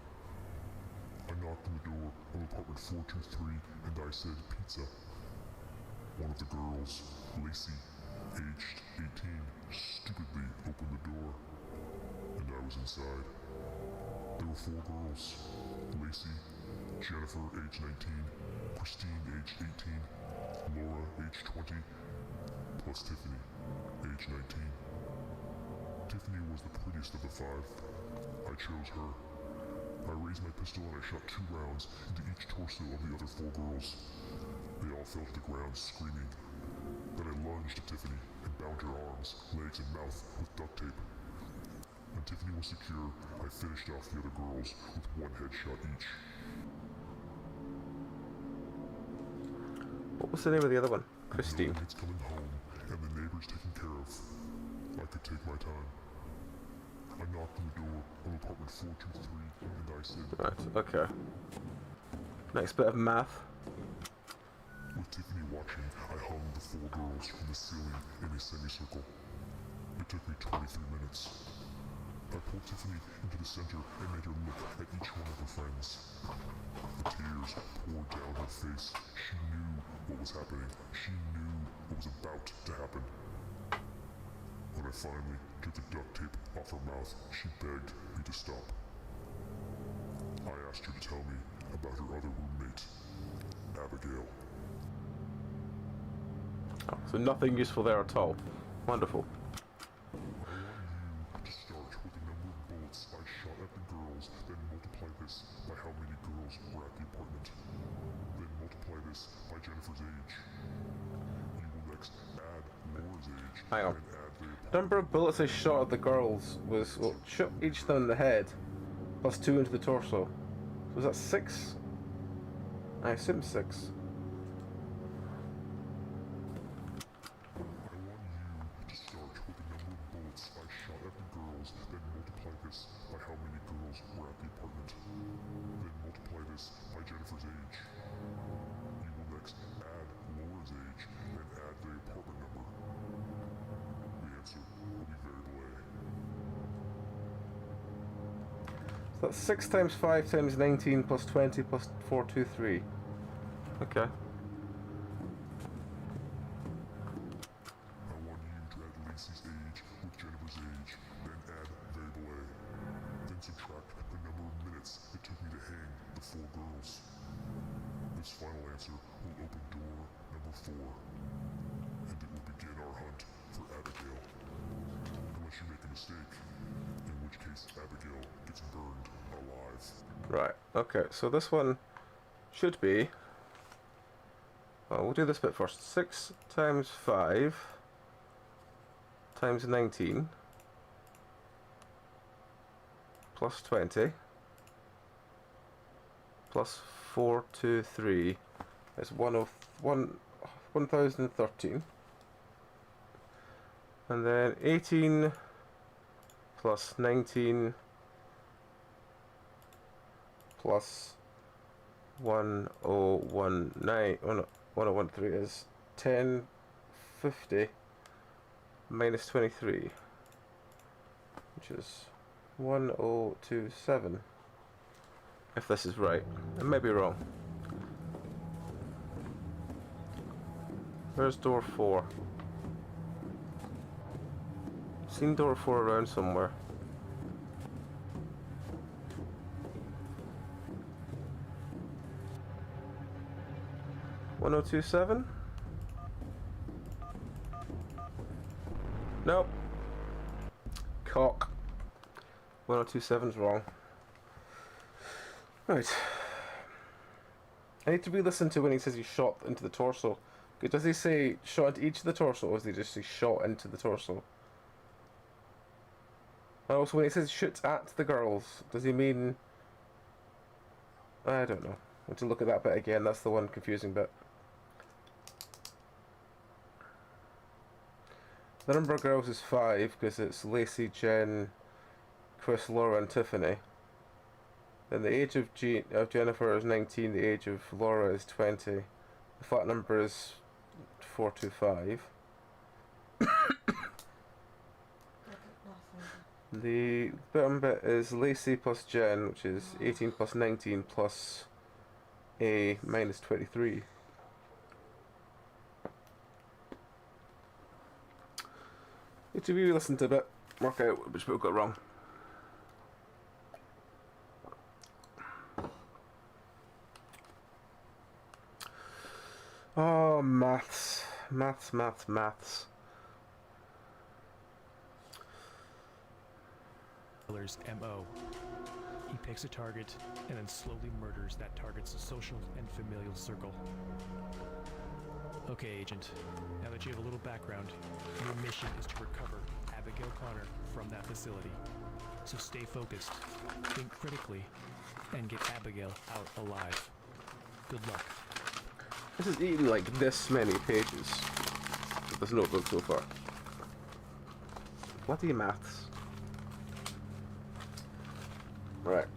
I knocked on the door of apartment 423 and I said pizza. One of the girls, Lacey, aged 18, stupidly opened the door, and I was inside. There were 4 girls: Lacey, Jennifer, age 19, Christine, age 18, Laura, age 20, plus Tiffany, age 19. Tiffany was the prettiest of the 5. I chose her. I raised my pistol and I shot 2 rounds into each torso of the other 4 girls. They all fell to the ground screaming. Then I lunged at Tiffany and bound her arms, legs, and mouth with duct tape. When Tiffany was secure, I finished off the other girls with 1 headshot each. What was the name of the other one? Christine. It's coming home and the neighbors taken care of. I could take my time. I knocked on the door of apartment 423 and I said, Right, okay. Next bit of math. With Tiffany watching, I hung the 4 girls from the ceiling in a semicircle. It took me 23 minutes. I pulled Tiffany into the center and made her look at each one of her friends. The tears poured down her face. She knew what was happening. She knew what was about to happen. When I finally took the duct tape off her mouth, she begged me to stop. I asked her to tell me about her other roommate, Abigail. Oh, so nothing useful there at all. Wonderful. I want you to start with the number of bullets I shot at the girls, then multiply this by how many girls were at the apartment. Then multiply this by Jennifer's age. You will next add Laura's age, Hang on. and add the apartment. Number of bullets I shot at the girls was, well, shot each of them in the head, plus 2 into the torso. So was that 6? I assume 6. I want you to start with the number of bullets I shot at the girls, then multiply this by how many girls were at the apartment. Then multiply this by Jennifer's age. You will next add Laura's age, and add the apartment number. The answer will be variable A. So that's 6 times 5 times 19 plus 20 plus 423. Okay. I want you to add Lacey's age with Jennifer's age, then add variable A. Then subtract the number of minutes it took me to hang the 4 girls. This final answer will open door number 4, and it will begin our hunt for Abigail. Unless you make a mistake, in which case Abigail gets burned alive. Right, okay, so this one should be... Well, we'll do this bit first. 6 times 5 times 19 plus 20 plus 423 is 1013. And then 18 plus 19 plus 1019, oh no, 1013 is 1050 minus 23, which is 1027. If this is right, I may be wrong. Where's door 4? Seen door 4 around somewhere. $1027? Nope. Cock. 1027's wrong. Right. I need to re-listen to when he says he shot into the torso. Does he say shot into each of the torso, or does he just say shot into the torso? And also, when he says shoot at the girls, does he mean... I don't know. I have to look at that bit again. That's the one confusing bit. The number of girls is 5 because it's Lacey, Jen, Chris, Laura, and Tiffany. Then the age of Jennifer is 19. The age of Laura is 20. The flat number is 425. The bottom bit is Lacey plus Jen, which is 18 plus 19 plus A minus 23. Need to re-listen to a bit, work out which bit we got wrong. Oh, maths. Maths. Killer's MO. He picks a target and then slowly murders that target's social and familial circle. Okay, Agent. Now that you have a little background, your mission is to recover Abigail Connor from that facility. So stay focused, think critically, and get Abigail out alive. Good luck. This is eating like this many pages of this notebook so far. Bloody maths. Right.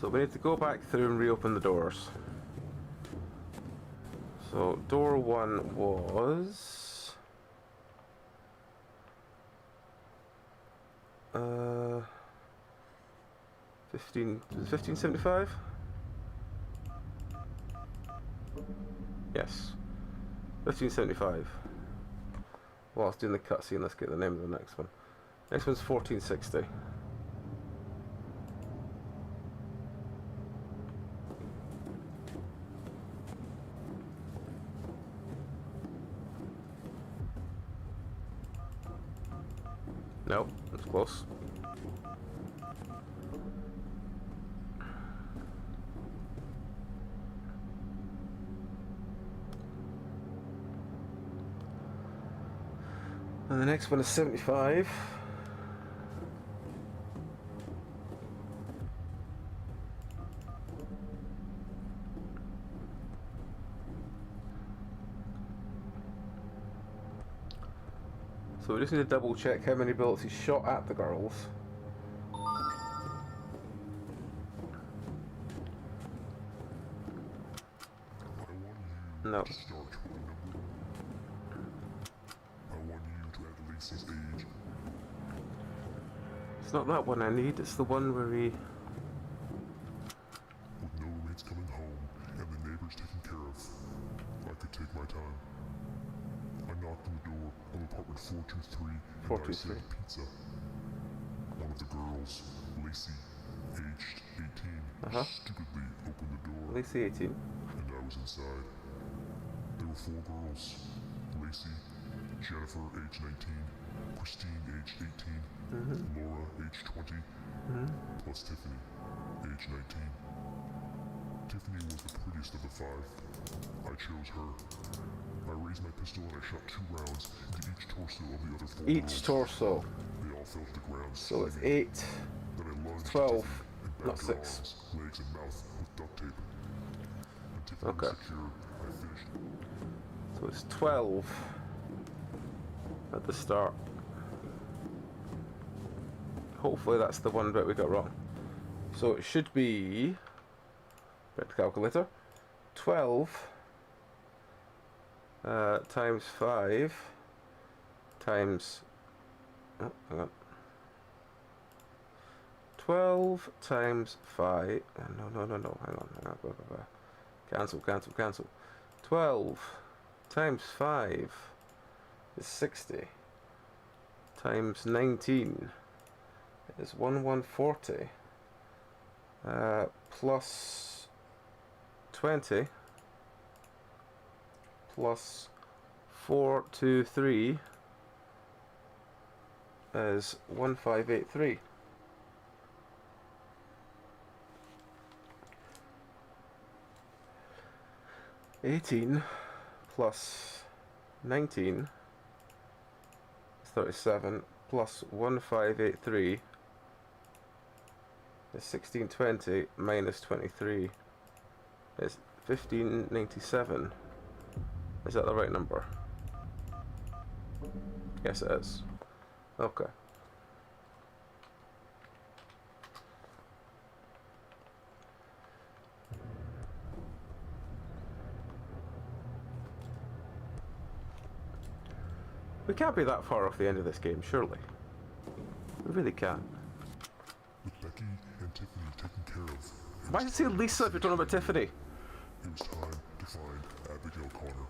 So we need to go back through and reopen the doors. So door 1 was 1575? Yes. 1575. Whilst doing the cutscene, let's get the name of the next one. Next one's 1460. Nope, that's close. And the next one is 75. So we just need to double check how many bullets he shot at the girls. No. I want you to add Lacey's age. It's not that one I need, it's the one where we... With no roommates coming home and the neighbors taken care of, I could take my time. I knocked on the door of apartment 423 and I 423. said pizza. One of the girls, Lacey, aged 18, stupidly opened the door Lacey 18. and I was inside. There were 4 girls, Lacey, Jennifer, age 19, Christine, age 18, Laura, age 20, plus Tiffany, age 19. Tiffany was the prettiest of the 5. I chose her. I raised my pistol and I shot 2 rounds into each torso of the other 4 Each girls. torso. They all fell to the ground. So it's screaming. 8, Then I lunged 12, at Tiffany and not bound her 6. arms, legs, and mouth with duct tape. When Tiffany Okay. was secure, I finished. So it's 12 at the start. Hopefully that's the one bit we got wrong. So it should be, back to calculator, 12 times 5 times, oh, hang on, 12 times 5, no, hang on, cancel, 12 times 5 is 60, times 19 is 1140, plus 20 plus 423 is 1583. (18) plus 19 is 37, plus 1583 is 1620, minus 23 is 1597. Is that the right number? Yes, it is. Okay. We can't be that far off the end of this game, surely. We really can't. With Becky and Tiffany taken care of, Why did it say Lisa if you're talking about Tiffany? it was time to find Abigail Connor.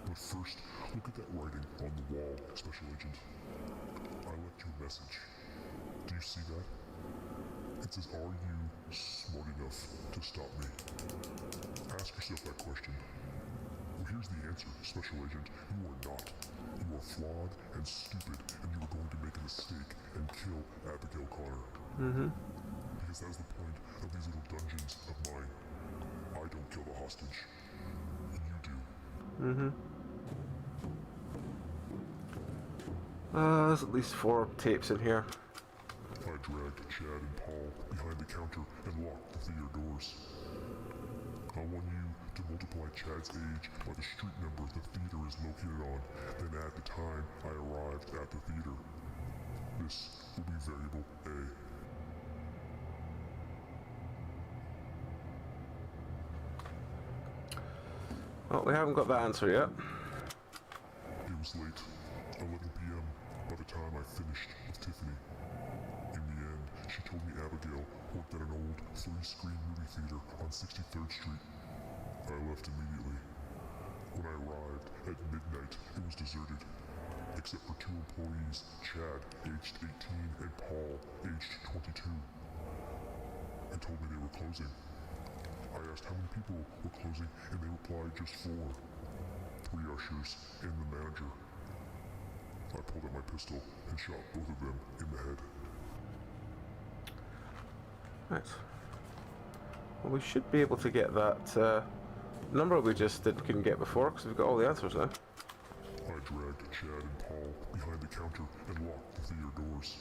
But first, look at that writing on the wall, Special Agent. I left you a message. Do you see that? It says, are you smart enough to stop me? Ask yourself that question. Well, here's the answer, Special Agent. You are not. You are flawed and stupid, and you are going to make a mistake and kill Abigail Connor. Because that is the point of these little dungeons of mine. I don't kill the hostage. You do. There's at least 4 tapes in here. I dragged Chad and Paul behind the counter and locked the theater doors. I want you to multiply Chad's age by the street number the theater is located on, then add the time I arrived at the theater. This will be variable A. Well, we haven't got that answer yet. It was late, 11 p.m. by the time I finished with Tiffany. In the end, she told me Abigail worked at an old 3-screen movie theater on 63rd Street. I left immediately. When I arrived at midnight, it was deserted, except for 2 employees, Chad, aged 18, and Paul, aged 22. They told me they were closing. I asked how many people were closing, and they replied just 4. 3 ushers and the manager. I pulled out my pistol and shot both of them in the head. Right. Well, we should be able to get that number we just couldn't get before, because we've got all the answers now. I dragged Chad and Paul behind the counter and locked the theater doors.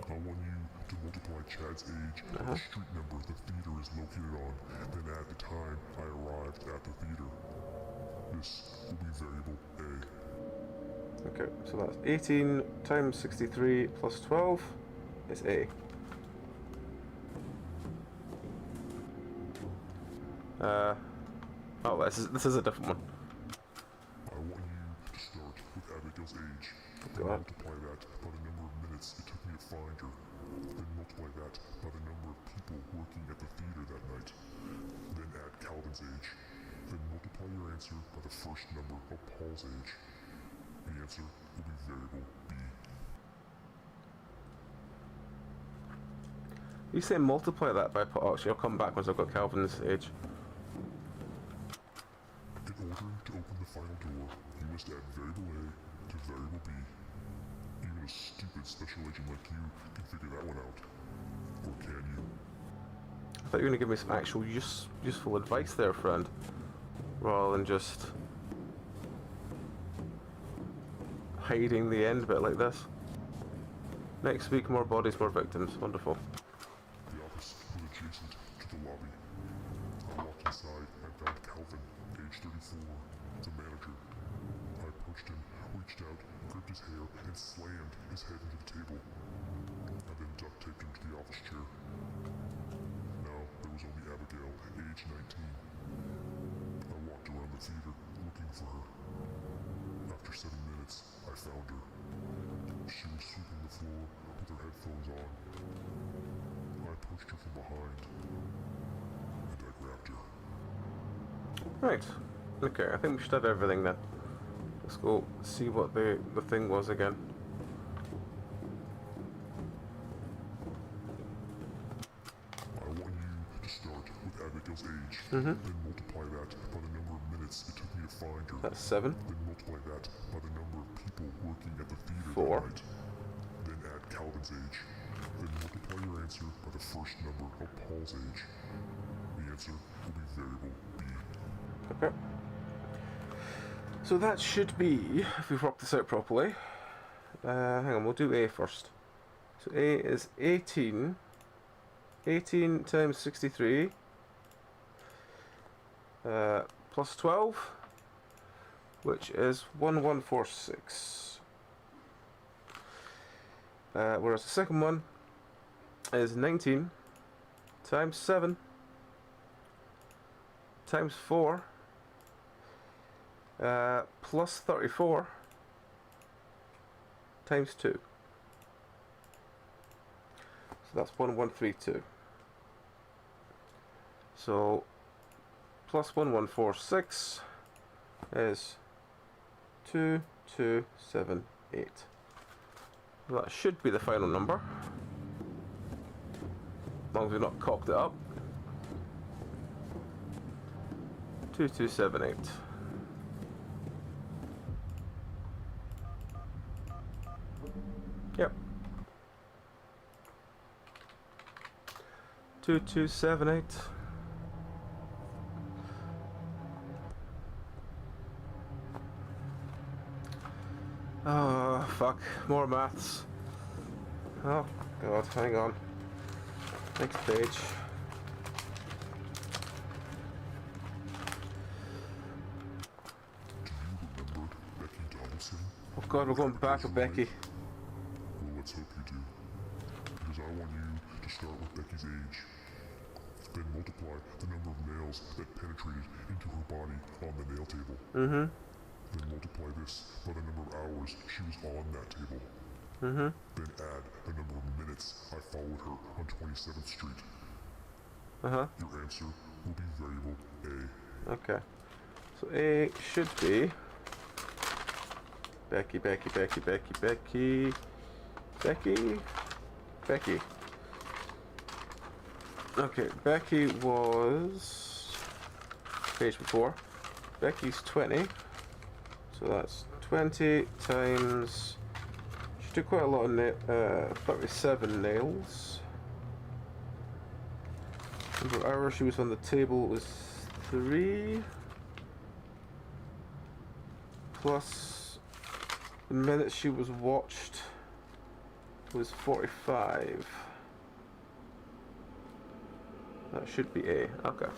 I want you to multiply Chad's age by the street number the theater is located on, then add the time I arrived at the theater. This will be variable A. Okay, so that's 18 times 63 plus 12 is A. Oh, this is a different one. I want you to start with Abigail's age, Go and on. multiply that by the number of minutes it took me find her. Then multiply that by the number of people working at the theater that night. Then add Calvin's age. Then multiply your answer by the first number of Paul's age. The answer will be variable B. You say multiply that by Paul. Actually, I'll come back once I've got Calvin's age. In order to open the final door, you must add variable A to variable B. Even a stupid special agent like you can figure that one out. Or can you? I thought you were going to give me some actual useful advice there, friend. Rather than just hiding the end bit like this. Next week, more bodies, more victims. Wonderful. The office was adjacent to the lobby. I walked inside and found Calvin, age 34, the manager. I approached him, reached out, gripped his hair, and slammed his head into the table. I then duct taped him to the office chair. Now there was only Abigail, age 19. I walked around the theater looking for her. After 7 minutes, I found her. She was sweeping the floor with her headphones on. I approached her from behind, and I grabbed her. Right. Okay, I think we should have everything then. Let's go see what the thing was again. I want you to start with Abigail's age, Mm-hmm. then multiply that by the number of minutes it took me to find her. That's 7. Then multiply that by the number of people working at the theater 4. that night. Then add Calvin's age. Then multiply your answer by the first number of Paul's age. The answer will be variable B. Okay. So that should be, if we've worked this out properly, hang on, we'll do A first. So A is 18. 18 times 63 plus 12, which is 1146. Whereas the second one is 19 times 7 times 4 plus 34 times 2. So that's 1132. So plus 1146 is 2278. That should be the final number, as long as we've not cocked it up. 2278. Yep. 2278. Oh, fuck. More maths. Oh, God. Hang on. Next page. Do you remember Becky Donaldson? Oh, God. We're going back with Becky. Well, let's hope you do. Because I want you to start with Becky's age. Then multiply the number of nails that penetrated into her body on the nail table. Mm-hmm. Then multiply this by the number of hours she was on that table. Mm-hmm. Then add the number of minutes I followed her on 27th Street. Uh-huh. Your answer will be variable A. Okay. So A should be Becky, Becky, Becky, Becky, Becky, Becky, Becky. Okay, Becky was page before. Becky's 20. So that's 20 times. She took quite a lot of 37 nails. Number of hours she was on the table was 3. Plus the minutes she was watched was 45. That should be A. Okay.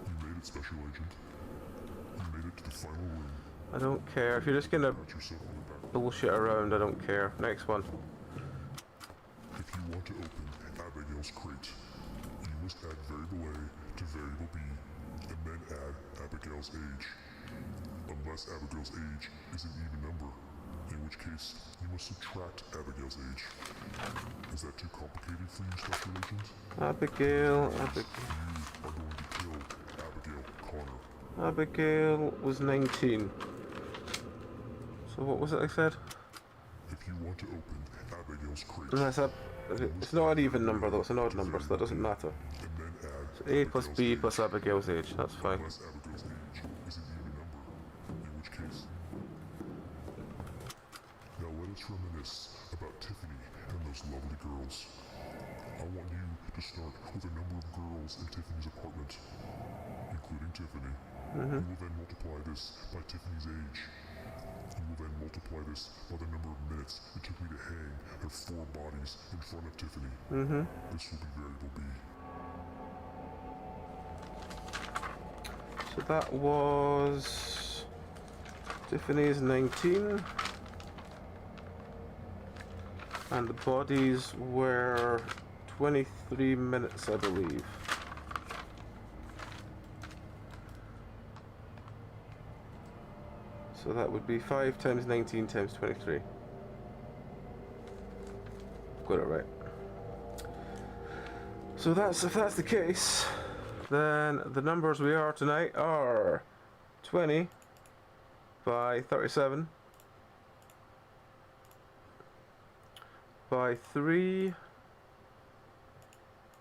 You made it, Special Agent. You made it to the final room. I don't care. If you're just gonna Pat yourself on the back. bullshit around, I don't care. Next one. If you want to open Abigail's crate, you must add variable A to variable B, and then add Abigail's age. Unless Abigail's age is an even number, in which case you must subtract Abigail's age. Is that too complicated for you, Special Agent? Abigail. You are going to kill Abigail Connor. Abigail was 19. So what was it I said? If you want to open Abigail's crate, And I said, it's not an even number though, it's an odd number, so that doesn't matter. and then add So A plus B plus Abigail's age, that's fine. unless Abigail's age is an even number, in which case. Now let us reminisce about Tiffany and those lovely girls. I want you to start with a number of girls in Tiffany's apartment, including Tiffany. You will then multiply this by Tiffany's age. You will then multiply this by the number of minutes it took me to hang their 4 bodies in front of Tiffany. This will be variable B. So that was... Tiffany's 19. And the bodies were 23 minutes, I believe. So that would be 5 times 19 times 23. Got it right. So that's, if that's the case, then the numbers we are tonight are 20 by 37 by 3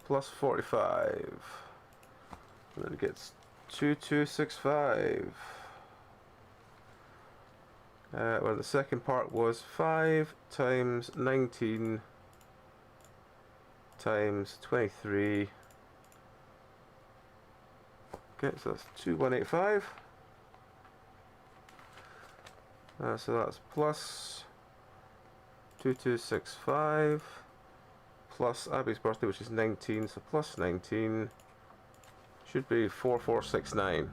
plus 45. And then it gets 2265. Well, the second part was 5 times 19 times 23. Okay, so that's 2185. So that's plus 2265 plus Abby's birthday, which is 19, so plus 19 should be 4469.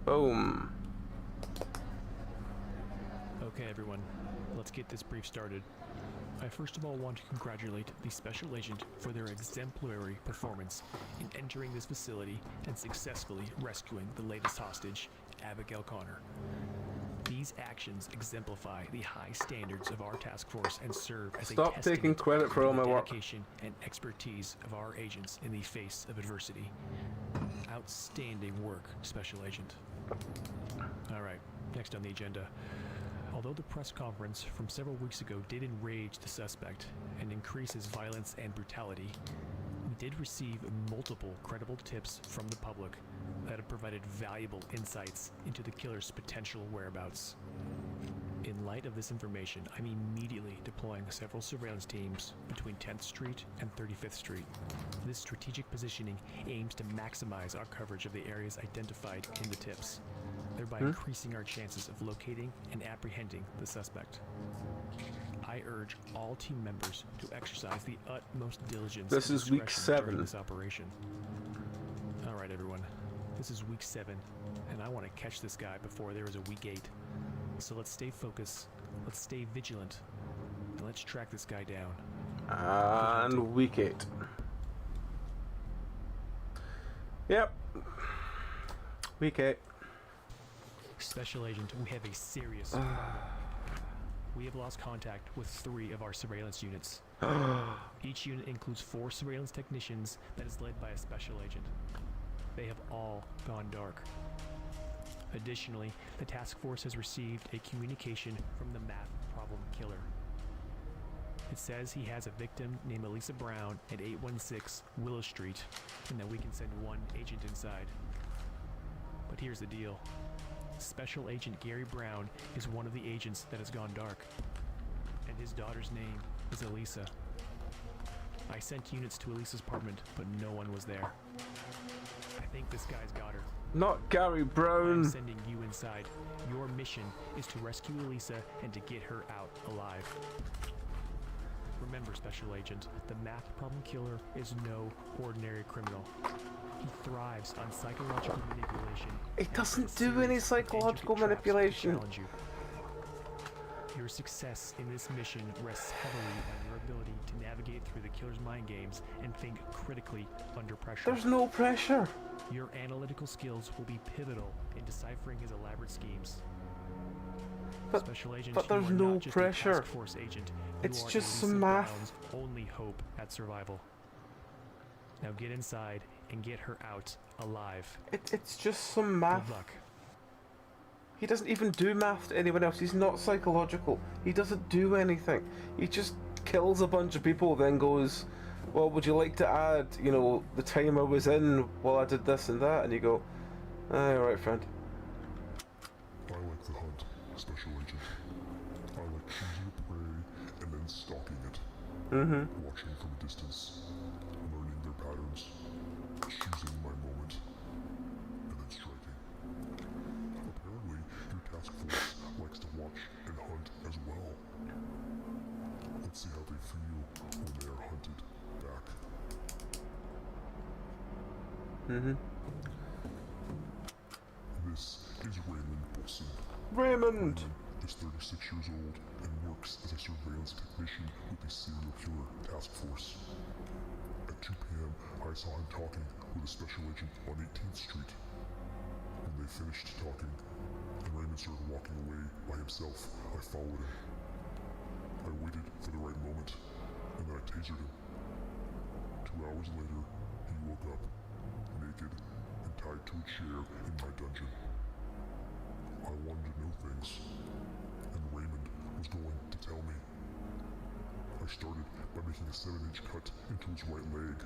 Boom. Okay, everyone, let's get this brief started. I first of all want to congratulate the Special Agent for their exemplary performance in entering this facility and successfully rescuing the latest hostage, Abigail Connor. These actions exemplify the high standards of our task force and serve as Stop a taking testament credit for to all the my work. dedication and expertise of our agents in the face of adversity. Outstanding work, Special Agent. All right, next on the agenda. Although the press conference from several weeks ago did enrage the suspect and increase his violence and brutality, we did receive multiple credible tips from the public that have provided valuable insights into the killer's potential whereabouts. In light of this information, I'm immediately deploying several surveillance teams between 10th Street and 35th Street. This strategic positioning aims to maximize our coverage of the areas identified in the tips, thereby increasing our chances of locating and apprehending the suspect. I urge all team members to exercise the utmost diligence This and is week discretion 7. during this operation. All right, everyone. This is week 7, and I want to catch this guy before there is a week 8. So let's stay focused, let's stay vigilant, and let's track this guy down. And week 8. Yep. Week 8. Special Agent, we have a serious... We have lost contact with 3 of our surveillance units. Each unit includes 4 surveillance technicians that is led by a Special Agent. They have all gone dark. Additionally, the task force has received a communication from the math problem killer. It says he has a victim named Elisa Brown at 816 Willow Street, and that we can send 1 agent inside. But here's the deal. Special Agent Gary Brown is one of the agents that has gone dark, and his daughter's name is Elisa. I sent units to Elisa's apartment, but no one was there. I think this guy's got her. Not Gary I'm Brown. sending you inside. Your mission is to rescue Elisa and to get her out alive. Remember, Special Agent, the math problem killer is no ordinary criminal. He thrives on psychological manipulation. It and doesn't has a do any series of psychological intricate traps to manipulation. challenge you. Your success in this mission rests heavily on your ability to navigate through the killer's mind games and think critically under pressure. There's no pressure. Your analytical skills will be pivotal in deciphering his elaborate schemes. But- Special Agent, but there's you are no not just pressure. a task force agent. You It's are just Elisa some math. Brown's only hope at survival. Now get inside and get her out alive. It's just some math. Good luck. He doesn't even do math to anyone else. He's not psychological. He doesn't do anything. He just kills a bunch of people, then goes, well, would you like to add, you know, the time I was in while I did this and that? And you go, alright, friend. I like the hunt, Special Agent. I like choosing a prey and then stalking it. Watching from a distance, learning their patterns, choosing my moment, and then striking. Apparently, your task force likes to watch and hunt as well. Let's see how they feel when they are hunted back. This is Raymond Wilson. Raymond! Is 36 years old and works as a surveillance technician with the serial killer task force. At 2 p.m., I saw him talking with a special agent on 18th Street. When they finished talking, and Raymond started walking away by himself, I followed him. I waited for the right moment, and then I tasered him. 2 hours later, he woke up, naked, and tied to a chair in my dungeon. I wanted to know things, and Raymond was going to tell me. I started by making a 7-inch cut into his right leg.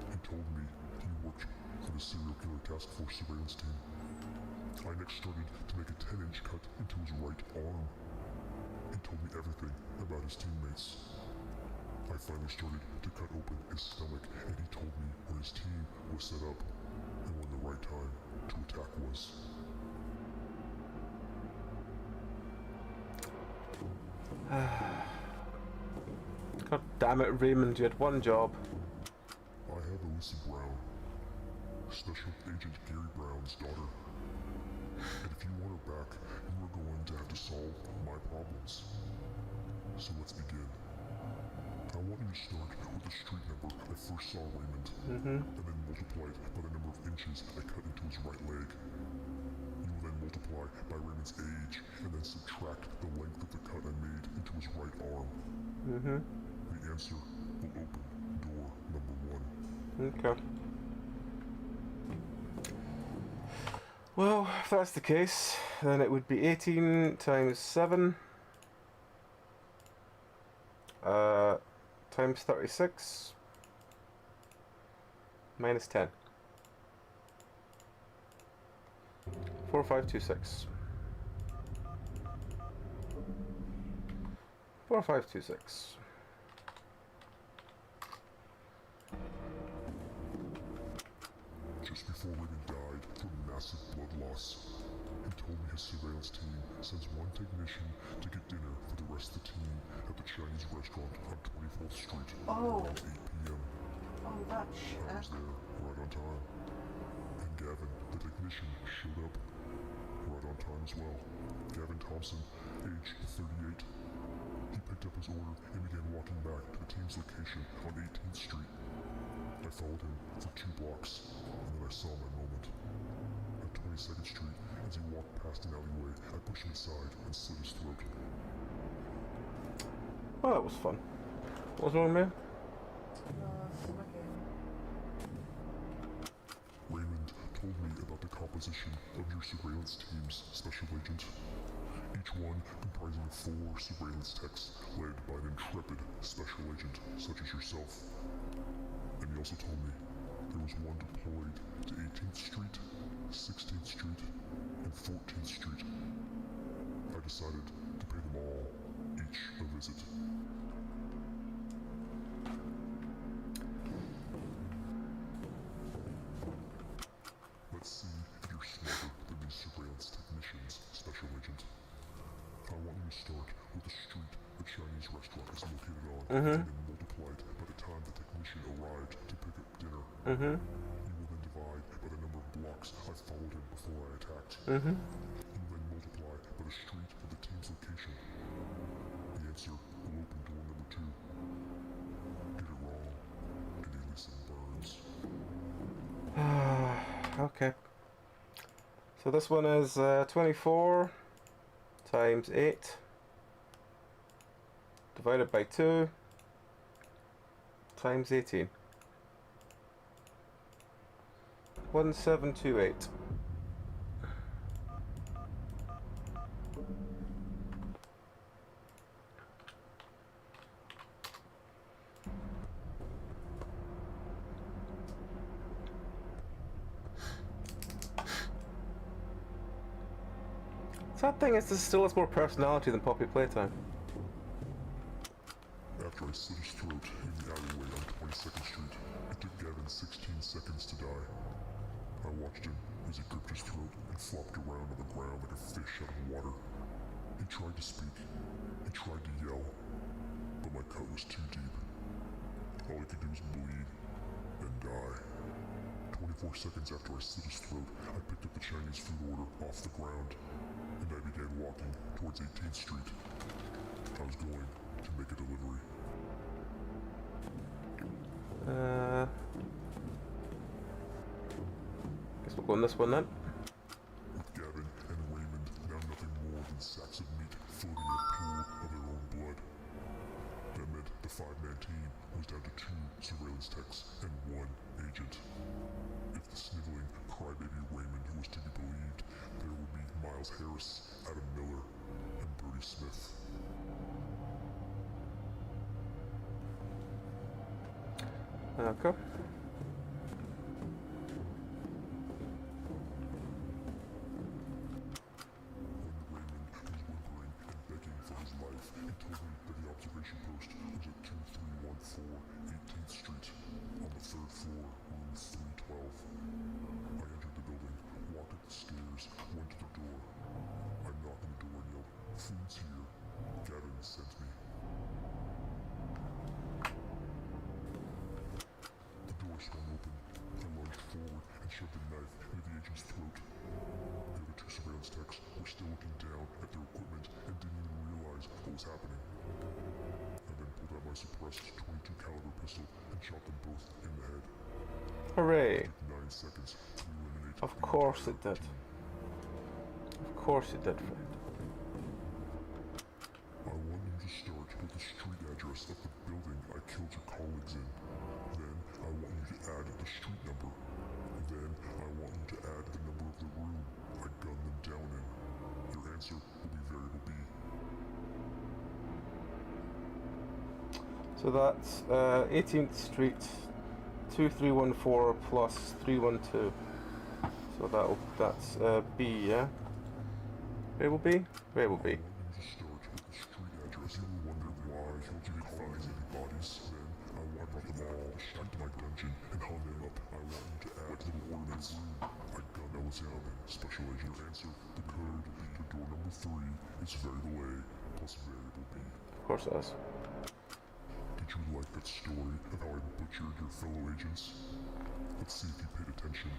He told me he worked for the serial killer task force surveillance team. I next started to make a 10-inch cut into his right arm. He told me everything about his teammates. I finally started to cut open his stomach, and he told me where his team was set up and when the right time to attack was. God damn it, Raymond, you had one job. I have Elisa Brown, Special Agent Gary Brown's daughter. And if you want her back, you are going to have to solve my problems. So let's begin. I want you to start with the street number I first saw Raymond, and then multiply it by the number of inches I cut into his right leg. You will then multiply by Raymond's age, and then subtract the length of the cut I made into his right arm. The answer will open door number 1. Okay. Well, if that's the case, then it would be 18 times 7 times 36 minus 10. 4526. 4526. Just before Raymond died from massive blood loss, he told me his surveillance team sends one technician to get dinner for the rest of the team at the Chinese restaurant on 24th Street Oh. at 8 p.m. Oh, that I shit. was there right on time. And Gavin, the technician, showed up right on time as well. Gavin Thompson, age 38. He picked up his order and began walking back to the team's location on 18th Street. I followed him for 2 blocks, and then I saw my moment. At 22nd Street, as he walked past an alleyway, I pushed him aside and slit his throat. Well, that was fun. What was wrong, man? Smoking. Raymond told me about the composition of your surveillance team's special agent. Each one comprising 4 surveillance techs led by an intrepid special agent such as yourself. And he also told me there was one deployed to 18th Street, 16th Street, and 14th Street. I decided to pay them all each a visit. Let's see if you're smarter than these surveillance technicians, Special Agent. I want you to start with the street the Chinese restaurant is located on, and then multiply it by the time the technician arrived to pick up dinner. You will then divide by the number of blocks I followed him before I attacked. You will then multiply by the street of the team's location. So this one is 24 times 8 divided by 2 times 18. 1728. Sad thing is, this still has more personality than Poppy Playtime. After I slit his throat in the alleyway on 22nd Street, it took Gavin 16 seconds to die. I watched him as he gripped his throat and flopped around on the ground like a fish out of water. He tried to speak, he tried to yell, but my cut was too deep. All he could do was bleed and die. 24 seconds after I slit his throat, I picked up the Chinese food order off the ground, and I began walking towards 18th Street. I was going to make a delivery. Guess we'll go on this one then. With Gavin and Raymond now nothing more than sacks of meat floating in a pool of their own blood. That meant the 5-man team was down to 2 surveillance techs and 1 agent. If the sniveling crybaby Raymond was to be believed, there would be Miles Harris, Adam Miller, and Brody Smith. Okay. When Raymond was whimpering and begging for his life, he told me that the observation post was at 2314 18th Street, on the 3rd floor, room 312. I entered the building, walked up the stairs, went to the door. I knocked on the door and yelled, "Food's here." Gavin sent me. The door swung open. I lunged forward and shoved a knife into the agent's throat. The other 2 surveillance techs were still looking down at their equipment and didn't even realize what was happening. I then pulled out my suppressed .22 caliber pistol and shot them both in the head. Hooray! It took 9 seconds to eliminate Of the course it entire did. team. Of course it did, friend. I want you to start with the street address of the building I killed your colleagues in. Then I want you to add the street number. Then I want you to add the number of the room I gunned them down in. Your answer will be variable B. So that's 18th Street, 2314 plus 312. So that's B, yeah? Variable B? Variable B. I want you to start with the street address. You will wonder why I killed you colleagues any bodies. Then I want you to all shot to my dungeon and hung them up. I want you to add little ornaments. I gunned Elysium in Special Agent. Your answer, the code to door number 3 is variable A plus variable B. Of course it is. Did you like that story of how I butchered your fellow agents? Let's see if you paid attention.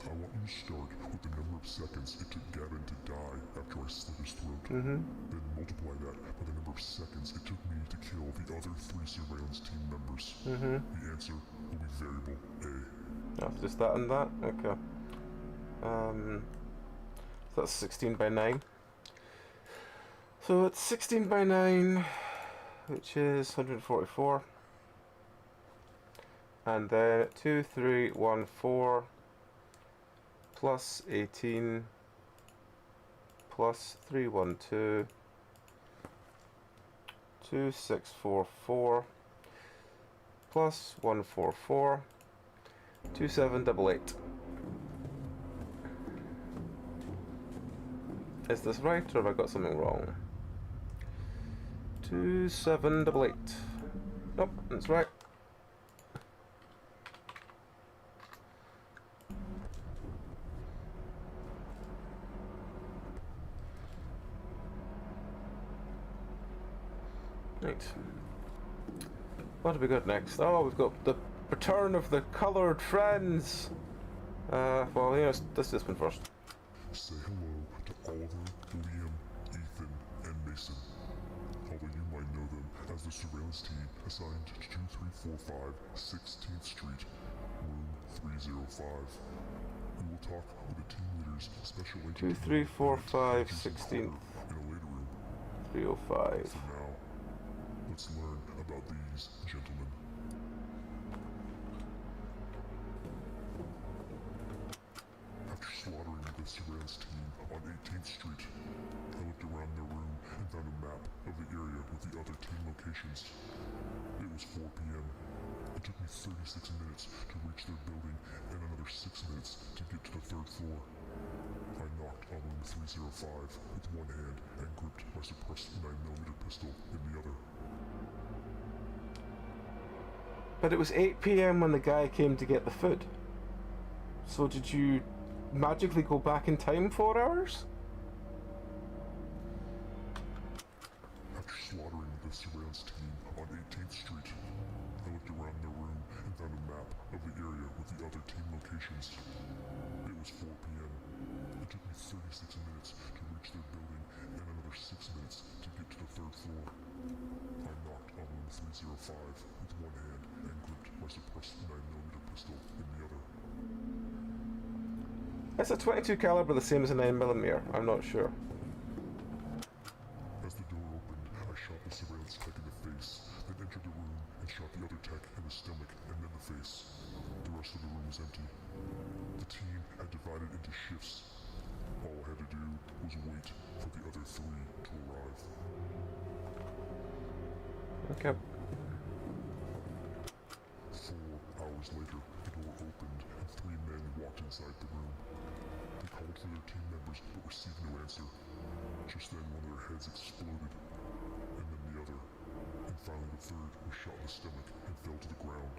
I want you to start with the number of seconds it took Gavin to die after I slit his throat. Then multiply that by the number of seconds it took me to kill the other 3 surveillance team members. The answer will be variable A. That's just that and that? Okay. So that's 16 by 9. So it's 16 by 9, which is 144. And then 2314 plus 18 plus 312 2644 plus 144 2788. Is this right, or have I got something wrong? 2788. Nope, that's right. Right. What have we got next? Oh, we've got the return of the coloured friends. Well, you know, let's do this one first. Say hello to Oliver, Liam, Ethan, and Mason. Although you might know them as the surveillance team assigned to 2345 16th Street, room 305. We will talk with the team leaders, special agent 2, 3, 4, Penance 5, and 16th. in a later room. 305. For now, let's learn about these gentlemen. After slaughtering the surveillance team on 18th Street, I looked around their room and found a map of the area with the other team locations. It was 4 p.m. It took me 36 minutes to reach their building and another 6 minutes to get to the 3rd floor. I knocked on room 305 with one hand and gripped my suppressed 9mm pistol in the other. But it was 8 p.m. when the guy came to get the food. So did you magically go back in time 4 hours? After slaughtering the surveillance team on 18th Street, I looked around their room and found a map of the area with the other team locations. It was 4 p.m. It took me 36 minutes to reach their building and another 6 minutes to get to the 3rd floor. I knocked on room 305 with one hand and gripped my suppressed 9mm pistol in the other. Is a 22 caliber the same as a 9mm? I'm not sure. As the door opened, I shot the surveillance tech in the face, then entered the room and shot the other tech in the stomach and then the face. The rest of the room was empty. The team had divided into shifts. All I had to do was wait for the other 3 to arrive. Okay. 4 hours later, the door opened and 3 men walked inside the room. They called for their team members but received no answer. Just then one of their heads exploded, and then the other, and finally the 3rd was shot in the stomach and fell to the ground.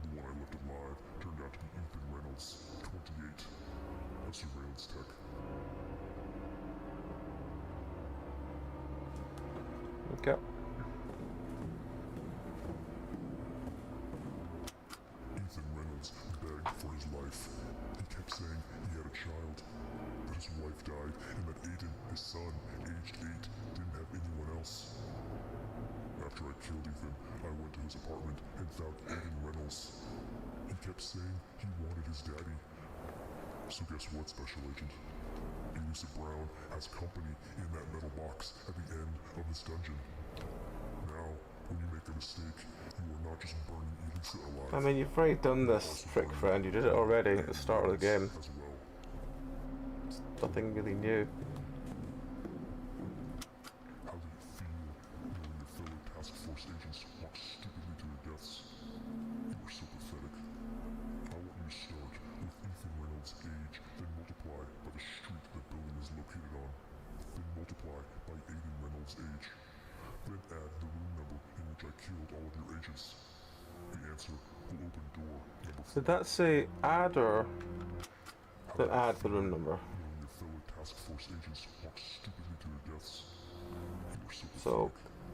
The one I left alive turned out to be Ethan Reynolds, 28, a surveillance tech. Okay. Ethan Reynolds begged for his life. He kept saying he had a child, that his wife died, and that Aiden, his son, aged 8, didn't have anyone else. After I killed Ethan, I went to his apartment and found Aiden Reynolds. He kept saying he wanted his daddy. So guess what, Special Agent? Elisa Brown has company in that metal box at the end of this dungeon. Now, when you make a mistake, you are not just burning Elisa alive. I mean, you've already done this, prick friend. You did it already at the start of the game. As well. It's nothing really new. How do you feel knowing your fellow task force agents walked stupidly to their deaths? You are so pathetic. I want you to start with Ethan Reynolds' age, then multiply by the street the building is located on, then multiply by Aiden Reynolds' age, then add the room number in which I killed all of your agents. The answer will open door number 4. Did that say add or then add the room number? Knowing your fellow task force agents walked stupidly to their deaths. You are so pathetic. So,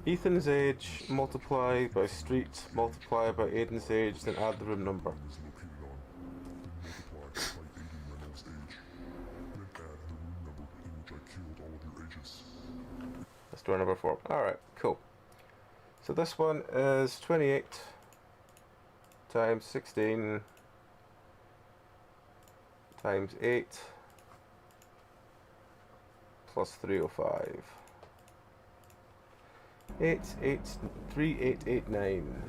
Ethan's age, multiply by street, multiply by Aiden's age, then add the room number. Is located on, then multiply by Aiden Reynolds' age, then add the room number in which I killed all of your agents. That's door number 4. Alright, cool. So this one is 28 times 16 times 8 plus 305. 3889.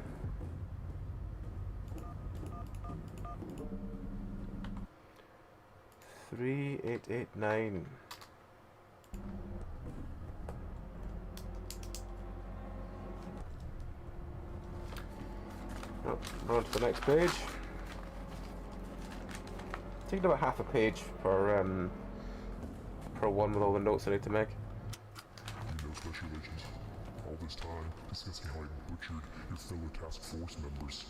Three eight eight nine. Oh, we're on to the next page. Taking about half a page per one with all the notes I need to make. You know, Special Agent, all this time discussing how I butchered your fellow task force members.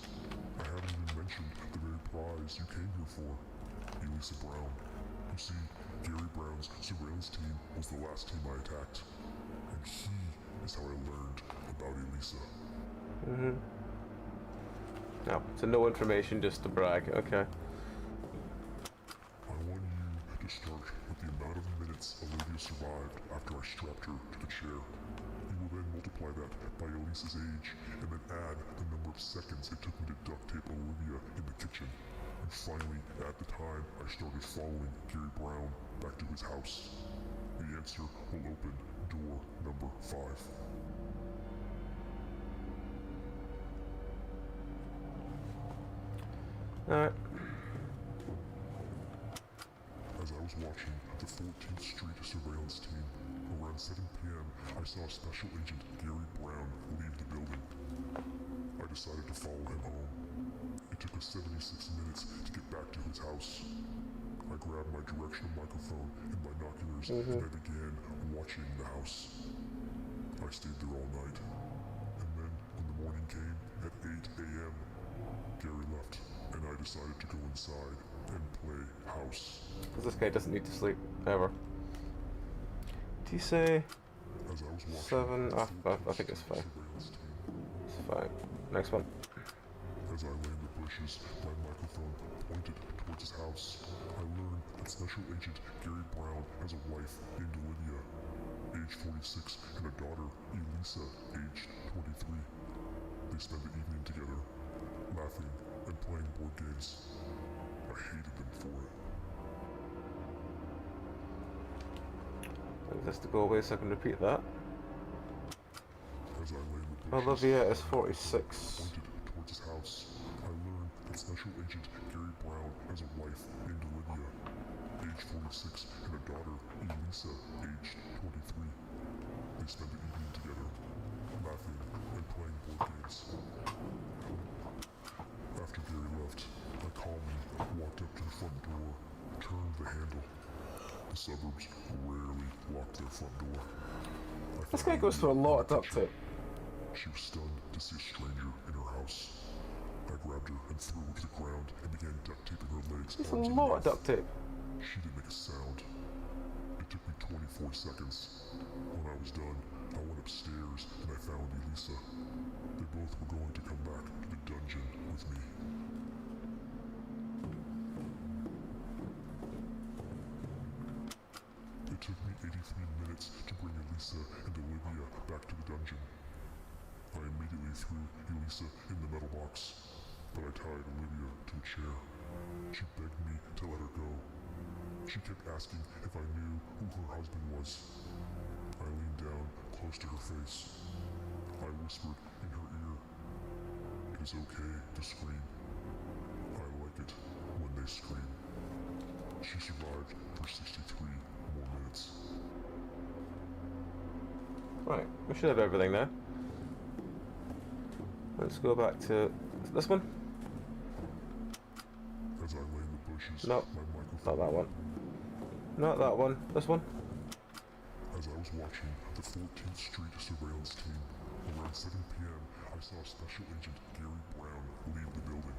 I haven't even mentioned the very prize you came here for, Elisa Brown. You see, Gary Brown's surveillance team was the last team I attacked, and he is how I learned about Elisa. No, so no information, just to brag. Okay. I want you to start with the amount of minutes Olivia survived after I strapped her to the chair. You will then multiply that by Elisa's age, and then add the number of seconds it took me to duct tape Olivia in the kitchen. And finally, at the time, I started following Gary Brown back to his house. The answer will open door number 5. Alright. As I was watching the 14th Street surveillance team, around 7 p.m., I saw Special Agent Gary Brown leave the building. I decided to follow him home. It took us 76 minutes to get back to his house. I grabbed my directional microphone and binoculars and I began watching the house. I stayed there all night. And then, when the morning came, at 8 a.m., Gary left, and I decided to go inside and play house. Because this guy doesn't need to sleep, ever. Did he say As I was watching 7? the I think it's 5. surveillance team, It's 5. Next one. as I lay in the bushes, my microphone pointed towards his house. I learned that Special Agent Gary Brown has a wife named Olivia, age 46, and a daughter, Elisa, aged 23. They spend the evening together, laughing and playing board games. I hated them for it. Wait this to go away so I can repeat that. As I lay in the bushes, Olivia is 46. pointed towards his house. I learned that Special Agent Gary Brown has a wife named Olivia, age 46, and a daughter, Elisa, aged 23. They spend the evening together, laughing and playing board games. After Gary left, I calmly walked up to the front door, turned the handle. The suburbs rarely lock their front door. This guy goes through a lot of duct tape. She was stunned to see a stranger in her house. I grabbed her and threw her to the ground and began duct taping her legs. There's a arms, and lot mouth. of duct tape. She didn't make a sound. It took me 24 seconds. When I was done, I went upstairs and I found Elisa. They both were going to come back to the dungeon with me. It took me 83 minutes to bring Elisa and Olivia back to the dungeon. I immediately threw Elisa in the metal box, but I tied Olivia to a chair. She begged me to let her go. She kept asking if I knew who her husband was. I leaned down close to her face. I whispered in her ear, "It is okay to scream. I like it when they scream." She survived for 63 more minutes. Right, we should have everything now. Let's go back to this one. As I lay in the bushes, No, my not microphone. that one. Not that one. This one. As I was watching the 14th Street surveillance team, around 7 p.m., I saw Special Agent Gary Brown leave the building.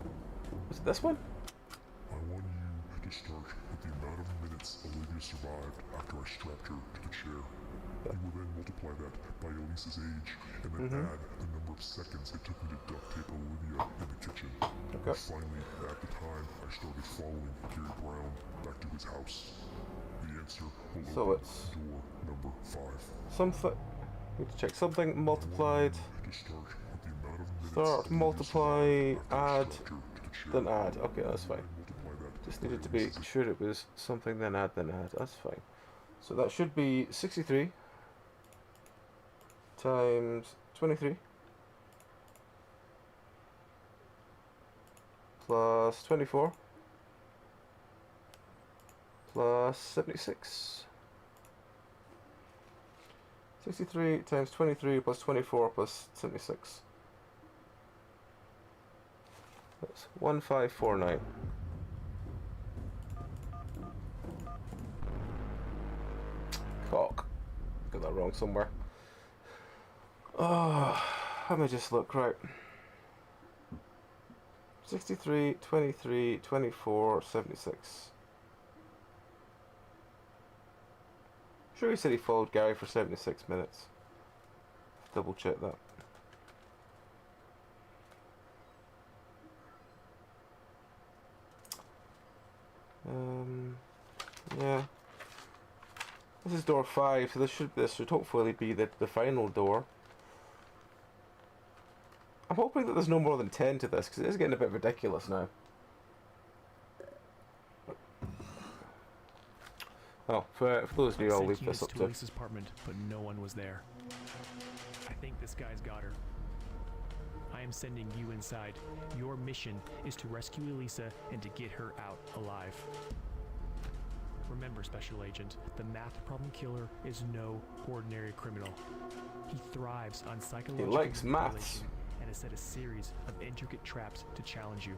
Was it this one? I want you to start with the amount of minutes Olivia survived after I strapped her to the chair. You will then multiply that by Elisa's age, and then add the number of seconds it took me to duct tape Olivia in the kitchen. Okay. And finally, at the time, I started following Gary Brown back to his house. The answer will So open it's door number 5. something. Need to check something multiplied. To start with the amount of minutes Start, Olivia multiply, survived after I add, strapped her to the chair. then add. Okay, that's fine. Multiply that Just by needed to be Elisa's sure it was something, then add, then add. That's fine. So that should be 63 times 23 plus 24 plus 76. 63 times 23 plus 24 plus 76. That's 1549. Cock. Got that wrong somewhere. Oh, let me just look right. 63, 23, 24, 76. Sure he said he followed Gary for 76 minutes. Double check that. Yeah. This is door 5, so this should hopefully be the final door. I'm hoping that there's no more than 10 to this, because it is getting a bit ridiculous now. Oh, for those new, I'll Sent leave this units up to to. Elisa's apartment, but no one was there. I think this guy's got her. I am sending you inside. Your mission is to rescue Elisa and to get her out alive. Remember, Special Agent, the math problem killer is no ordinary criminal. He thrives on psychological likes maths. manipulation and has set a series of intricate traps to challenge you.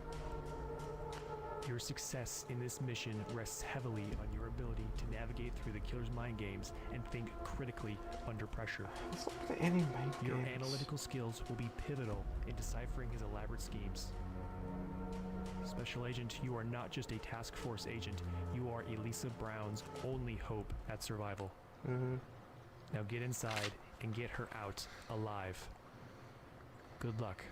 Your success in this mission rests heavily on your ability to navigate through the killer's mind games and think critically under pressure. It's not really any mind Your games. analytical skills will be pivotal in deciphering his elaborate schemes. Special Agent, you are not just a task force agent, you are Elisa Brown's only hope at survival. Now get inside and get her out alive. Good luck.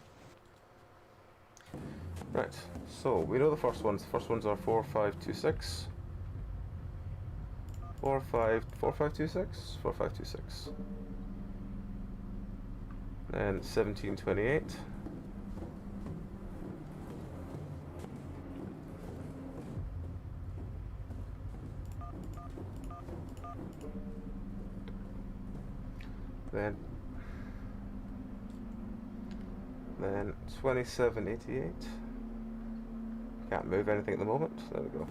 Right, so we know the first ones. The first ones are 4, 5, 2, 6. 4, 5, 4, 5, 2, 6? 4, 5, 2, 6. And 17, 28. Then 27, 88. Can't move anything at the moment. There we go.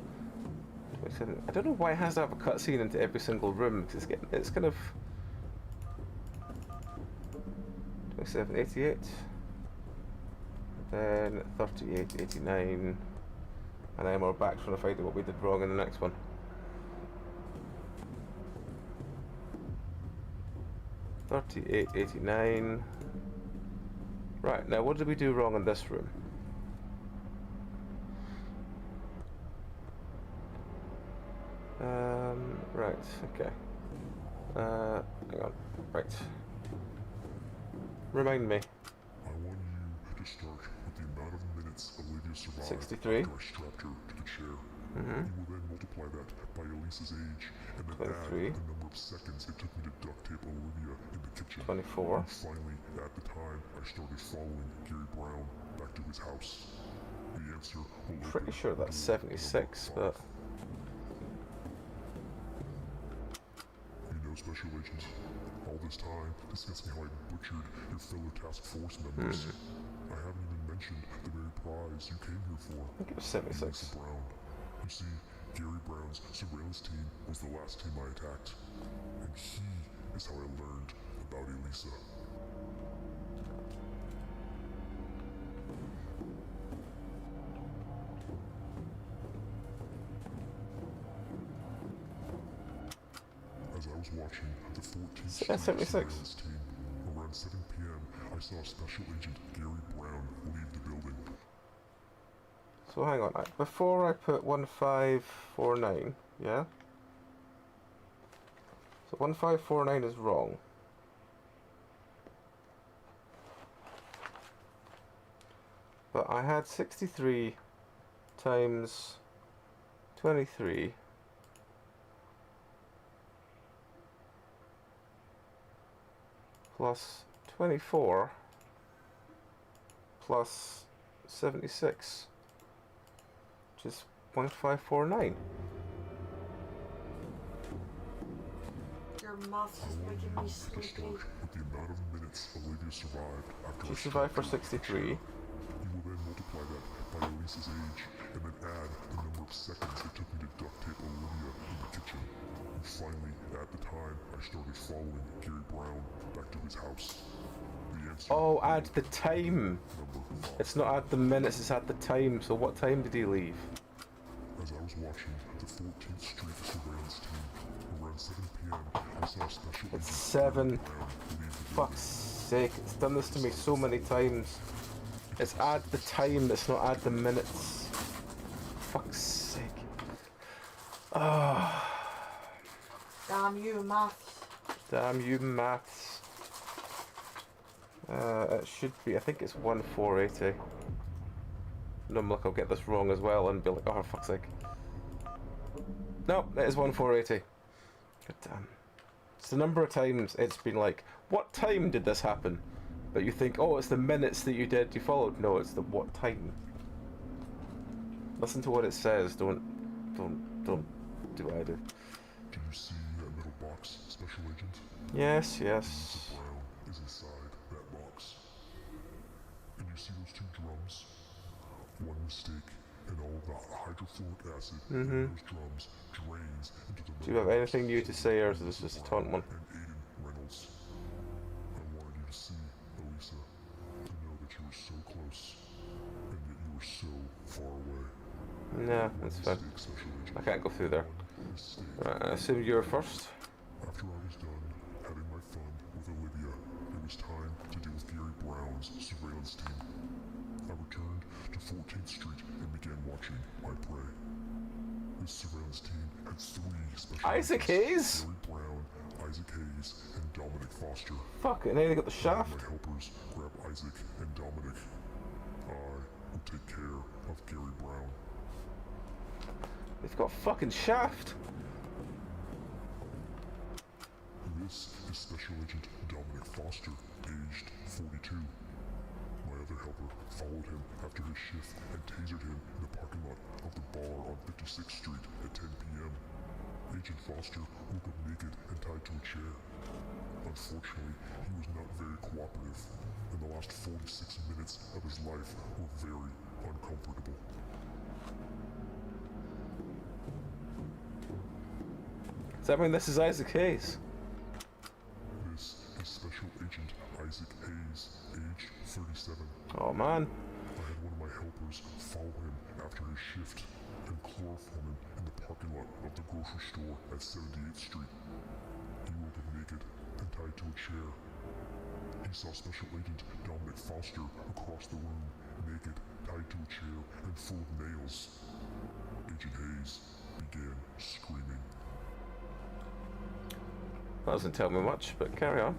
27. I don't know why it has to have a cutscene into every single room, because it's kind of 27, 88. Then 38, 89. And then we're back trying to find out what we did wrong in the next one. $38, 89. Right, now what did we do wrong in this room? Right, okay. Hang on. Right. Remind me. I want you to start with the amount of minutes Olivia survived 63. after I strapped her to the chair. You will then multiply that by Elisa's age, and then 23. add the number of seconds it took me to duct tape Olivia in the kitchen. 24. And finally, at the time I started following Gary Brown back to his house. The answer will Pretty open sure that's door 76, number but 5. You know, Special Agent, all this time discussing how I butchered your fellow task force members. I haven't even mentioned the very prize you came here for. I think it was 76. Elisa Brown. You see, Gary Brown's surveillance team was the last team I attacked. And he is how I learned about Elisa. As I was watching the 14th Street That's 76. surveillance team, around 7 p.m., I saw Special Agent Gary Brown leave the building. So hang on, before I put 1549, yeah? So 1549 is wrong. But I had 63 times 23 plus 24 plus 76. Which is 0.549. Your math's just making me To sleepy. start with the amount of minutes Olivia survived after She I survived for strapped her to the 63. chair. You will then multiply that by Elisa's age, and then add the number of seconds it took me to duct tape Olivia in the kitchen. And finally, at the time I started following Gary Brown back to his house. The answer Oh, add the time. number 5. It's not add the minutes, it's add the time. So what time did he leave? As I was watching the 14th Street surveillance team, around 7 p.m., I saw Special Agent 7. Gary Brown leave the building. Fuck's sake, it's done this to me so many times. It's add the time, it's not add the minutes. Fuck's sake. Ah, Damn you, maths. damn you maths. It should be, I think it's 1480. No, look, I'll get this wrong as well and be like, oh, fuck's sake. No, it is 1480. God damn. It's the number of times it's been like, what time did this happen? But you think, oh, it's the minutes that you followed. No, it's the what time. Listen to what it says. Don't do what I do. Do you you see that middle box, Special Agent? Yes, Elisa yes. Brown is inside that box. And you see those 2 drums? One mistake, and all of the hydrofluoric acid in those drums drains into the Do you have anything new to say, or is this just a taunt one? and Aiden Reynolds. I wanted you to see, Elisa, to know that you were so close, and yet you were so far away. No, that's fine. Mistake, Special Agent. I can't go through there. One mistake. Right, I assume you're first. After I was done having my fun with Olivia, it was time to deal with Gary Brown's surveillance team. I returned to 14th Street and began watching my prey. This surveillance team had 3 special Isaac agents, Hayes? Gary Brown, Isaac Hayes, and Dominic Foster. Fucking hey, they got the My shaft. helpers grab Isaac and Dominic. I will take care of Gary Brown. They've got fucking shaft. This is Special Agent Dominic Foster, aged 42. My other helper followed him after his shift and tasered him in the parking lot of the bar on 56th Street at 10 p.m. Agent Foster woke up naked and tied to a chair. Unfortunately, he was not very cooperative, and the last 46 minutes of his life were very uncomfortable. Does that mean this is Isaac Hayes? This is Special Agent Isaac Hayes, age 37. Oh man. I had one of my helpers follow him after his shift and chloroform him in the parking lot of the grocery store at 78th Street. He woke up naked and tied to a chair. He saw Special Agent Dominic Foster across the room, naked, tied to a chair, and full of nails. Agent Hayes began screaming. That doesn't tell me much, but carry on.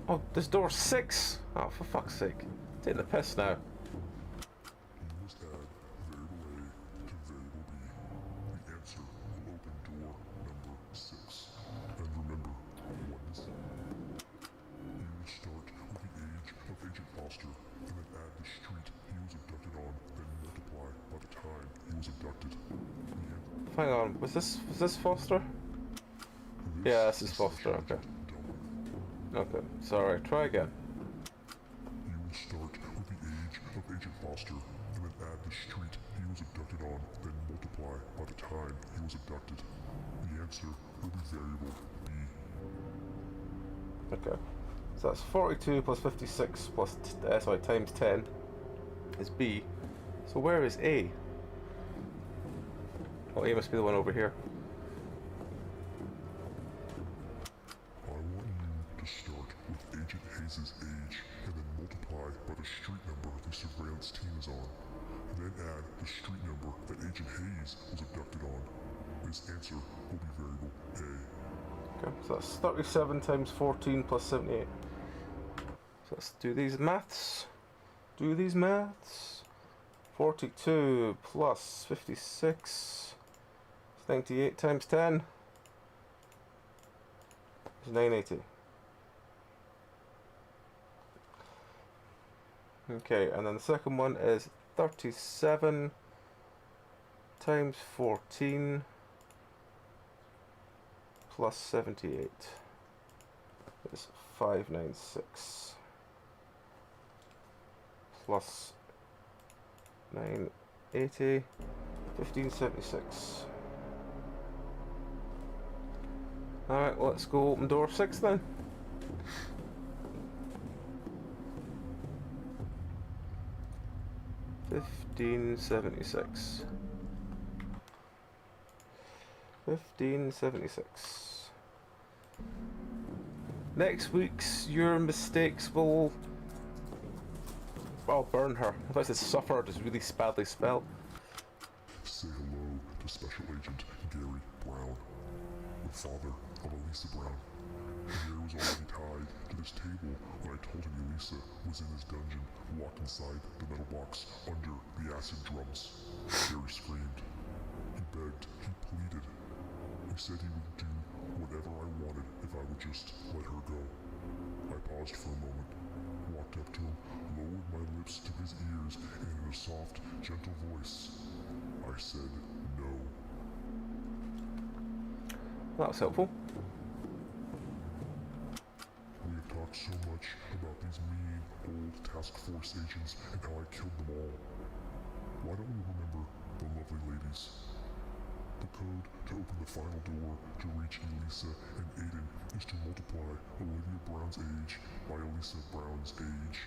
Oh, this door's 6! Oh, for fuck's sake. Taking the piss now. You must add variable A to variable B. The answer will open door number 6. And remember, what is it? You will start with the age of Agent Foster, and then add the street he was abducted on, then multiply by the time he was abducted. Hang on, was this Foster? Yeah, this is Foster, okay. Okay, sorry, try again. You will start with the age of Agent Foster, and then add the street he was abducted on, then multiply by the time he was abducted. The answer will be variable B. Okay. So that's 42 plus 56 plus, times 10 is B. So where is A? Oh, A must be the one over here. I want you to start with Agent Hayes' age, and then multiply by the street number the surveillance team is on. Then add the street number that Agent Hayes was abducted on. This answer will be variable A. Okay, so that's 37 times 14 plus 78. So let's do these maths. 42 plus 56 is 98 times 10 is 980. Okay, and then the second one is 37 times 14 plus 78 is 596 plus 980, 1576. Alright, let's go open door 6 then. $15.76. $15.76. Next week's your mistakes will, well, burn her. If I said suffered is really badly spelled. Say hello to Special Agent Gary Brown, the father of Elisa Brown. Gary was already tied to this table when I told him Elisa was in his dungeon, locked inside the metal box under the acid drums. Gary screamed. He begged. He pleaded. He said he would do whatever I wanted if I would just let her go. I paused for a moment, walked up to him, lowered my lips to his ears, and in a soft, gentle voice, I said no. That was helpful. We have talked so much about these mean, old task force agents and how I killed them all. Why don't we remember the lovely ladies? The code to open the final door to reach Elisa and Aiden is to multiply Olivia Brown's age by Elisa Brown's age.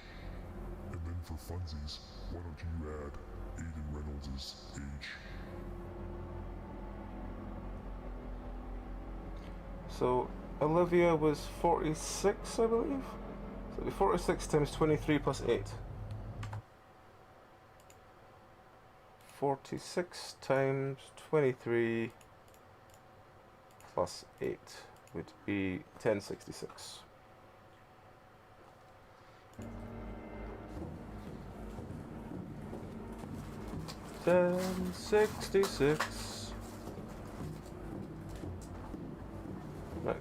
And then for funsies, why don't you add Aiden Reynolds' age? So Olivia was 46, I believe. So it'd be 46 times 23 plus 8. 46 times 23 plus 8 would be 1066. $10.66. Right.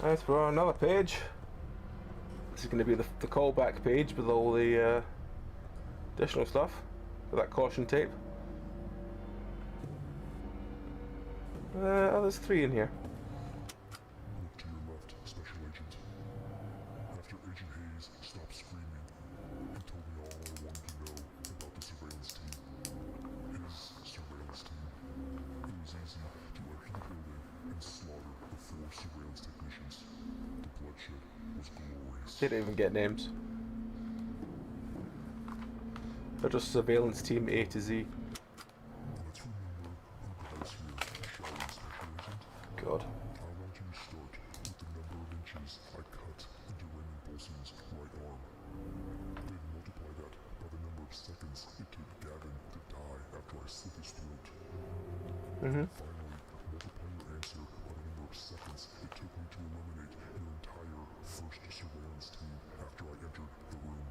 Right, we're on another page. This is going to be the callback page with all the additional stuff, with that caution tape. Oh, there's 3 in here. Look to your left, Special Agent. After Agent Hayes stopped screaming, he told me all I wanted to know about the surveillance team. His surveillance team. It was easy to enter the building and slaughter the 4 surveillance technicians. The bloodshed was glorious. They didn't even get names. They're just surveillance team A to Z. Let's remember who got us here, shall we, Special Agent? God. I want you to start with the number of inches I cut into Raymond Bolson's right arm. Then multiply that by the number of seconds it took Gavin to die after I slit his throat. Mm-hmm. Finally, multiply your answer by the number of seconds it took me to eliminate your entire first surveillance team after I entered the room.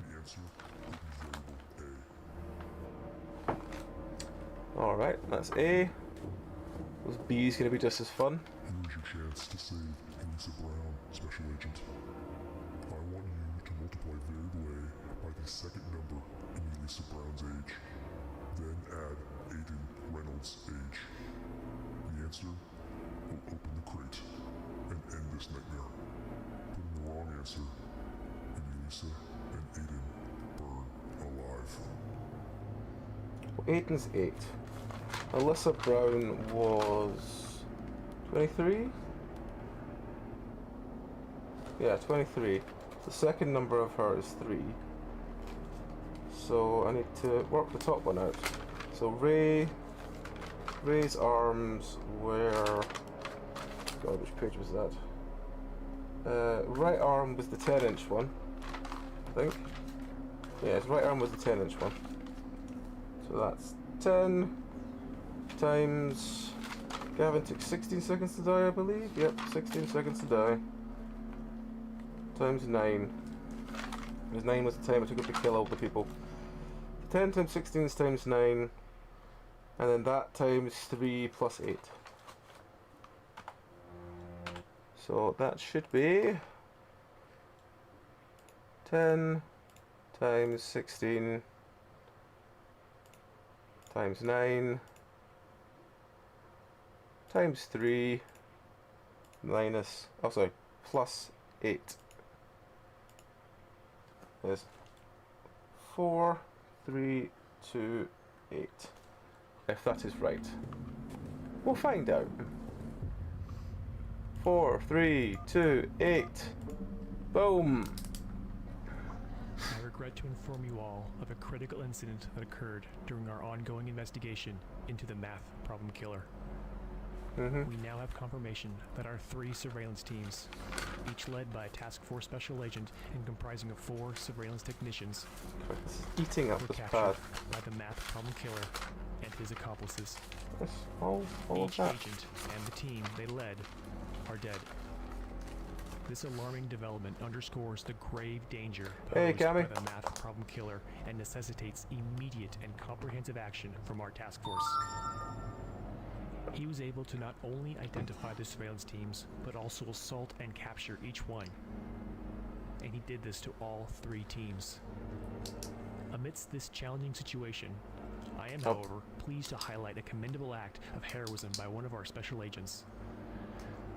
The answer will be variable A. Alright, that's A. This B is going to be just as fun. Here's your chance to save Elisa Brown, Special Agent. I want you to multiply variable A by the second number in Elisa Brown's age. Then add Aiden Reynolds' age. The answer will open the crate and end this nightmare. Putting the wrong answer, and Elisa and Aiden burn alive. Aiden's 8. Alyssa Brown was 23? Yeah, 23. The second number of her is 3. So I need to work the top one out. So Ray's arms were... God, which page was that? Right arm was the 10-inch one, I think. Yeah, his right arm was the 10-inch one. So that's 10 times... Gavin took 16 seconds to die, I believe. Yep, 16 seconds to die. Times 9. Because 9 was the time I took it to kill all the people. 10 times 16 is times 9. And then that times 3 plus 8. So that should be 10 times 16 times 9 times 3 minus, oh sorry, plus 8 is 4, 3, 2, 8. If that is right. We'll find out. 4, 3, 2, 8. Boom! I regret to inform you all of a critical incident that occurred during our ongoing investigation into the math problem killer. We now have confirmation that our 3 surveillance teams, each led by a task force special agent and comprising of 4 surveillance technicians, It's eating up were this captured pad. by the math problem killer and his accomplices. Yes, all of Each that. agent and the team they led are dead. This alarming development underscores the grave danger Hey, posed by Cammy. the math problem killer and necessitates immediate and comprehensive action from our task force. He was able to not only identify the surveillance teams, but also assault and capture each one. And he did this to all 3 teams. Amidst this challenging situation, I am, however, pleased to highlight a commendable act of heroism by one of our special agents.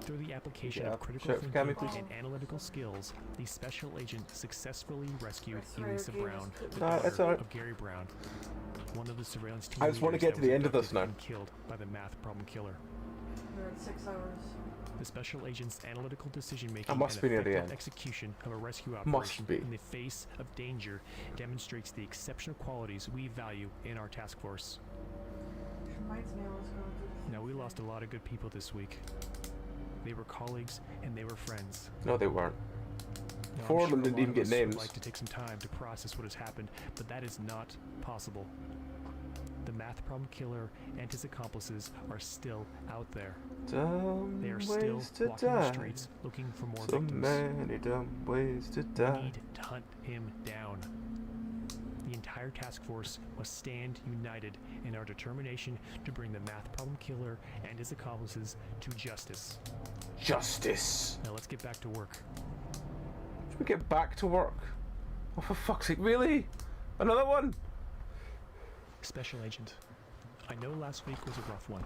Through the application of critical thinking and analytical skills, the special agent successfully rescued Elisa Brown, the daughter of Gary Brown, one of the surveillance team I just want to get to the end of this now. Killed by the math problem killer. We're at 6 hours. The special agent's analytical decision-making and effective execution of a rescue operation in the face of danger demonstrates the exceptional qualities we value in our task force. Reminds me I was going to... Now, we lost a lot of good people this week. They were colleagues and they were friends. No, they weren't. Now, 4 of them didn't even get names. Would like to take some time to process what has happened, but that is not possible. The math problem killer and his accomplices are still out there. They are still walking the streets looking for more victims. Many dumb ways to die. We need to hunt him down. The entire task force must stand united in our determination to bring the math problem killer and his accomplices to justice. Justice! Now let's get back to work. Should we get back to work? Oh, for fuck's sake, really? Another one? Special Agent, I know last week was a rough one.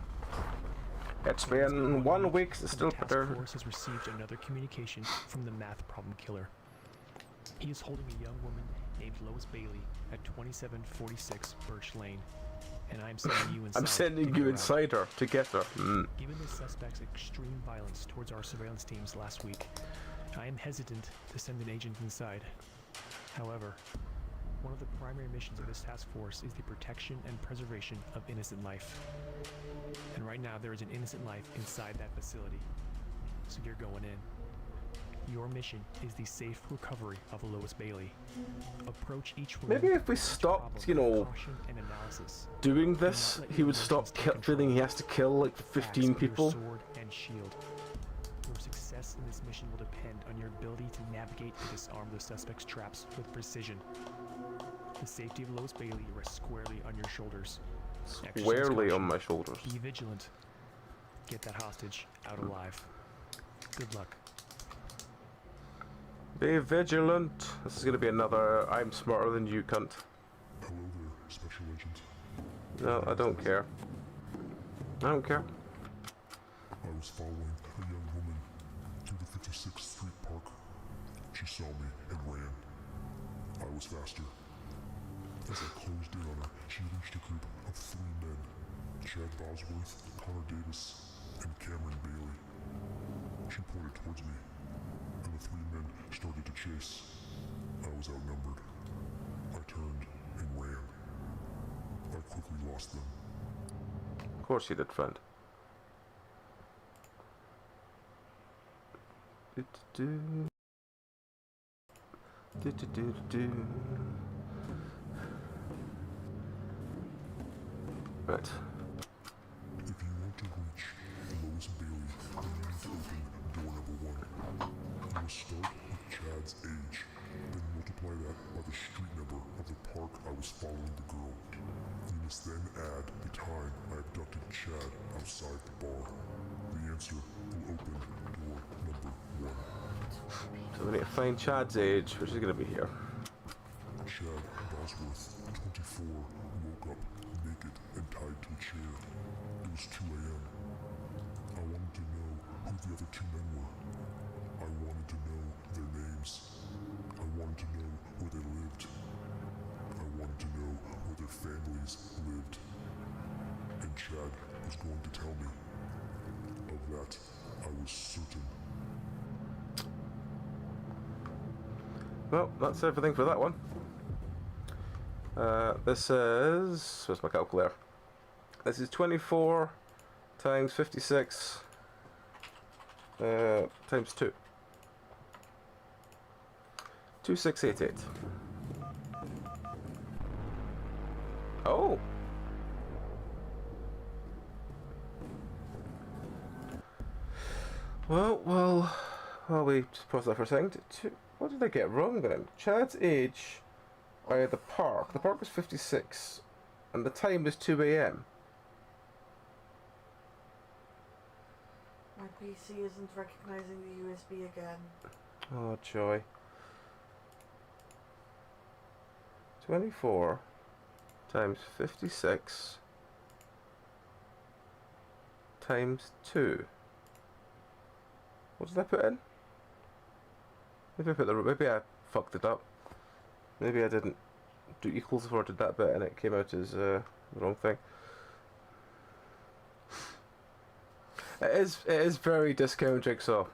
It's been 1 week, it's still better. The task force has received another communication from the math problem killer. He is holding a young woman named Lois Bailey at 2746 Birch Lane, and I'm sending you inside. I'm sending you inside her to get her. Given the suspect's extreme violence towards our surveillance teams last week, I am hesitant to send an agent inside. However, one of the primary missions of this task force is the protection and preservation of innocent life. And right now there is an innocent life inside that facility. So you're going in. Your mission is the safe recovery of Lois Bailey. Approach each room. Maybe if we stopped, you know, doing this, he would stop feeling he has to kill like 15 people. Sword and shield. Your success in this mission will depend on your ability to navigate and disarm the suspect's traps with precision. The safety of Lois Bailey rests squarely on your shoulders. Squarely on my shoulders. Be vigilant. Get that hostage out alive. Good luck. Be vigilant. This is going to be another I'm smarter than you cunt. Hello there, Special Agent. No, I don't care. I don't care. I was following a young woman through the 56th Street Park. She saw me and ran. I was faster. As I closed in on her, she reached a group of 3 men. Chad Bosworth, Connor Davis, and Cameron Bailey. She pointed towards me, and the 3 men started to chase. I was outnumbered. I turned and ran. I quickly lost them. Of course you did, friend. Right. If you want to reach Lois Bailey, you need to open door number 1. You must start with Chad's age, then multiply that by the street number of the park I was following the girl. You must then add the time I abducted Chad outside the bar. The answer will open door number 1. So we need to find Chad's age, which is going to be here. Chad Bosworth, 24, woke up naked and tied to a chair. It was 2 a.m. I wanted to know who the other 2 men were. I wanted to know their names. I wanted to know where they lived. I wanted to know where their families lived. And Chad was going to tell me. Of that, I was certain. Well, that's everything for that one. This is... where's my calculator? This is 24 times 56 times 2. 2688. Oh! Well, we just pause that for a second. What did I get wrong then? Chad's age by the park. The park was 56, and the time was 2 a.m. My PC isn't recognizing the USB again. Oh, joy. 24 times 56 times 2. What did I put in? Maybe I fucked it up. Maybe I didn't do equals before I did that bit and it came out as the wrong thing. It is very discount Jigsaw.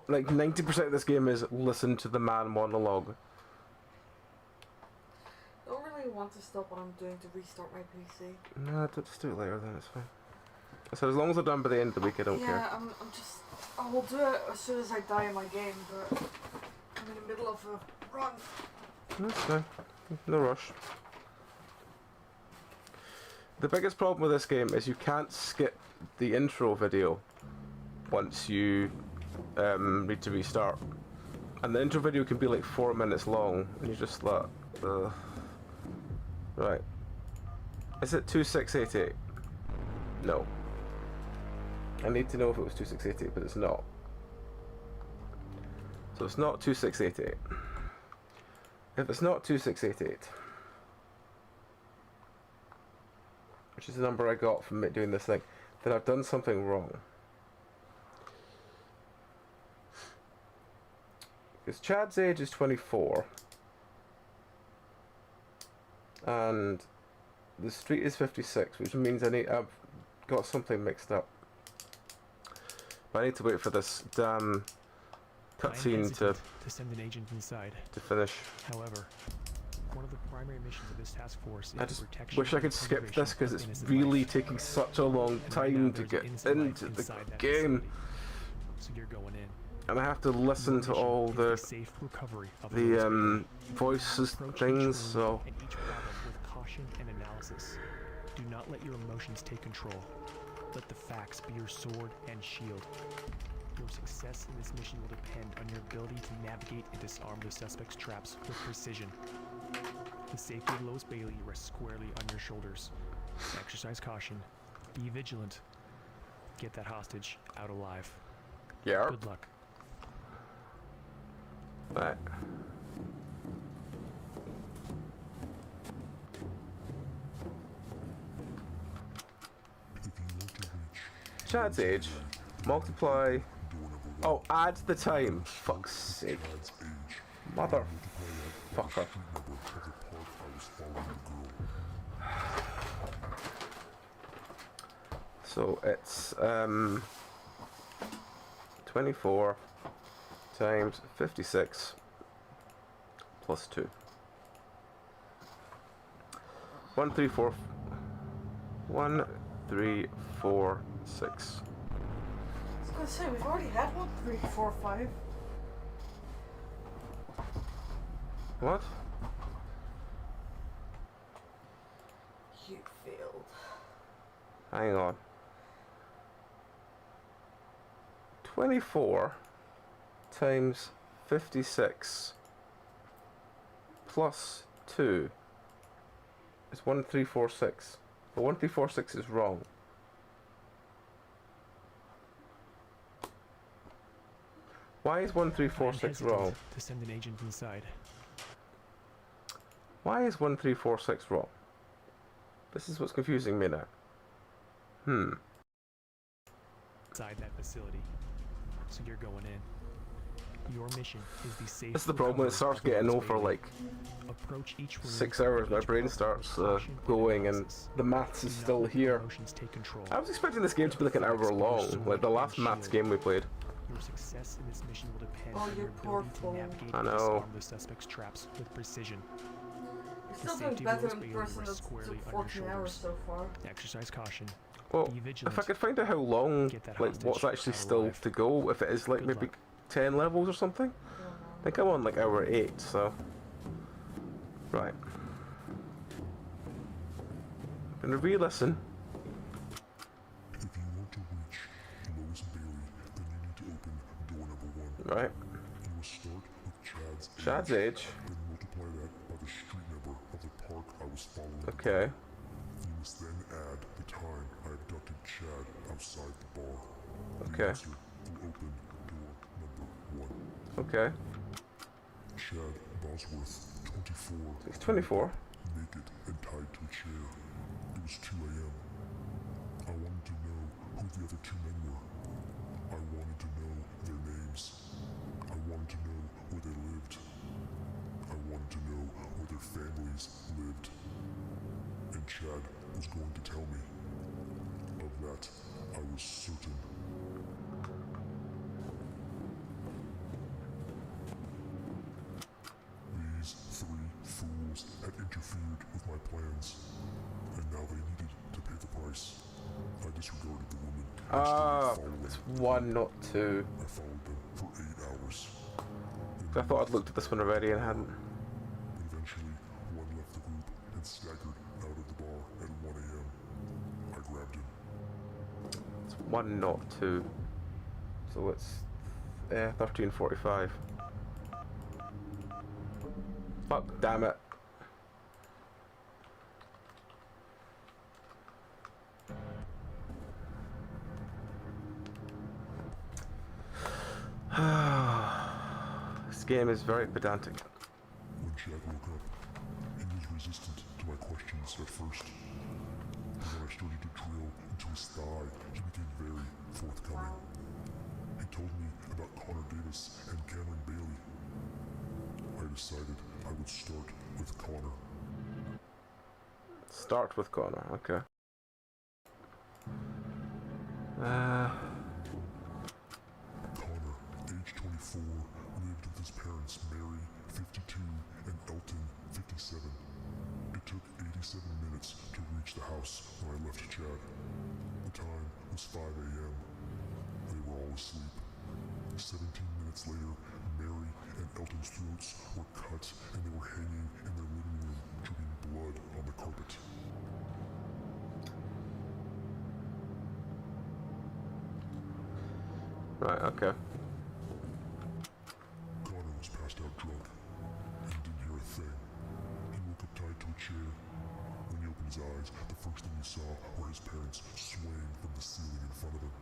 Like 90% of this game is listen to the man monologue. I don't really want to stop what I'm doing to restart my PC. No, just do it later then, it's fine. So as long as I'm done by the end of the week, I don't care. Yeah, I will do it as soon as I die in my game, but I'm in the middle of a run. That's fine. No rush. The biggest problem with this game is you can't skip the intro video once you need to restart. And the intro video can be like 4 minutes long, and you're just like, right. Is it 2688? No. I need to know if it was 2688, but it's not. So it's not 2688. If it's not 2688, which is the number I got from doing this thing, then I've done something wrong. Because Chad's age is 24, and the street is 56, which means I've got something mixed up. But I need to wait for this damn cutscene to send an agent inside. To finish. However, one of the primary missions of this task force is I just protection wish I could skip this because it's really taking such a long time to get into the game. So you're going in. And I have to listen to all the voices things, so and each problem with caution and analysis. Do not let your emotions take control. Let the facts be your sword and shield. Your success in this mission will depend on your ability to navigate and disarm the suspect's traps with precision. The safety of Lois Bailey rests squarely on your shoulders. Exercise caution. Be vigilant. Get that hostage out alive. yeah. Good luck. Right. Chad's age. Multiply. Oh, add the time. Fuck's sake. Motherfucker. So it's 24 times 56 plus 2. 1, 3, 4. 1, 3, 4, 6. I was gonna say, we've already had 1, 3, 4, 5. What? You failed. Hang on. 24 times 56 plus 2 is 1346. But 1346 is wrong. Why is 1346 wrong? To send an agent inside. Why is 1346 wrong? This is what's confusing me now. Inside that facility. So you're going in. Your mission is the safe. That's the problem when it starts getting over like approach each 6 hours. My brain starts going, and the maths is still here. I was expecting this game to be like an hour long, like the last maths game we played. Your success in this mission will depend Oh, on your you poor ability to fool. navigate I and know. disarm the suspect's traps with precision. You're The still doing safety better rules than the Bailey person rests that squarely took on your 14 hours shoulders. so far. Exercise caution. Well, Be vigilant. if I could find out how long, Get that like hostage what's actually out still alive. to go, if it is like Good maybe luck. 10 levels or something. I think I'm on like hour 8, so right. I'm gonna re-listen. If you want to reach Lois Bailey, then you need to open door number 1. Right. You will start with Chad's age. then multiply that by the street number of the park I was following. Okay. You must then add the time I abducted Chad outside the bar. The Okay. answer will open door number 1. Okay. Chad Bosworth, 24. He's 24. Naked and tied to a chair. It was 2 a.m. I wanted to know who the other 2 men were. I wanted to know their names. I wanted to know where they lived. I wanted to know where their families lived. And Chad was going to tell me. Of that, I was certain. These 3 fools had interfered with my plans, and now they needed to pay the price. I disregarded the woman. And started following It's them. 1, not 2. I followed them for 8 hours. I thought I'd looked at this one already and hadn't. Eventually, one left the group and staggered out of the bar at 1 a.m. I grabbed him. It's 1, not 2. So it's 13:45. Fuck, damn it. This game is very pedantic. When Chad woke up, he was resistant to my questions at first. But when I started to drill into his thigh, he became very forthcoming. He told me about Connor Davis and Cameron Bailey. I decided I would start with Connor. Start with Connor, okay. Connor, age 24, lived with his parents Mary, 52, and Elton, 57. It took 87 minutes to reach the house when I left Chad. The time was 5 a.m. They were all asleep. 17 minutes later, Mary and Elton's throats were cut and they were hanging in their living room, dripping blood on the carpet. Right, okay. Connor was passed out drunk and didn't hear a thing. He woke up tied to a chair. When he opened his eyes, the first thing he saw were his parents swaying from the ceiling in front of him.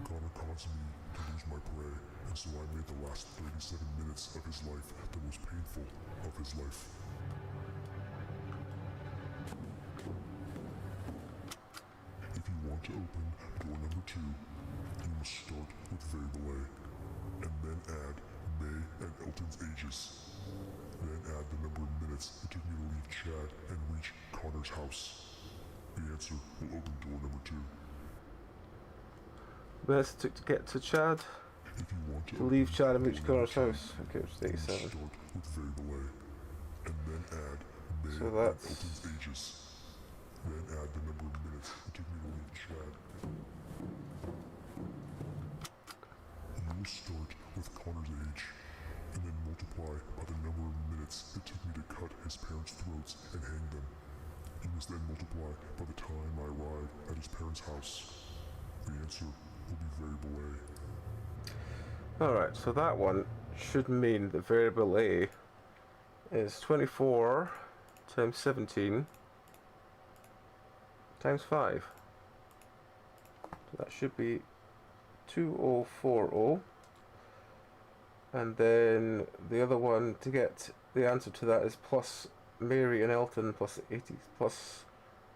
Connor caused me to lose my prey, and so I made the last 37 minutes of his life the most painful of his life. If you want to open door number 2, you must start with Variable A, and then add May and Elton's ages. Then add the number of minutes it took me to leave Chad and reach Connor's house. The answer will open door number 2. Where's it took to get to Chad? If you want To leave Chad and reach Connor's house. Okay, it's you must 87. start with Variable A, and then add May So and that's- Elton's ages. Then add the number of minutes it took me to leave Chad. You will start with Connor's age, and then multiply by the number of minutes it took me to cut his parents' throats and hang them. You must then multiply by the time I arrive at his parents' house. The answer will be Variable A. Alright, so that one should mean that variable A is 24 times 17 times 5. So that should be 2040. And then the other one to get the answer to that is plus Mary and Elton plus 80 plus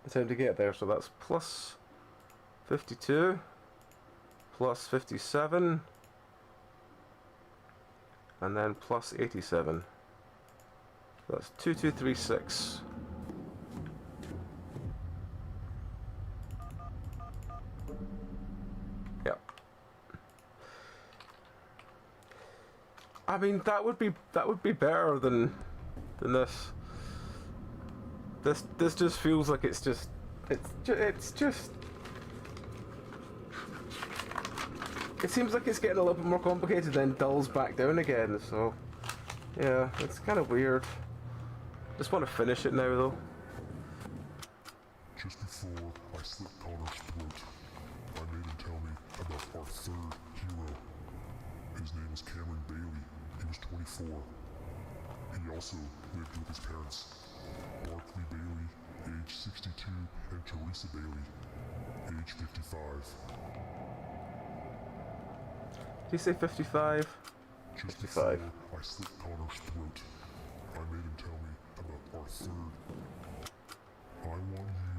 the time to get there. So that's plus 52 plus 57 and then plus 87. So that's 2236. Yep. I mean that would be better than this. This just feels like it's just it seems like it's getting a little bit more complicated, then dulls back down again, so yeah, it's kind of weird. Just want to finish it now though. Just before I slit Connor's throat, I made him tell me about our third hero. His name was Cameron Bailey. He was 24. He also lived with his parents, Barkley Bailey, age 62, and Teresa Bailey, age 55. Did you say 55? Just 55. before I slit Connor's throat, I made him tell me about our third. I want you,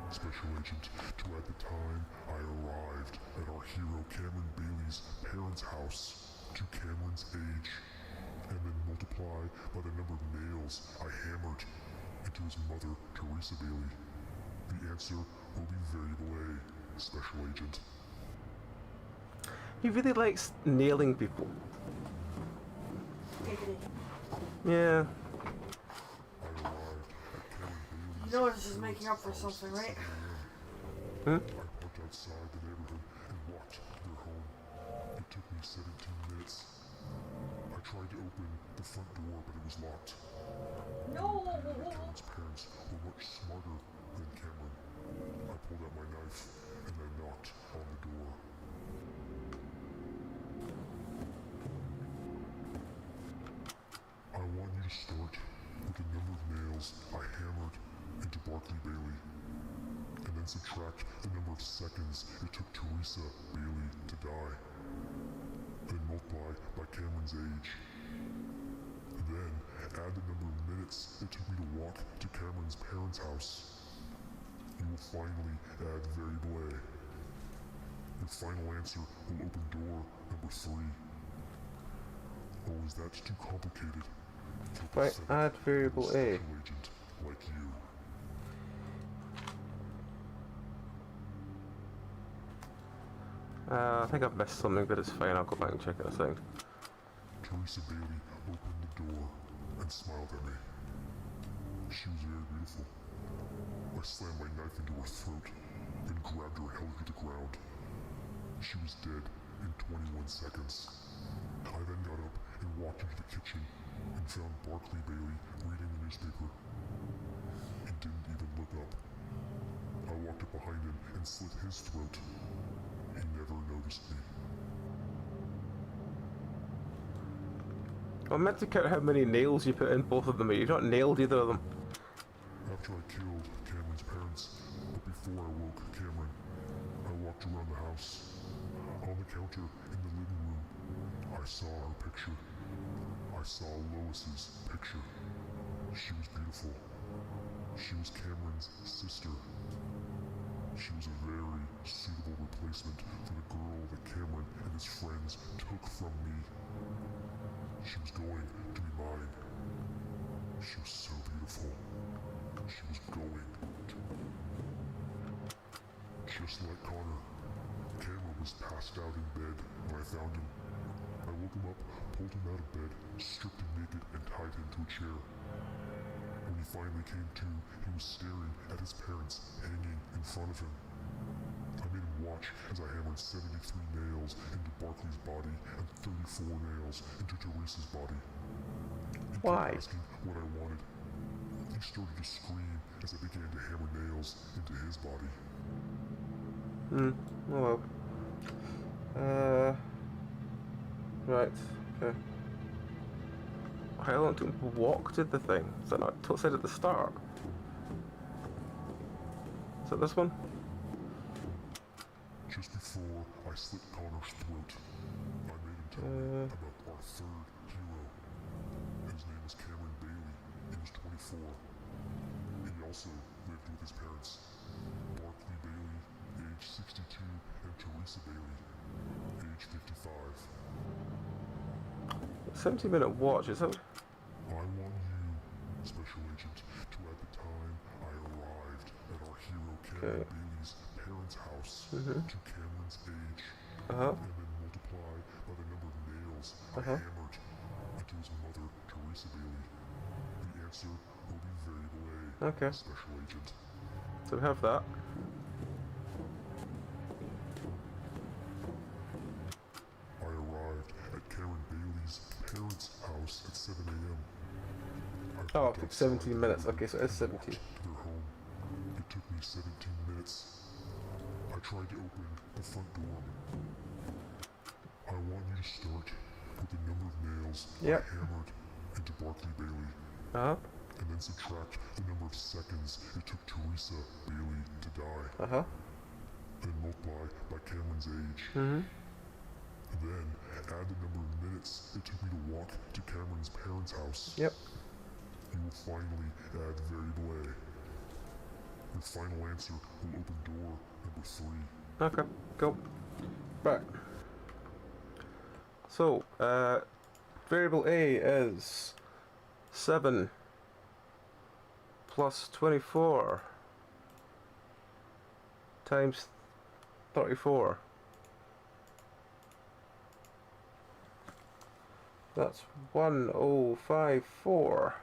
Special Agent, to at the time I arrived at our hero Cameron Bailey's parents' house to Cameron's age, and then multiply by the number of nails I hammered into his mother, Teresa Bailey. The answer will be variable A, Special Agent. He really likes nailing people. Giggity. Yeah. I arrived at Cameron Bailey's You know this is making up for something, right? Hmm? I parked outside the neighborhood and walked to their home. It took me 17 minutes. I tried to open the front door, but it was locked. No! Cameron's parents were much smarter than Cameron. I pulled out my knife and I knocked on the door. I want you to start with the number of nails I hammered into Barkley Bailey, and then subtract the number of seconds it took Teresa Bailey to die. Then multiply by Cameron's age. Then add the number of minutes it took me to walk to Cameron's parents' house. You will finally add variable A. Your final answer will open door number 3. Or is that too complicated for Right, pathetic add variable little A. special agent like you? I think I've missed something, but it's fine. I'll go back and check it a second. Teresa Bailey opened the door and smiled at me. She was very beautiful. I slammed my knife into her throat, then grabbed her and held her to the ground. She was dead in 21 seconds. I then got up and walked into the kitchen and found Barkley Bailey reading the newspaper. He didn't even look up. I walked up behind him and slit his throat. He never noticed me. I meant to count how many nails you put in both of them, but you've not nailed either of them. After I killed Cameron's parents, but before I woke Cameron, I walked around the house. On the counter in the living room, I saw her picture. I saw Lois's picture. She was beautiful. She was Cameron's sister. She was a very suitable replacement for the girl that Cameron and his friends took from me. She was going to be mine. She was so beautiful. She was going to. Just like Connor, Cameron was passed out in bed when I found him. I woke him up, pulled him out of bed, stripped him naked, and tied him to a chair. When he finally came to, he was staring at his parents hanging in front of him. I made him watch as I hammered 73 nails into Barkley's body and 34 nails into Teresa's body. He Why? kept asking what I wanted. He started to scream as I began to hammer nails into his body. Oh well. Right, okay. How long to walk to the thing? Is that not said at the start? Is that this one? Just before I slit Connor's throat, I made him tell me about our third hero. His name is Cameron Bailey. He was 24. He also lived with his parents, Barkley Bailey, age 62, and Teresa Bailey, age 55. 70-minute watch, is that? I want you, Special Agent, to at the time I arrived at our hero Cameron Okay. Bailey's parents' house to Cameron's age, Uh-huh. and then multiply by the number of nails I Uh-huh. hammered into his mother, Teresa Bailey. The answer will be variable A, Okay. Special Agent. So we have that. I arrived at Cameron Bailey's parents' house at 7 a.m. I Oh, parked it took outside 17 the minutes. neighborhood Okay, so it's and 17. walked to their home. It took me 17 minutes. I tried to open the front door. I want you to start with the number of nails Yep. I hammered into Barkley Bailey, Uh-huh. and then subtract the number of seconds it took Teresa Bailey to die. Uh-huh. Then multiply by Cameron's age. Mm-hmm. Then add the number of minutes it took me to walk to Cameron's parents' house. Yep. You will finally add variable A. Your final answer will open door number 3. Okay, cool. Right. So, variable A is 7 plus 24 times 34. That's 1054.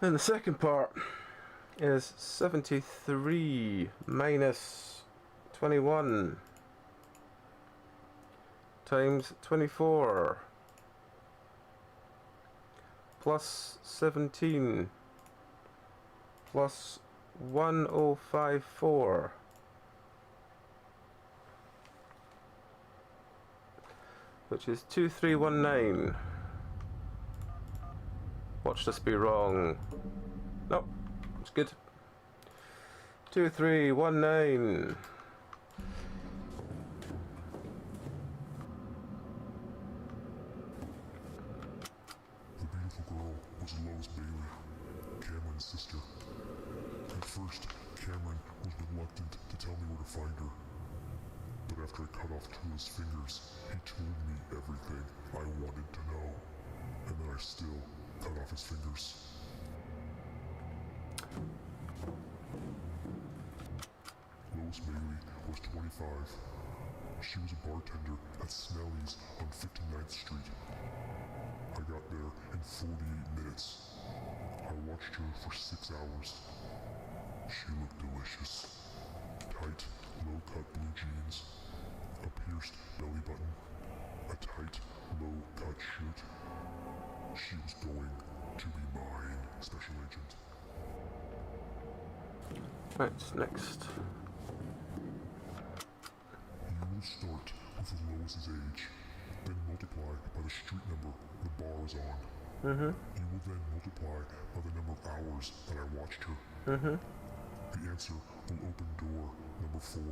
Then the second part is 73 minus 21 times 24 plus 17 plus 1054, which is 2319. Watch this be wrong. Nope, it's good. 2319. The beautiful girl was Lois Bailey, Cameron's sister. At first, Cameron was reluctant to tell me where to find her. But after I cut off 2 of his fingers, he told me everything I wanted to know. And then I still cut off his fingers. Lois Bailey was 25. She was a bartender at Snelly's on 59th Street. I got there in 48 minutes. I watched her for 6 hours. She looked delicious. Tight, low-cut blue jeans, a pierced belly button, a tight, low-cut shirt. She was going to be mine, Special Agent. Right, next. You will start with Lois's age, then multiply by the street number the bar is on. You will then multiply by the number of hours that I watched her. The answer will open door number 4.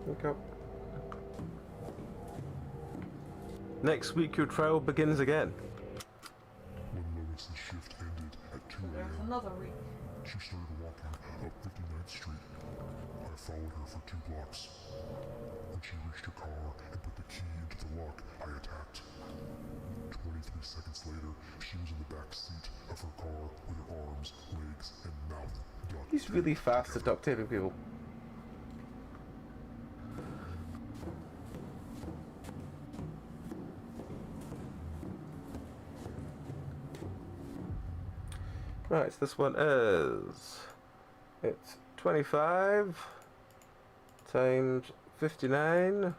Okay. Next week your trial begins again. When Lois's shift ended at 2 There's a.m., another week. she started walking up 59th Street. I followed her for 2 blocks. When she reached her car and put the key into the lock, I attacked. 23 seconds later, she was in the back seat of her car with her arms, legs, and mouth duct He's really taped fast at together. duct taping people. Right, so this one is... It's 25 times 59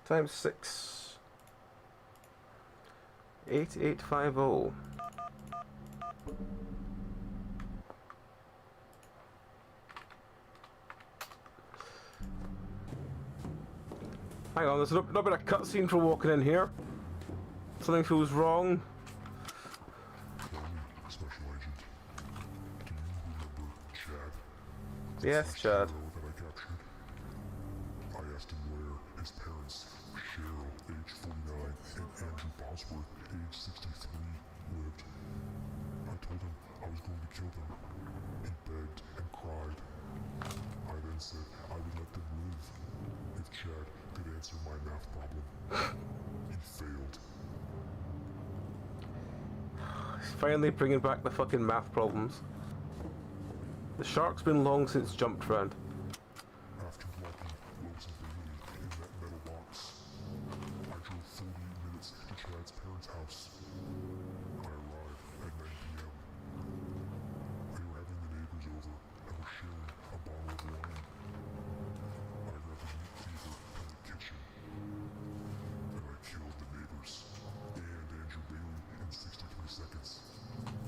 times 6. 8850. Hang on, there's not been a cutscene for walking in here. Something feels wrong. Tell me, Special Agent, do you remember Chad? The Yes, first Chad. hero that I captured? I asked him where his parents, Cheryl, age 49, and Andrew Bosworth, age 63, lived. I told him I was going to kill them. He begged and cried. I then said I would let them live if Chad could answer my math problem. He failed. He's finally bringing back the fucking math problems. The shark's been long since jumped round. After locking Lois and Bailey in that metal box, I drove 48 minutes to Chad's parents' house. I arrived at 9 p.m. They were having the neighbors over and were sharing a bottle of wine. I grabbed a meat cleaver from the kitchen, and I killed the neighbors and Andrew Bailey in 63 seconds.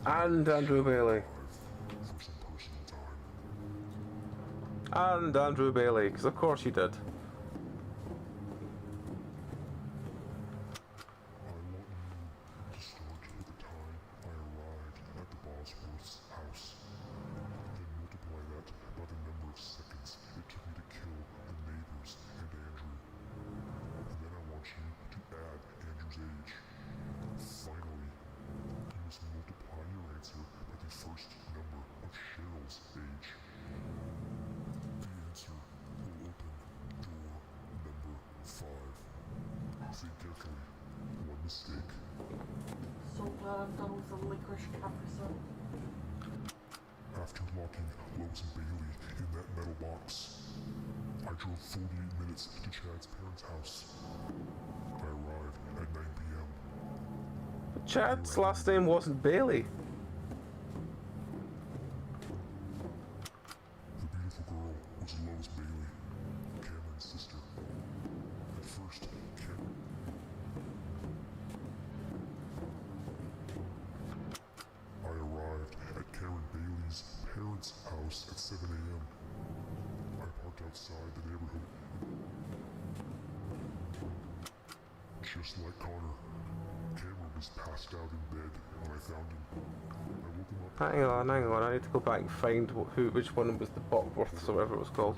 And Andrew Bailey. For some personal time. And Andrew Bailey, because of course you did. I want you to start with the time I arrived at the Bosworth's house. Then multiply that by the number of seconds it took me to carefully. One mistake. So glad I'm done with the licorice Capri-Sun. After locking Lowe's and Bailey in that metal box, I drove 48 minutes to Chad's parents' house. I arrived at 9 p.m. But Chad's last name wasn't Bailey. The beautiful girl was Lowe's Bailey, Cameron's sister. At first, I arrived at Cameron Bailey's parents' house at 7 a.m. I parked outside the neighborhood. Just like Connor, Cameron was passed out in bed when I found him. I woke him up. Hang on, I need to go back and find which one was the Botworths or whatever it was called.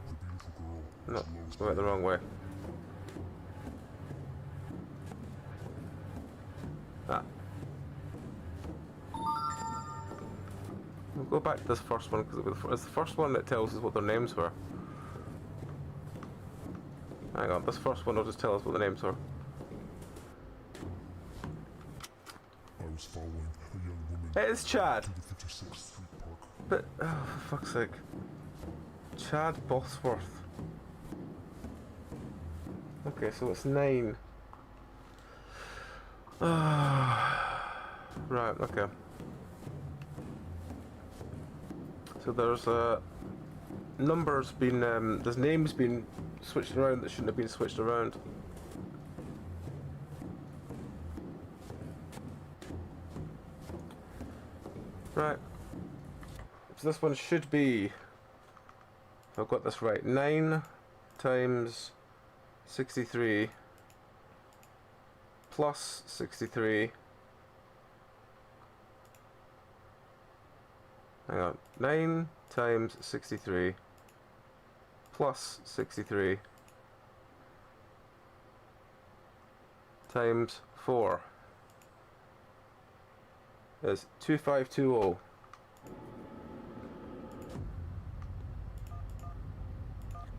The beautiful girl No, was Lowe's I went the wrong way. Ah. We'll go back to this first one because it's the first one that tells us what their names were. Hang on, this first one will just tell us what the names were. I was following a young woman It is Chad! to the 56th Street Park. But, oh, for fuck's sake. Chad Bosworth. Okay, so it's 9. Right, okay. So there's numbers been, there's names been switched around that shouldn't have been switched around. Right. So this one should be, if I've got this right, 9 times 63 plus 63. Hang on. 9 times 63 plus 63 times 4 is 2520.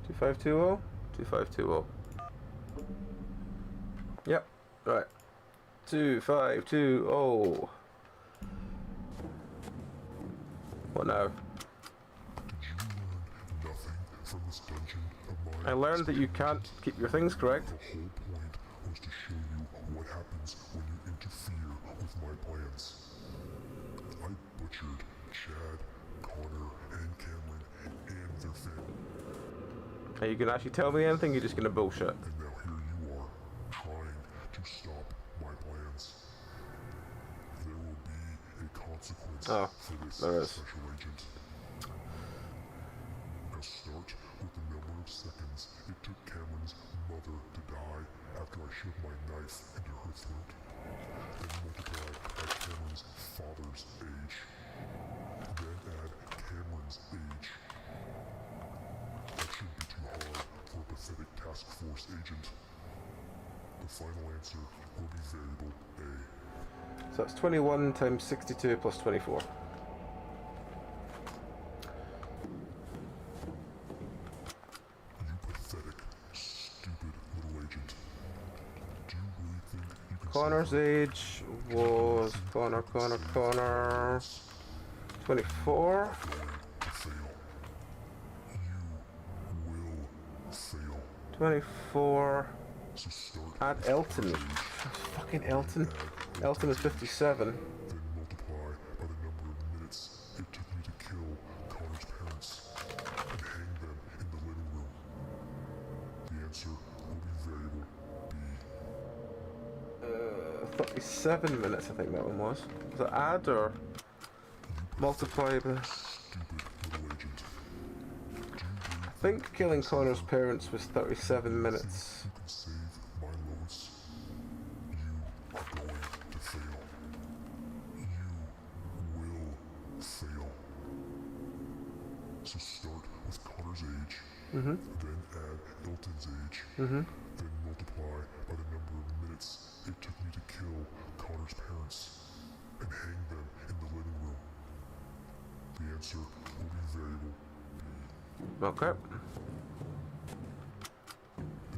Two five two oh. Yep. Right. 2520. What now? Did you learn nothing from this dungeon of mine? I learned that you can't keep your things correct. The whole point was to show you what happens when you interfere with my plans. I butchered Chad, Connor, and Cameron and their family. Are you gonna actually tell me anything? You're just gonna bullshit. And now here you are, trying to stop my plans. There will be a consequence for this there is. special agent. Now start with the number of seconds it took Cameron's mother to die after I shoved my knife into her throat. Then multiply by Cameron's father's age. Then add Cameron's age. That shouldn't be too hard for a pathetic task force agent. The final answer will be variable A. So that's 21 times 62 plus 24. You pathetic, stupid little agent. Do you really think you can Connor's save her? age was Connor 24. To fail. You will fail. 24. So start Add with Elton. Connor's age, Fucking Elton. add Elton is 57. then multiply by the number of minutes it took me to kill Connor's parents and hang them in the living room. The answer will be variable B. 37 minutes, I think that one was. Was it add or multiply by... Stupid little agent. Do you really I think killing Connor's parents was 37 minutes. you can save my Lois? You are going to fail. You will fail. So start with Connor's age, then add Elton's age, then multiply by the number of minutes it took me to kill Connor's parents and hang them in the living room. The answer will be variable B. Okay.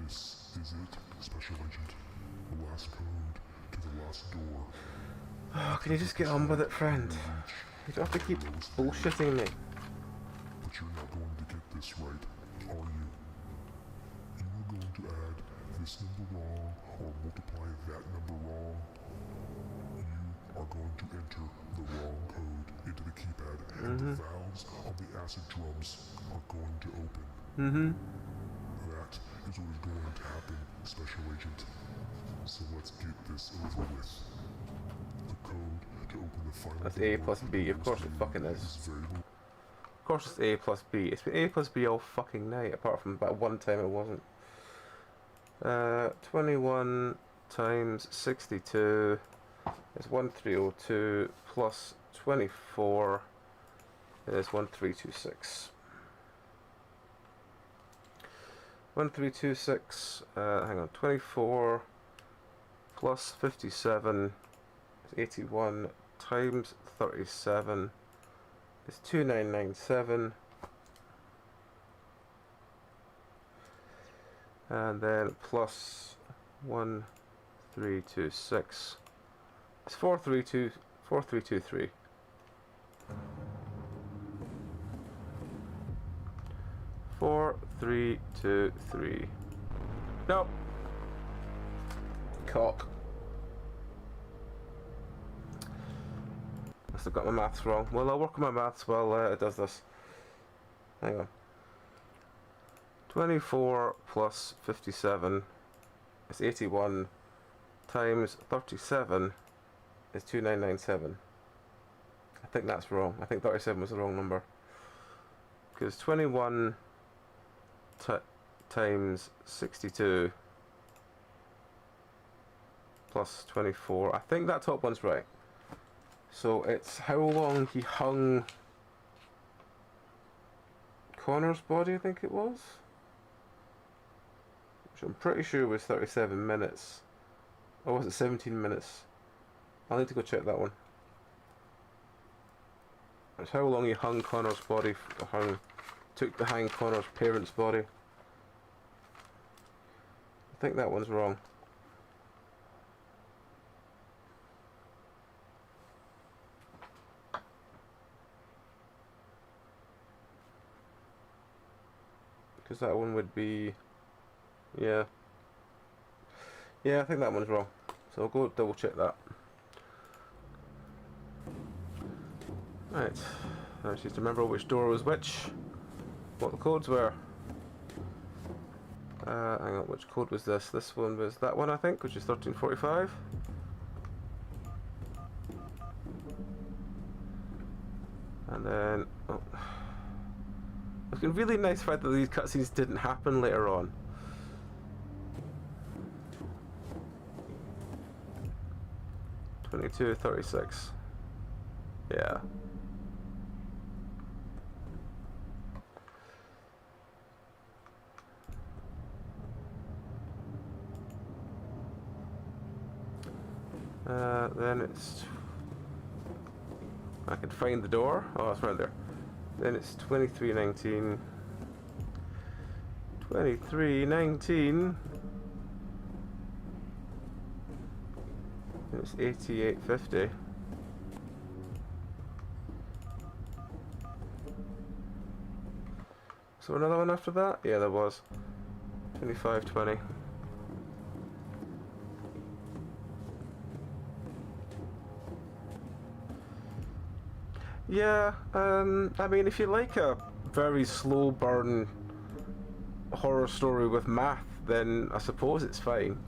This is it, Special Agent. The last code to the last door. Oh, can you just get on with it, friend? You don't have to keep bullshitting me. But you're not going to get this right, are you? You are going to add this number wrong or multiply that number wrong. You are going to enter the wrong code into the keypad, and the valves on the acid drums are going to open. That is what is going to happen, Special Agent. So let's get this over with. The code to open the final That's door A plus B, of course it fucking is. very Of course it's A plus B. It's been A plus B all fucking night, apart from that one time it wasn't. 21 times 62 is 1302 plus 24 is 1326. 1326, hang on, 24 plus 57 is 81 times 37 is 2997. And then plus 1326 is 4323. Four, three, two, three. Nope. Cock. Must have got my maths wrong. Well, I'll work on my maths while it does this. Hang on. 24 plus 57 is 81 times 37 is 2997. I think that's wrong. I think 37 was the wrong number. Because 21 times 62 plus 24. I think that top one's right. So it's how long he hung Connor's body, I think it was. Which I'm pretty sure was 37 minutes. Or was it 17 minutes? I'll need to go check that one. It's how long he hung Connor's body, took to hang Connor's parents' body. I think that one's wrong. Because that one would be... Yeah. Yeah, I think that one's wrong. So I'll go double check that. Right. Now I just remember which door was which. What the codes were. Hang on, which code was this? This one was that one, I think, which is 1345. And then... Oh. It's a really nice fact that these cutscenes didn't happen later on. $22.36. Yeah. Then it's... I can find the door. Oh, it's right there. Then it's 2319. 2319. It's 8850. So another one after that? Yeah, there was. 2520. Yeah, I mean, if you like a very slow burn horror story with math, then I suppose it's fine.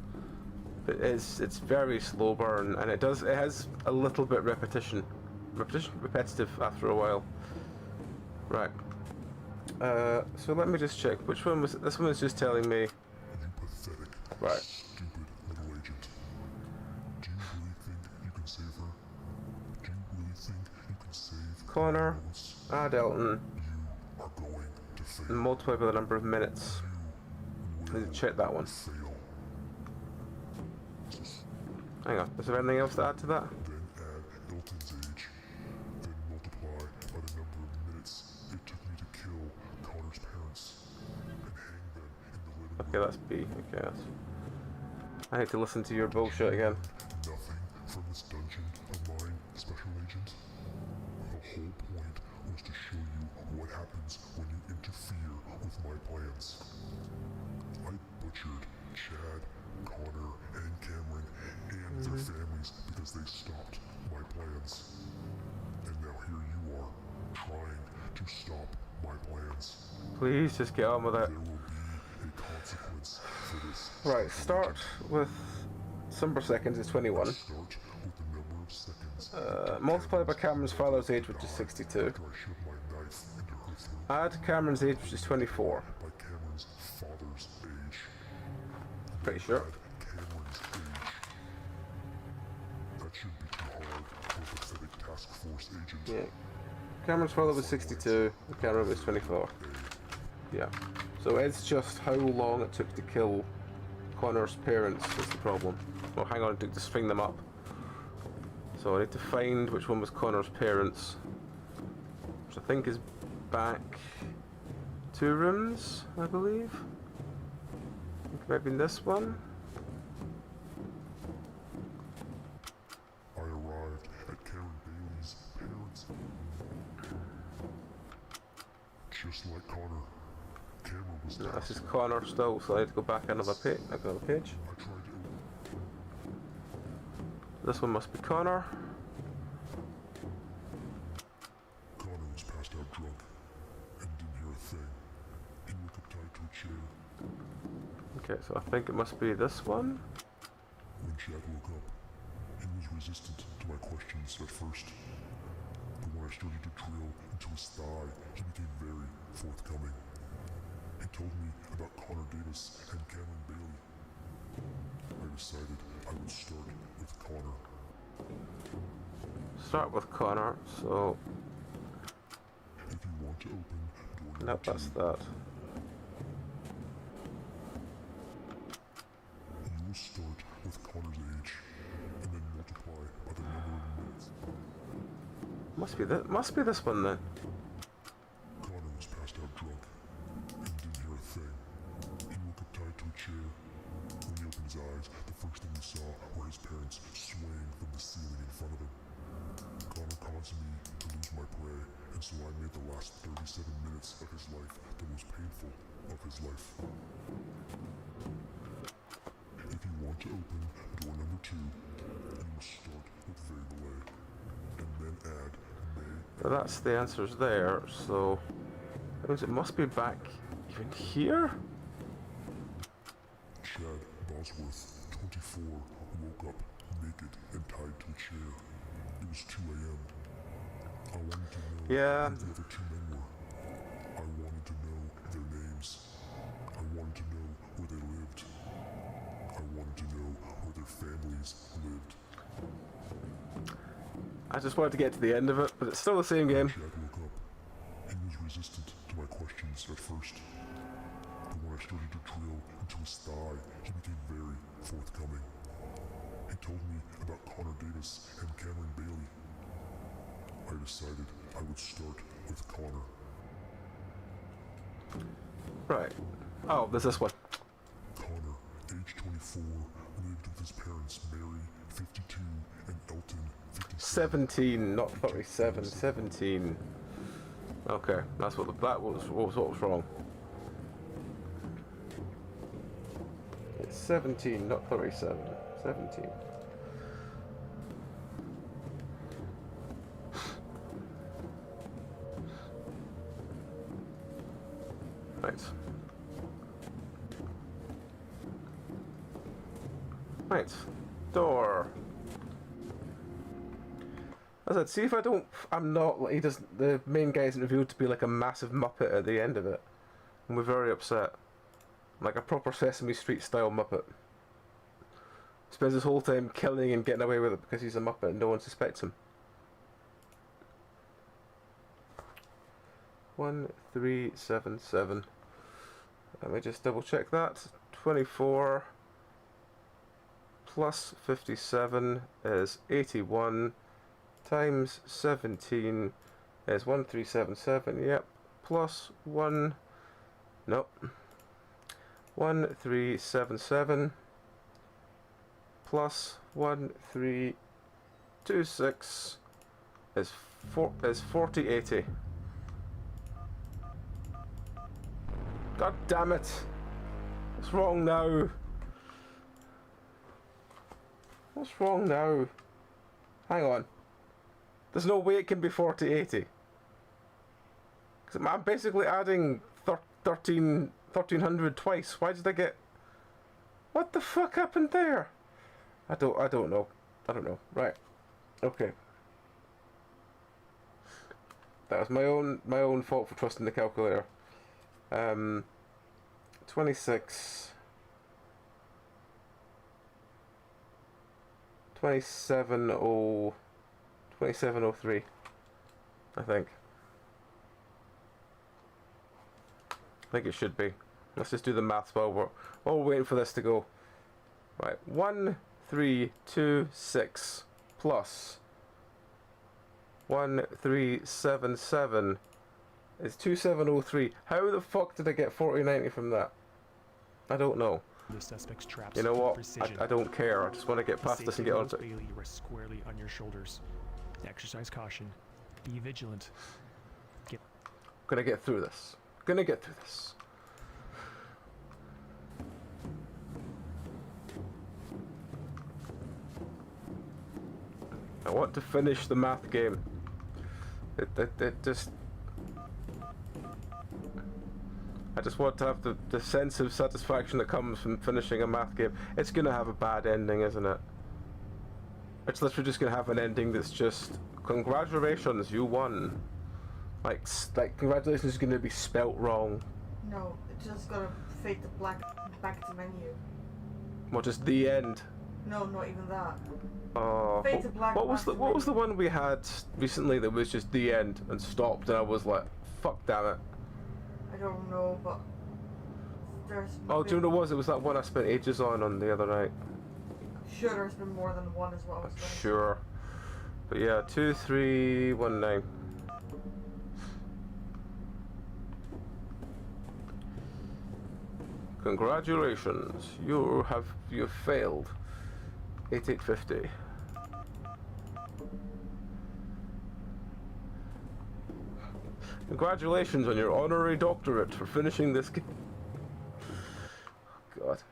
But it's very slow burn, and it has a little bit repetitive after a while. Right. So let me just check. Which one was it? This one is just telling me. You pathetic, right. stupid little agent. Do you really think you can save her? Do you really think you can save Connor, add Elton, You are going to fail. and multiply by the number of minutes. I need to check that one. Fail. Hang on. Is there anything else to add to that? Then add Elton's age. Then multiply by the number of minutes it took me to kill Connor's parents. Okay, that's B. Okay, that's... I hate to listen to your bullshit again. Nothing from this dungeon of mine, Special Agent. The whole point was to show you what happens when you interfere with my plans. I butchered Chad, Connor, and Cameron and their families because they stopped my plans. And now here you are, trying to stop my plans. Please just get on with it. There will be a consequence for this. Right, Special start Agent. with number of seconds is 21. Start with the number of seconds. Multiplied by Cameron's father's age, which is 62. After I shoved my knife into her throat. Add Cameron's age, which is 24. By Cameron's father's age. Pretty sure. Add Cameron's age. That shouldn't be too hard for a pathetic task force agent. Yeah. Cameron's father was 62, and Cameron was 24. Yeah. So it's just how long it took to kill Connor's parents is the problem. Well, hang on, it took to string them up. So I need to find which one was Connor's parents, which I think is back 2 rooms, I believe. I think maybe in this one. I arrived at Karen Bailey's parents. Just like Connor, Cameron was No, this is tasked. Connor still, so I need to go back another page. I tried to. This one must be Connor. Connor was passed out drunk and didn't hear a thing. He woke up tied to a chair. Okay, so I think it must be this one. When Chad woke up, he was resistant to my questions at first. But when I started to drill into his thigh, he became very forthcoming. He told me about Connor Davis and Cameron Bailey. I decided I would start with Connor. Start with Connor, so... If you want to open door number Nope, that's 2, that. you will start with Connor's age, and then multiply by the number of minutes. Must be this one then. Connor was passed out drunk and didn't hear a thing. He woke up tied to a chair. When he opened his eyes, the first thing he saw were his parents swaying from the ceiling in front of him. Connor caused me to lose my prey, and so I made the last 37 minutes of his life the most painful of his life. If you want to open door number 2, you must start with very belay, and then add may. Well, that's the answers there, so... That means it must be back even here? Chad Bosworth, 24, woke up naked and tied to a chair. It was 2 a.m. I wanted to know Yeah. who the other 2 men were. I wanted to know their names. I wanted to know where they lived. I wanted to know where their families lived. I just wanted to get to the end of it, but it's still the same game. Chad woke up. He was resistant to my questions at first. But when I started to drill into his thigh, he became very forthcoming. He told me about Connor Davis and Cameron Bailey. I decided I would start with Connor. Right. Oh, there's this one. Connor, age 24, lived with his parents Mary, 52, and Elton, 57. 17, not 37. 17. Okay, that's what that was. What was wrong? It's 17, not 37. 17. Right. Right. Door. As I said, see if I don't... I'm not... He doesn't... The main guy isn't revealed to be like a massive Muppet at the end of it. And we're very upset. Like a proper Sesame Street style Muppet. Spends his whole time killing and getting away with it because he's a Muppet and no one suspects him. 1377. Let me just double check that. 24 plus 57 is 81 times 17 is 1377. Yep. Plus 1. Nope. 1377 plus 1326 is 4080. God damn it! What's wrong now? What's wrong now? Hang on. There's no way it can be 4080. I'm basically adding 1300 twice. Why did I get... What the fuck happened there? I don't know. I don't know. Right. Okay. That was my own fault for trusting the calculator. 26 2703, I think it should be. Let's just do the maths while we're waiting for this to go. Right, 1326 plus 1377 is 2703. How the fuck did I get 4090 from that? I don't know. The suspect's traps. You know what? Precision. I don't care. I just want to get past this and get on to it. Bailey rests squarely on your shoulders. Exercise caution. Be vigilant. Gonna get through this. Gonna get through this. I want to finish the math game. It just... I just want to have the sense of satisfaction that comes from finishing a math game. It's gonna have a bad ending, isn't it? It's literally just gonna have an ending that's just, congratulations, you won. Like congratulations is gonna be spelt wrong. No, it's just gonna fade to black back to menu. Well, just the end. No, not even that. Oh, Fade to black. what was the one we had recently that was just the end and stopped, and I was like, fuck damn it. I don't know, but there's. Oh, do you know what it was? It was that one I spent ages on the other night. Sure, there's been more than one as well. Sure. But yeah, 2319. Congratulations, you've failed. 8850. Congratulations on your honorary doctorate for finishing this game. God.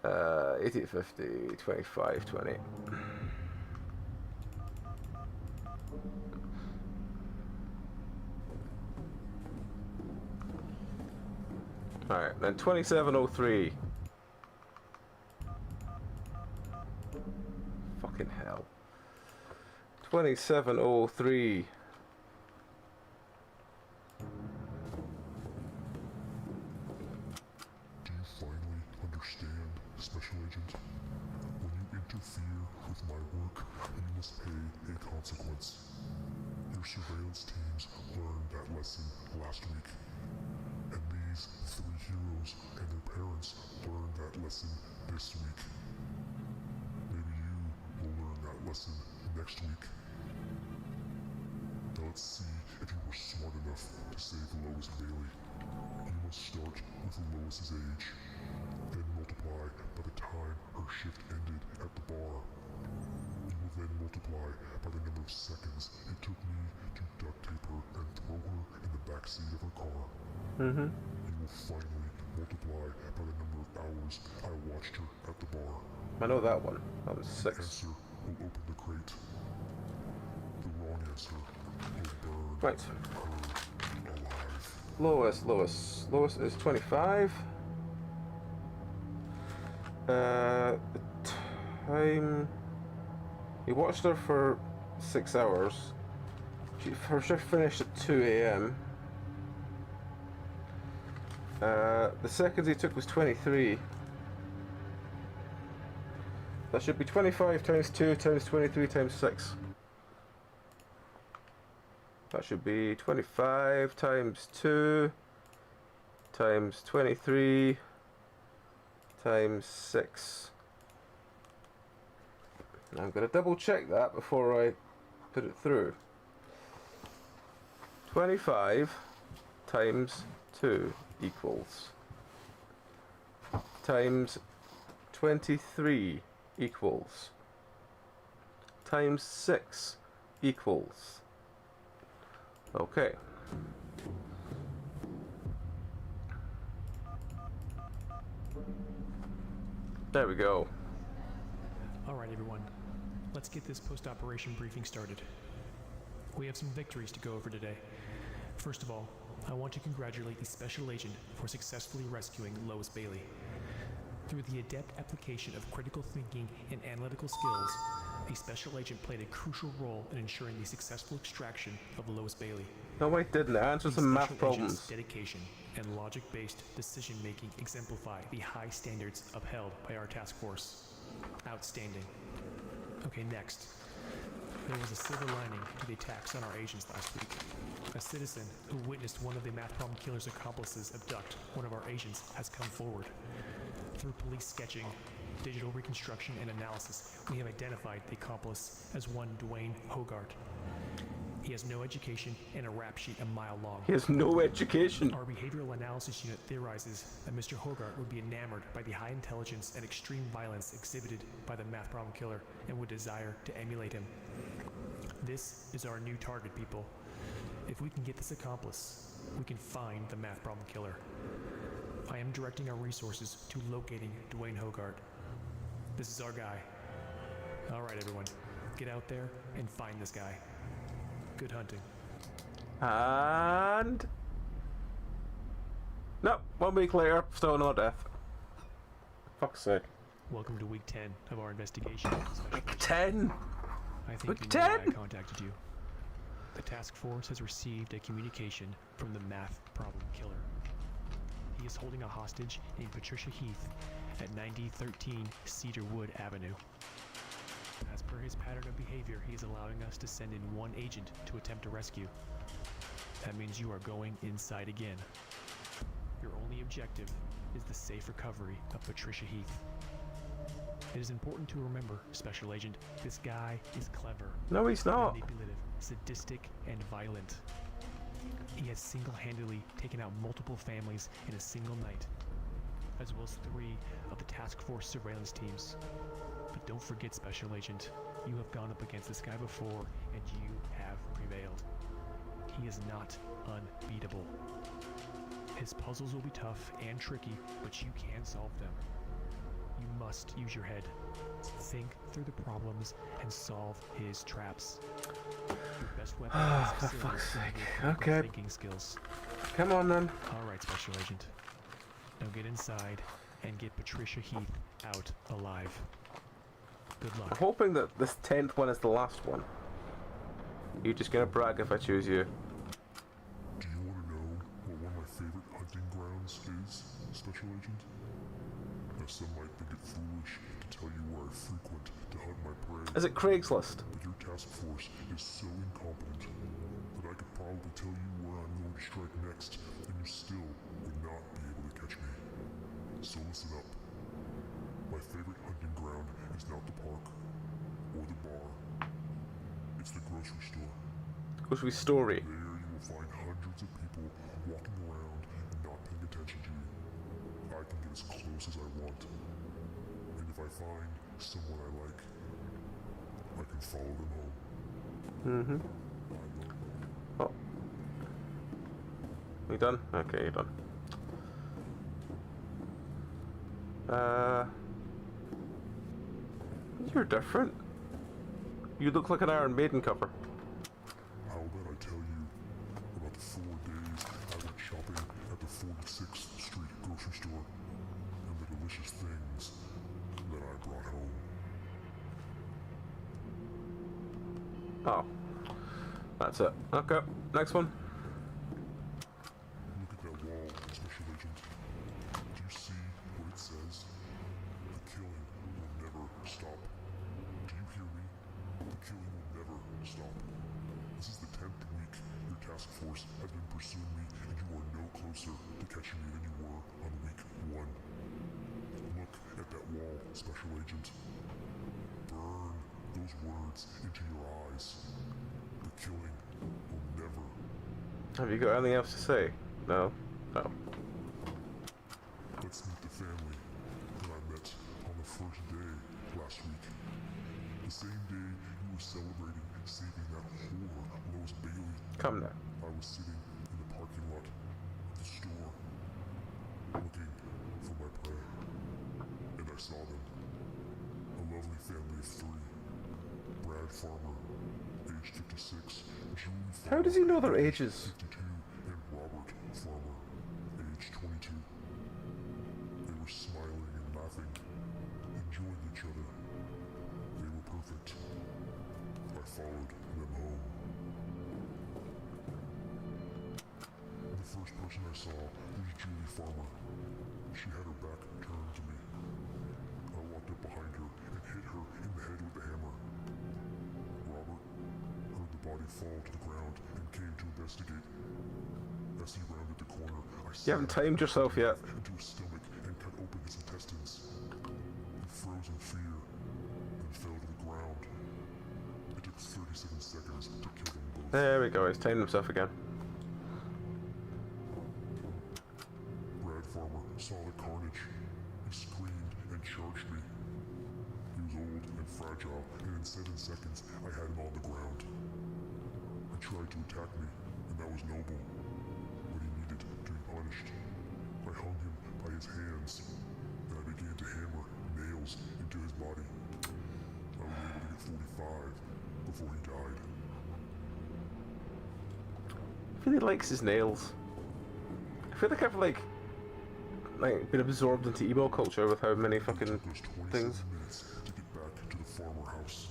8850, 2520. Alright, then 2703. Fucking hell. 2703. Do you finally understand, Special Agent? When you interfere with my work, you must pay a consequence. Your surveillance teams learned that lesson last week. And these three heroes and their parents learned that lesson this week. Maybe you will learn that lesson next week. Now let's see if you were smart enough to save Lois Bailey. You must start with Lois's age, then multiply by the time her shift ended at the bar. You will then multiply by the number of seconds it took me to duct tape her and throw her in the backseat of her car. Mm-hmm. You will finally multiply by the number of hours I watched her at the bar. I know that one. That was The 6. answer will open the crate. The wrong answer will burn Right. her alive. Lois is 25. The time... You watched her for 6 hours. Her shift finished at 2 AM. The seconds he took was 23. That should be 25 times 2 times 23 times 6. That should be 25 times 2 times 23 times 6. I'm going to double check that before I put it through. 25 times 2 equals times 23 equals times 6 equals. Okay. There we go. Alright everyone, let's get this post-operation briefing started. We have some victories to go over today. First of all, I want to congratulate the Special Agent for successfully rescuing Lois Bailey. Through the adept application of critical thinking and analytical skills, the Special Agent played a crucial role in ensuring the successful extraction of Lois Bailey. No, I didn't. I answered some math Special Agent's problems. dedication and logic-based decision-making exemplify the high standards upheld by our task force. Outstanding. Okay, next. There was a silver lining to the attacks on our agents last week. A citizen who witnessed one of the math problem killer's accomplices abduct one of our agents has come forward. Through police sketching, digital reconstruction, and analysis, we have identified the accomplice as one Dwayne Hogarth. He has no education and a rap sheet a mile long. He has no education. Our behavioral analysis unit theorizes that Mr. Hogarth would be enamored by the high intelligence and extreme violence exhibited by the math problem killer and would desire to emulate him. This is our new target, people. If we can get this accomplice, we can find the math problem killer. I am directing our resources to locating Dwayne Hogarth. This is our guy. Alright everyone, get out there and find this guy. Good hunting. And... Nope, 1 week later, still another death. Fuck's sake. Welcome to week 10 of our investigation. Week 10? I think Week you know why 10? I contacted you. The task force has received a communication from the math problem killer. He is holding a hostage named Patricia Heath at 9013 Cedarwood Avenue. As per his pattern of behavior, he is allowing us to send in one agent to attempt a rescue. That means you are going inside again. Your only objective is the safe recovery of Patricia Heath. It is important to remember, Special Agent, this guy is clever, No, he's not. manipulative, sadistic, and violent. He has single-handedly taken out multiple families in a single night, as well as 3 of the task force surveillance teams. But don't forget, Special Agent, you have gone up against this guy before, and you have prevailed. He is not unbeatable. His puzzles will be tough and tricky, but you can solve them. You must use your head. Think through the problems and solve his traps. Your best weapon is For facility fuck's sake. and your critical Okay. thinking skills. Come on then. Alright, Special Agent. Now get inside and get Patricia Heath out alive. Good I'm luck. hoping that this 10th one is the last one. You're just gonna brag if I choose you. Do you want to know what one of my favorite hunting grounds is, Special Agent? Now some might think it foolish to tell you where I frequent to hunt my prey, Is it Craigslist? but your task force is so incompetent that I could probably tell you where I'm going to strike next, and you still would not be able to catch me. So listen up. My favorite hunting ground is not the park or the bar. It's the grocery store. Grocery story. There you will find hundreds of people walking around and not paying attention to you. I can get as close as I want. And if I find someone I like, I can follow them home. Mm-hmm. Oh. You done? Okay, you're done. You're different. You look like an Iron Maiden cover. How about I tell you about the 4 days I went shopping at the 46th Street grocery store and the delicious things that I brought home. Oh. That's it. Okay, next one. Look at that wall, Special Agent. Do you see what it says? The killing will never stop. Do you hear me? The killing will never stop. This is the 10th week your task force has been pursuing me, and you are no closer to catching me than you were on week 1. Look at that wall, Special Agent. Burn those words into your eyes. The killing will never. Have you got anything else to say? No? No. Let's meet the family. same day you were celebrating saving that whore, Lois Bailey, Come now. I was sitting in the parking lot of the store, looking for my prey, and I saw them. A lovely family of 3. Brad Farmer, age 56, Julie Farmer, How does he know their ages? 52, and Robert Farmer, age 22. They were smiling and laughing, enjoying each other. They were perfect. I followed them home. The first person I saw was Julie Farmer. She had her back turned to me. I walked up behind her and hit her in the head with the hammer. Robert heard the body fall to the ground and came to investigate. As he rounded the corner, I You haven't timed yourself yet. into his stomach and cut open his intestines. He froze in fear and fell to the ground. It took 37 seconds to kill them both. There we go, he's timed himself again. Brad Farmer saw the carnage. He screamed and charged me. He was old and fragile, and in 7 seconds, I had him on the ground. He tried to attack me, and that was noble, but he needed to be punished. I hung him by his hands, and I began to hammer nails into his body. I was able to get 45 before he died. I feel he likes his nails. I feel like I've like been absorbed into emo culture with how many fucking It took us 27 things. minutes to get back to the farmer house.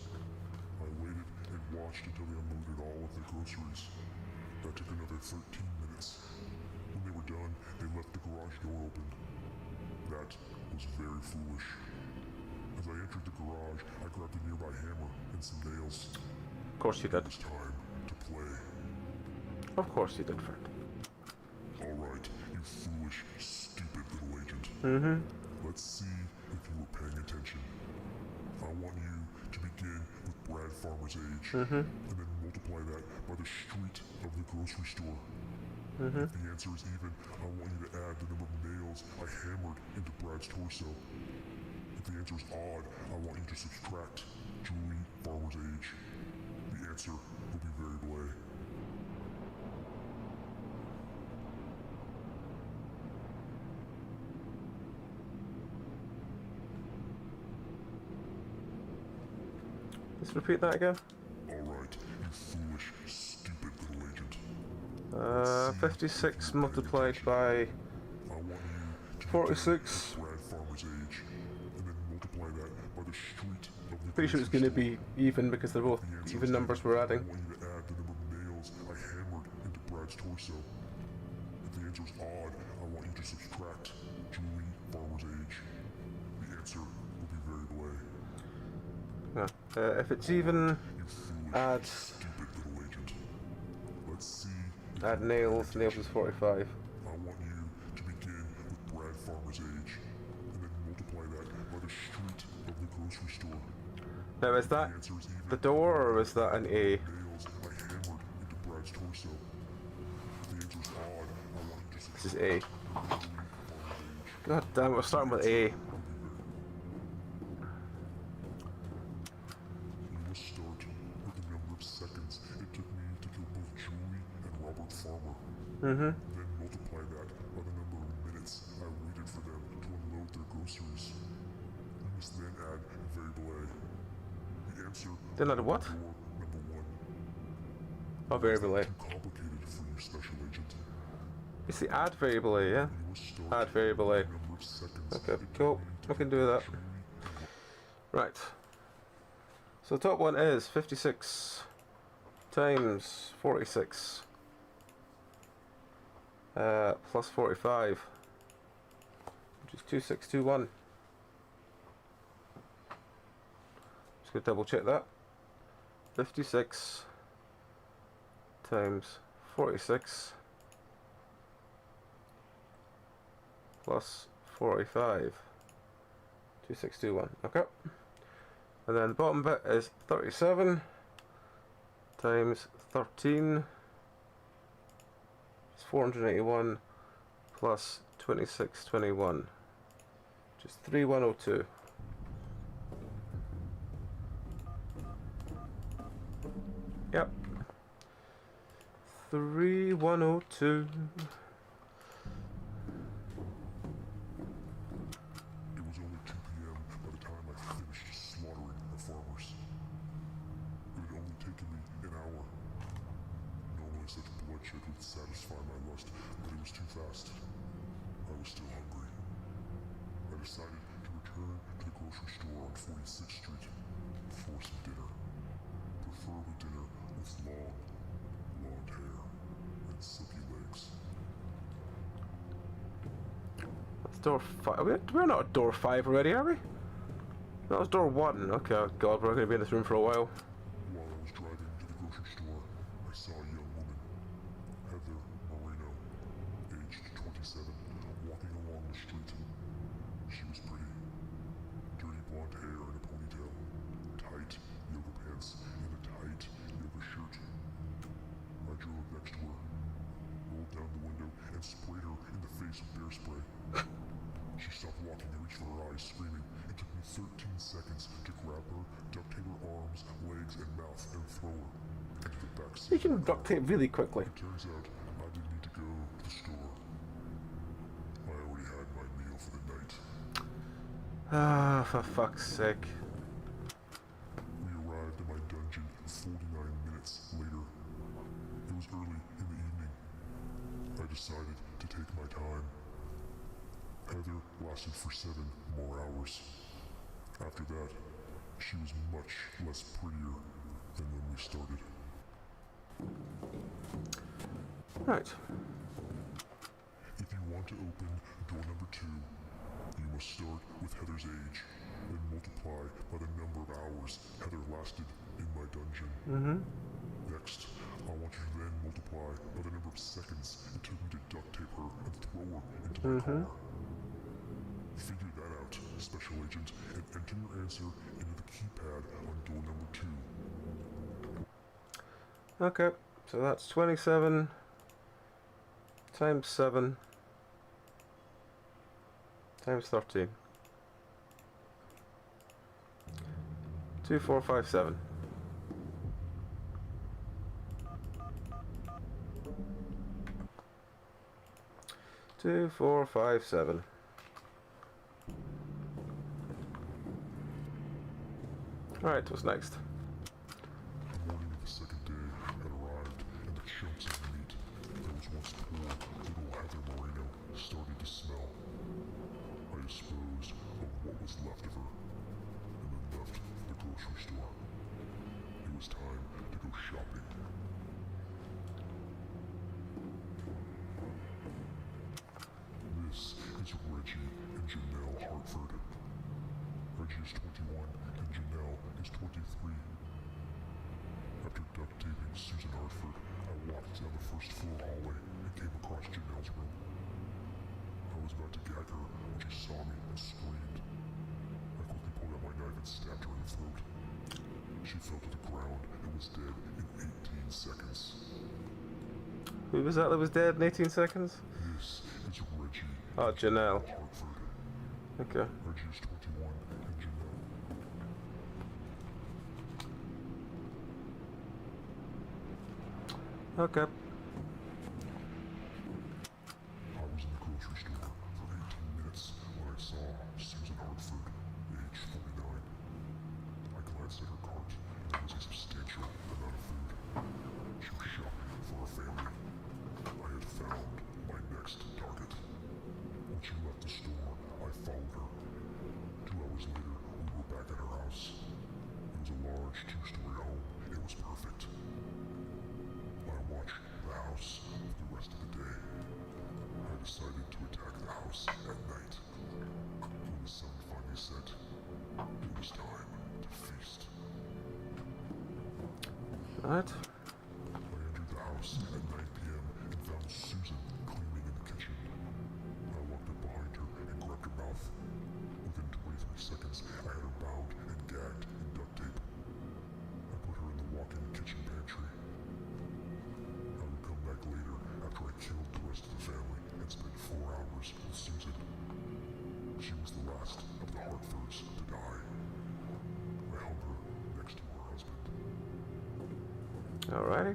I waited and watched until they unloaded all of their groceries. That took another 13 minutes. When they were done, they left the garage door open. That was very foolish. As I entered the garage, I grabbed a nearby hammer and some nails. Of course you did. It was time to play. Of course you did, friend. Alright, you foolish, stupid little agent. Mm-hmm. Let's see if you were paying attention. I want you to begin with Brad Farmer's age, and then multiply that by the street of the grocery store. If the answer is even, I want you to add the number of nails I hammered into Brad's torso. If the answer is odd, I want you to subtract Julie Farmer's age. The answer will be very blay. Let's repeat that again. Alright, you foolish, stupid little agent. 56 multiplied by I want you to 46. Brad Farmer's age, and then multiply that by the street of the Pretty sure it's going to be even because they're both even numbers we're I adding. want you to add the number of nails I hammered into Brad's torso. If the answer is odd, I want you to subtract Julie Farmer's age. The answer will be very blay. No. If it's even, You foolish, add stupid little agent. Let's see if add you nails. Nails is 45. I want you to begin with Brad Farmer's age, and then multiply that by the street of the grocery store. Now is that The answer is even. the door or is that an A? Nails I hammered into Brad's torso. If the answer is odd, I want you to This is subtract A. Julie Farmer's age. God damn it, we're starting with A. You must start with the number of seconds it took me to kill both Julie and Robert Farmer. Then multiply that by the number of minutes I waited for them to unload their groceries. You must then add variable A. The answer Then add what? door number 1. Oh, variable A. Too complicated for you, special agent. It's the add variable A, yeah? You must start Add variable A. with the number of seconds Okay, it took cool. me to We can kill do that. Julie Right. So the top one is 56 times 46 plus 45, which is 2621. Just gonna double check that. 56 times 46 plus 45. 2621. Okay. And then the bottom bit is 37 times 13 is 481 plus 2621, which is 3102. Yep. 3102. It was only 2 p.m. by the time I finished slaughtering the farmers. It had only taken me an hour. Normally such bloodshed would satisfy my lust, but it was too fast. I was still hungry. I decided to return to the grocery store on 46th Street for some dinner. Preferably dinner with long, blonde hair and silky legs. That's door 5. We're not at door 5 already, are we? That was door 1. Okay, oh god, we're going to be in this room for a while. While I was driving to the grocery store, I saw a young woman, Heather Moreno, aged 27, walking along the street. She was pretty. Dirty blonde hair and a ponytail, tight yoga pants, and a tight yoga shirt. I drove up next to her, rolled down the window, and sprayed her in the face with bear spray. She stopped walking and reached for her eyes, screaming. It took me 13 seconds to grab her, duct tape her arms, legs, and mouth, and throw her into the back seat. You can duct tape really quickly. It turns out I didn't need to go to the store. I already had my meal for the night. Ah, for fuck's sake. We arrived at my dungeon 49 minutes later. It was early in the evening. I decided to take my time. Heather lasted for 7 more hours. After that, she was much less prettier than when we started. Right. If you want to open door number 2, you must start with Heather's age, then multiply by the number of hours Heather lasted in my dungeon. Next, I want you to then multiply by the number of seconds it took me to duct tape her and throw her into my car. Figure that out, Special Agent, and enter your answer into the keypad on door number 2. Okay, so that's 27 times 7 times 13. 2457. Two, 4, 5, 7. Alright, what's next? The morning of the second day had arrived, and the chunks of meat that was once poor little Heather Moreno started to smell. I disposed of what was left of her, and then left for the grocery store. It was time to go shopping. This is Reggie and Janelle Hartford. Reggie is 21 and Janelle is 23. After duct taping Susan Hartford, I walked down the first floor hallway and came across Janelle's room. I was about to gag her when she saw me and screamed. I quickly pulled out my knife and stabbed her in the throat. She fell to the ground and was dead in 18 seconds. Who was that was dead in 18 seconds? This is Reggie. Oh, Janelle. Hartford. Okay. Reggie is 21 and Janelle. Okay. I was in the grocery store for 18 minutes when I saw Susan Hartford, age 49. I glanced at her cart, and there was a substantial amount of food. She was shopping for her family. I had found my next target. When she left the store, I followed her. 2 hours later, we were back at her house. It was a large 2-story home. It was perfect. I watched the house for the rest of the day. I decided to attack the house at night. When the sun finally set, it was time to feast. Alright. I entered the house at 9 p.m. and found Susan cleaning in the kitchen. I walked up behind her and grabbed her mouth. Within 23 seconds, I had her bound and gagged in duct tape. I put her in the walk-in kitchen pantry. I would come back later after I killed the rest of the family and spent 4 hours with Susan. She was the last of the Hartfords to die. I hung her next to her husband. Alrighty. I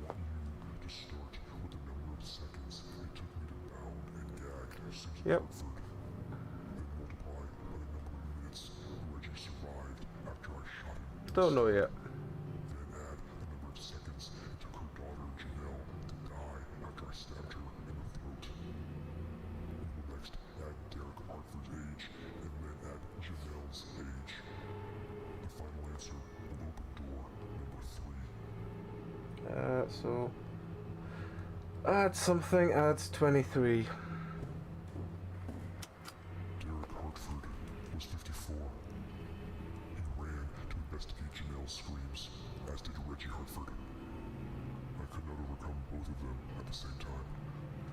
want you to start with the number of seconds it took me to bound and gag Susan Yep. Hartford, then multiply by the number of minutes Reggie survived after I shot him. Don't know yet. Then add the number of seconds it took her daughter Janelle to die after I stabbed her in the throat. We will next add Derek Hartford's age, and then add Janelle's age. The final answer will open door number 3. So add something, adds 23. Derek Hartford was 54. He ran to investigate Janelle's screams, as did Reggie Hartford. I could not overcome both of them at the same time,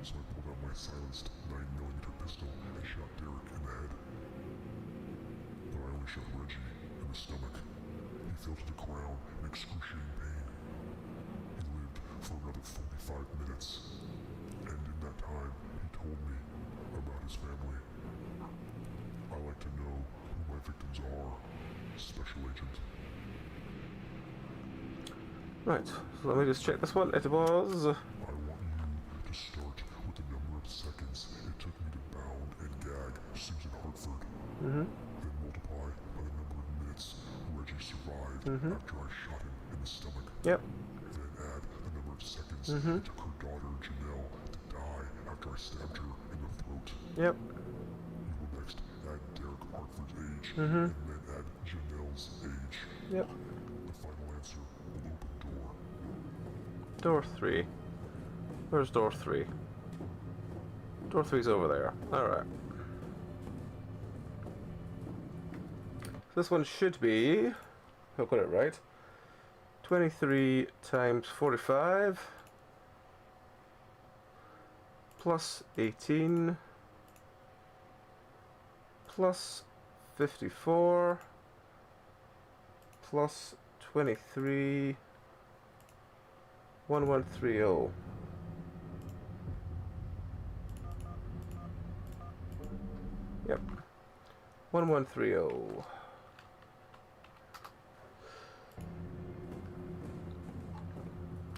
so I pulled out my silenced 9mm pistol and shot Derek in the head. But I only shot Reggie in the stomach. He fell to the ground in excruciating pain. He lived for another 45 minutes, and in that time, he told me about his family. I like to know who my victims are, Special Agent. Right, so let me just check this one. It was... I want you to start with the number of seconds it took me to bound and gag Susan Hartford, then multiply by the number of minutes Reggie survived after I shot him in the stomach. Yep. Then add the number of seconds it took her daughter Janelle to die after I stabbed her in the throat. Yep. You will next add Derek Hartford's age, and then add Janelle's age. Yep. The final answer will open door. Door 3. Where's door 3? Door 3's over there. Alright. This one should be... I'll got it right. 23 times 45 plus 18 plus 54 plus 23 1130. Yep. 1130.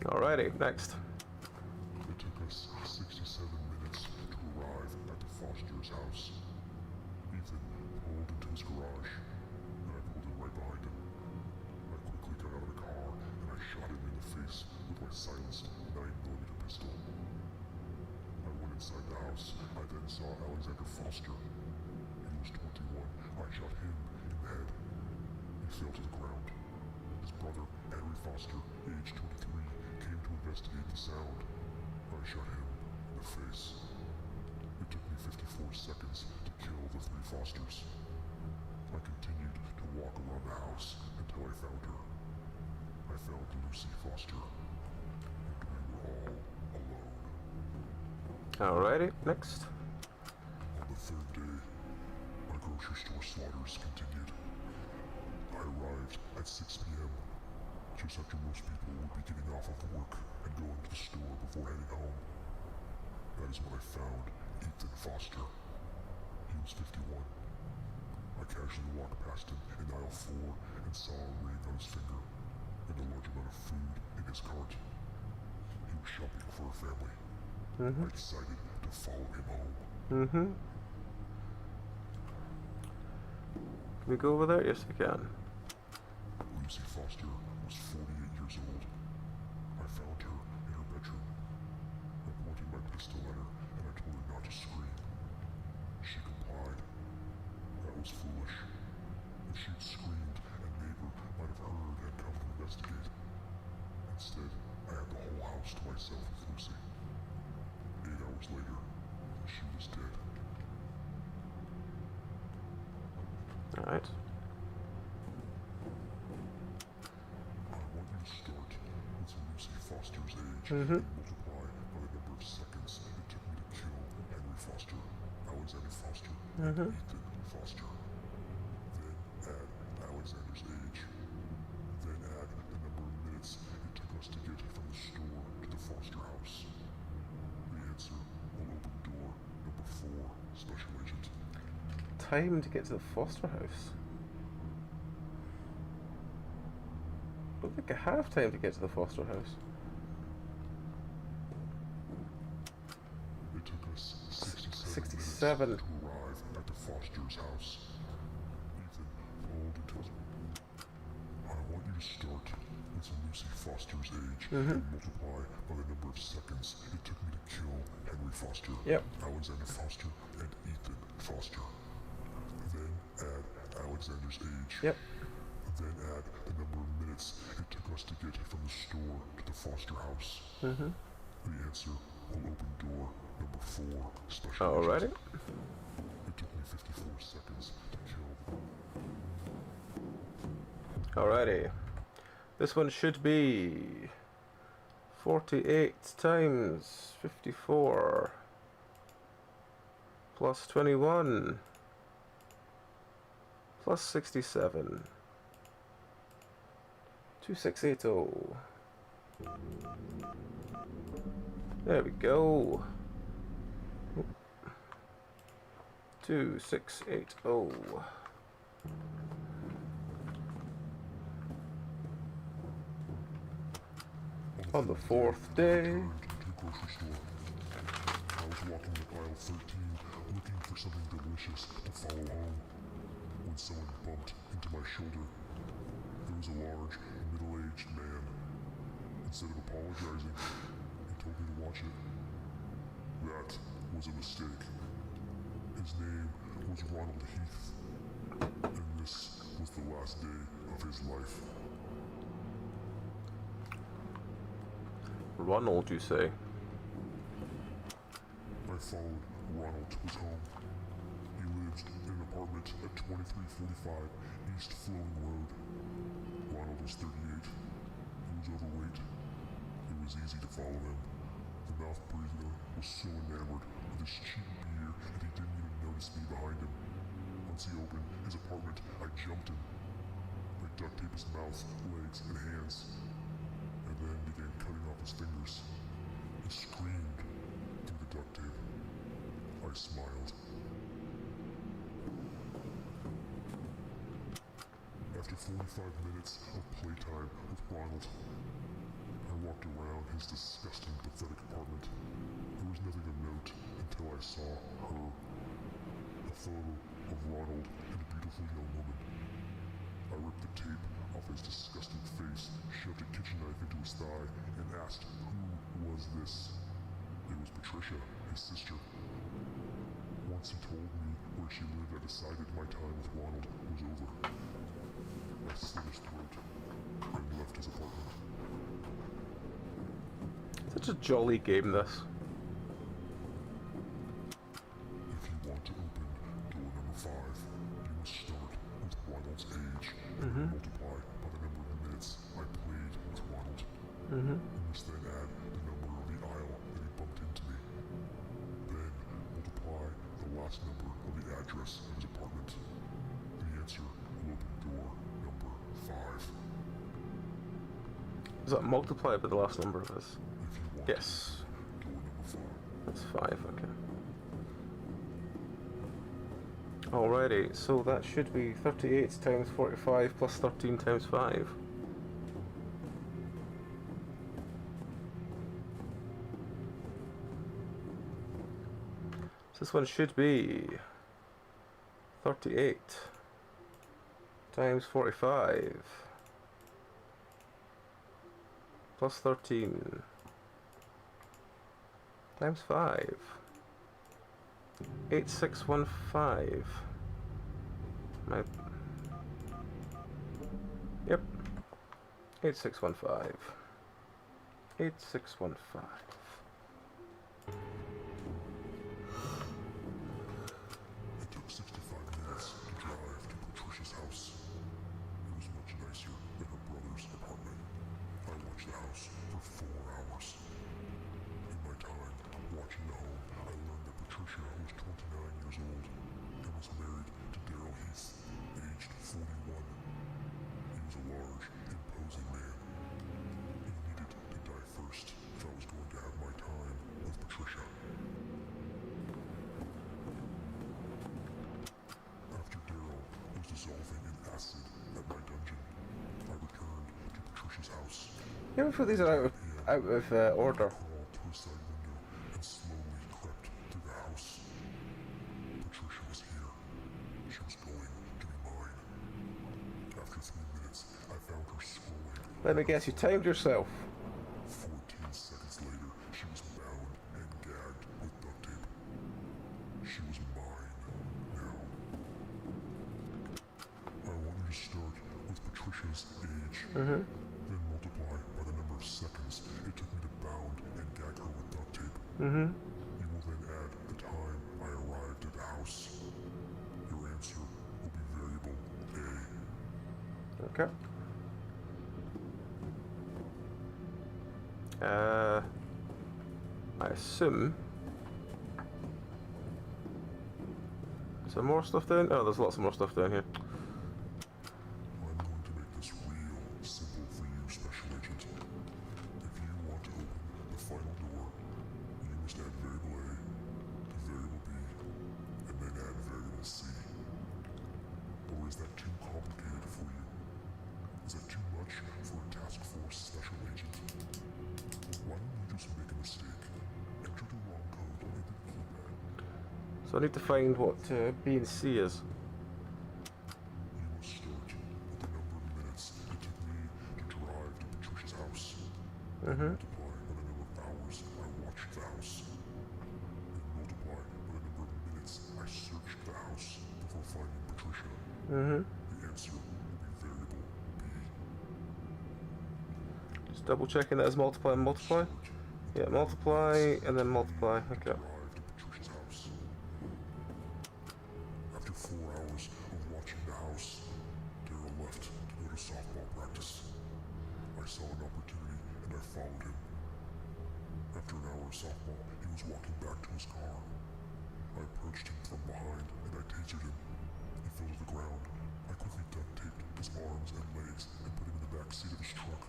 Alrighty, next. It took us 67 minutes to arrive at the Foster's house. Ethan pulled into his garage, and I pulled in right behind him. I quickly got out of the car, and I shot him in the face with my silenced 9mm pistol. I went inside the house. I then saw Alexander Foster. He was 21. I shot him in the head. He fell to the ground. His brother, Henry Foster, age 23, came to investigate the sound. I shot him in the face. It took me 54 seconds to kill the 3 Fosters. I continued to walk around the house until I found her. I found Lucy Foster, and we were all alone. Alrighty, next. On the 3rd day, my grocery store slaughters continued. I arrived at 6 p.m., just after most people would be getting off of work and going to the store before heading home. That is when I found Ethan Foster. He was 51. I casually walked past him in aisle 4 and saw a ring on his finger and a large amount of food in his cart. He was shopping for a family. I decided to follow him home. Can we go over there? Yes, we can. Lucy Foster was 48 years old. I found her in her bedroom. I pointed my pistol at her and I told her not to scream. She complied. That was foolish. If she'd screamed, a neighbor might have heard and come to investigate. Instead, I had the whole house to myself with Lucy. 8 hours later, she was dead. Alright. I want you to start with Lucy Foster's age and multiply by the number of seconds it took me to kill Henry Foster, Alexander Foster, and Ethan Foster. Then add Alexander's age. Then add the number of minutes it took us to get from the store to the Foster house. The answer will open door number 4, Special Agent. Time to get to the Foster house. don't think I have time to get to the foster house. It took us 67. minutes to arrive at the Foster's house. Ethan followed into his... I want you to start with Lucy Foster's age and multiply by the number of seconds it took me to kill Henry Foster, Yep. Alexander Foster, and Ethan Foster. Then add Alexander's age. Yep. Then add the number of minutes it took us to get from the store to the Foster house. Mm-hmm. The answer will open door number 4, special Alrighty. agent. It took me 54 seconds to kill. Alrighty. This one should be 48 times 54 plus 21 plus 67. 2680. There we go. 2680. On the 4th day. To the grocery store. I was walking up aisle 13, looking for something delicious to follow home, when someone bumped into my shoulder. There was a large, middle-aged man. Instead of apologizing, he told me to watch it. That was a mistake. His name was Ronald Heath, and this was the last day of his life. Ronald, you say? I followed Ronald to his home. He lived in an apartment at 2345 East Flowing Road. Ronald was 38. He was overweight. It was easy to follow him. The mouth breather was so enamored with his cheap beer that he didn't even notice me behind him. Once he opened his apartment, I jumped him. I duct taped his mouth, legs, and hands, and then began cutting off his fingers. He screamed through the duct tape. I smiled. After 45 minutes of playtime with Ronald, I walked around his disgusting, pathetic apartment. There was nothing of note until I saw her. A photo of Ronald and a beautiful young woman. I ripped the tape off his disgusting face, shoved a kitchen knife into his thigh, and asked who was this. It was Patricia, his sister. Once he told me where she lived, I decided my time with Ronald was over. I slit his throat and left his apartment. Such a jolly game, this. If you want to open door number 5, you must start with Ronald's age and multiply by the number of minutes I played with Ronald. You must then add the number of the aisle that he bumped into me. Then multiply the last number of the address of his apartment. The answer will open door number 5. Is that multiplied by the last number of this? If you want Yes. to, door number 5. That's 5, okay. Alrighty, so that should be 38 times 45 plus 13 times 5. So this one should be 38 times 45 plus 13 times 5. 8615. Yep. 8615. 8615. It took 65 minutes to drive to Patricia's house. It was much nicer than her brother's apartment. I watched the house for 4 hours. In my time watching the home, I learned that Patricia was 29 years old and was married to Daryl Heath, aged 41. He was a large, imposing man. He needed to die first if I was going to have Yeah, before these are out of order. Crawled to a side window and slowly crept through the house. Patricia was here. She was going to be mine. After 3 minutes, I found her scrolling. Let me guess, you timed yourself. 14 seconds later, she was bound and gagged with duct tape. She was mine now. I want you to start with Patricia's age, then multiply by the number of seconds it took me to bound and gag her with duct tape. You will then add the time I arrived at the house. Your answer will be variable A. Okay. I assume. Is there more stuff down? Oh, there's lots of more stuff down here. I'm going to make this real simple for you, Special Agent. If you want to open the final door, you must add variable A to variable B, and then add variable C. Or is that too complicated for you? Is that too much for a task force special agent? Why don't you just make a mistake? Enter the wrong code into the keypad. So I need to find what B and C is. You must start with the number of minutes it took me to drive to Patricia's house. Multiply by the number of hours I watched the house. And multiply by the number of minutes I searched the house before finding Patricia. The answer will be variable B. Just double checking that as multiply and multiply. Yeah, multiply and then multiply. Okay. Arrived at Patricia's house. After 4 hours of watching the house, Daryl left to go to softball practice. I saw an opportunity and I followed him. After an hour of softball, he was walking back to his car. I approached him from behind and I tasered him. He fell to the ground. I quickly duct taped his arms and legs and put him in the back seat of his truck.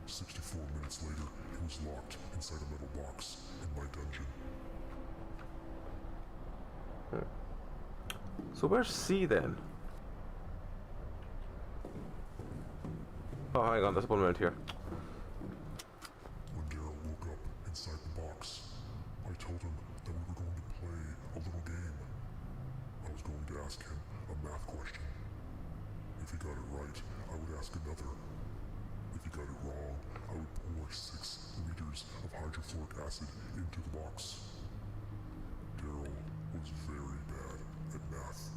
64 minutes later, he was locked inside a metal box in my dungeon. So where's C then? Oh, hang on, there's one around here. When Daryl woke up inside the box, I told him that we were going to play a little game. I was going to ask him a math question. If he got it right, I would ask another. If he got it wrong, I would pour 6 liters of hydrofluoric acid into the box. Daryl was very bad at math.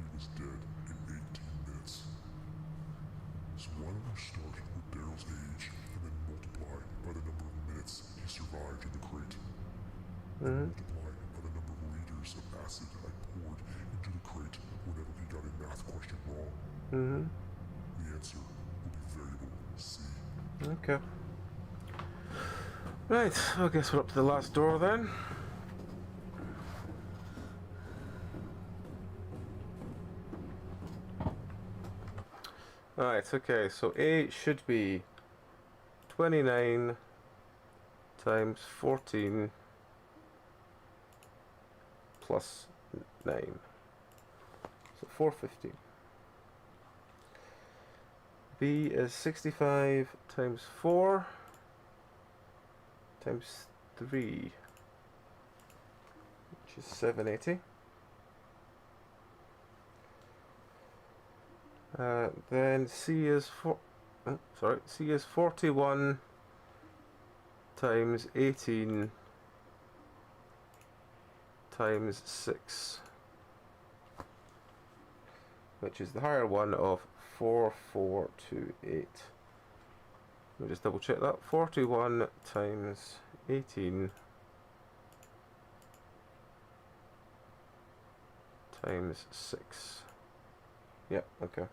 He was dead in 18 minutes. So why don't you start with Daryl's age and then multiply by the number of minutes he survived in the crate. And multiply by the number of liters of acid I poured into the crate whenever he got a math question wrong. The answer will be variable C. Okay. Right, I guess we're up to the last door then. Alright, okay, so A should be 29 times 14 plus 9. So 415. B is 65 times 4 times 3, which is 780. Then C is C is 41 times 18 times 6, which is the higher one of 4428. Let me just double check that. 41 times 18 times 6. Yep, okay.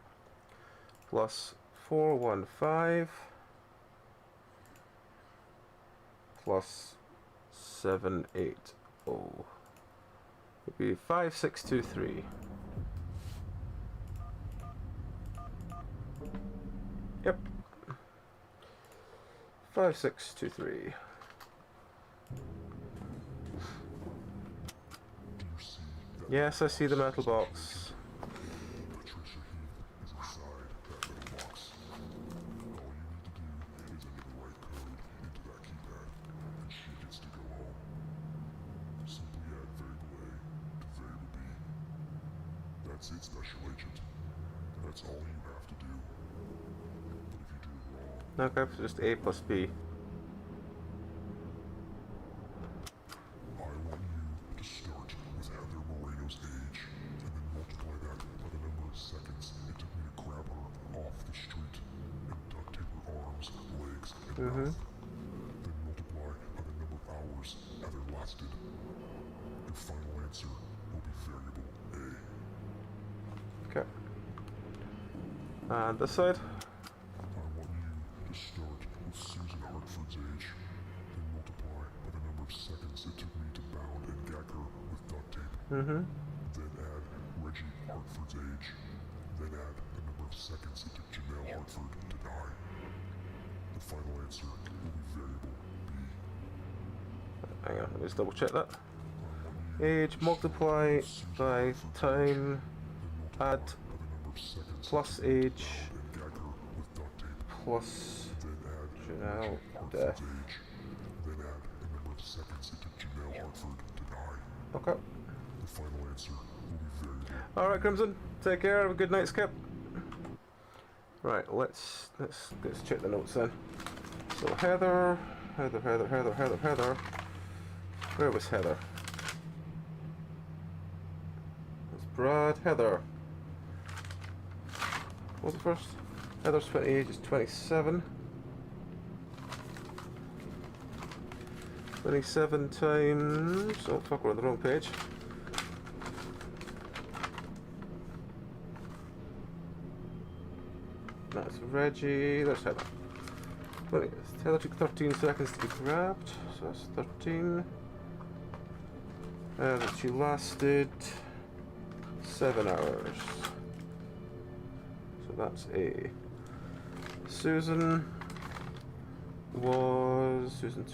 Plus 415 plus 780 would be 5623. Yep. 5623. Do you see that? Yes, I see the metal box. Patricia Heath is inside that little box. All you need to do compensate Special Agent. That's all you have to do. But if you do it wrong, Okay, so just A plus B. I want you to start with Heather Moreno's age, and then multiply that by the number of seconds it took me to grab her off the street and duct tape her arms, legs, and mouth. Then multiply by the number of hours Heather lasted. Your final answer will be variable A. Okay. And this side? I want you to start with Susan Hartford's age, then multiply by the number of seconds it took me to bound and gag her with duct tape. Then add Reggie Hartford's age, then add the number of seconds it took Janelle Hartford to die. The final answer will be variable B. Hang on, let me just double check that. I want you Age multiply by time, add by the number of seconds plus age and gag her with duct tape. plus Then add Janelle Reggie death. Hartford's age, then add the number of seconds it took Janelle Hartford to die. Okay. The final answer will be variable. Alright, Crimson, take care, have a good night, Skip. Right, let's check the notes then. So Heather. Where was Heather? It's Brad, Heather. What was it first? Heather's 28, is 27. 27 times... Oh fuck, we're on the wrong page. That's Reggie, there's Heather. Heather took 13 seconds to be grabbed, so that's 13. She lasted 7 hours. So that's A. Susan was... Susan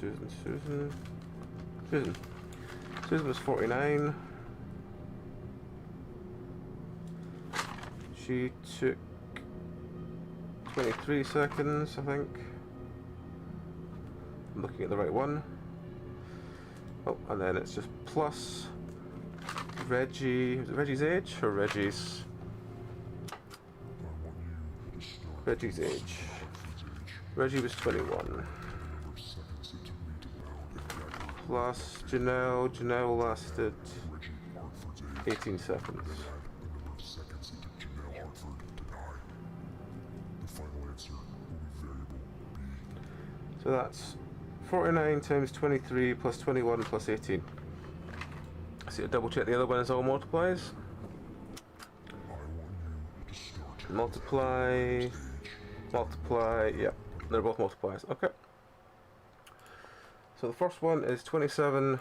was 49. She took 23 seconds, I think. I'm looking at the right one. Oh, and then it's just plus Reggie. Was it Reggie's age or Reggie's? I want you to start Reggie's with age. Susan Hartford's age, Reggie was 21. the number of seconds it took me to bound and gag her. Plus Janelle. Janelle lasted Reggie Hartford's age, 18 seconds. then add the number of seconds it took Janelle Hartford to die. The final answer will be variable B. So that's 49 times 23 plus 21 plus 18. So you double check the other one is all multiplies. I want you to start with Multiply. Heather's age, Multiply. Yeah, they're both multiplies. Okay. So the first one is 27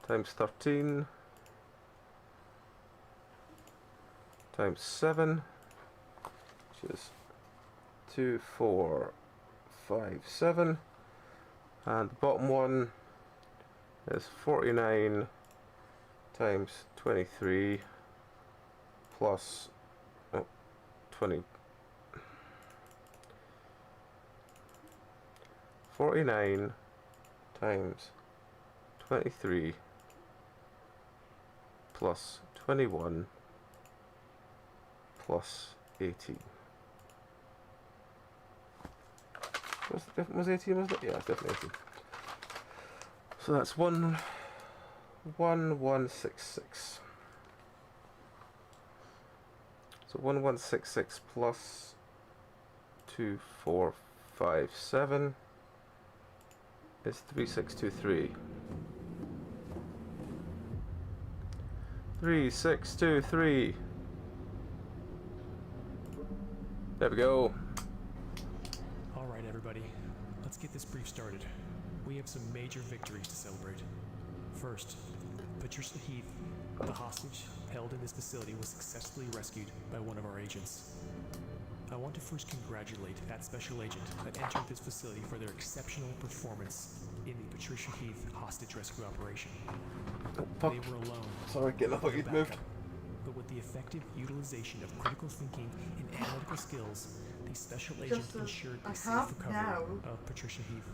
times 13 times 7, which is 2, 4, 5, 7, and the bottom one is 49 times 23 plus 20. 49 times 23 plus 21 plus 18. Was 18, wasn't it? Yeah, it's definitely 18. So that's 1166. So 1166 plus 2457 is 3623. 3623. There we go. All right, everybody. Let's get this brief started. We have some major victories to celebrate. First, Patricia Heath, the hostage held in this facility, was successfully rescued by one of our agents. I want to first congratulate that special agent that entered this facility for their exceptional performance in the Patricia Heath hostage rescue operation. Oh, fuck. They were alone. Sorry, getting up, you'd moved. But with the effective utilization of critical thinking and analytical skills, the special agent Just, ensured I the safe have recovery now of Patricia Heath.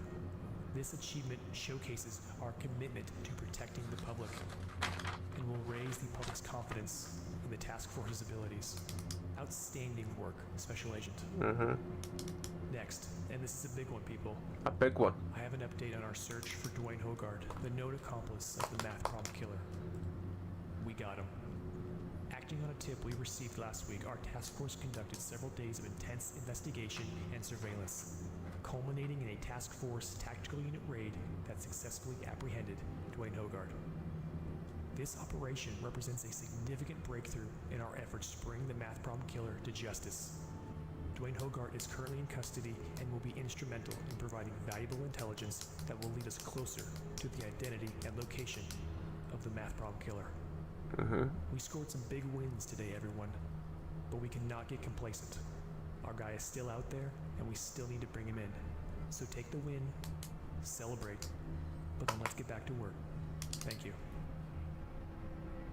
This achievement showcases our commitment to protecting the public and will raise the public's confidence in the task force's abilities. Outstanding work, Special Agent. Next, and this is a big one, people. A big one. I have an update on our search for Dwayne Hogarth, the known accomplice of the math problem killer. We got him. Acting on a tip we received last week, our task force conducted several days of intense investigation and surveillance, culminating in a task force tactical unit raid that successfully apprehended Dwayne Hogarth. This operation represents a significant breakthrough in our efforts to bring the math problem killer to justice. Dwayne Hogarth is currently in custody and will be instrumental in providing valuable intelligence that will lead us closer to the identity and location of the math problem killer. We scored some big wins today, everyone, but we cannot get complacent. Our guy is still out there, and we still need to bring him in. So take the win, celebrate, but then let's get back to work. Thank you.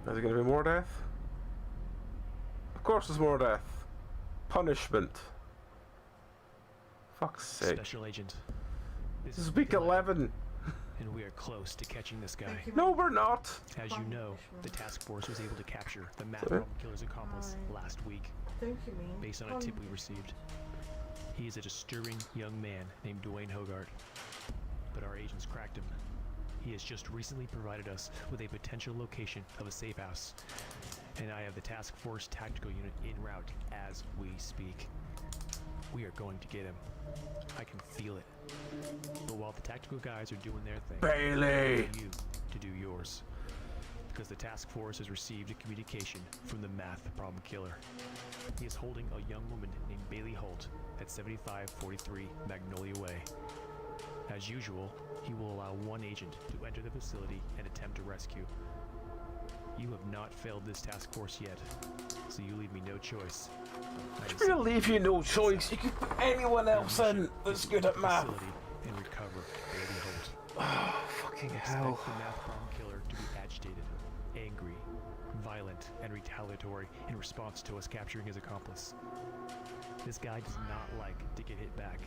Is there going to be more death? Of course there's more death. Punishment. Fuck's sake. Special Agent. This is week 11. And we are close to catching this guy. No, we're not. As you know, the task force was able to capture the math problem killer's accomplice last week, based on a tip we received. He is a disturbing young man named Dwayne Hogarth, but our agents cracked him. He has just recently provided us with a potential location of a safe house, and I have the task force tactical unit en route as we speak. We are going to get him. I can feel it. But while the tactical guys are doing their thing, Bailey! I want you to do yours. Because the task force has received a communication from the math problem killer. He is holding a young woman named Bailey Holt at 7543 Magnolia Way. As usual, he will allow one agent to enter the facility and attempt to rescue. You have not failed this task force yet, so you leave me no choice. I'm gonna leave you no choice. You can put anyone else in that's good at math. And recover Bailey Holt. Oh, fucking hell. Expect the math problem killer to be agitated, angry, violent, and retaliatory in response to us capturing his accomplice. This guy does not like to get hit back,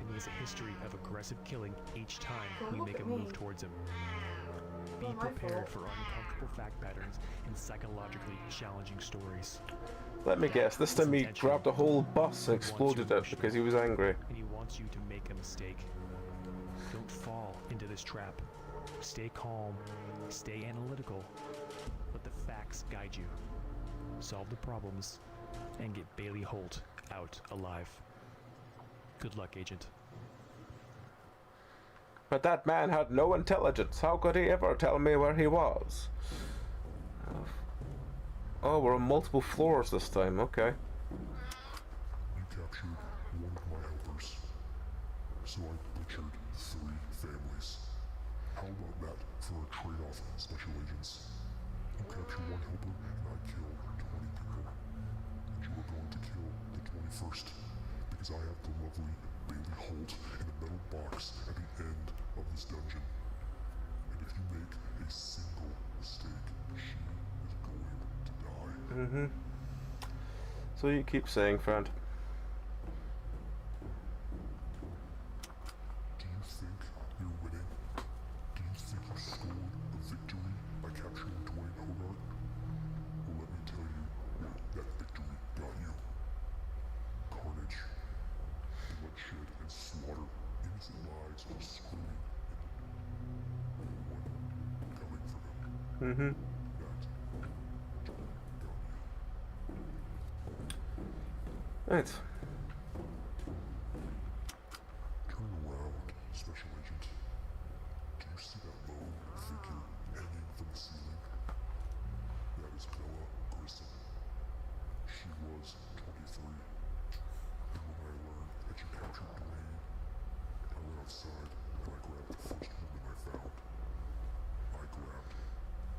and he has a history of aggressive killing each time we make a move towards him. Be prepared for uncomfortable fact patterns and psychologically challenging stories. Let me guess, this time he grabbed a whole bus and exploded it because he was angry. And he wants you to make a mistake. Don't fall into this trap. Stay calm, stay analytical, let the facts guide you. Solve the problems, and get Bailey Holt out alive. Good luck, Agent. But that man had no intelligence. How could he ever tell me where he was? Oh, we're on multiple floors this time. Okay. You captured one of my helpers, so I butchered 3 families. How about that for a trade-off, Special Agents? You capture one helper, and I kill 20 people. And you are going to kill the 21st, because I have the lovely Bailey Holt in a metal box at the end of this dungeon. And if you make a single mistake, she is going to die. So you keep saying, friend. Do you think you're winning? Do you think you scored a victory by capturing Dwayne Hogarth? Well, let me tell you what that victory got you. Carnage, bloodshed, and slaughter. Innocent lives are screaming, and no one coming for them. That got you. Right. Turn around, Special Agent. Do you see that lone figure hanging from the ceiling? That is Bella Grissom. She was 23. And when I learned that you captured Dwayne, I went outside and I grabbed the first woman I found. I grabbed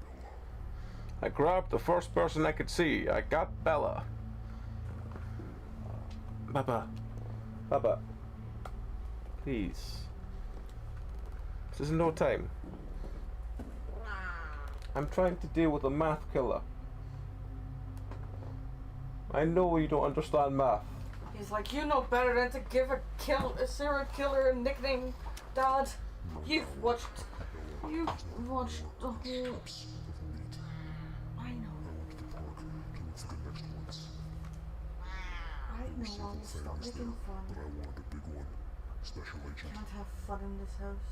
Bella. I grabbed the first person I could see. I got Bella. Baba. Baba. Please. This is no time. I'm trying to deal with a math killer. I know you don't understand math. He's like, you know better than to give a serial killer a nickname, Dad. You've watched the whole. Strips of meat. I know. I went to the park to look for the next ones. I There were know. several I'll stop families making there, fun. but I wanted a big one. Special agent. Can't have fun in this house.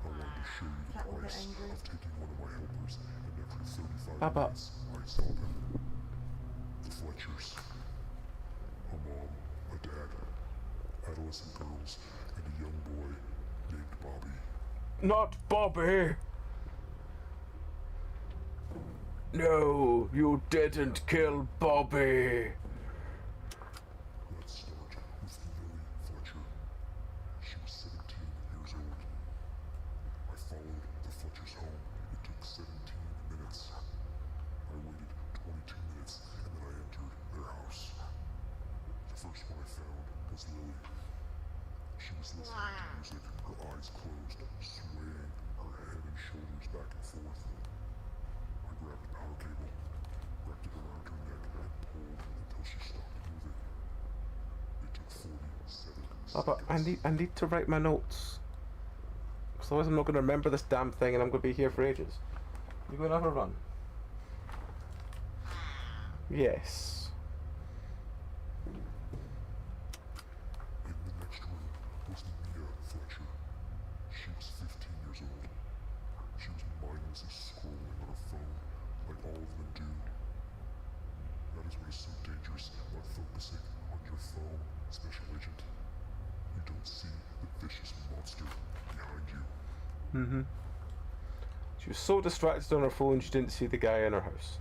I wanted to show you the Cat will get price angry. of taking one of my helpers, and every 35 Papa. minutes I saw them. The Fletchers. A mom, a dad, adolescent girls, and a young boy named Bobby. Not Bobby! No, you didn't kill Bobby! Let's start with Lily Fletcher. She was 17 years old. I followed the Fletchers home. It took 17 minutes. I waited 22 minutes and then I entered their house. The first one I found was Lily. She was listening to music, her eyes closed, swaying her head and shoulders back and forth. I grabbed the power cable, wrapped it around her neck, and pulled until she stopped moving. It took 47 Papa, seconds. I need to write my notes. Because otherwise I'm not going to remember this damn thing and I'm going to be here for ages. You going to have a run? Yes. In the next room was Mia Fletcher. She was 15 years old. She was mindlessly scrolling on her phone, like all of them do. That is what is so dangerous about focusing on your phone, Special Agent. You don't see the vicious monster behind you. Mm-hmm. She was so distracted on her phone she didn't see the guy in her house.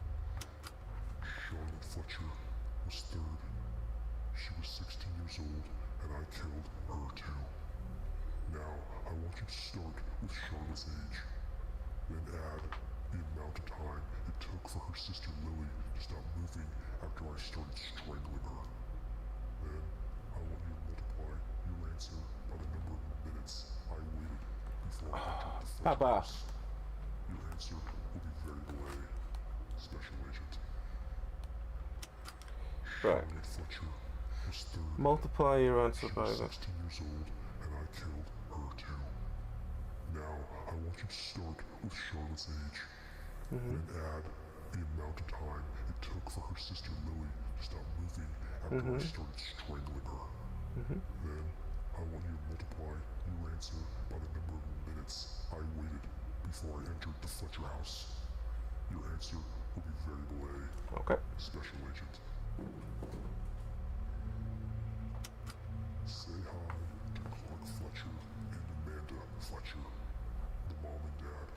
Charlotte Fletcher was third. She was 16 years old, and I killed her too. Now, I want you to start with Charlotte's age. Then add the amount of time it took for her sister Lily to stop moving after I started strangling her. Then, I want you to multiply your answer by the number of minutes I waited before I entered the Fletcher Papa. house. Your answer will be variable A, Special Agent. Right. Charlotte Fletcher was third. Multiply your answer She by was the... 16 years old, and I killed her too. Now, I want you to start with Charlotte's age, then add the amount of time it took for her sister Lily to stop moving after I started strangling her. Then, I want you to multiply your answer by the number of minutes I waited before I entered the Fletcher house. Your answer will be variable A, Okay. Special Agent. Say hi to Clark Fletcher and Amanda Fletcher, the mom and dad.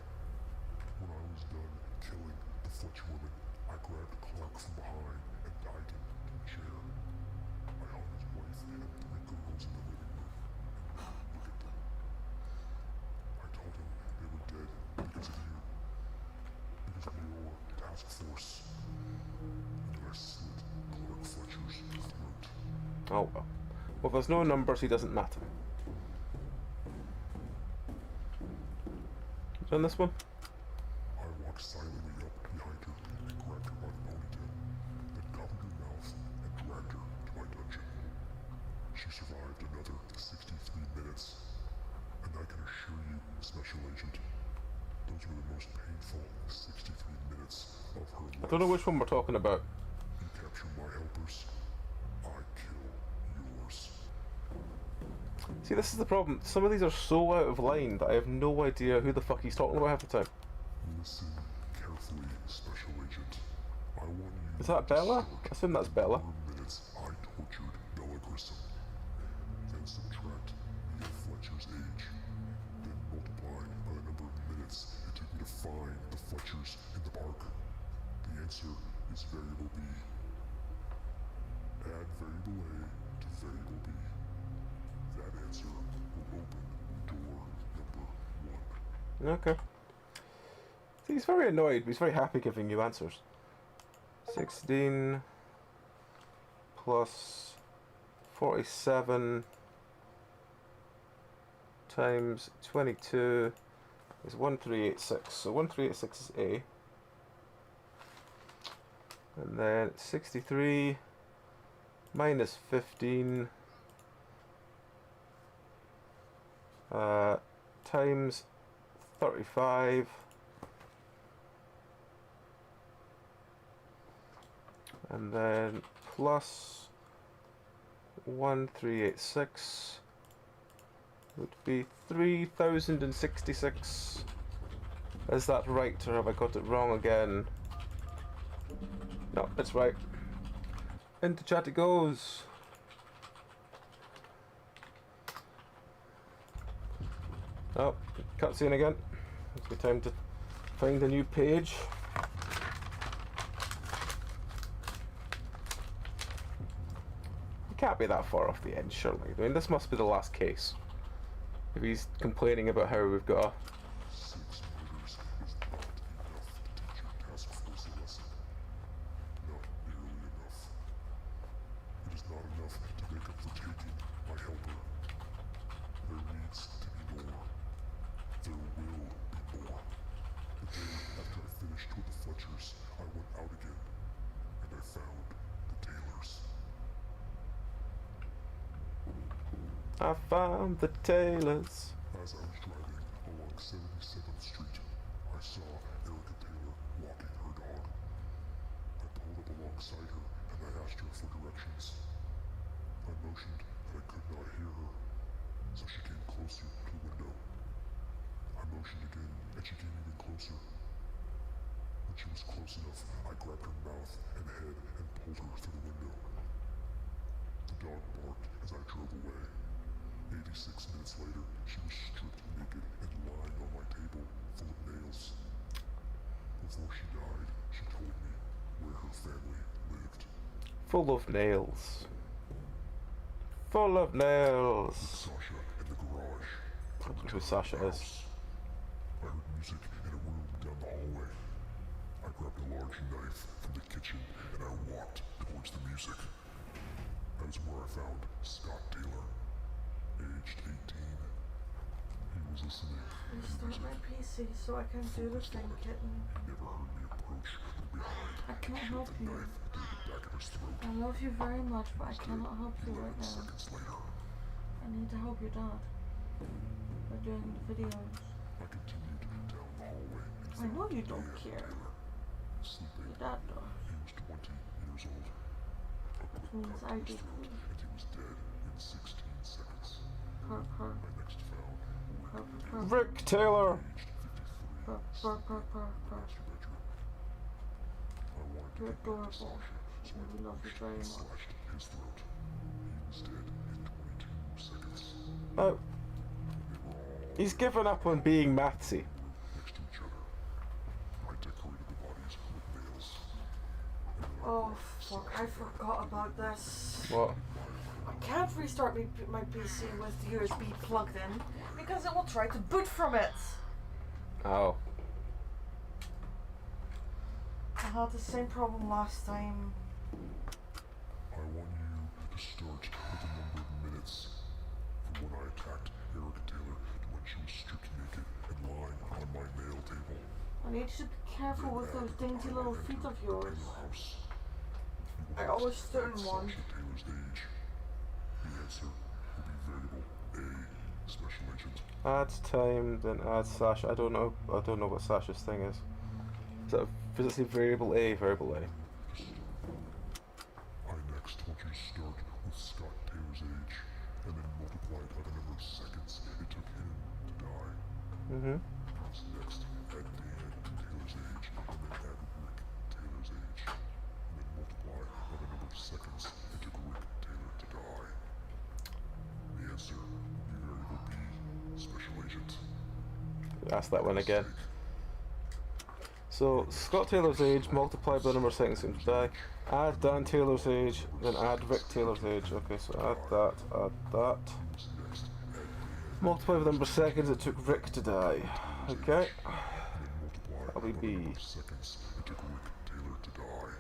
When I was done killing the Fletcher women, I grabbed Clark from behind and tied him to a chair. I hung his wife and 3 girls in the living room and look at them. I told him they were dead because of you, because of your task force. And then I slit Clark Fletcher's throat. Oh well. Well, if there's no numbers, he doesn't matter. Done this one? I walked silently up behind her and grabbed her by the ponytail, then covered her mouth and dragged her to my dungeon. She survived another 63 minutes, and I can assure you, Special Agent, those were the most painful 63 minutes of her life. I don't know which one we're talking about. You capture my helpers, I kill yours. See, this is the problem. Some of these are so out of line that I have no idea who the fuck he's talking about half the time. Listen carefully, Special Agent. I want you Is that to Bella? start I assume that's Bella. the number of minutes I tortured Bella Grissom. Then subtract Mia Fletcher's age. Then multiply by the number of minutes it took me to find the Fletchers in the park. The answer is variable B. Add variable A to variable B. That answer will open door number 1. Okay. See, he's very annoyed, but he's very happy giving you answers. 16 plus 47 times 22 is 1386. So 1386 is A. And then 63 minus 15 times 35. And then plus 1386 would be 3066. Is that right, or have I got it wrong again? No, it's right. Into chat it goes. Oh, cutscene again. It's good time to find a new page. It can't be that far off the end, surely. I mean, this must be the last case. If he's complaining about how we've got 6 murders is not enough to teach your task force a lesson. Not nearly enough. It is not enough to make up for taking my helper. There needs to be more. There will be more. The day after I finished with the Fletchers, I went out again, and I found the Taylors. I found the Taylors. As I was driving along 77th Street, I saw Erica Taylor walking her dog. I pulled up alongside her and I asked her for directions. I motioned that I could not hear her, so she came closer to the window. I motioned again and she came even closer. When she was close enough, I grabbed her mouth and head and pulled her through the window. The dog barked as I drove away. 86 minutes later, she was stripped naked and lying on my table, full of nails. Before she died, she told me where her family lived. Full of nails. Full of nails. Sasha in the garage. I don't know who Sasha is. I heard music in a room down the hallway. I grabbed a large knife from the kitchen and I walked towards the music. That is where I found Scott Taylor. Aged 18. He was listening. Restart my PC so I can do the thing, kitten. He never heard me approach from behind. I can't help The you. knife through the back of his throat. I love you very much, but I cannot help you right 11 now. seconds later, I need to help your dad. By doing the videos. I continued down the hallway. And I know found you don't Dan care. Taylor, sleeping. Your dad does. He was 20 years old. A quick means cut I to his do throat, too. and he was dead in 16 seconds. Purr, purr, I next found purr, Rick purr, Taylor, Rick Taylor. aged 53, purr, purr, sleeping purr, purr, in the purr. master bedroom. I wanted to You're get back to adorable. Sasha, so I We love you pushed very and much. slashed his throat. He was dead in 22 seconds. Oh, They were all he's given up on being Matsy. next to each other. I decorated the bodies with nails. Oh, fuck, I forgot about this. What? I can't restart my PC with the USB plugged in because it will try to boot from it. Oh. I had the same problem last time. I want you to start with the number of minutes from when I attacked Erica Taylor to when she was stripped naked and lying on my nail table. I need you to be careful with those dainty little feet of yours. Taylor house. You will I have always to stood in find one. Sasha Taylor's age. The answer will be variable A, special agent. Add time, then add Sasha. I don't know what Sasha's thing is. Is that does it say variable A? Variable A. I next want you to start with Scott Taylor's age, and then multiply it by the number of seconds it took him to die. Mm-hmm. Next, add Dan Taylor's age, and then add Rick Taylor's age, and then multiply by the number of seconds it took Rick Taylor to die. The answer will be variable B, special agent. Ask that one again. So, Scott Taylor's age multiplied by the number of seconds to die. Add Dan Taylor's age, then add Rick Taylor's age. Okay, so add that. Who's next? Add Dan, Multiply by the number of seconds it took Rick to die. Okay. and then multiply That'll be by the number B. of seconds it took Rick Taylor to die.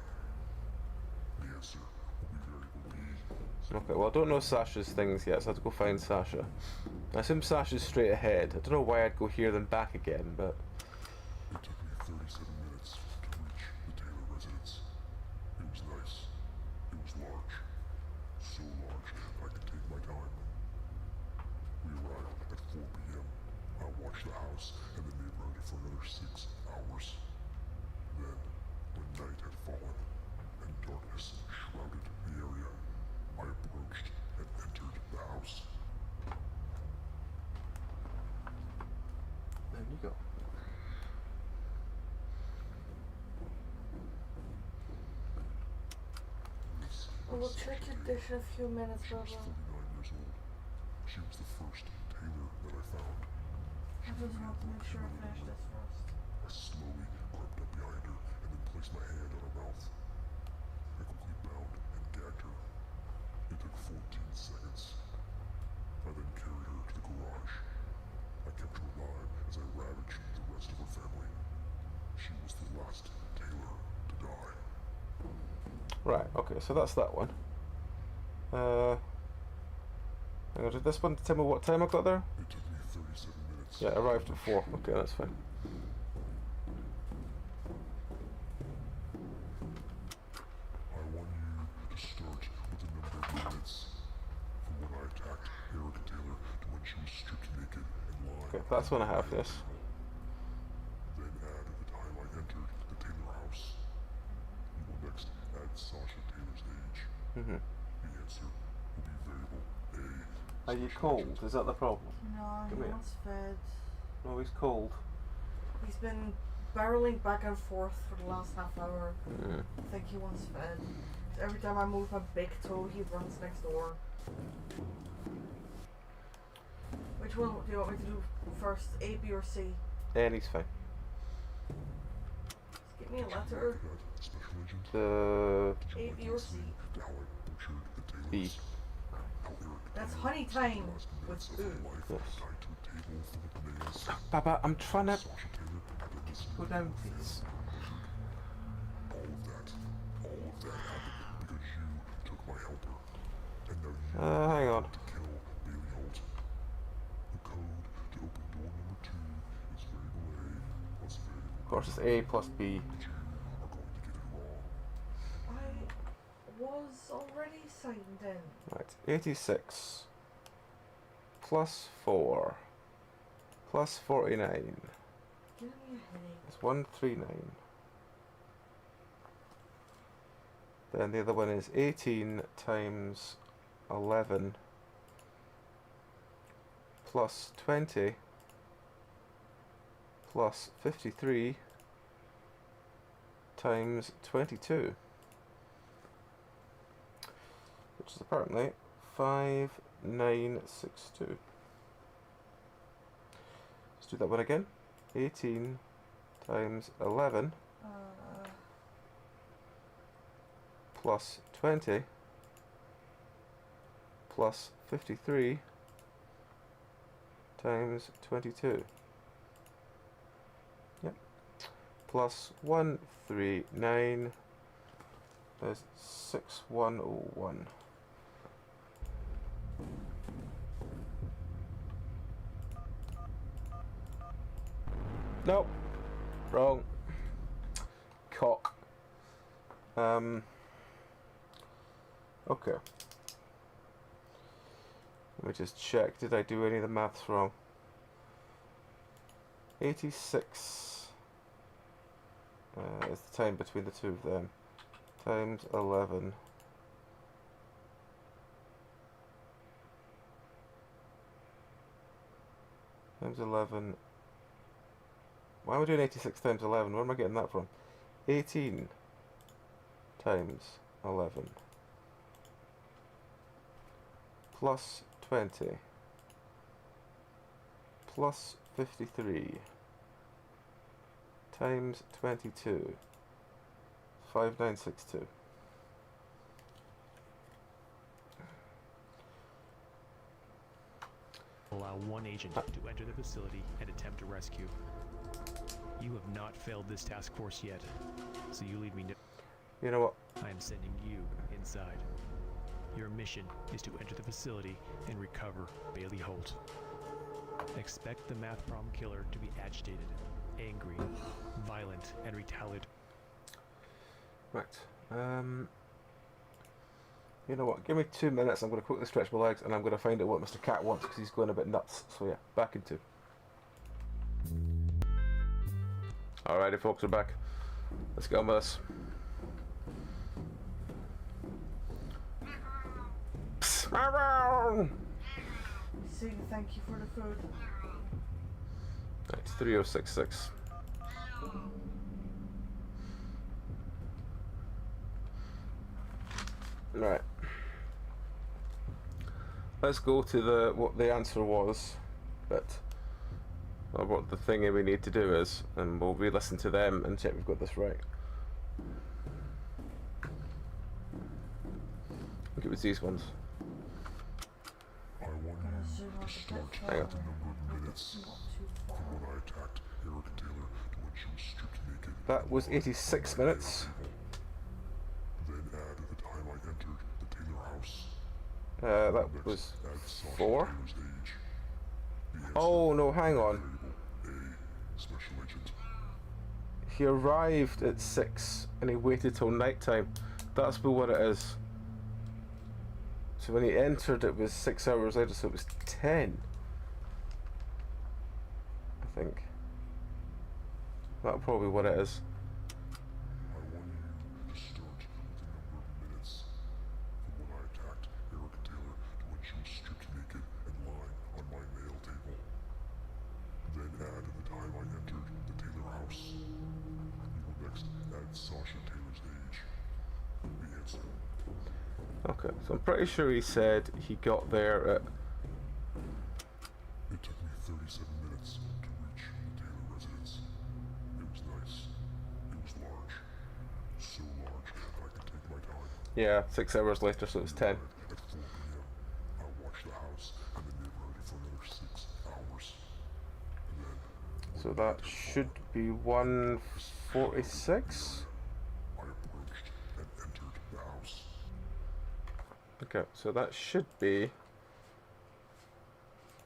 The answer will be variable B. Okay, well I don't know Sasha's things yet, so I have to go find Sasha. I assume Sasha's straight ahead. I don't know why I'd go here then back again, but... It took me 37 minutes to reach the Taylor residence. It was nice. It was large. So large that I could take my time. We arrived at 4 p.m. I go. We'll check your dish in a few minutes, She was Bubba. 39 years old. She was the first tailor that I found. I just want to make sure I finish this first. I slowly crept up behind her and then placed my hand on her mouth. I quickly bound and gagged her. It took 14 seconds. I then carried her to the garage. I kept her alive as I ravaged the rest of her family. She was the last tailor to die. Right, okay, so that's that one. Hang on, did this one tell me what time I got there? It took me 37 minutes. Yeah, arrived at 4. Okay, that's fine. I want you to start with the number of minutes from when I attacked Erica Taylor to when she was stripped naked and lying. Okay, that's when I have this. Then add the time I entered the Taylor house. You will next add Sasha Taylor's age. Mm-hmm. The answer will be variable A. Are you cold? Is that the problem? No, Come he here. wants fed. No, he's cold. He's been barreling back and forth for the last half hour. Mm. I think he wants fed. Every time I move my big toe, he runs next door. Which one do you want me to do first? A, B, or C? And he's fine. Just give me a letter. That special agent. The Did you A, like B, or listening C? to how I butchered the Taylors? B. How Eric That's Taylor honey spent the time last minutes with of her ooh. life Yes. tied to a table full of nails. Baba, I'm trying to Sasha Taylor had to listen go to down, her please. All of that happened because you took my helper. And now you Hang on. to kill Bailey Holt. The code to open door number 2 is variable A plus variable Of course, it's A plus B. but you are going to get it wrong. I was already signed in. Right, 86 plus 4 plus 49 Giving me a headache. is 139. Then the other one is 18 times 11 plus 20 plus 53 times 22, which is apparently 5962. Let's do that one again. 18 times 11 plus 20 plus 53 times 22. Yep. Plus 139 is 6101. Nope. Wrong. Cock. Okay. Let me just check. Did I do any of the maths wrong? 86 is the time between the two of them. Times 11. Times 11. Why am I doing 86 times 11? Where am I getting that from? 18 times 11 plus 20 plus 53 times 22. 5962. Allow one agent to enter the facility and attempt a rescue. You have not failed this task force yet, so you leave me no. You know what? I am sending you inside. Your mission is to enter the facility and recover Bailey Holt. Expect the math problem killer to be agitated, angry, violent, and retaliatory. Right. You know what? Give me 2 minutes. I'm going to quickly stretch my legs and I'm going to find out what Mr. Cat wants because he's going a bit nuts. So yeah, back in 2. Alrighty, folks, we're back. Let's get on with this. Saying thank you for the food. It's 3066. Right. Let's go to the what the answer was, or what the thing we need to do is, and we'll re-listen to them and check we've got this right. I think it was these ones. I want you to start Hang on. at the number of minutes from when I attacked Erica Taylor to when she was stripped naked. That was 86 minutes. Then add the time I entered the Taylor house. That Next, was add Sasha 4. Taylor's age. The answer, Oh no, hang on. variable A, special agent. He arrived at 6 and he waited till night time. That's what it is. So when he entered it was 6 hours later, so it was 10. I think. That's probably what it is. I want you to start with the number of minutes from when I attacked Erica Taylor to when she was stripped naked and lying on my nail table. Then add the time I entered the Taylor house. You will next add Sasha Taylor's age. The answer. Okay, so I'm pretty sure he said he got there at... It took me 37 minutes to reach the Taylor residence. It was nice. It was large. So large that I could take my time. Yeah, 6 hours later, so it was 10. At 4 p.m., I watched the house and the neighborhood for another 6 hours. And then, So that should be 146? I approached and entered the house. Okay, so that should be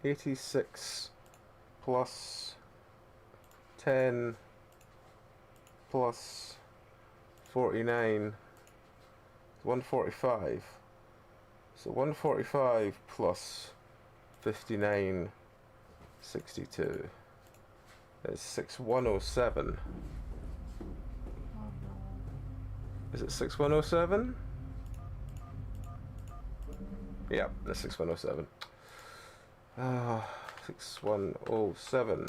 86 plus 10 plus 49, 145. So 145 plus 59, 62 is 6107. Is it 6107? Yeah, that's 6107. 6107.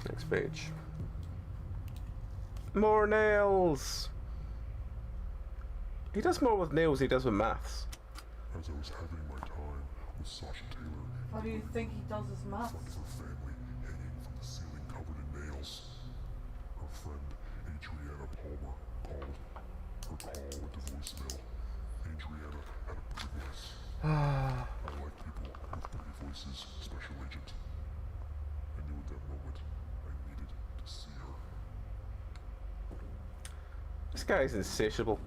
Next page. More nails! He does more with nails than he does with maths. As I was having my time with Sasha Taylor, How do you think he does his maths? her family hanging from the ceiling covered in nails. Her friend, Adriana Palmer, called. Her call went to voicemail. Adriana had a pretty voice. I like people with pretty voices, Special Agent. I knew at that moment I needed to see her. This guy is insatiable.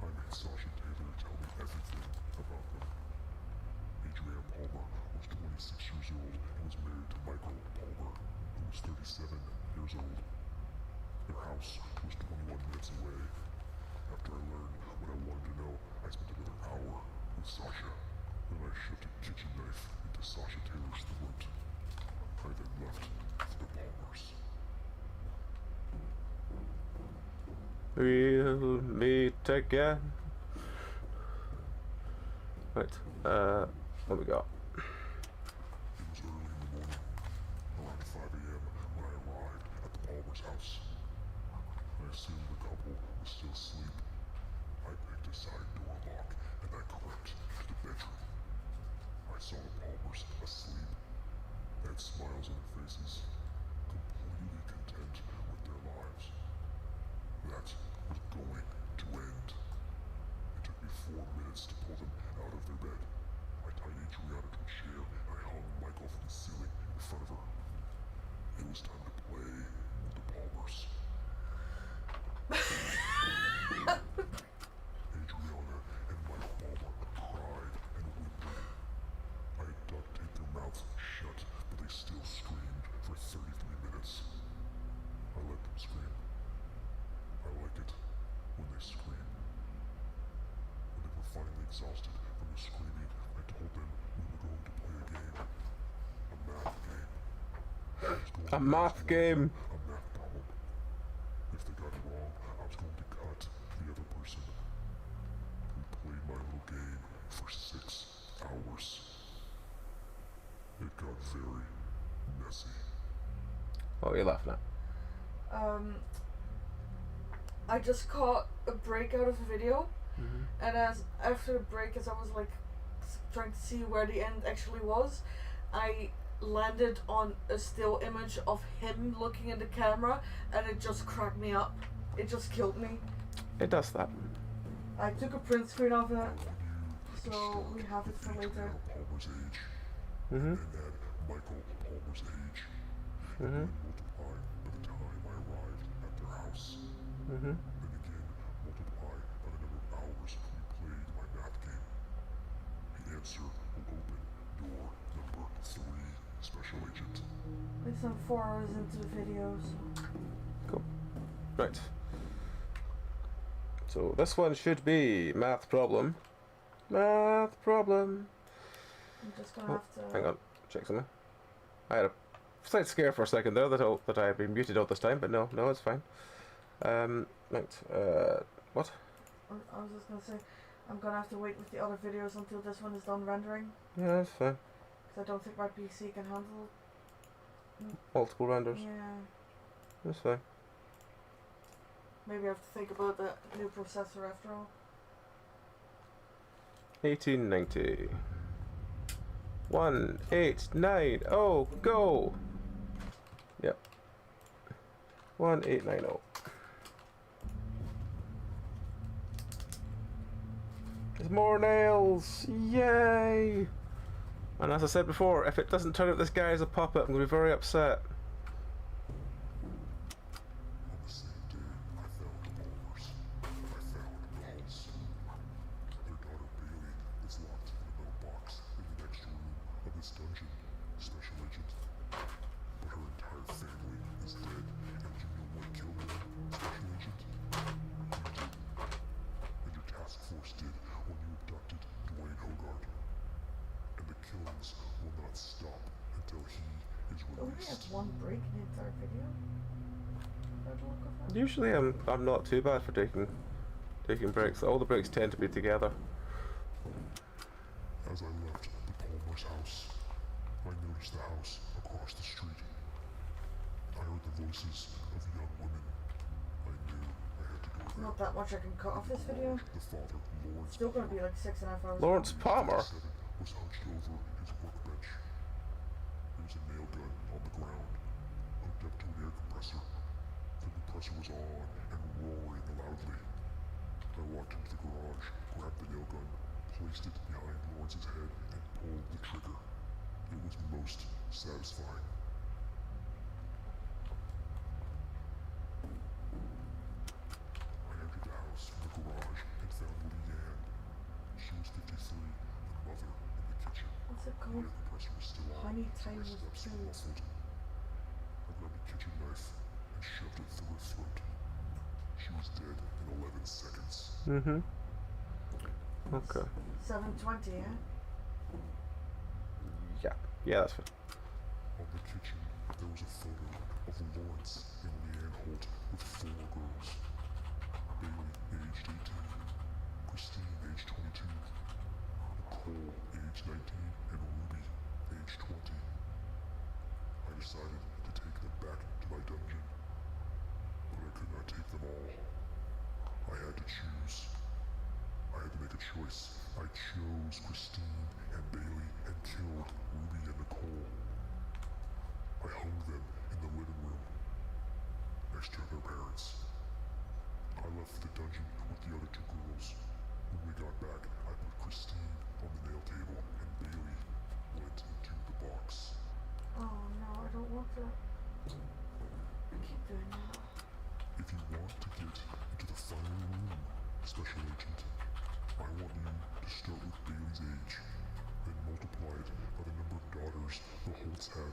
I made Sasha Taylor tell me everything about them. Adriana Palmer was 26 years old and was married to Michael Palmer, who was 37 years old. Their house was 21 minutes away. After I learned what I wanted to know, I spent another hour with Sasha. Then I shoved a kitchen knife into Sasha Taylor's throat. I then left for the Palmers. We'll meet again. Right, what we got? It was early in the morning, around 5 a.m. when I arrived at the Palmer's house. I assumed the couple was still asleep. I picked a side door lock and I crept to the bedroom. I saw the Palmers asleep. They had smiles on their faces, completely content with their lives. That was going to end. It took me 4 minutes to pull them out of their bed. I tied Adriana to a chair and I hung Michael from the ceiling in front of her. It was time to play with the Palmers. Adriana and Michael Palmer cried and whimpered. I had duct taped their mouths shut, but they still screamed for 33 minutes. I let them scream. I like it when they scream. When they were finally exhausted from the screaming, I told them we were going to play a game. A math game. I was going A to math ask game. a math problem. If they got it wrong, I was going to cut the other person. We played my little game for 6 hours. very messy. What are you laughing at? I just caught a break out of the video, and after the break, as I was like trying to see where the end actually was, I landed on a still image of him looking in the camera, and it just cracked me up. It just killed me. It does that. I took a print screen of it, I want you to so start we have it for with later. Antonio Palmer's age, Mhm. and add Michael Palmer's age, and Mhm. then multiply by the time I arrived at their house. Mhm. Then again, multiply by the number of hours we played my math game. The answer will open door number 3, Special Agent. At least I'm 4 hours into the video, so. Cool. Right. So this one should be math problem. Math problem. I'm just gonna Oh, have to. hang on. Check something. I had a slight scare for a second there that I had been muted all this time, but no, it's fine. Right. What? I was just gonna say, I'm gonna have to wait with the other videos until this one is done rendering, Yeah, that's fine. because I don't think my PC can handle. Multiple renders. Yeah. That's fine. Maybe I have to think about the new processor after all. 1890. 1890. Go! Yep. 1890. There's more nails! Yay! And as I said before, if it doesn't turn out this guy is a puppet, I'm going to be very upset. On the same day, I found the Palmers. I found the Hults. Their daughter Bailey is locked in a metal box in the next room of this dungeon, Special Agent. But her entire family is dead, and you know what killed them, Special Agent? You did. And your task force did when you abducted Dwayne Hogarth. And the killings will not stop until he is We only have released. one break in the entire video. By the look of it. Usually I'm not too bad for taking breaks. All the breaks tend to be together. As I left the Palmer's house, I noticed the house across the street. I heard the voices of young women. I knew I had to go there. Not that much I can cut off this video. The father, Lawrence Still gonna be like 6.5 hours. Lawrence Palmer? 7, was hunched over his workbench. There was a nail gun on the ground, hooked up to an air compressor. The compressor was on and roaring loudly. I walked into the garage, grabbed the nail gun, placed it behind Lawrence's head, and pulled the trigger. It was most satisfying. I entered the house from the garage and found Leanne. She was 53, the mother, in the kitchen. What's it The called? air compressor was still on, Honey so Time my with steps Food. muffled. I grabbed a kitchen knife and shoved it through her throat. She was dead in 11 seconds. Mm-hmm. Okay. 7:20, yeah? Yeah, that's fine. On the kitchen, there was a photo of Lawrence and Leanne Holt with 4 girls. Bailey, aged 18. Christine, aged 22. Nicole, aged 19. And Ruby, aged 20. I decided to take them back to my dungeon. But I could not take them all. I had to choose. I had to make a choice. I chose Christine and Bailey and killed Ruby and Nicole. I hung them in the living room, next to their parents. I left the dungeon with the other 2 girls. When we got back, I put Christine on the nail table and Bailey went into the box. Oh no, I don't want that. I keep doing that. If you want to get into the final room, Special Agent, I want you to start with Bailey's age, then multiply it by the number of daughters the Holts had,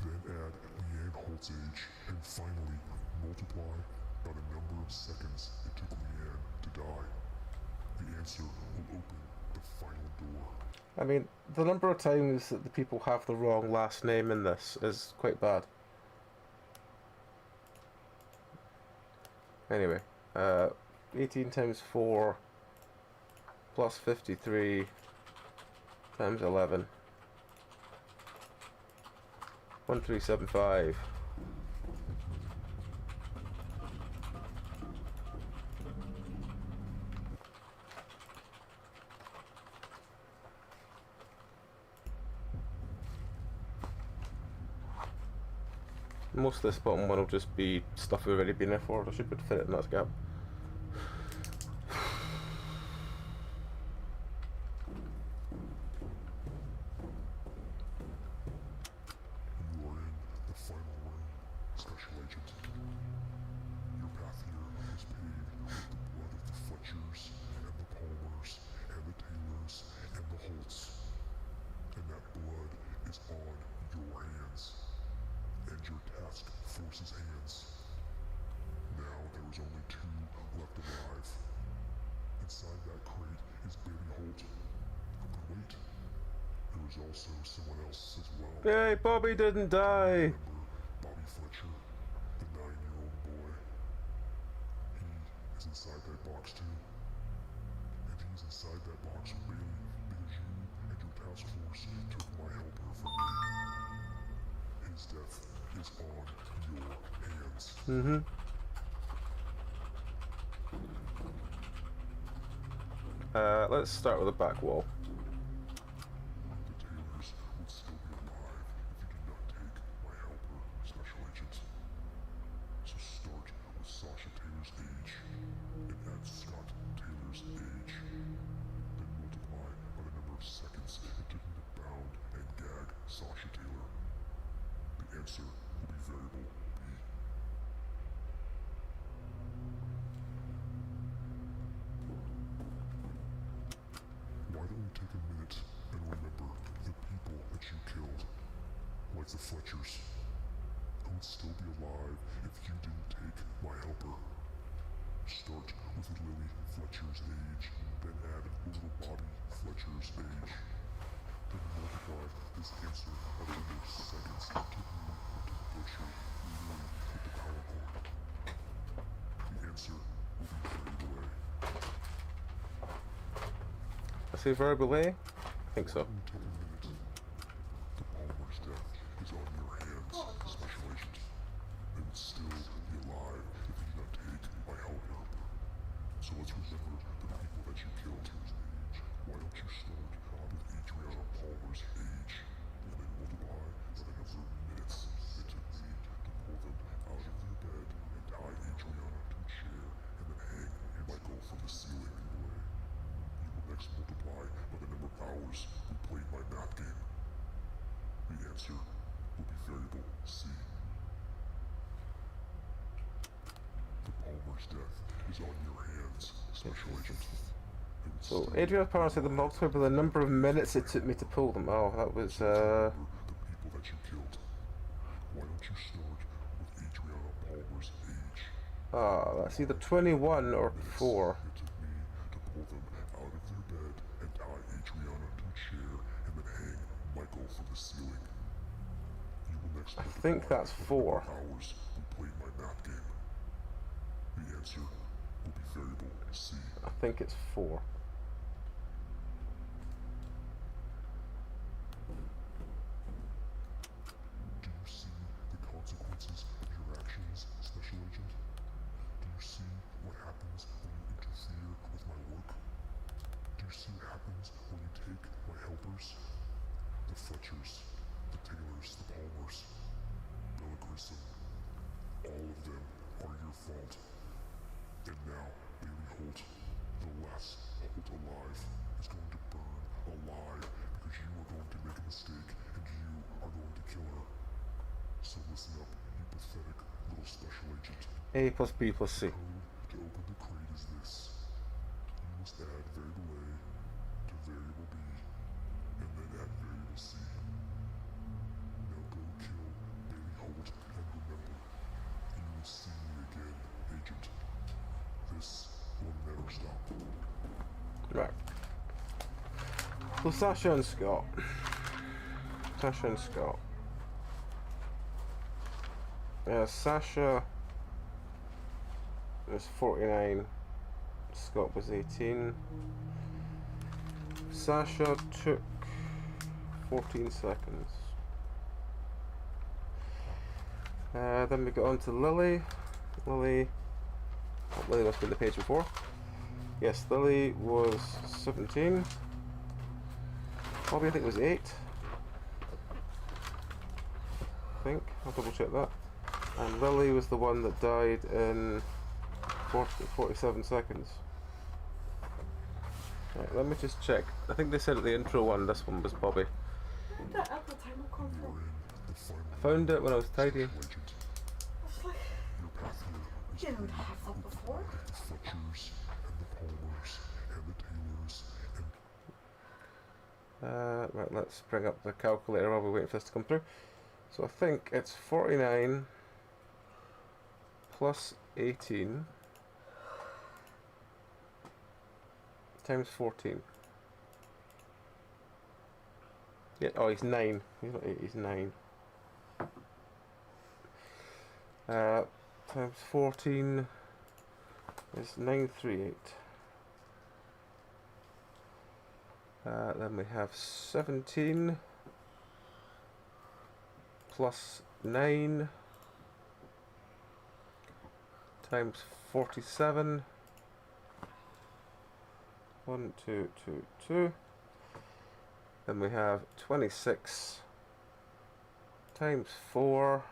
then add Leanne Holt's age, and finally multiply by the number of seconds it took Leanne to die. The answer will open the final door. I mean, the number of times that the people have the wrong last name in this is quite bad. Anyway, 18 times 4 plus 53 times 11. 1375. Most of this bottom one will just be stuff we've already been there for. I should be able to fit it in that gap. You are in the final room, Special Agent. Your path here is paved with the blood of the Fletchers, and the Palmers, and the Taylors, and the Holts. And that blood is on your hands, and your task force's hands. Now there is only 2 left alive. Inside that crate is Bailey Holt. But wait, there is also someone else as well. Yay, Bobby didn't die! Remember Bobby Fletcher, the 9-year-old boy? He is inside that box too. And he's inside that box with Bailey because you and your task force took my helper from me. His death is on your hands. Mm-hmm. Let's start with the back wall. The Taylors would still be alive if you did not take my helper, Special Agent. So start with Sasha Taylor's age, and add Scott Taylor's age. Then multiply by the number of seconds it took me to bound and gag Sasha Taylor. The answer will be variable B. Why don't we take a minute and remember the people that you killed, like the Fletchers, who would still be alive if you didn't take my helper. Start with Lily Fletcher's age, then add little Bobby Fletcher's age. Then multiply this answer by the number of seconds it took me to butcher Lily with the power cord. The answer will be variable A. I say variable A? I think so. Take a minute. The Palmer's death is on your hands, Special Agent. They would still be alive if you did not take my helper. So let's remember the people that you killed. Why don't you start with Adriana Palmer's age, and then multiply by the number of minutes it took me to pull them out of their bed and tie Adriana to a chair, and then hang Michael from the ceiling below. You will next multiply by the number of hours we played my math game. The answer will be variable C. The Palmer's death is on your hands, Special Agent. They would So, still Adrian Palmer said the multiple by the number of minutes it took me to pull them. Oh, that was, remember the people that you killed. Why don't you start with Adriana Palmer's age? that's either 21 or 4. It took me to pull them out of their bed and tie Adriana to a chair and then hang Michael from the ceiling. You will next I think that's 4. hours we played my math game. The answer will be variable C. I think it's 4. Do you see the consequences of your actions, Special Agent? Do you see what happens when you interfere with my work? Do you see what happens when you take my helpers? The Fletchers, the Taylors, the Palmers, Bella Grissom, all of them are your fault. And now, Bailey Holt, the last Holt alive, is going to burn alive because you are going to make a mistake and you are going to kill her. So listen up, you pathetic little Special Agent. A plus B plus C. The code to open the crate is this. You must add variable A to variable B, and then add variable C. Now go kill Bailey Holt, and remember, you will see me again, Agent. This will never stop. Right. So Sasha and Scott. Sasha and Scott. Sasha was 49. Scott was 18. Sasha took 14 seconds. Then we go on to Lily. Lily must be the page before. Yes, Lily was 17. Bobby, I think, was 8. I think. I'll double check that. And Lily was the one that died in 47 seconds. Right, let me just check. I think they said at the intro one, this one was Bobby. Where did that apple timer come from? I found it when I was tidying. I was like, you didn't have that before. The Fletchers and the Palmers and the Taylors and Right, let's bring up the calculator while we're waiting for this to come through. So I think it's 49 plus 18 times 14. Yeah, oh, he's 9. He's not 8, he's 9. Times 14 is 938. Then we have 17 plus 9 times 47. 1, 2, 2, 2. Then we have 26 times 4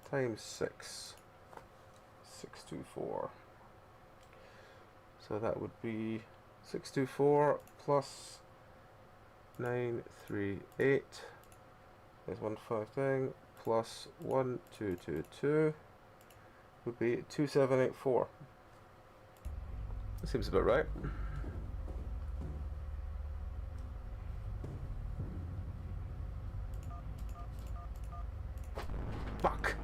times 6. 624. So that would be 624 plus 938 is 1 5 thing plus 1222 would be 2784. That seems about right. Fuck.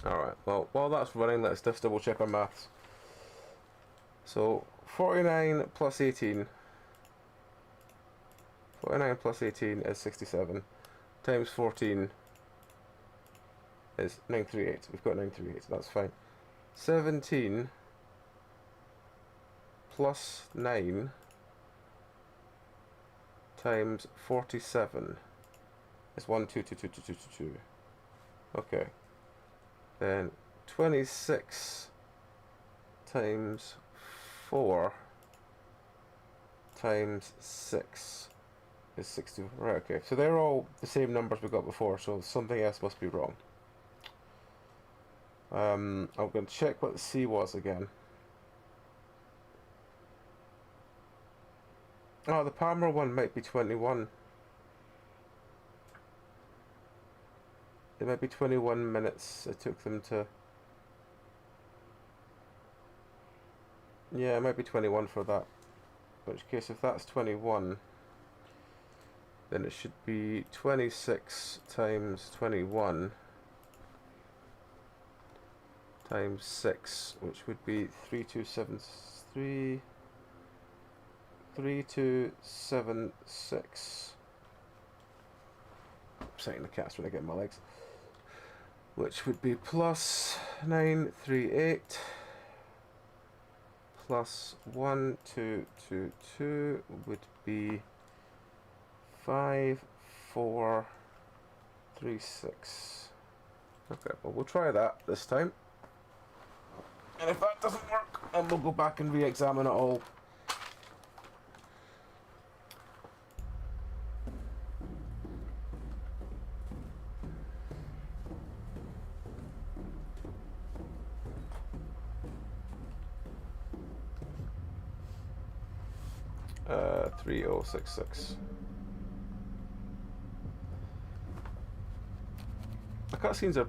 Alright, well, while that's running, let's just double check our maths. So, 49 plus 18. 49 plus 18 is 67. Times 14 is 938. We've got 938, that's fine. 17 plus 9 times 47 is 12222222. Okay. Then 26 times 4 times 6 is 60. Right, okay. So they're all the same numbers we got before, so something else must be wrong. I'm going to check what the C was again. Oh, the Palmer one might be 21. It might be 21 minutes it took them to... Yeah, it might be 21 for that. In which case, if that's 21, then it should be 26 times 21 times 6, which would be 3276. I'm setting the cast when I get my legs. Which would be plus 938 plus 1222 would be 5436. Okay, well, we'll try that this time. And if that doesn't work, then we'll go back and re-examine it all. -- 3066. The cutscenes are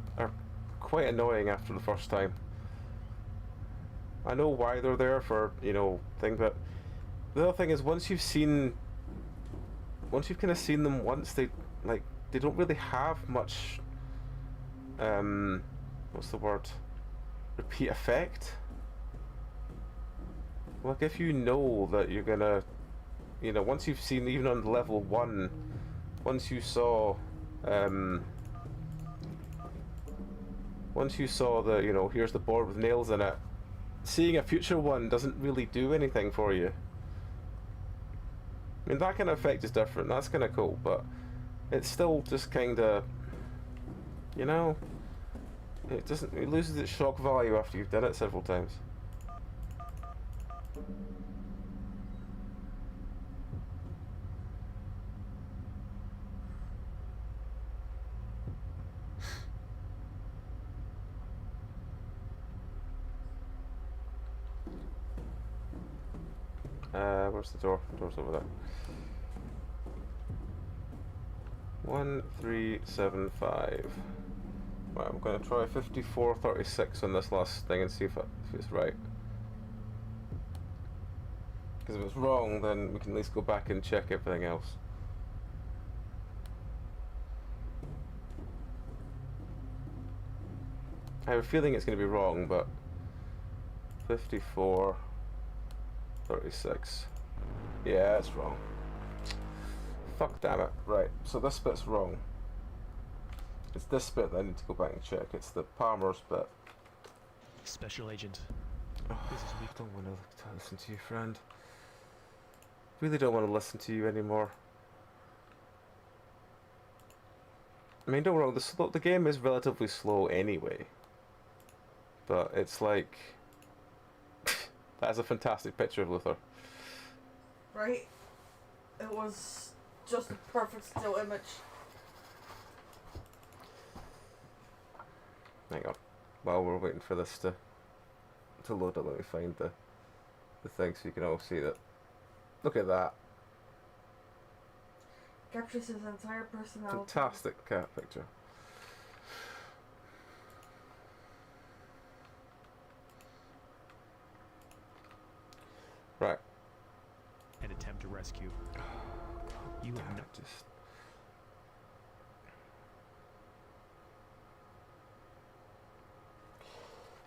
quite annoying after the first time. I know why they're there for, you know, thing, but the other thing is once you've kind of seen them once, they don't really have much what's the word? Repeat effect. Like if you know that you're gonna, you know, once you've seen, even on level 1, once you saw the, you know, here's the board with nails in it, seeing a future one doesn't really do anything for you. I mean, that kind of effect is different, that's kind of cool, but it's still just kind of, you know, it loses its shock value after you've done it several times. Where's the door? The door's over there. 1375. Right, I'm going to try 5436 on this last thing and see if it's right. Because if it's wrong, then we can at least go back and check everything else. I have a feeling it's going to be wrong, but 5436. Yeah, it's wrong. Fuck damn it. Right, so this bit's wrong. It's this bit that I need to go back and check. It's the Palmer's bit. Special Agent. Oh, I don't want to listen to you, friend. Really don't want to listen to you anymore. I mean, don't get me wrong, the game is relatively slow anyway. But it's like... That's a fantastic picture of Luther. Right? It was just a perfect still image. Hang on. While we're waiting for this to load up, let me find the thing so you can all see that. Look at that. Captures his entire personality. Fantastic cat picture. Right. And attempt to rescue. You have Damn no... it, just...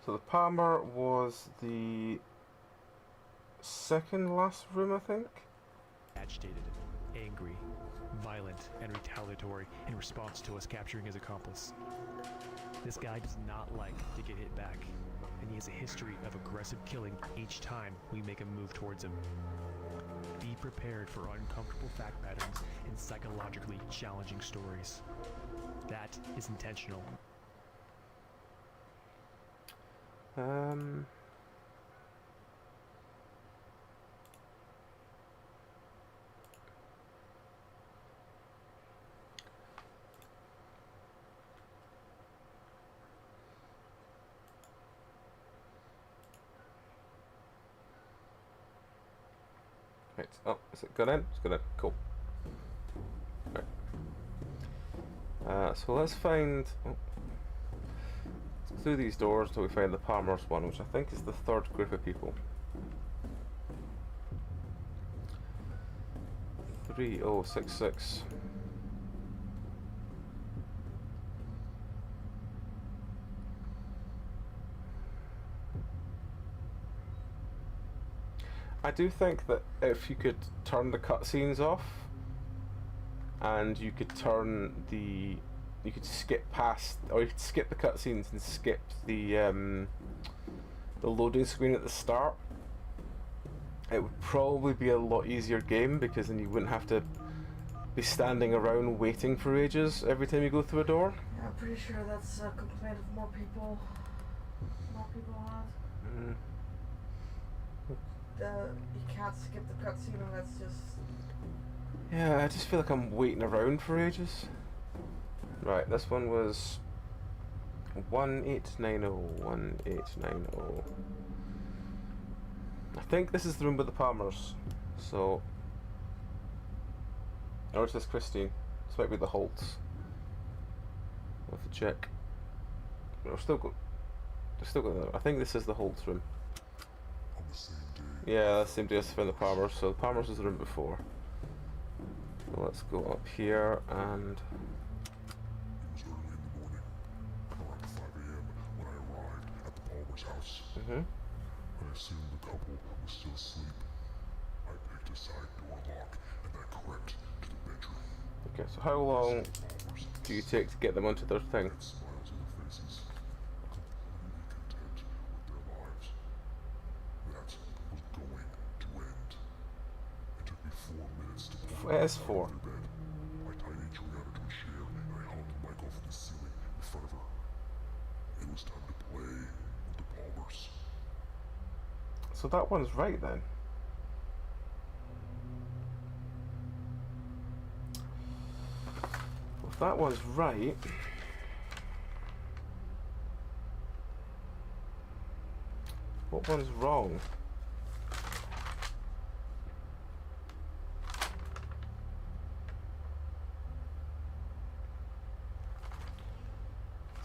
So the Palmer was the second last room, I think? agitated, angry, violent, and retaliatory in response to us capturing his accomplice. This guy does not like to get hit back, and he has a history of aggressive killing each time we make a move towards him. Be prepared for uncomfortable fact patterns and psychologically challenging stories. That is intentional. Right. Oh, is it gone in? It's gone in. Cool. Right. So let's find... Oh. Let's go through these doors until we find the Palmer's one, which I think is the third group of people. 3066. I do think that if you could turn the cutscenes off, and you could turn the, you could skip past, or you could skip the cutscenes and skip the loading screen at the start, it would probably be a lot easier game, because then you wouldn't have to be standing around waiting for ages every time you go through a door. Yeah, I'm pretty sure that's a complaint of more people had. You can't skip the cutscene, and that's just... Yeah, I just feel like I'm waiting around for ages. Right, this one was 1890, 1890. I think this is the room with the Palmers. So, or is this Christine? This might be the Holtz. We'll have to check. We're still got. I think this is the Holtz room. On the same day, Yeah, that's the same day as the Palmers. So the Palmers was the room before. So let's go up here and. it was early in the morning, around 5 a.m. when I arrived at the Palmer's house. Mhm. I assumed the couple was still asleep. I picked a side door lock and I crept to the bedroom. Okay, so how long Palmer's do you take to get them onto their thing? had smiles on their faces, completely content with their lives. That was going to end. It took me 4 minutes to pull Where's them out 4? of their bed. I tied each one out a So that one's right then. If that one's right, what one's wrong?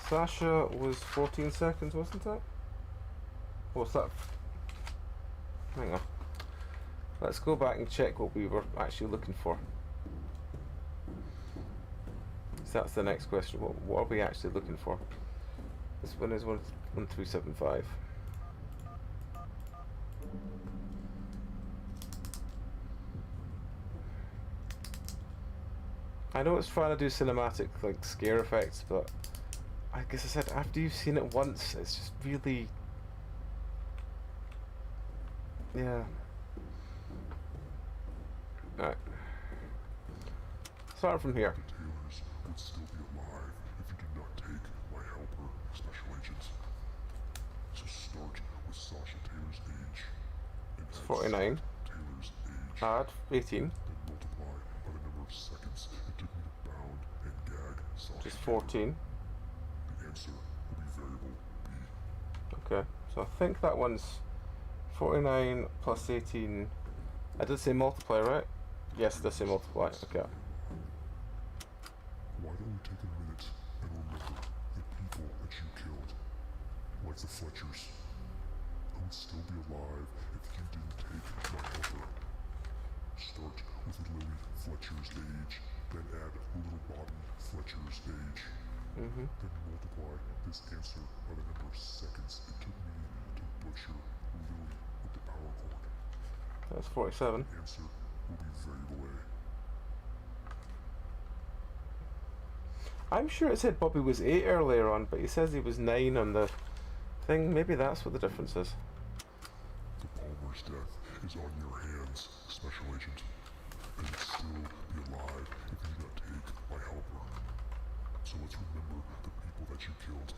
Sasha was 14 seconds, wasn't it? What's that? Hang on. Let's go back and check what we were actually looking for. So that's the next question. What are we actually looking for? This one is 1375. I know it's trying to do cinematic, like, scare effects, but I guess I said after you've seen it once, it's just really... yeah. Alright. Start from here. The Taylors would still be alive if you did not take my helper, Special Agent. So start with Sasha Taylor's age. And It's add 49. Taylor's age. Add 18. Then multiply by the number of seconds it took me to bound and gag Sasha Which is Taylor. 14. The answer will be variable B. Okay. So I think that one's 49 plus 18. I did say multiply, right? Yes, it does say multiply. Okay. Why don't we take a minute and remember the people that you killed? Like the Fletchers, who would still be alive if you didn't take my helper. Start with Lily Fletcher's age, then add little Bobby Fletcher's age. Then multiply this answer by the number of seconds it took me to butcher Lily with the power cord. That's 47. The answer will be variable A. I'm sure it said Bobby was 8 earlier on, but he says he was 9 on the thing. Maybe that's what the difference is. The Palmer's death is on your hands, Special Agent. And you'd still be alive if you did not take my helper. So let's remember the people that you killed.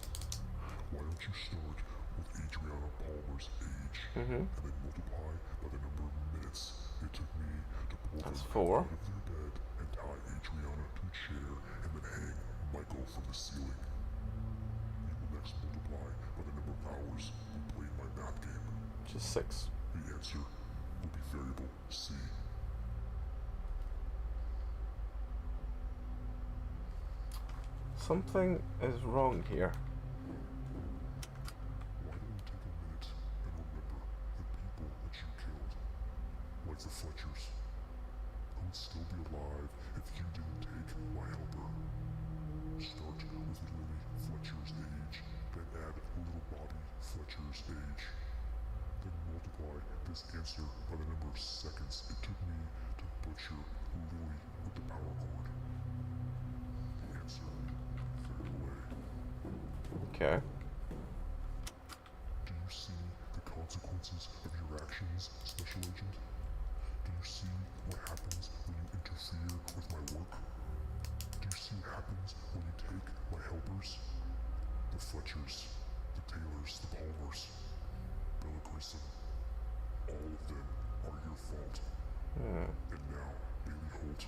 Why don't you start with Adriana Palmer's age, and then multiply by the number of minutes it took me to pull That's her 4. out of their bed and tie Adriana to a chair and then hang Michael from the ceiling. You will next multiply by the number of hours we played my math game. Which is 6. The answer will be variable C. Something is wrong here. Why don't we take a minute and remember the people that you killed? Like the Fletchers, who would still be alive if you didn't take my helper. Start with Lily Fletcher's age, then add little Bobby Fletcher's age. Then multiply this answer by the number of seconds it took me to butcher Lily with the power cord. The answer, variable A. Okay. Do you see the consequences of your actions, Special Agent? Do you see what happens when you interfere with my work? Do you see what happens when you take my helpers? The Fletchers, the Taylors, the Palmers, Bella Grissom. All of them are your fault. And now, Bailey Holt,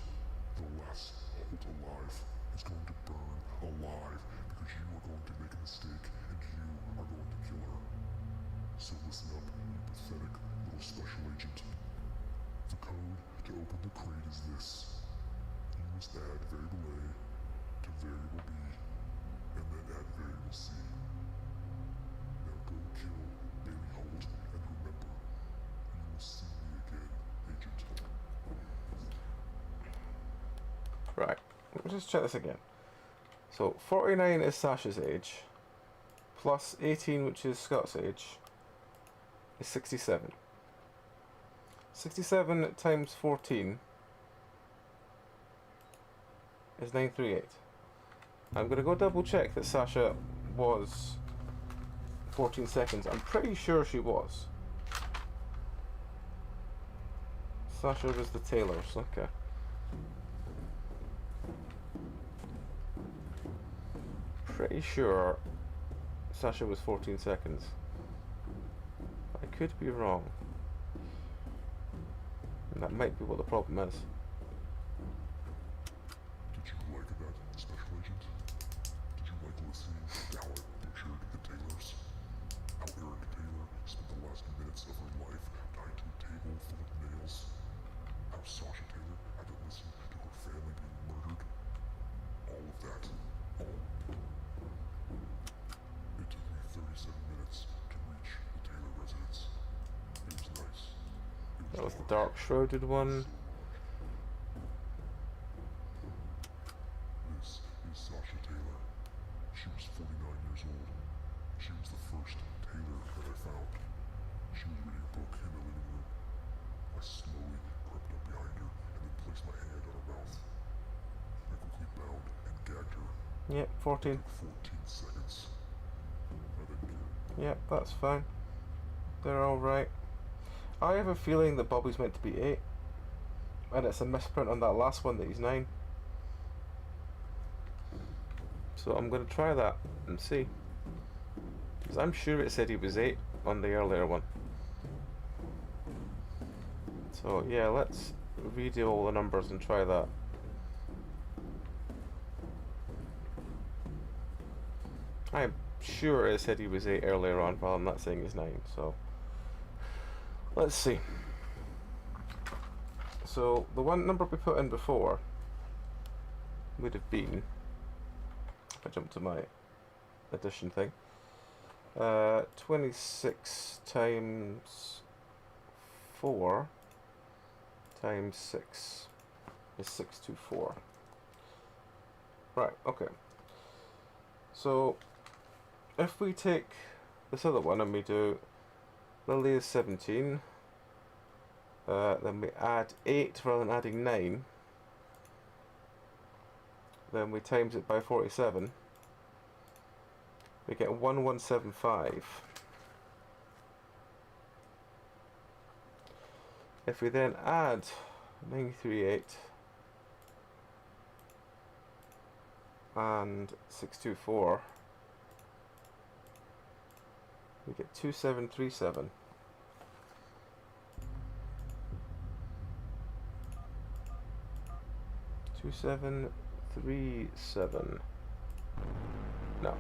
the last Holt alive, is going to burn alive because you are going to make a mistake and you are going to kill her. So listen up, you pathetic little Special Agent. The code to open the crate is this. You must add variable A to variable B, and then add variable C. Now go kill Bailey Holt, and remember, you will see me again, Agent. Right. Let's just check this again. So 49 is Sasha's age, plus 18, which is Scott's age, is 67. 67 times 14 is 938. I'm gonna go double check that Sasha was 14 seconds. I'm pretty sure she was. Sasha was the Taylors, okay. Pretty sure Sasha was 14 seconds. I could be wrong. And that might be what the problem is. Did you like that, Special Agent? Did you like listening to how I butchered the Taylors? How Eric Taylor spent the last minutes of her life tied to a table full of nails? How Sasha Taylor had to listen to her family being murdered? All of that. All. It took me 37 minutes to reach the Taylor residence. It was nice. That was the dark shrouded one. This is Sasha Taylor. She was 49 years old. She was the first Taylor that I found. She was reading a book in the living room. I slowly crept up behind her and then placed my hand on her mouth. I quickly bound and gagged her. Yep, 14. It took 14 seconds. I then killed her. Yep, that's fine. They're alright. I have a feeling that Bobby's meant to be 8. And it's a misprint on that last one that he's 9. So I'm going to try that and see. Because I'm sure it said he was 8 on the earlier one. So yeah, let's redo all the numbers and try that. I'm sure it said he was 8 earlier on, but I'm not saying he's 9, so let's see. So the one number we put in before would have been, if I jump to my addition thing, 26 times 4 times 6 is 624. Right, okay. So if we take this other one and we do Lily is 17, then we add 8 rather than adding 9, then we times it by 47, we get 1175. If we then add 938 and 624, we get 2737. Two 737. No,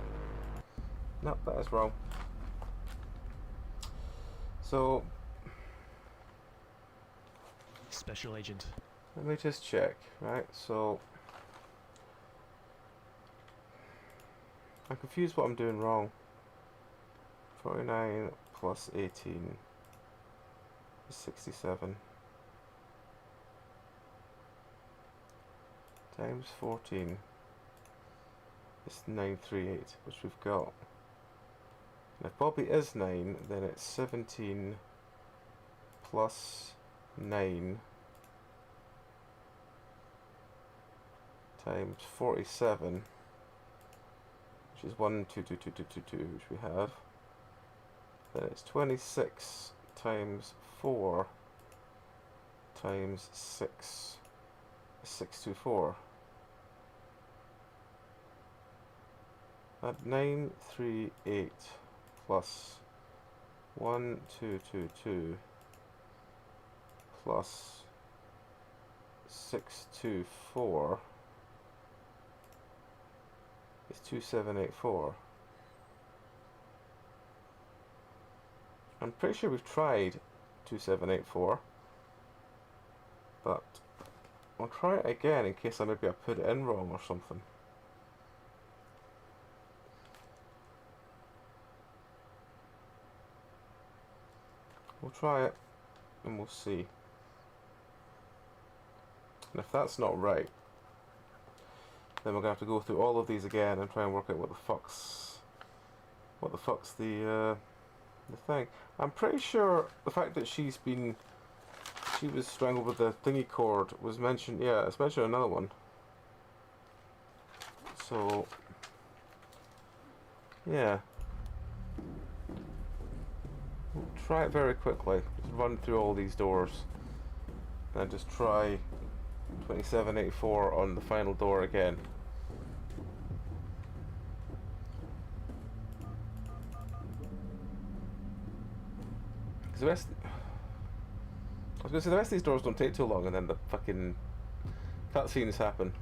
that is wrong. So Special Agent. let me just check. Right, so I'm confused what I'm doing wrong. 49 plus 18 is 67. Times 14 is 938, which we've got. And if Bobby is 9, then it's 17 plus 9 times 47, which is 122222, which we have. Then it's 26 times 4 times 6 is 624. Add 938 plus 1222 plus 624 is 2784. I'm pretty sure we've tried 2784, but I'll try it again in case I put it in wrong or something. We'll try it and we'll see. And if that's not right, then we're gonna have to go through all of these again and try and work out what the fuck's the thing. I'm pretty sure the fact that she was strangled with the thingy cord was mentioned. Yeah, it's mentioned in another one. So yeah, we'll try it very quickly. Just run through all these doors and just try 2784 on the final door again. Because the rest... I was going to say, the rest of these doors don't take too long, and then the fucking cutscenes happen.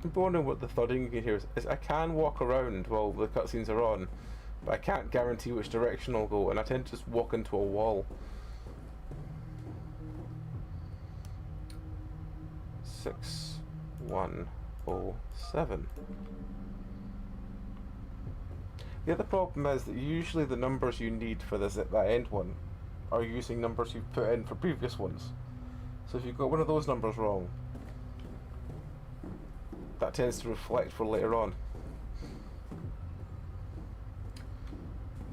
I'm wondering what the thudding you can hear is. I can walk around while the cutscenes are on, but I can't guarantee which direction I'll go, and I tend to just walk into a wall. 6107. The other problem is that usually the numbers you need for that end one are using numbers you've put in for previous ones. So if you've got one of those numbers wrong, that tends to reflect for later on.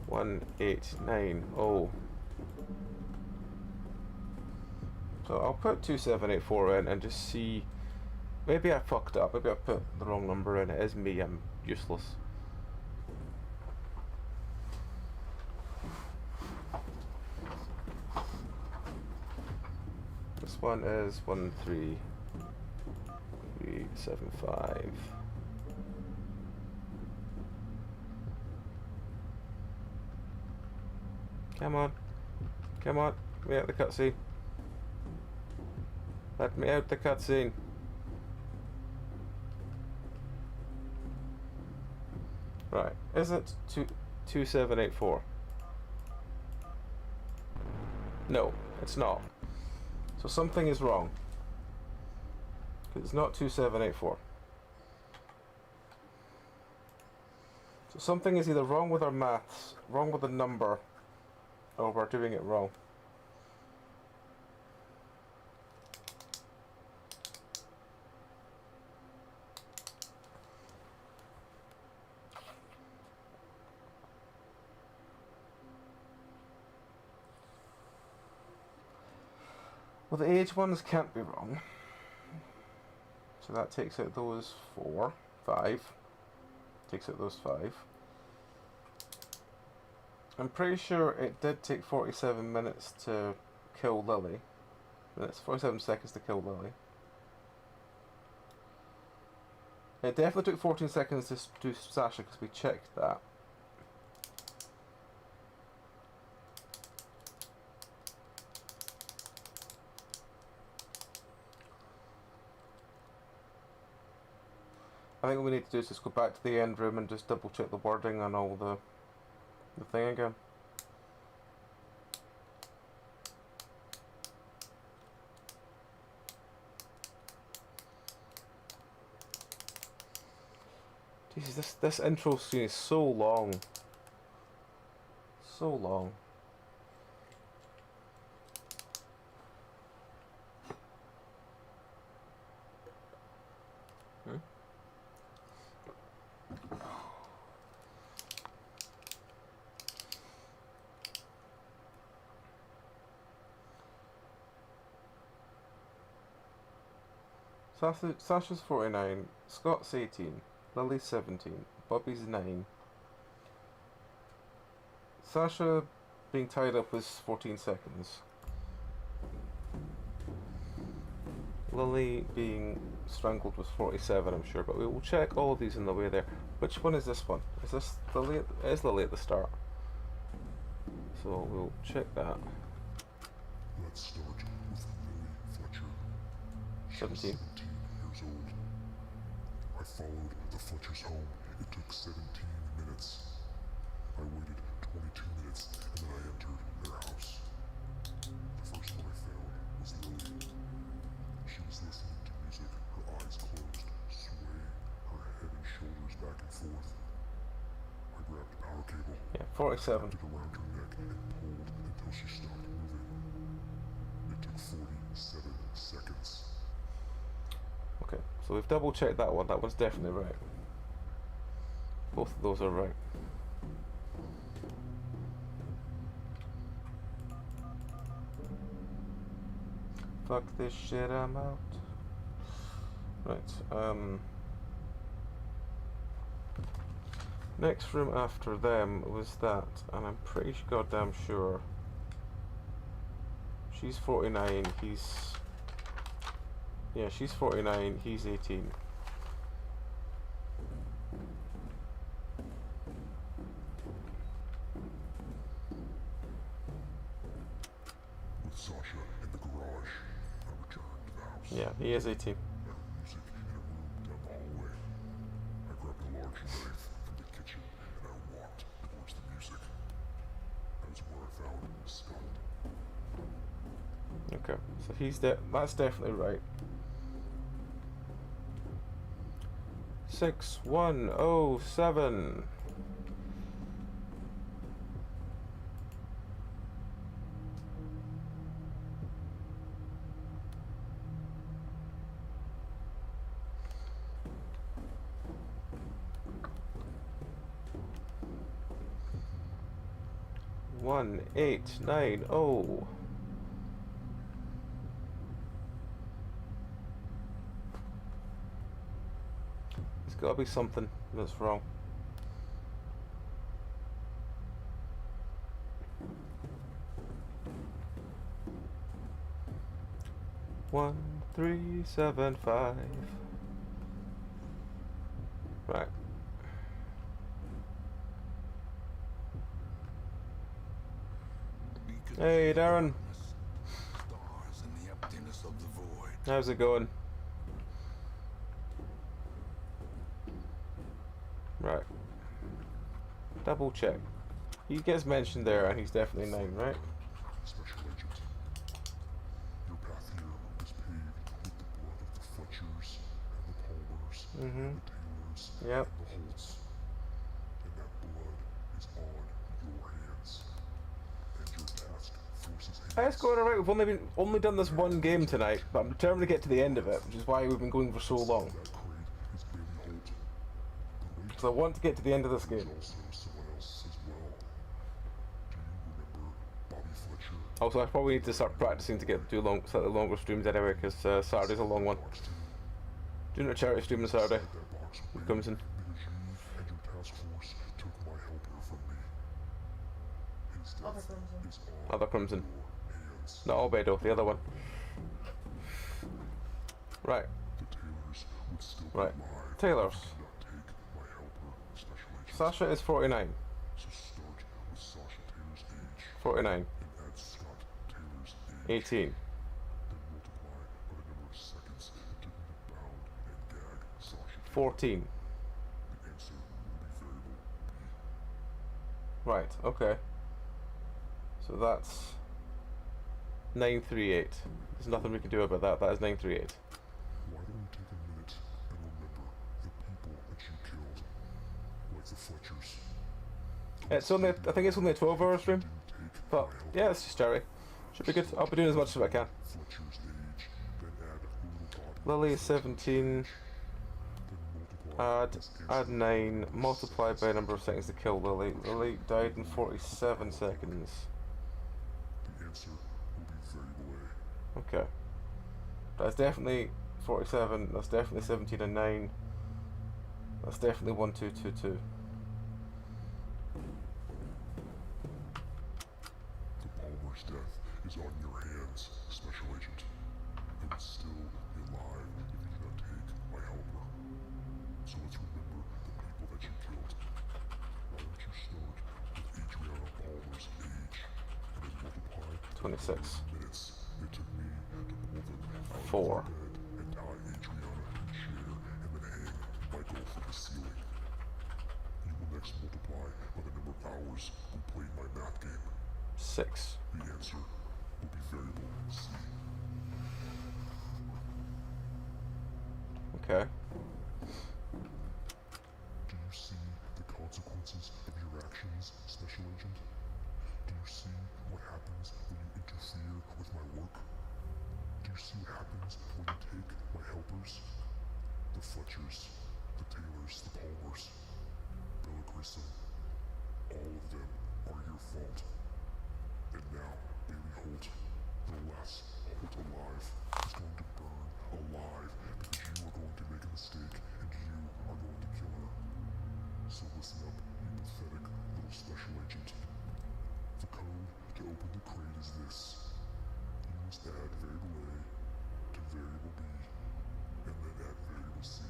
1890. So I'll put 2784 in and just see. Maybe I fucked up. Maybe I put the wrong number in. It is me. I'm useless. This one is 13375. Come on. Come on. Let me out the cutscene. Let me out the cutscene. Right. Is it 2784? No, it's not. So something is wrong. It's not 2784. So something is either wrong with our maths, wrong with the number, or we're doing it wrong. Well, the age ones can't be wrong. So that takes out those 5. Takes out those 5. I'm pretty sure it did take 47 minutes to kill Lily. It's 47 seconds to kill Lily. It definitely took 14 seconds to do Sasha because we checked that. I think what we need to do is just go back to the end room and just double check the wording on all the thing again. Jesus, this intro scene is so long. So long. Sasha's 49, Scott's 18, Lily's 17, Bobby's 9. Sasha being tied up was 14 seconds. Lily being strangled was 47, I'm sure, but we will check all of these on the way there. Which one is this one? Is this Lily? It is Lily at the start. So we'll check that. Let's start with Lily Fletcher. 17. 17 years old. I followed the Fletchers home. It took 17 minutes. I waited 22 minutes and then I entered their house. The first one I found was Lily. She was listening to music, her eyes closed, swaying her head and shoulders back and forth. I grabbed the power cable, Yeah, 47. wrapped it around her neck and pulled until she stopped moving. It took 47 seconds. Okay, so we've double checked that one. That one's definitely right. Both of those are right. Fuck this shit, I'm out. Right, next room after them was that, and I'm pretty goddamn sure she's 49, yeah, she's 49, he's 18. Yeah, he is 18. I heard music in a room down the hallway. I grabbed a large knife from the kitchen and I walked towards the music. That was where I found Scott. Okay, so that's definitely right. 6107. One 890. There's gotta be something that's wrong. One 375. Right. Hey, Darren. Stars in the emptiness of the void. How's it going? Right. Double check. He gets mentioned there, and he's definitely 9, right? Special Agent. Your path here was paved with the blood of the Fletchers and the Palmers and the Taylors Yep. and the Holts. And that blood is on your hands. And your task force's hands. Hey, it's going alright. We've only done this one game tonight, but I'm determined to get to the end of it, which is why we've been going for so long. That crate is Bailey Holt. The way Because I want to get to the end of this game. is also someone else as well. Do you remember Bobby Fletcher? Also, I probably need to start practicing to get to slightly longer streams anyway, because Saturday's a long one. Doing a charity stream on Saturday. That box with It comes in. because you and your task force took my helper from me. His Other death Crimson. is on Other Crimson. your hands. Not Albedo, the other one. Right. The Taylors would still Right. be alive. Taylors. if you did not take my helper, Special Agent. Sasha is 49. So start with Sasha Taylor's age 49. and add Scott Taylor's age. 18. Then multiply by the number of seconds it took me to bound and gag Sasha Taylor. 14. The answer will be variable B. Right, okay. So that's 938. There's nothing we can do about that. That is 938. Why don't you take a minute and remember the people that you killed? Like the Fletchers. It's only, I think it's only a 12-hour stream. Didn't take But my helper. yeah, it's just charity. Should be good. I'll be doing as much as I can. Fletcher's age, then add little Bobby. Lily is 17. Then multiply this Add answer 9. by Multiplied by seconds. number of seconds to kill Lily. Lily died in 47 seconds. The answer will be variable A. Okay. That's definitely 47. That's definitely 17 and 9. That's definitely 1222. The Palmer's death is on your hands, Special Agent. I would still be alive if you did not take my helper. So let's remember the people that you killed. Why don't you start with Adriana Palmer's age, and then multiply the 26. number of minutes it took me to pull them out 4. of the bed and tie Adriana to the chair and then hang Michael from the ceiling. You will next multiply by the number of hours we played my math game. 6. The answer will be variable C. Okay. Do you see the consequences of your actions, Special Agent? Do you see what happens when you interfere with my work? Do you see what happens when you take my helpers? The Fletchers, the Taylors, the Palmers, Bella Grissom, all of them are your fault. And now, Bailey Holt, the last Holt alive, is going to burn alive because you are going to make a mistake and you are going to kill her. So listen up, you pathetic little Special Agent. The code to open the crate is this. You must add variable A to variable B, and then add variable C.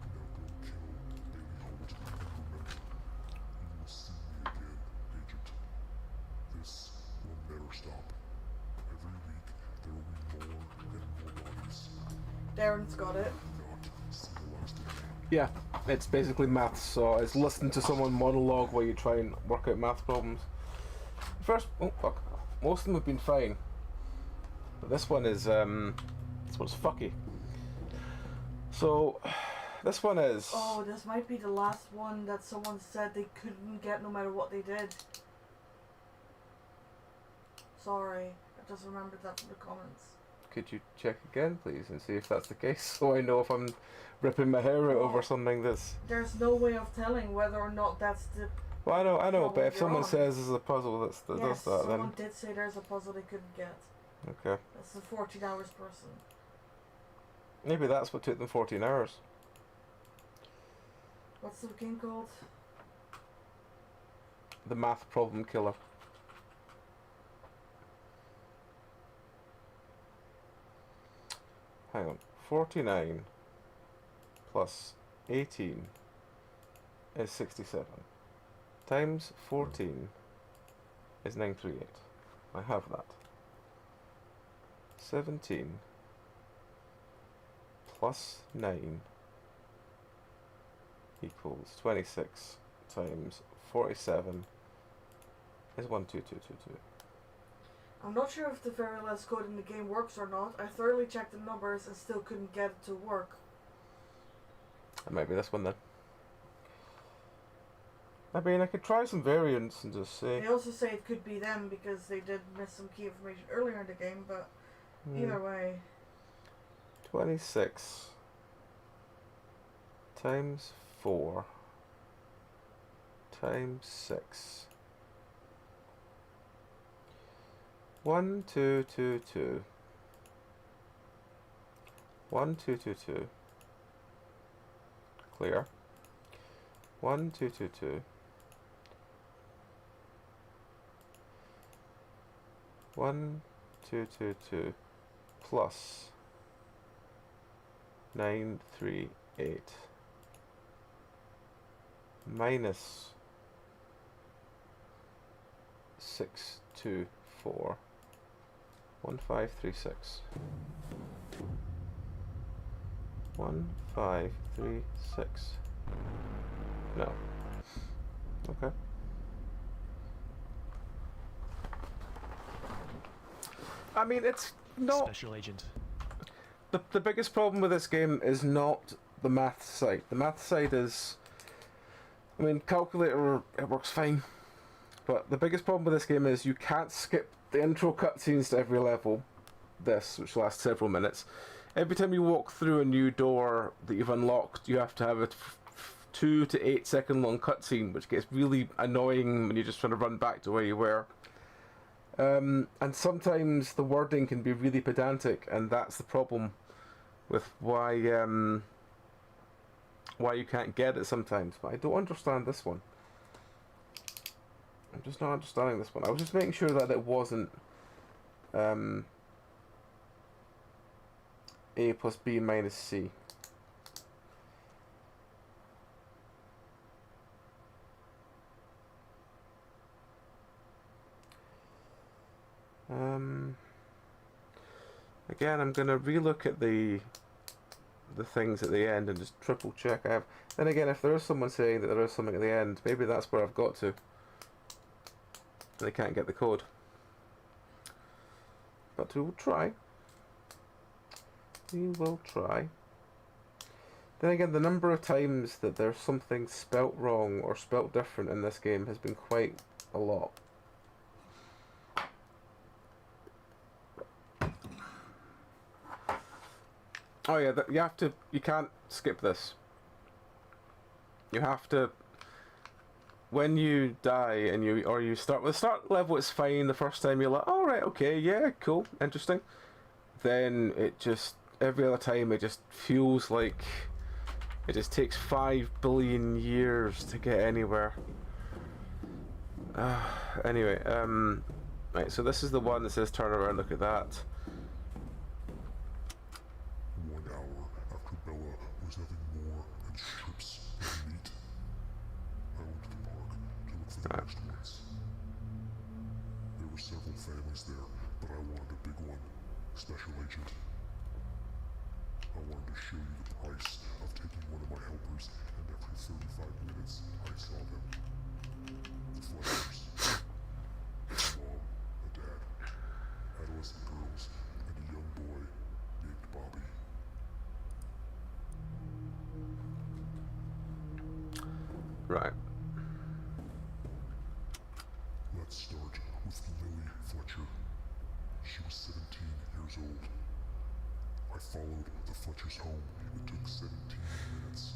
Now go kill Bailey Holt, and remember, you will see me again, Agent. This will never stop. Every week, there will be more and more Darren's got it. Not see the last of me. Yeah, it's basically maths, so it's listen to someone monologue while you try and work out math problems. First, oh fuck, most of them have been fine, but this one is this one's fucky. So, this one is. Oh, this might be the last one that someone said they couldn't get no matter what they did. Sorry, I just remembered that from the comments. Could you check again, please, and see if that's the case, so I know if I'm ripping my hair out over something that's. There's no way of telling whether or not that's the. Well, I know, but problem if someone you're on. says there's a puzzle that Yes, does that, someone did say there's a puzzle they couldn't get. then okay, That's the 14 hours person. maybe that's what took them 14 hours. What's the game called? The math problem killer. Hang on, 49 plus 18 is 67. Times 14 is 938. I have that. 17 plus 9 equals 26 times 47 is 12222. I'm not sure if the very last code in the game works or not. I thoroughly checked the numbers and still couldn't get it to work. It might be this one then. I mean, I could try some variants and just see. They also say it could be them because they did miss some key information earlier in the game, but either way. 26 times 4 times 6. 1222. 1222. Clear. 1222. 1222 plus 938 minus 624 1536 1536. No. Okay. I mean, it's not. Special agent. The biggest problem with this game is not the math side. The math side is, I mean, calculator, it works fine. But the biggest problem with this game is you can't skip the intro cutscenes to every level. This, which lasts several minutes. Every time you walk through a new door that you've unlocked, you have to have a 2 to 8 second long cutscene, which gets really annoying when you're just trying to run back to where you were. And sometimes the wording can be really pedantic, and that's the problem with why you can't get it sometimes. But I don't understand this one. I'm just not understanding this one. I was just making sure that it wasn't A plus B minus C. Again, I'm gonna relook at the things at the end and just triple check. Then again, if there is someone saying that there is something at the end, maybe that's where I've got to. They can't get the code, but we will try. We will try. Then again, the number of times that there's something spelt wrong or spelt different in this game has been quite a lot. Oh yeah, you can't skip this. You have to, when you die and you start with the start level, it's fine. The first time you're like, all right, okay, yeah, cool, interesting. Then it just, every other time it just feels like it just takes 5 billion years to get anywhere. Anyway, right, so this is the one that says turn around, look at that. 1 hour after Bella was nothing more than strips of meat, I went to the park to look for the next ones. There were several families there, but I wanted a big one. Special agent. I wanted to show you the price of taking one of my helpers, and every 35 minutes I saw them. The Fletchers. A mom, a dad, adolescent girls, and a young boy named Bobby. Right. Let's start with Lily Fletcher. She was 17 years old. I followed the Fletchers home. It took 17 minutes.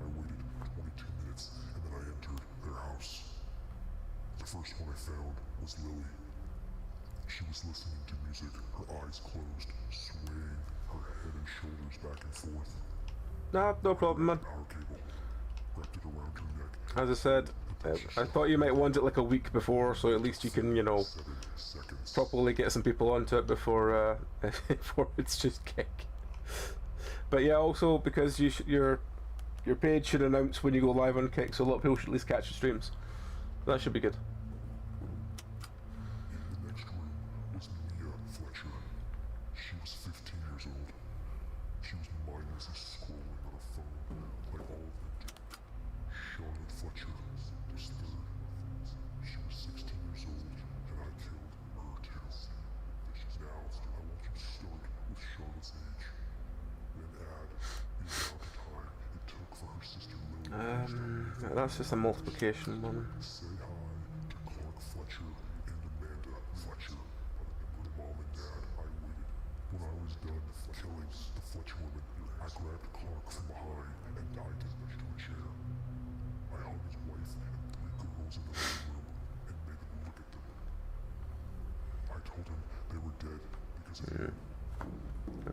I waited 22 minutes and then I entered their house. The first one I found was Lily. She was listening to music, her eyes closed, swaying her head and shoulders back and forth. Nah, no problem, man. Power cable, wrapped it around her neck. As I said, I thought you might want it like a week before, so at least you can, you know, 7 seconds. properly get some people onto it before before it's just kick. But yeah, also because your page should announce when you go live on Kick, so a lot of people should at least catch your streams. That should be good. In the next room was Mia Fletcher. She was 15 years old. She was mindlessly scrolling on a phone, like all of them do. Charlotte Fletcher was third. She was 16 years old, and I killed her too. Now, I want you to start with Charlotte's age, and add the amount of time it took for her sister Lily. That's just a multiplication one. Say hi to Clark Fletcher and Amanda Fletcher. The mom and dad, I waited. When I was done killing the Fletcher women, I grabbed Clark from behind and tied him to a chair. I hung his wife and 3 girls in the living room and made them look at them. I told him they were dead because of him.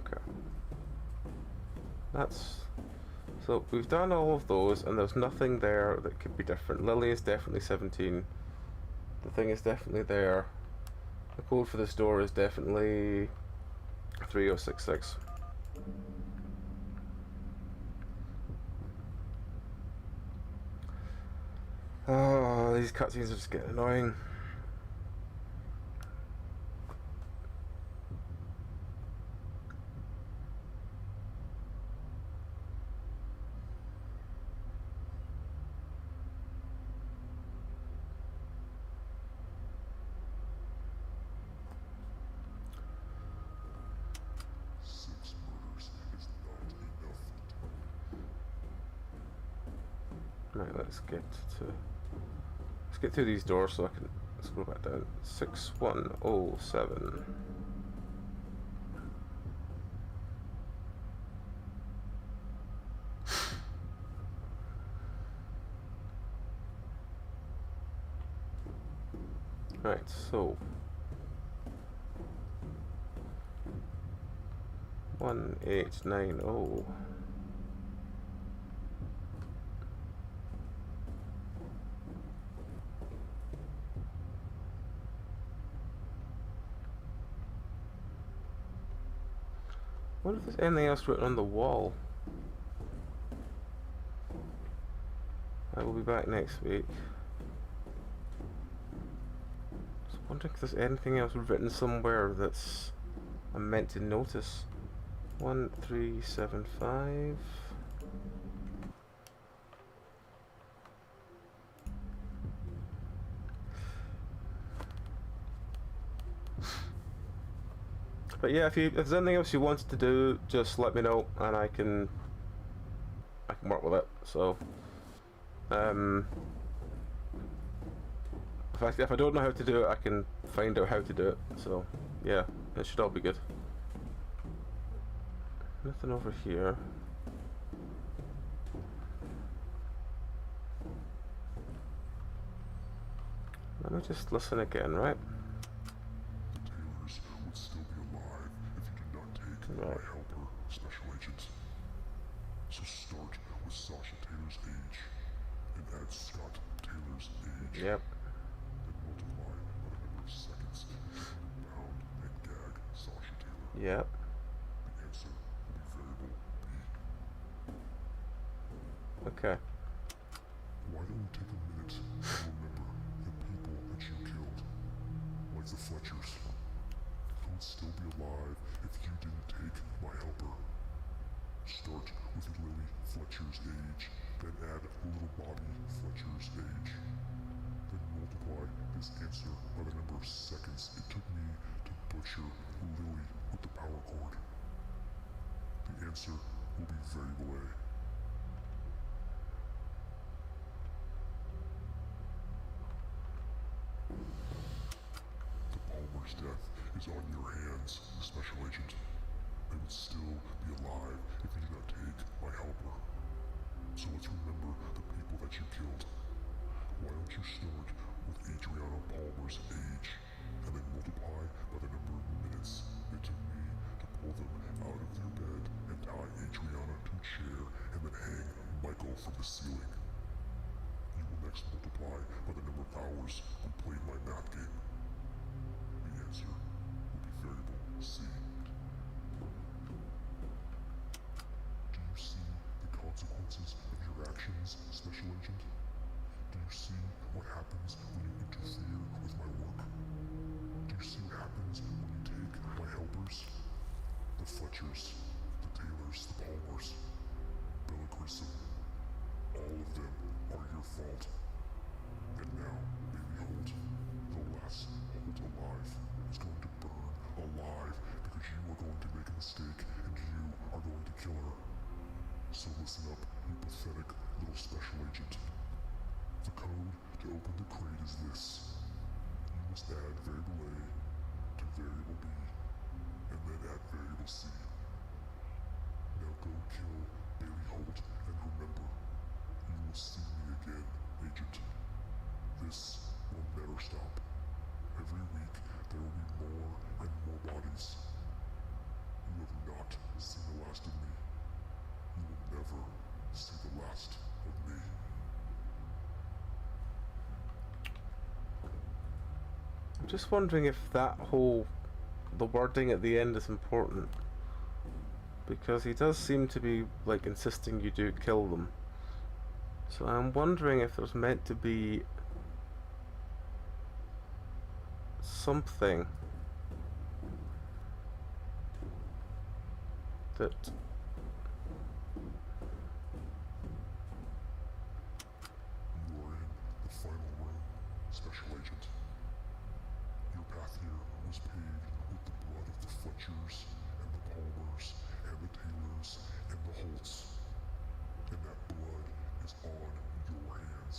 Okay. That's... So we've done all of those, and there's nothing there that could be different. Lily is definitely 17. The thing is definitely there. The code for this door is definitely 3066. Oh, these cutscenes are just getting annoying. Right, let's get through these doors so I can scroll back down. 6107. Right, so 1890. What if there's anything else written on the wall? I will be back next week. Just wondering if there's anything else written somewhere that's I'm meant to notice. 1375. But yeah, if there's anything else you wanted to do, just let me know, and I can work with it. So, if I don't know how to do it, I can find out how to do it. So, yeah, it should all be good. Nothing over here. Let me just listen again, right? Taylors would still be alive if you did not take my helper, Special Agent. So start with Sasha Taylor's age, and add Scott Taylor's age. Yep. Then multiply by the number of seconds to pound and gag Sasha Taylor. Yep. The answer will be variable B. Okay. Why don't we take a minute to remember the people that you killed? Like the Fletchers. Who would still be alive if you didn't take my helper? Start with Lily Fletcher's age, then add little Bobby Fletcher's age. Then multiply this answer by the number of seconds it took me to butcher Lily with the power cord. The answer will be variable A. The Palmer's death is on your hands, Special Agent. They would still be alive if you did not take my helper. So let's remember the people that you killed. Why don't you start with Adriana Palmer's age, and then multiply by the number of minutes it took me to pull them out of their bed and tie Adriana to a chair and then hang Michael from the ceiling. You will next multiply by the number of hours we played my math game. The answer will be variable C. Do you see the consequences of your actions, Special Agent? Do you see what happens when you interfere with my work? Do you see what happens when you take my helpers? The Fletchers, the Taylors, the Palmers, Bella Grissom, all of them are your fault. And now, Bailey Holt, the last Holt alive, is going to burn alive because you are going to make a mistake and you are going to kill her. So listen up, you pathetic little Special Agent. The code to open the crate is this. You must add variable A to variable B, and then add variable C. Now go kill Bailey Holt, and remember, you will see me again, Agent. This will never stop. Every week, there will be more and more bodies. You have not seen the last of me. You will never see the last of me. I'm just wondering if the wording at the end is important. Because he does seem to be, like, insisting you do kill them. So I'm wondering if there's meant to be something that You are in the final room, Special Agent. Your path here was paved with the blood of the Fletchers and the Palmers and the Taylors and the Holts. And that blood is on your hands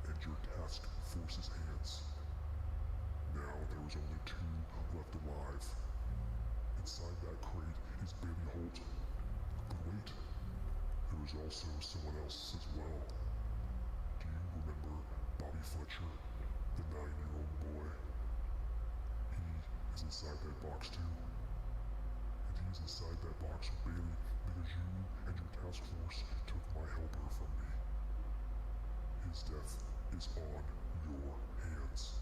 and your task force's hands. Now there is only 2 left alive. Inside that crate is Bailey Holt. But wait, there is also someone else as well. Do you remember Bobby Fletcher, the 9-year-old boy? He is inside that box too. And he is inside that box with Bailey because you and your task force took my helper from me. His death is on your hands.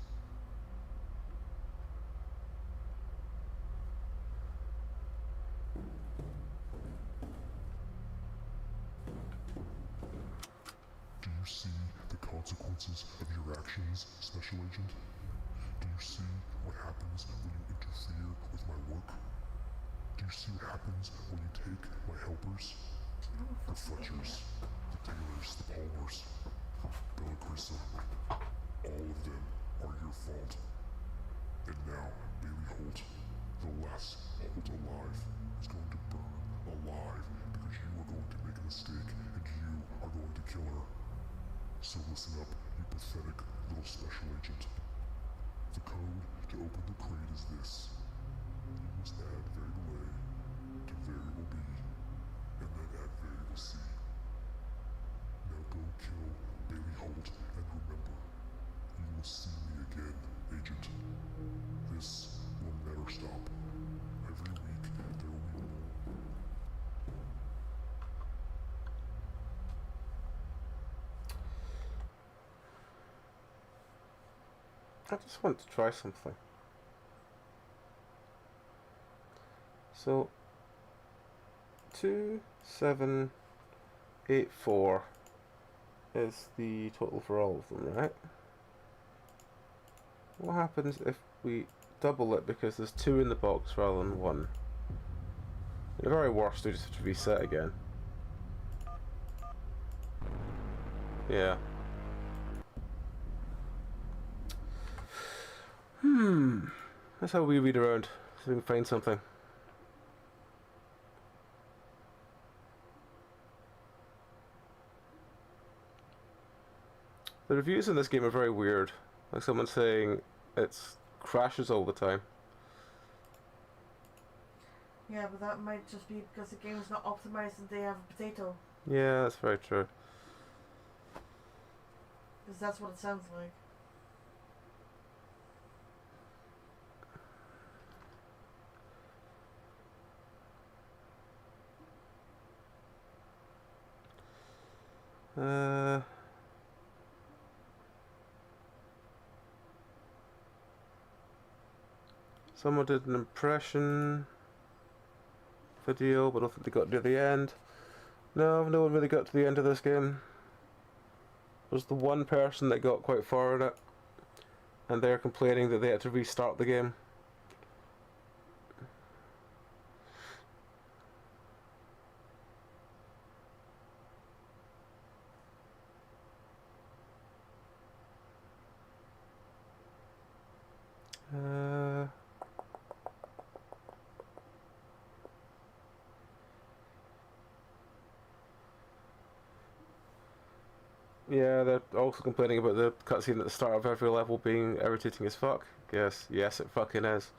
Do you see the consequences of your actions, Special Agent? Do you see what happens when you interfere with my work? Do you see what happens when you take my helpers? The Fletchers, the Taylors, the Palmers, Bella Grissom, all of them are your fault. And now, Bailey Holt, the last Holt alive, is going to burn alive because you are going to make a mistake and you are going to kill her. So listen up, you pathetic little Special Agent. The code to open the crate is this. You must add variable A to variable B, and then add variable C. Now go kill Bailey Holt, and remember, you will see me again, Agent. This will never stop. Every week, there will be more. I just want to try something. So 2784 is the total for all of them, right? What happens if we double it because there's 2 in the box rather than 1? The very worst, we just have to reset again. Yeah. That's how we read around, so we can find something. The reviews in this game are very weird. Like someone saying it crashes all the time. Yeah, but that might just be because the game is not optimized and they have a potato. Yeah, that's very true. Because that's what it sounds like. Someone did an impression video, but I don't think they got to the end. No one really got to the end of this game. There's the one person that got quite far in it, and they're complaining that they had to restart the game. Yeah, they're also complaining about the cutscene at the start of every level being irritating as fuck. Yes, it fucking is.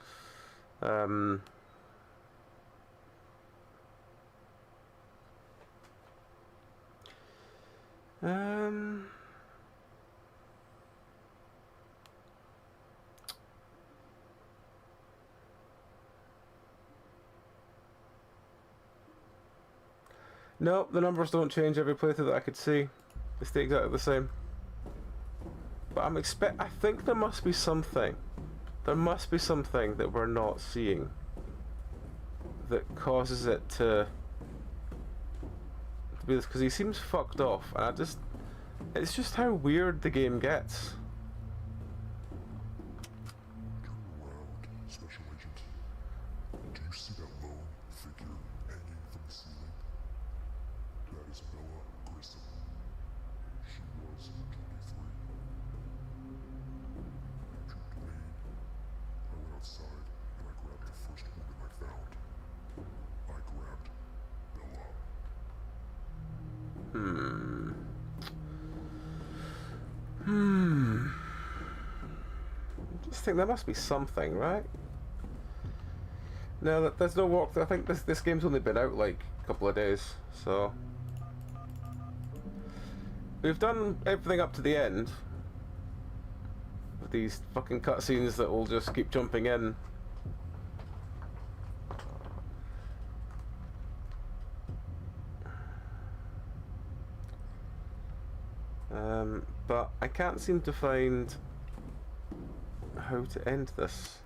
No, the numbers don't change every playthrough that I could see. They stay exactly the same. But I think there must be something. There must be something that we're not seeing that causes it to be this, because he seems fucked off, and it's just how weird the game gets. Turn around, Special Agent. Do you see that lone figure hanging from the ceiling? That is Bella Grissom. She was 23. I trooped Wayne. I went outside and I grabbed the first woman I found. I grabbed Bella. I just think there must be something, right? No, there's no walk. I think this game's only been out like a couple of days, so we've done everything up to the end with these fucking cutscenes that will just keep jumping in. But I can't seem to find how to end this.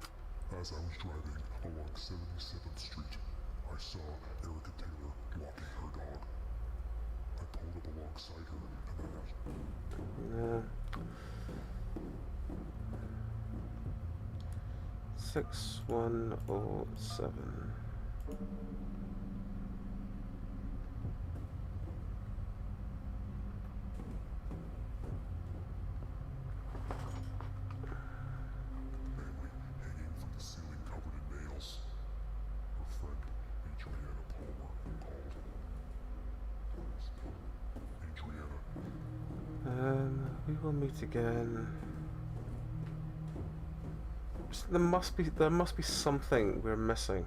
As I was driving along 77th Street, I saw Erica Taylor walking her dog. I pulled up alongside her and I 6107. hanging from the ceiling covered in nails. Her friend, Adriana Palmer, called. Adriana. We will meet again. There must be something we're missing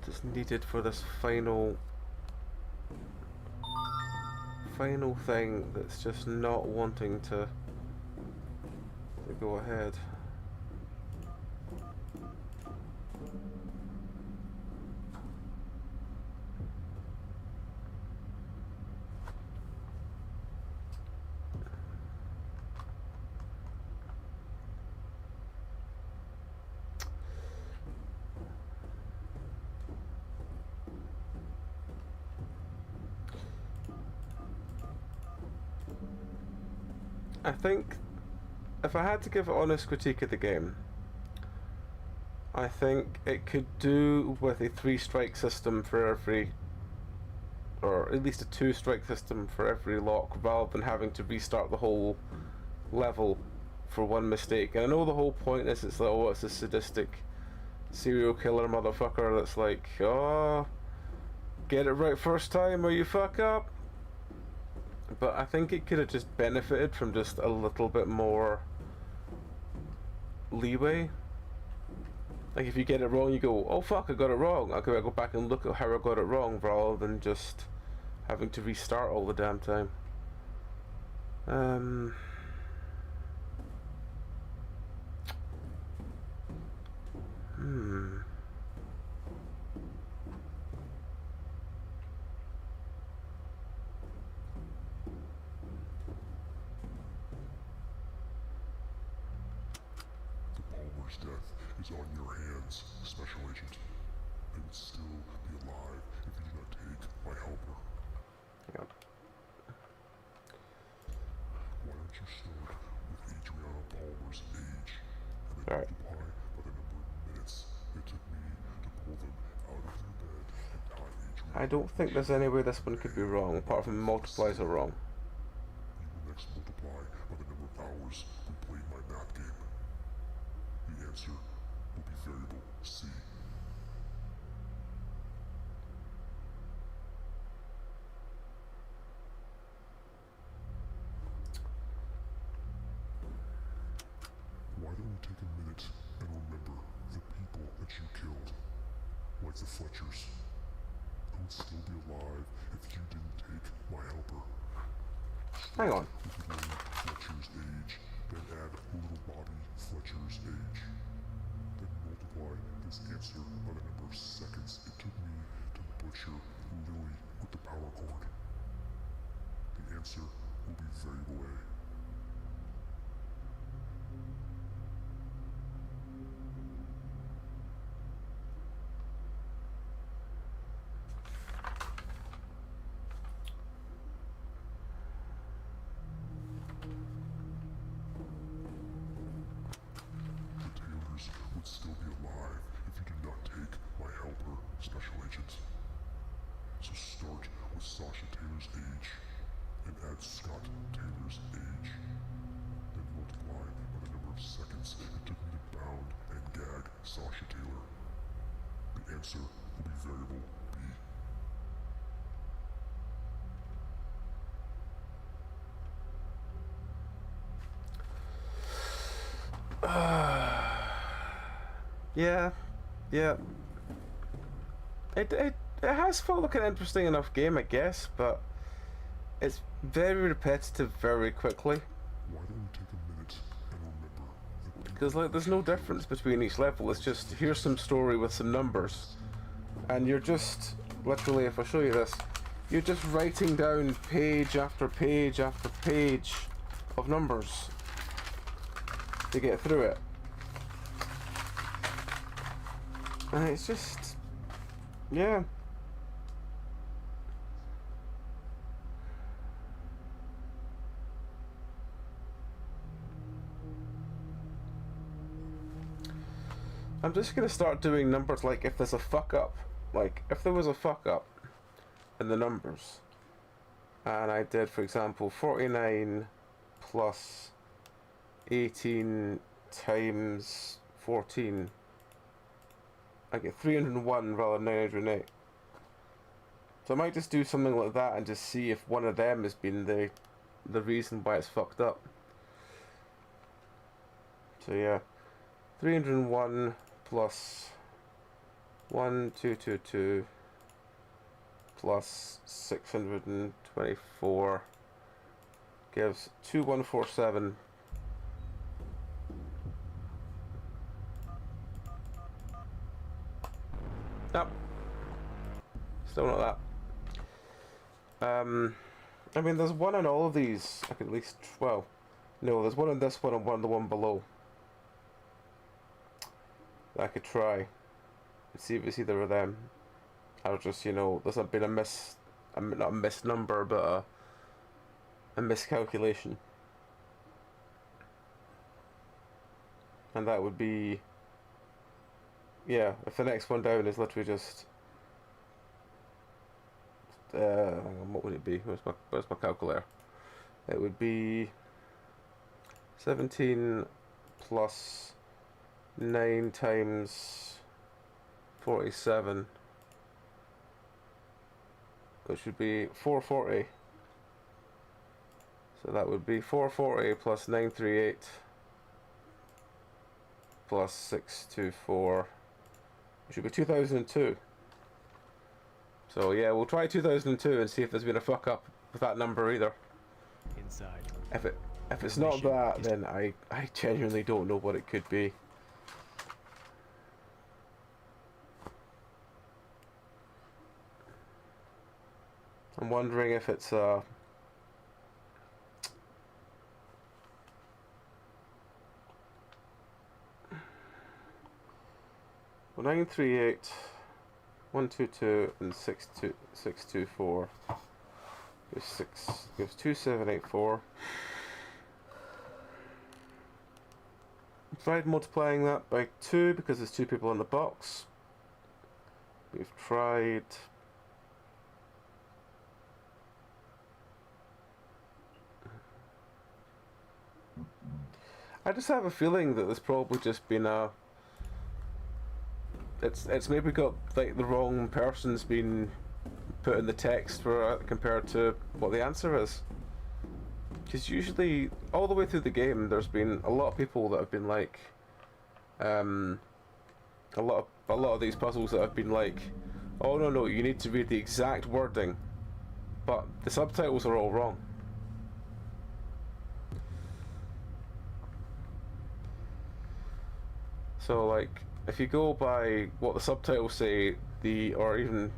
that's needed for this final thing that's just not wanting to go ahead. I think if I had to give an honest critique of the game, I think it could do with a 3-strike system for every, or at least a 2-strike system for every lock, rather than having to restart the whole level for one mistake. And I know the whole point is it's like, oh, it's a sadistic serial killer motherfucker that's like, oh, get it right first time or you fuck up. But I think it could have just benefited from just a little bit more leeway. Like if you get it wrong, you go, oh fuck, I got it wrong. I gotta go back and look at how I got it wrong, rather than just having to restart all the damn time. The Palmer's death is on your hands, Special Agent. They would still be alive if you do not take my helper. Yeah. Why don't you start with Adriana Palmer's age, and then Alright. multiply by the number of minutes it took me to pull them out of their bed and tie Adriana. I don't think there's any way this one could be wrong, apart from multiplies are wrong. You will next multiply by the number of hours we played my math game. The answer will be variable C. Why don't we take a minute and remember the people that you killed, like the Fletchers, who would still be alive if you didn't take my helper. Hang on. With little Fletcher's age, then add little Bobby Fletcher's age. Then multiply this answer by the number of seconds it took me to butcher Lily with the power cord. The answer will be variable A. The Taylors would still be alive if you did not take my helper, Special Agent. So start with Sasha Taylor's age, and add Scott Taylor's age. Then multiply by the number of seconds it took me to bound and gag Sasha Taylor. The answer will be variable B. Yeah. It has felt like an interesting enough game, I guess, but it's very repetitive very quickly. Why don't we take a minute and remember the people Because like there's no difference between each level, it's just here's some story with some numbers. And you're just, literally, if I show you this, you're just writing down page after page after page of numbers to get through it. And it's just, yeah. I'm just gonna start doing numbers like if there's a fuck up. Like, if there was a fuck up in the numbers, and I did, for example, 49 plus 18 times 14, I get 301 rather than 908. So I might just do something like that and just see if one of them has been the reason why it's fucked up. So yeah, 301 plus 1222 plus 624 gives 2147. Nope. Still not that. I mean, there's one in all of these. I could at least, well, no, there's one in this one and one in the one below. I could try and see if it's either of them. I'll just, you know, there's been not a missed number, but a miscalculation. And that would be yeah, if the next one down is literally just hang on, what would it be? Where's my calculator? It would be 17 plus 9 times 47, which would be 440. So that would be 440 plus 938 plus 624, which would be 2002. So yeah, we'll try 2002 and see if there's been a fuck up with that number either. Inside. If it's not that, then I genuinely don't know what it could be. I'm wondering if it's well, 938, 122, and 624 gives 2784. Tried multiplying that by 2 because there's 2 people in the box. We've tried I just have a feeling that there's probably just been a it's maybe got like the wrong person's been put in the text for compared to what the answer is. Because usually, all the way through the game, there's been a lot of people that have been like, a lot of these puzzles that have been like, oh no, you need to read the exact wording, but the subtitles are all wrong. So like, if you go by what the subtitles say, or even,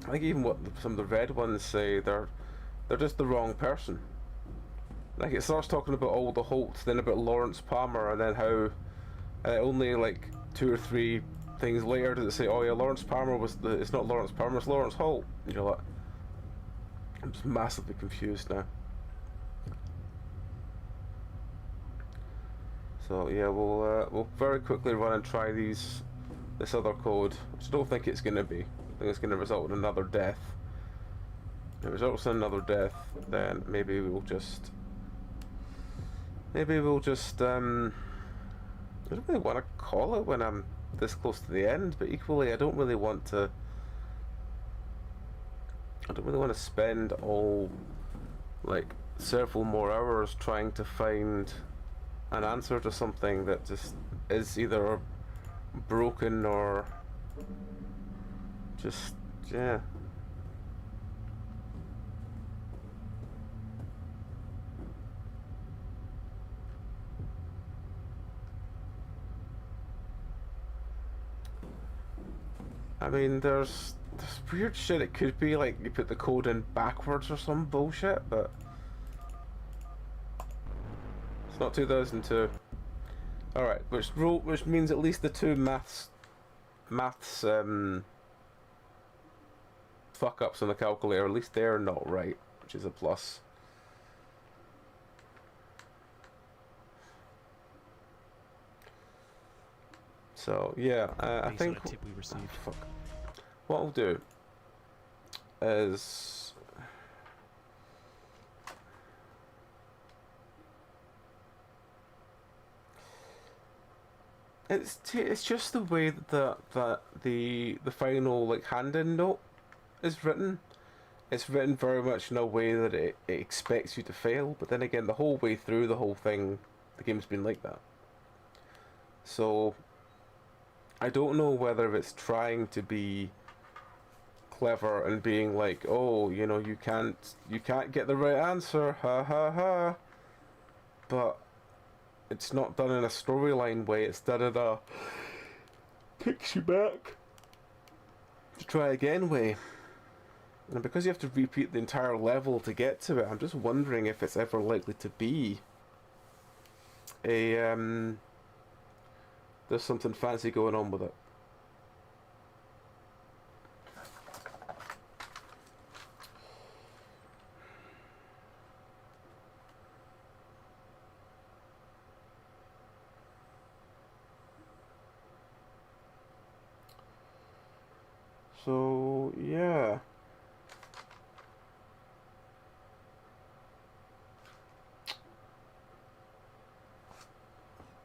I think even what some of the red ones say, they're just the wrong person. Like, it starts talking about all the Holts, then about Lawrence Palmer, and then how only like 2 or 3 things later does it say, oh yeah, Lawrence Palmer it's not Lawrence Palmer, it's Lawrence Holt. You know what? I'm just massively confused now. So yeah, we'll very quickly run and try this other code, which I don't think it's going to be. I think it's going to result in another death. If it results in another death, then maybe we'll just I don't really want to call it when I'm this close to the end, but equally I don't really want to spend all like several more hours trying to find an answer to something that just is either broken or just, yeah. I mean, there's weird shit it could be, like you put the code in backwards or some bullshit, but it's not 2002. Alright, which means at least the 2 maths fuck ups on the calculator, at least they're not right, which is a plus. So yeah, I think on a tip we received. fuck. What I'll do is it's just the way that the final like hand-in note is written. It's written very much in a way that it expects you to fail, but then again, the whole way through the whole thing, the game's been like that. So I don't know whether it's trying to be clever and being like, oh, you know, you can't get the right answer, ha ha ha, but it's not done in a storyline way, it's done in a kicks you back to try again way. And because you have to repeat the entire level to get to it, I'm just wondering if it's ever likely to be a there's something fancy going on with it. So, yeah.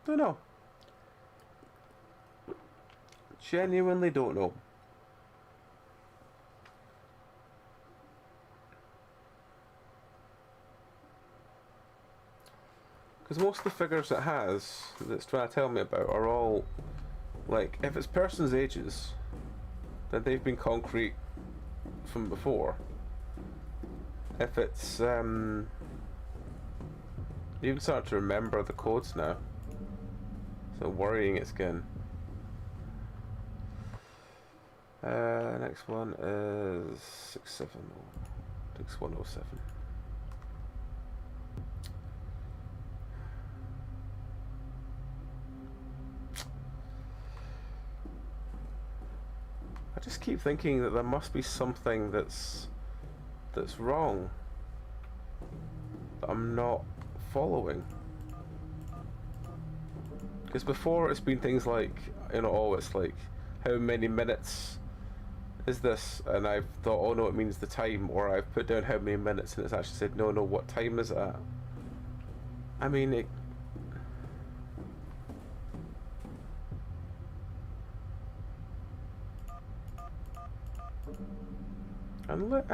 Don't know. Genuinely don't know. Because most of the figures it has, that's trying to tell me about, are all, like, if it's person's ages, then they've been concrete from before. If it's, you even start to remember the codes now. So worrying it's getting. Next one is 6107. I just keep thinking that there must be something that's wrong that I'm not following. Because before it's been things like, you know, oh, it's like, how many minutes is this? And I've thought, oh no, it means the time, or I've put down how many minutes and it's actually said, no, what time is it at? I mean, it... Unless,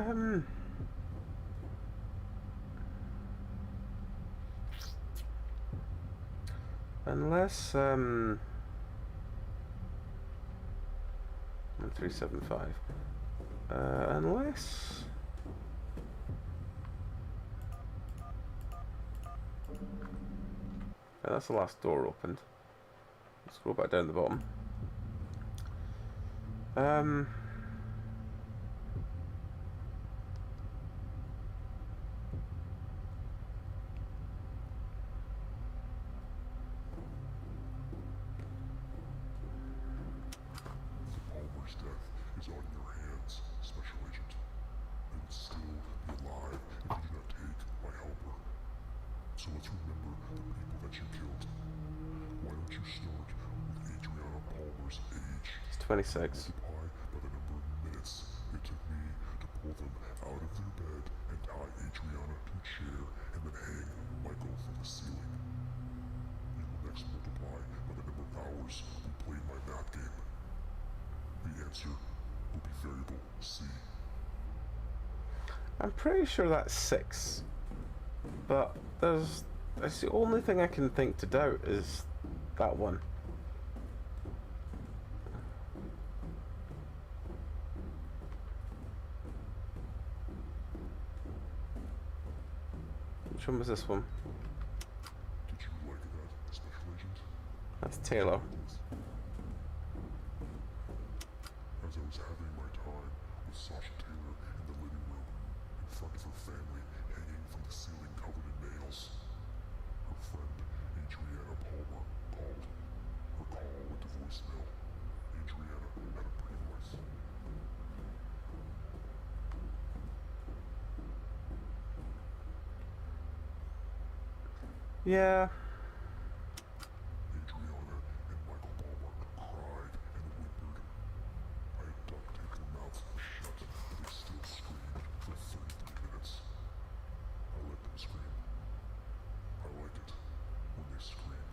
1375. Unless... that's the last door opened. Let's scroll back down the bottom. Palmer's death is on your hands, Special Agent. I would still be alive if you did not take my helper. So let's remember the people that you killed. Why don't you start with Adriana Palmer's age? It's 26. Multiply by the number of minutes it took me to pull them out of their bed and tie Adriana to a chair and then hang Michael from the ceiling. You will next multiply by the number of hours we played my math game. The answer will be variable C. I'm pretty sure that's 6. But that's the only thing I can think to doubt is that one. Which one was this one? Did you like that, Special Agent? That's Taylor. As I was having my time with Sasha Taylor in the living room, in front of her family hanging from the ceiling covered in nails, her friend Adriana Palmer called. Her call went to voicemail. Adriana had a pretty voice. Yeah. Adriana and Michael Palmer cried and whimpered. I had duct taped their mouths shut, but they still screamed for 33 minutes. I let them scream. I like it when they scream.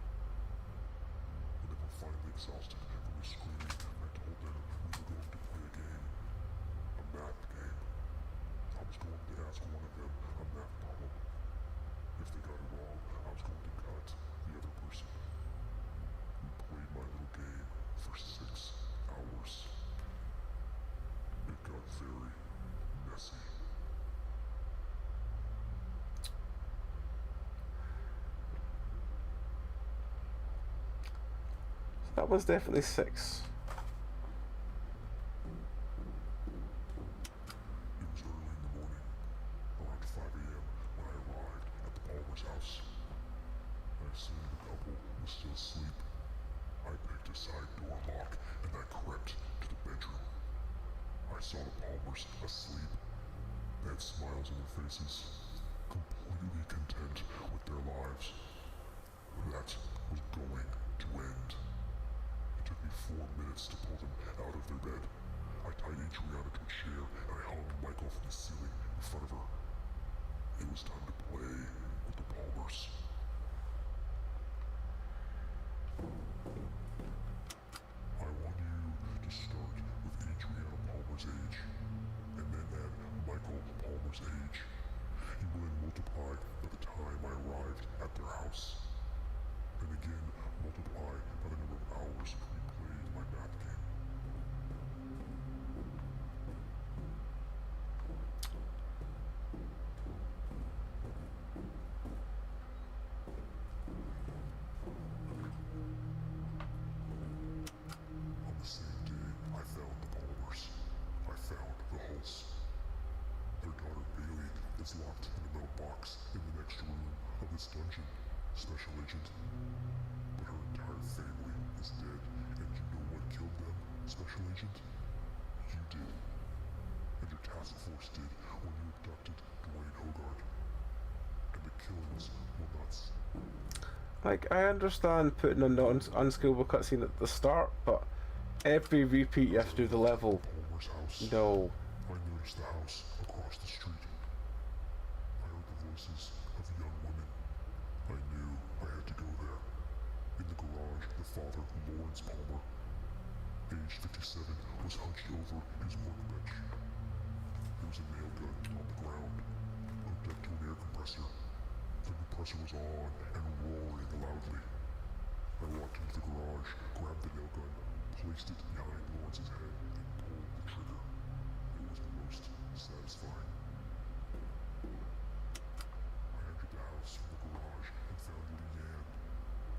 When they were finally exhausted from their screaming, I told them we were going to play a game. A math game. I was going to ask one of them a math problem. If they got it wrong, I was going to cut the other person. We played my little game for 6 hours. It got very messy. That was definitely 6. It was early in the morning, around 5 a.m. when I arrived at the Palmer's house. I assumed the couple was still asleep. I picked a side door lock and I crept to the bedroom. I saw the Palmers asleep. They had smiles on their faces, completely content with their lives. That was going to end. It took me 4 minutes to pull them out of their bed. I I tied Adriana to a chair and I hung Michael from the ceiling in front of her. It was time to play with the Palmers. I want you to start with Adriana Palmer's age, and then add Michael Palmer's age. You will then multiply by the time I arrived at their house. And again, multiply by the number of hours we played my math game. On the same day, I found the Palmers. I found the Hulse. Their daughter Bailey is locked in a metal box in the next room of this dungeon, Special Agent. But her entire family is dead, and you know what killed them, Special Agent? You did. And your task force did when you abducted Dwayne Hogarth. And the killings will not... Like, I understand putting an unskippable cutscene at the start, but every repeat you have to do the level. Palmer's house. No. I noticed the house across the street. I heard the voices of young women. I knew I had to go there. In the garage, the father, Lawrence Palmer, age 57, was hunched over his workbench. There was a nail gun on the ground, hooked up to an air compressor. The compressor was on and roaring loudly. I walked into the garage, grabbed the nail gun, placed it behind Lawrence's head, and pulled the trigger. It was most satisfying. I entered the house from the garage and found Leanne.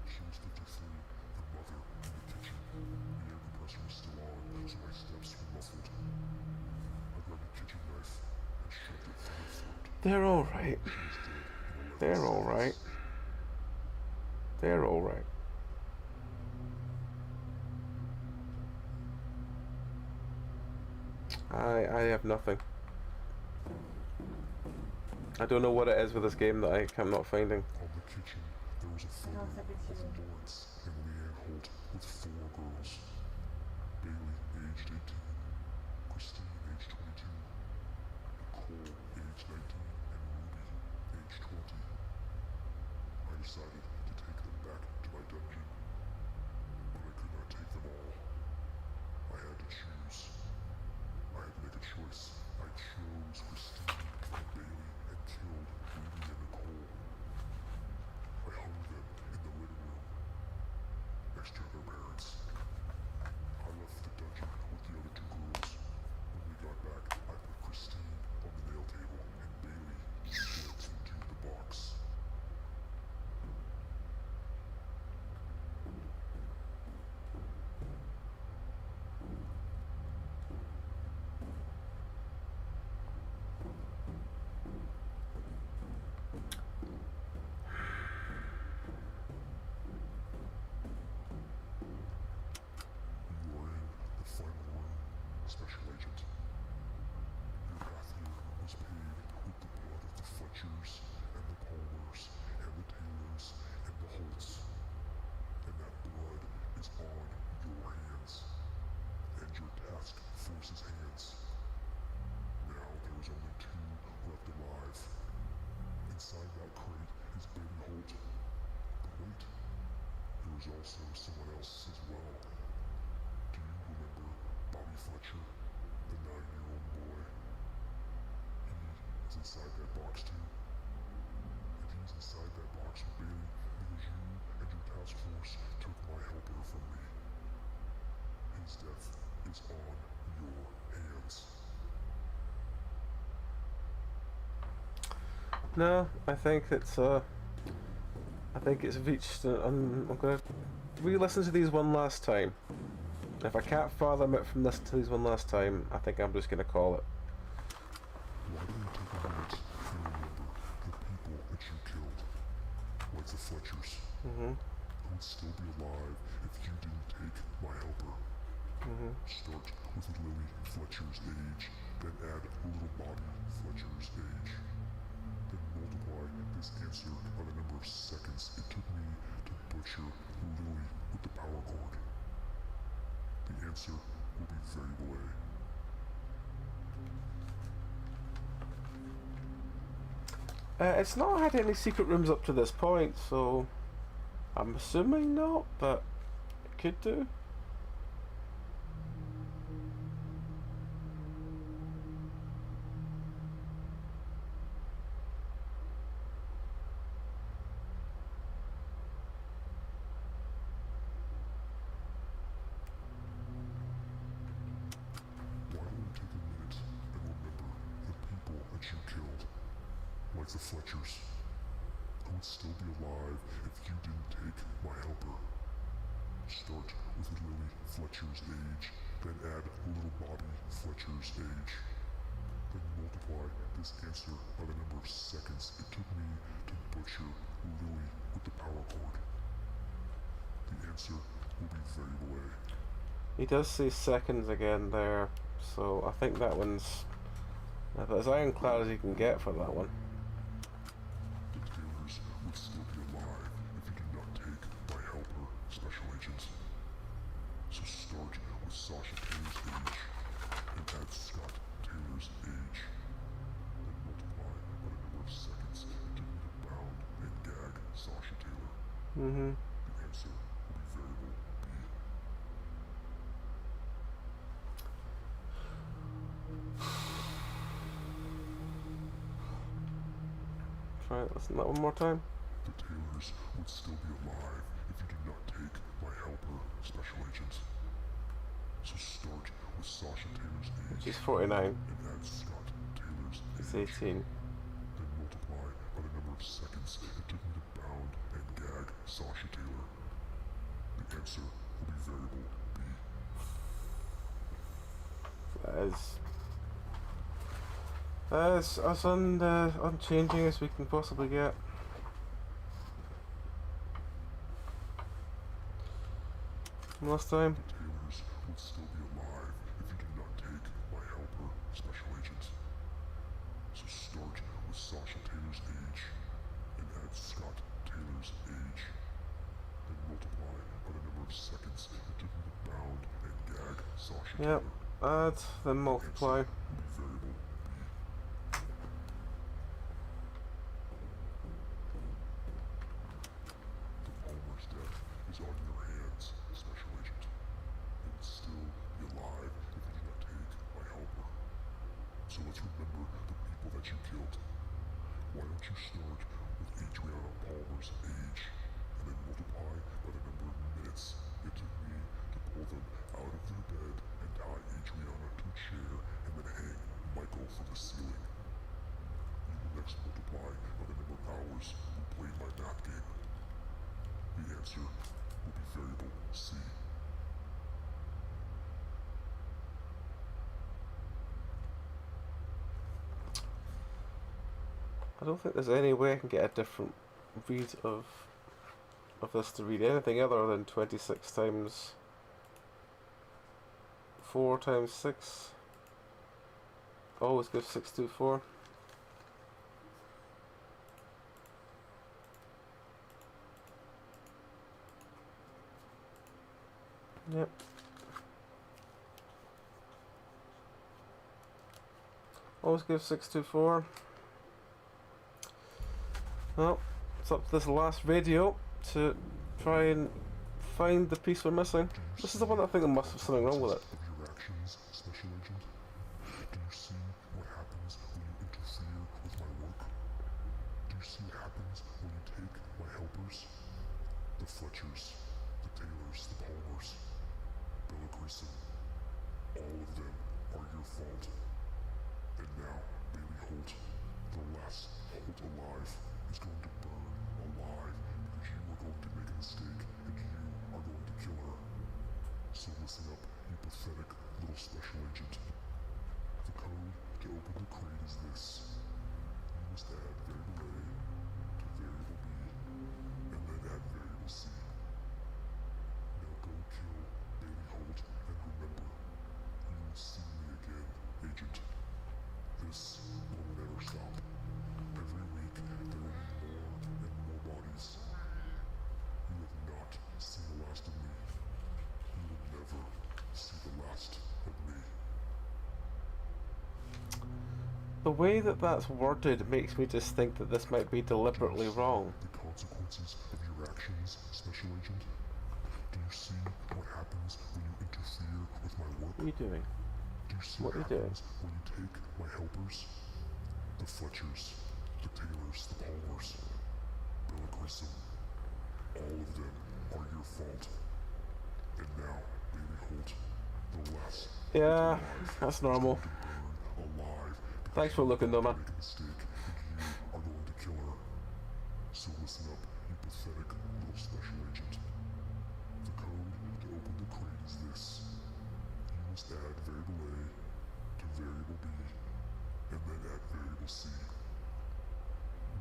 She was 53, the mother, in the kitchen. The air compressor was still on, so my steps were muffled. I grabbed a kitchen knife and shoved it through her throat. They're alright. She was dead in 11 They're seconds. alright. They're alright. I have nothing. I don't know what it is with this game that I'm not finding. On the kitchen, there was a photo No, it's of Lawrence and Leanne Holt with 4 girls. Bailey, aged 18. Christine, aged 22. Nicole, aged 19. And Ruby, aged 20. I decided to take them back to my dungeon. But I could not take them all. I had to choose. I had to make a choice. I chose Christine and Bailey and killed Ruby and Nicole. I hung them in the living room, next to their parents. I left the dungeon with the other 2 girls. When we got back, I put Christine on the nail table and Bailey went into the box. You are in the final room, Special Agent. Your path here was paved with the blood of the Fletchers, and the Palmers, and the Taylors, and the Holts. And that blood is on your hands, and your task force's hands. Now there is only 2 left alive. Inside that crate is Baby Holt. But wait, there is also someone else as well. Do you remember Bobby Fletcher, the 9-year-old boy? He is inside that box too. And he's inside that box with Bailey because you and your task force took my helper from me. His death is on your hands. No, I think it's reached. I'm gonna re-listen to these one last time. If I can't fathom it from listening to these one last time, I think I'm just gonna call it. Why don't you take a minute and remember the people that you killed? Like the Fletchers. Mhm. Who would still be alive if you didn't take my helper. Mhm. Start with Lily Fletcher's age, then add little Bobby Fletcher's age. Then multiply this answer by the number of seconds it took me to butcher Lily with the power cord. The answer will be very below. It's not had any secret rooms up to this point, so I'm assuming not, but it could do. Why don't we take a minute and remember the people that you killed? Like the Fletchers, who would still be alive if you didn't take my helper. Start with Lily Fletcher's age, then add little Bobby Fletcher's age. Then multiply this answer by the number of seconds it took me to butcher Lily with the power cord. The answer will be variable A. He does say seconds again there, so I think that one's about as ironclad as you can get for that one. The Taylors would still be alive if you did not take my helper, Special Agent. So start with Sasha Taylor's age, and add Scott Taylor's age. Then multiply by the number of seconds it took me to bound and gag Sasha Taylor. Mm-hmm. The answer will be variable B. Try it, listen to that one more time. The Taylors would still be alive if you did not take my helper, Special Agent. So start with Sasha Taylor's age, He's 49. and add Scott Taylor's He's age. 18. Then multiply by the number of seconds it took me to bound and gag Sasha Taylor. The answer will be variable B. As unchanging as we can possibly get. Last time. The Taylors would still be alive if you did not take my helper, Special Agent. So start with Sasha Taylor's age, and add Scott Taylor's age. Then multiply by the number of seconds it took me to bound and gag Sasha Yep. Taylor. Add, then multiply. Will be variable B. The Palmer's death is on your hands, Special Agent. They would still be alive if you did not take my helper. So let's remember the people that you killed. Why don't you start with Adriana Palmer's age, and then multiply by the number of minutes it took me to pull them out of their bed and tie Adriana to a chair and then hang Michael from the ceiling. You will next multiply by the number of hours you played my math game. The answer will be variable C. I don't think there's any way I can get a different read of this to read anything other than 26 times 4 times 6. Always give 624. Yep. Always give 624. Well, it's up to this last video to try and find the piece we're missing. This is the one that I think there must have something wrong with it. Of your actions, Special Agent? Do you see what happens when you interfere with my work? Do you see what happens when you take my helpers? The Fletchers, the Taylors, the Palmers, Bella Grissom, all of them are your fault. And now, Bailey Holt, the last Holt alive, is going to burn alive because you are going to make a mistake and you are going to kill her. So listen up, you pathetic little Special Agent. The code to open the crate is this. You must add variable A to variable B, and then add variable C. Now go kill Bailey Holt, and remember, you will see me again, Agent. This will never stop. Every week, there will be more and more bodies. You have not seen the last of me. You will never see the last of me. The way that that's worded makes me just think that this might be deliberately wrong. The consequences of your actions, Special Agent? Do you see what happens when you interfere with my work? What are you doing? Do you see What what are you doing? happens when you take my helpers? The Fletchers, the Taylors, the Palmers, Bill Grissom. All of them are your fault. And now, Bailey Holt, the last Yeah, that's normal. to burn alive. Thanks for looking though, man. Make a mistake, and you are going to kill her. So listen up, you pathetic little Special Agent. The code to open the crate is this. You must add variable A to variable B, and then add variable C.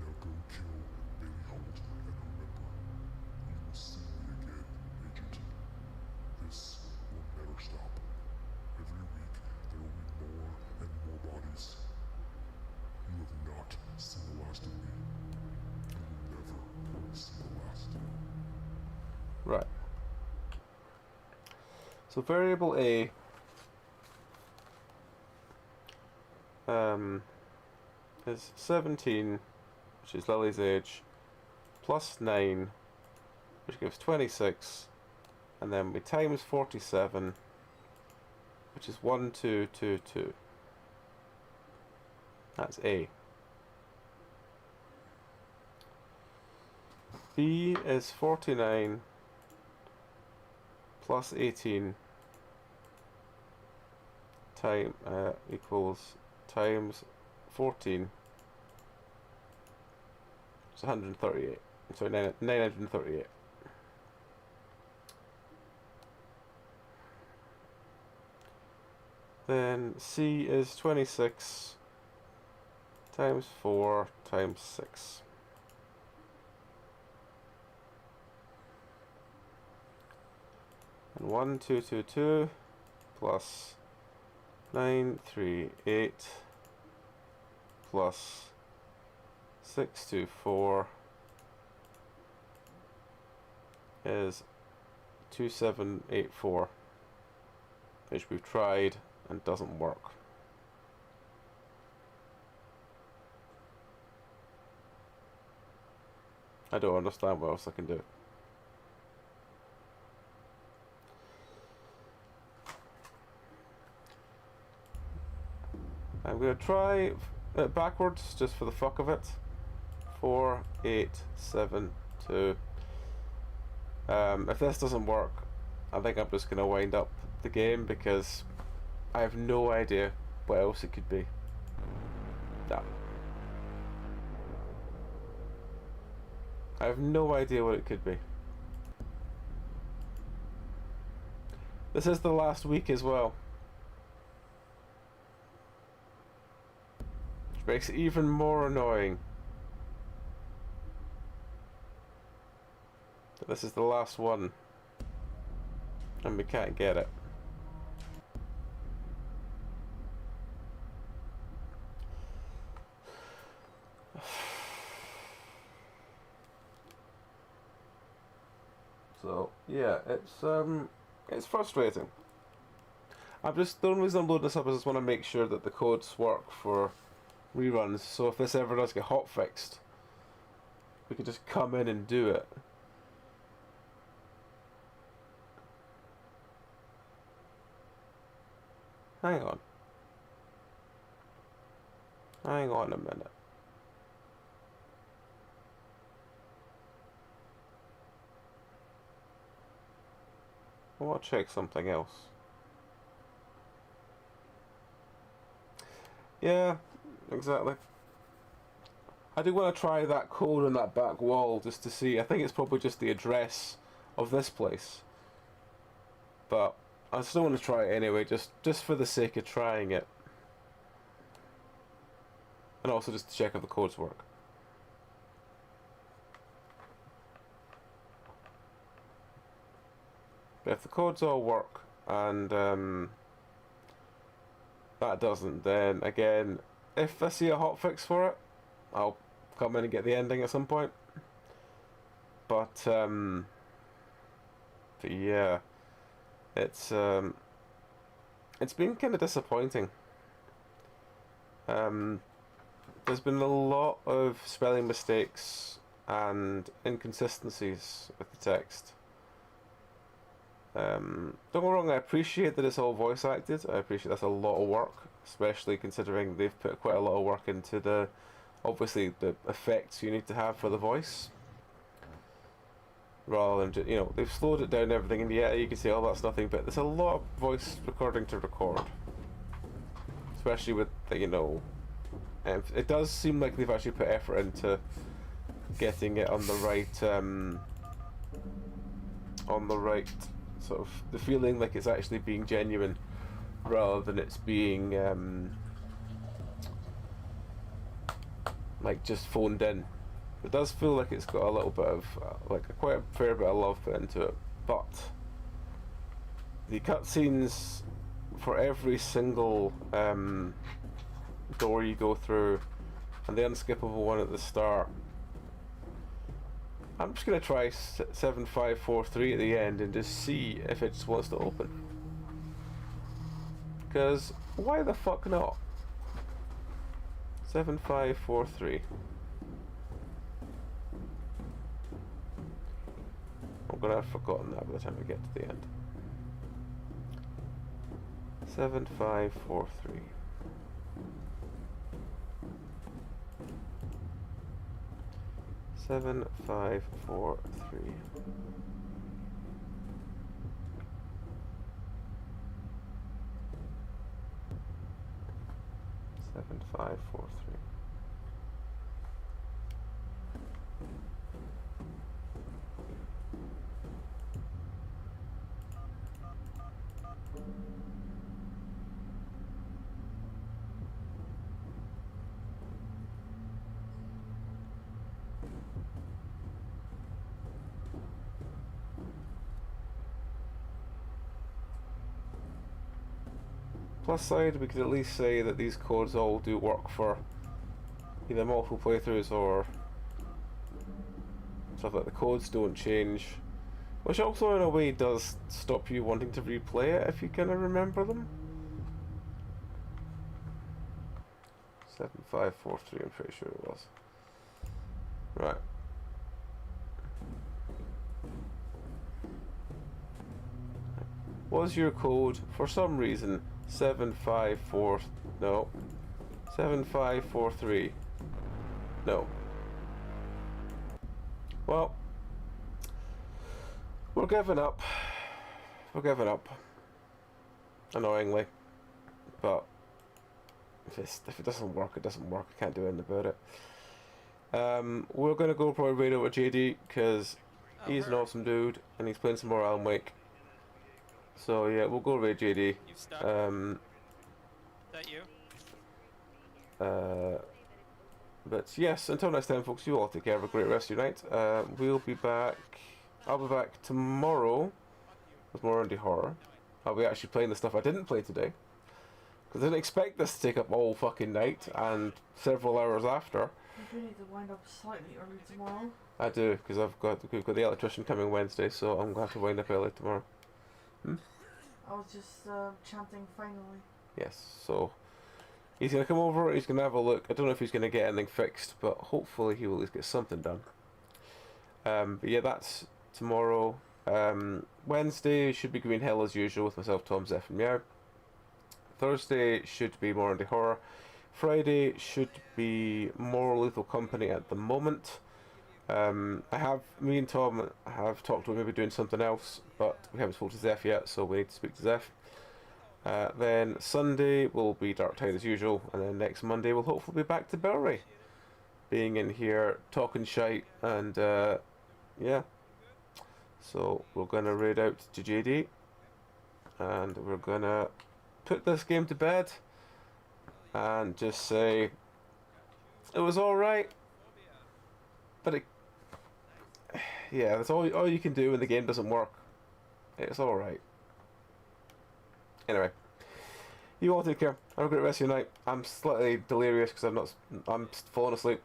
Now go kill Bailey Holt, and remember, you will see me again, Agent. This will never stop. Every week, there will be more and more bodies. You have not seen the last of me. You will never see the last. Right. So variable A is 17, which is Lily's age, plus 9, which gives 26, and then we times 47, which is 1222. That's A. B is 49 plus 18 equals times 14. It's 138. Sorry, 938. Then C is 26 times 4 times 6. And 1222 plus 938 plus 624 is 2784, which we've tried and doesn't work. I don't understand what else I can do. I'm going to try it backwards just for the fuck of it. 4, 8, 7, 2. If this doesn't work, I think I'm just going to wind up the game because I have no idea what else it could be. No. I have no idea what it could be. This is the last week as well. Which makes it even more annoying. This is the last one. And we can't get it. So yeah, it's frustrating. The only reason I'm loading this up is I just want to make sure that the codes work for reruns. So if this ever does get hotfixed, we could just come in and do it. Hang on. Hang on a minute. I want to check something else. Yeah, exactly. I do want to try that code on that back wall just to see. I think it's probably just the address of this place. But I still want to try it anyway, just for the sake of trying it. And also just to check if the codes work. But if the codes all work and that doesn't, then again, if I see a hotfix for it, I'll come in and get the ending at some point. But yeah, it's been kind of disappointing. there's been a lot of spelling mistakes and inconsistencies with the text. Don't get me wrong, I appreciate that it's all voice acted. I appreciate that's a lot of work, especially considering they've put quite a lot of work into the, obviously, the effects you need to have for the voice. Rather than just, you know, they've slowed it down and everything, and yeah, you can say, oh, that's nothing, but there's a lot of voice recording to record. Especially with, you know, it does seem like they've actually put effort into getting it on the right sort of, the feeling like it's actually being genuine rather than it's being like just phoned in. It does feel like it's got a little bit of quite a fair bit of love put into it, but the cutscenes for every single door you go through and the unskippable one at the start, I'm just going to try 7543 at the end and just see if it just wants to open. Because why the fuck not? 7543. I'm going to have forgotten that by the time we get to the end. 7543. Seven, 5, 4, 3. Seven, 5, 4, 3. Plus side, we could at least say that these codes all do work for either multiple playthroughs or stuff like the codes don't change, which also in a way does stop you wanting to replay it if you kind of remember them. 7543, I'm pretty sure it was. Right. Was your code for some reason 754? No. 7543. No. Well, we're giving up. We're giving up. Annoyingly. But if it doesn't work, it doesn't work. I can't do anything about it. We're gonna go probably right over JD because he's an awesome dude and he's playing some more Alan Wake. So yeah, we'll go with JD. Is that you? But yes, until next time, folks, you all take care. Have a great rest of your night. We'll be back. I'll be back tomorrow with more indie horror. I'll be actually playing the stuff I didn't play today because I didn't expect this to take up all fucking night and several hours after. You do need to wind up slightly early tomorrow. I do, because we've got the electrician coming Wednesday, so I'm going to have to wind up early tomorrow. I was just chanting finally. Yes, so he's going to come over, he's going to have a look. I don't know if he's going to get anything fixed, but hopefully he will at least get something done. But yeah, that's tomorrow. Wednesday should be Green Hell as usual with myself, Tom, Zeph and Meow. Thursday should be more indie horror. Friday should be more Lethal Company at the moment. Me and Tom have talked about maybe doing something else, but we haven't spoken to Zeph yet, so we need to speak to Zeph. Then Sunday will be Dark Tide as usual, and then next Monday we'll hopefully be back to Bellery, being in here, talking shite, and yeah. So we're going to raid out to JD, and we're going to put this game to bed, and just say, it was alright, but it, yeah, that's all you can do when the game doesn't work. It's alright. Anyway, you all take care. Have a great rest of your night. I'm slightly delirious because I'm falling asleep.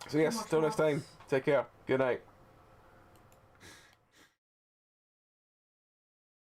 So yes, till next time, take care. Good night.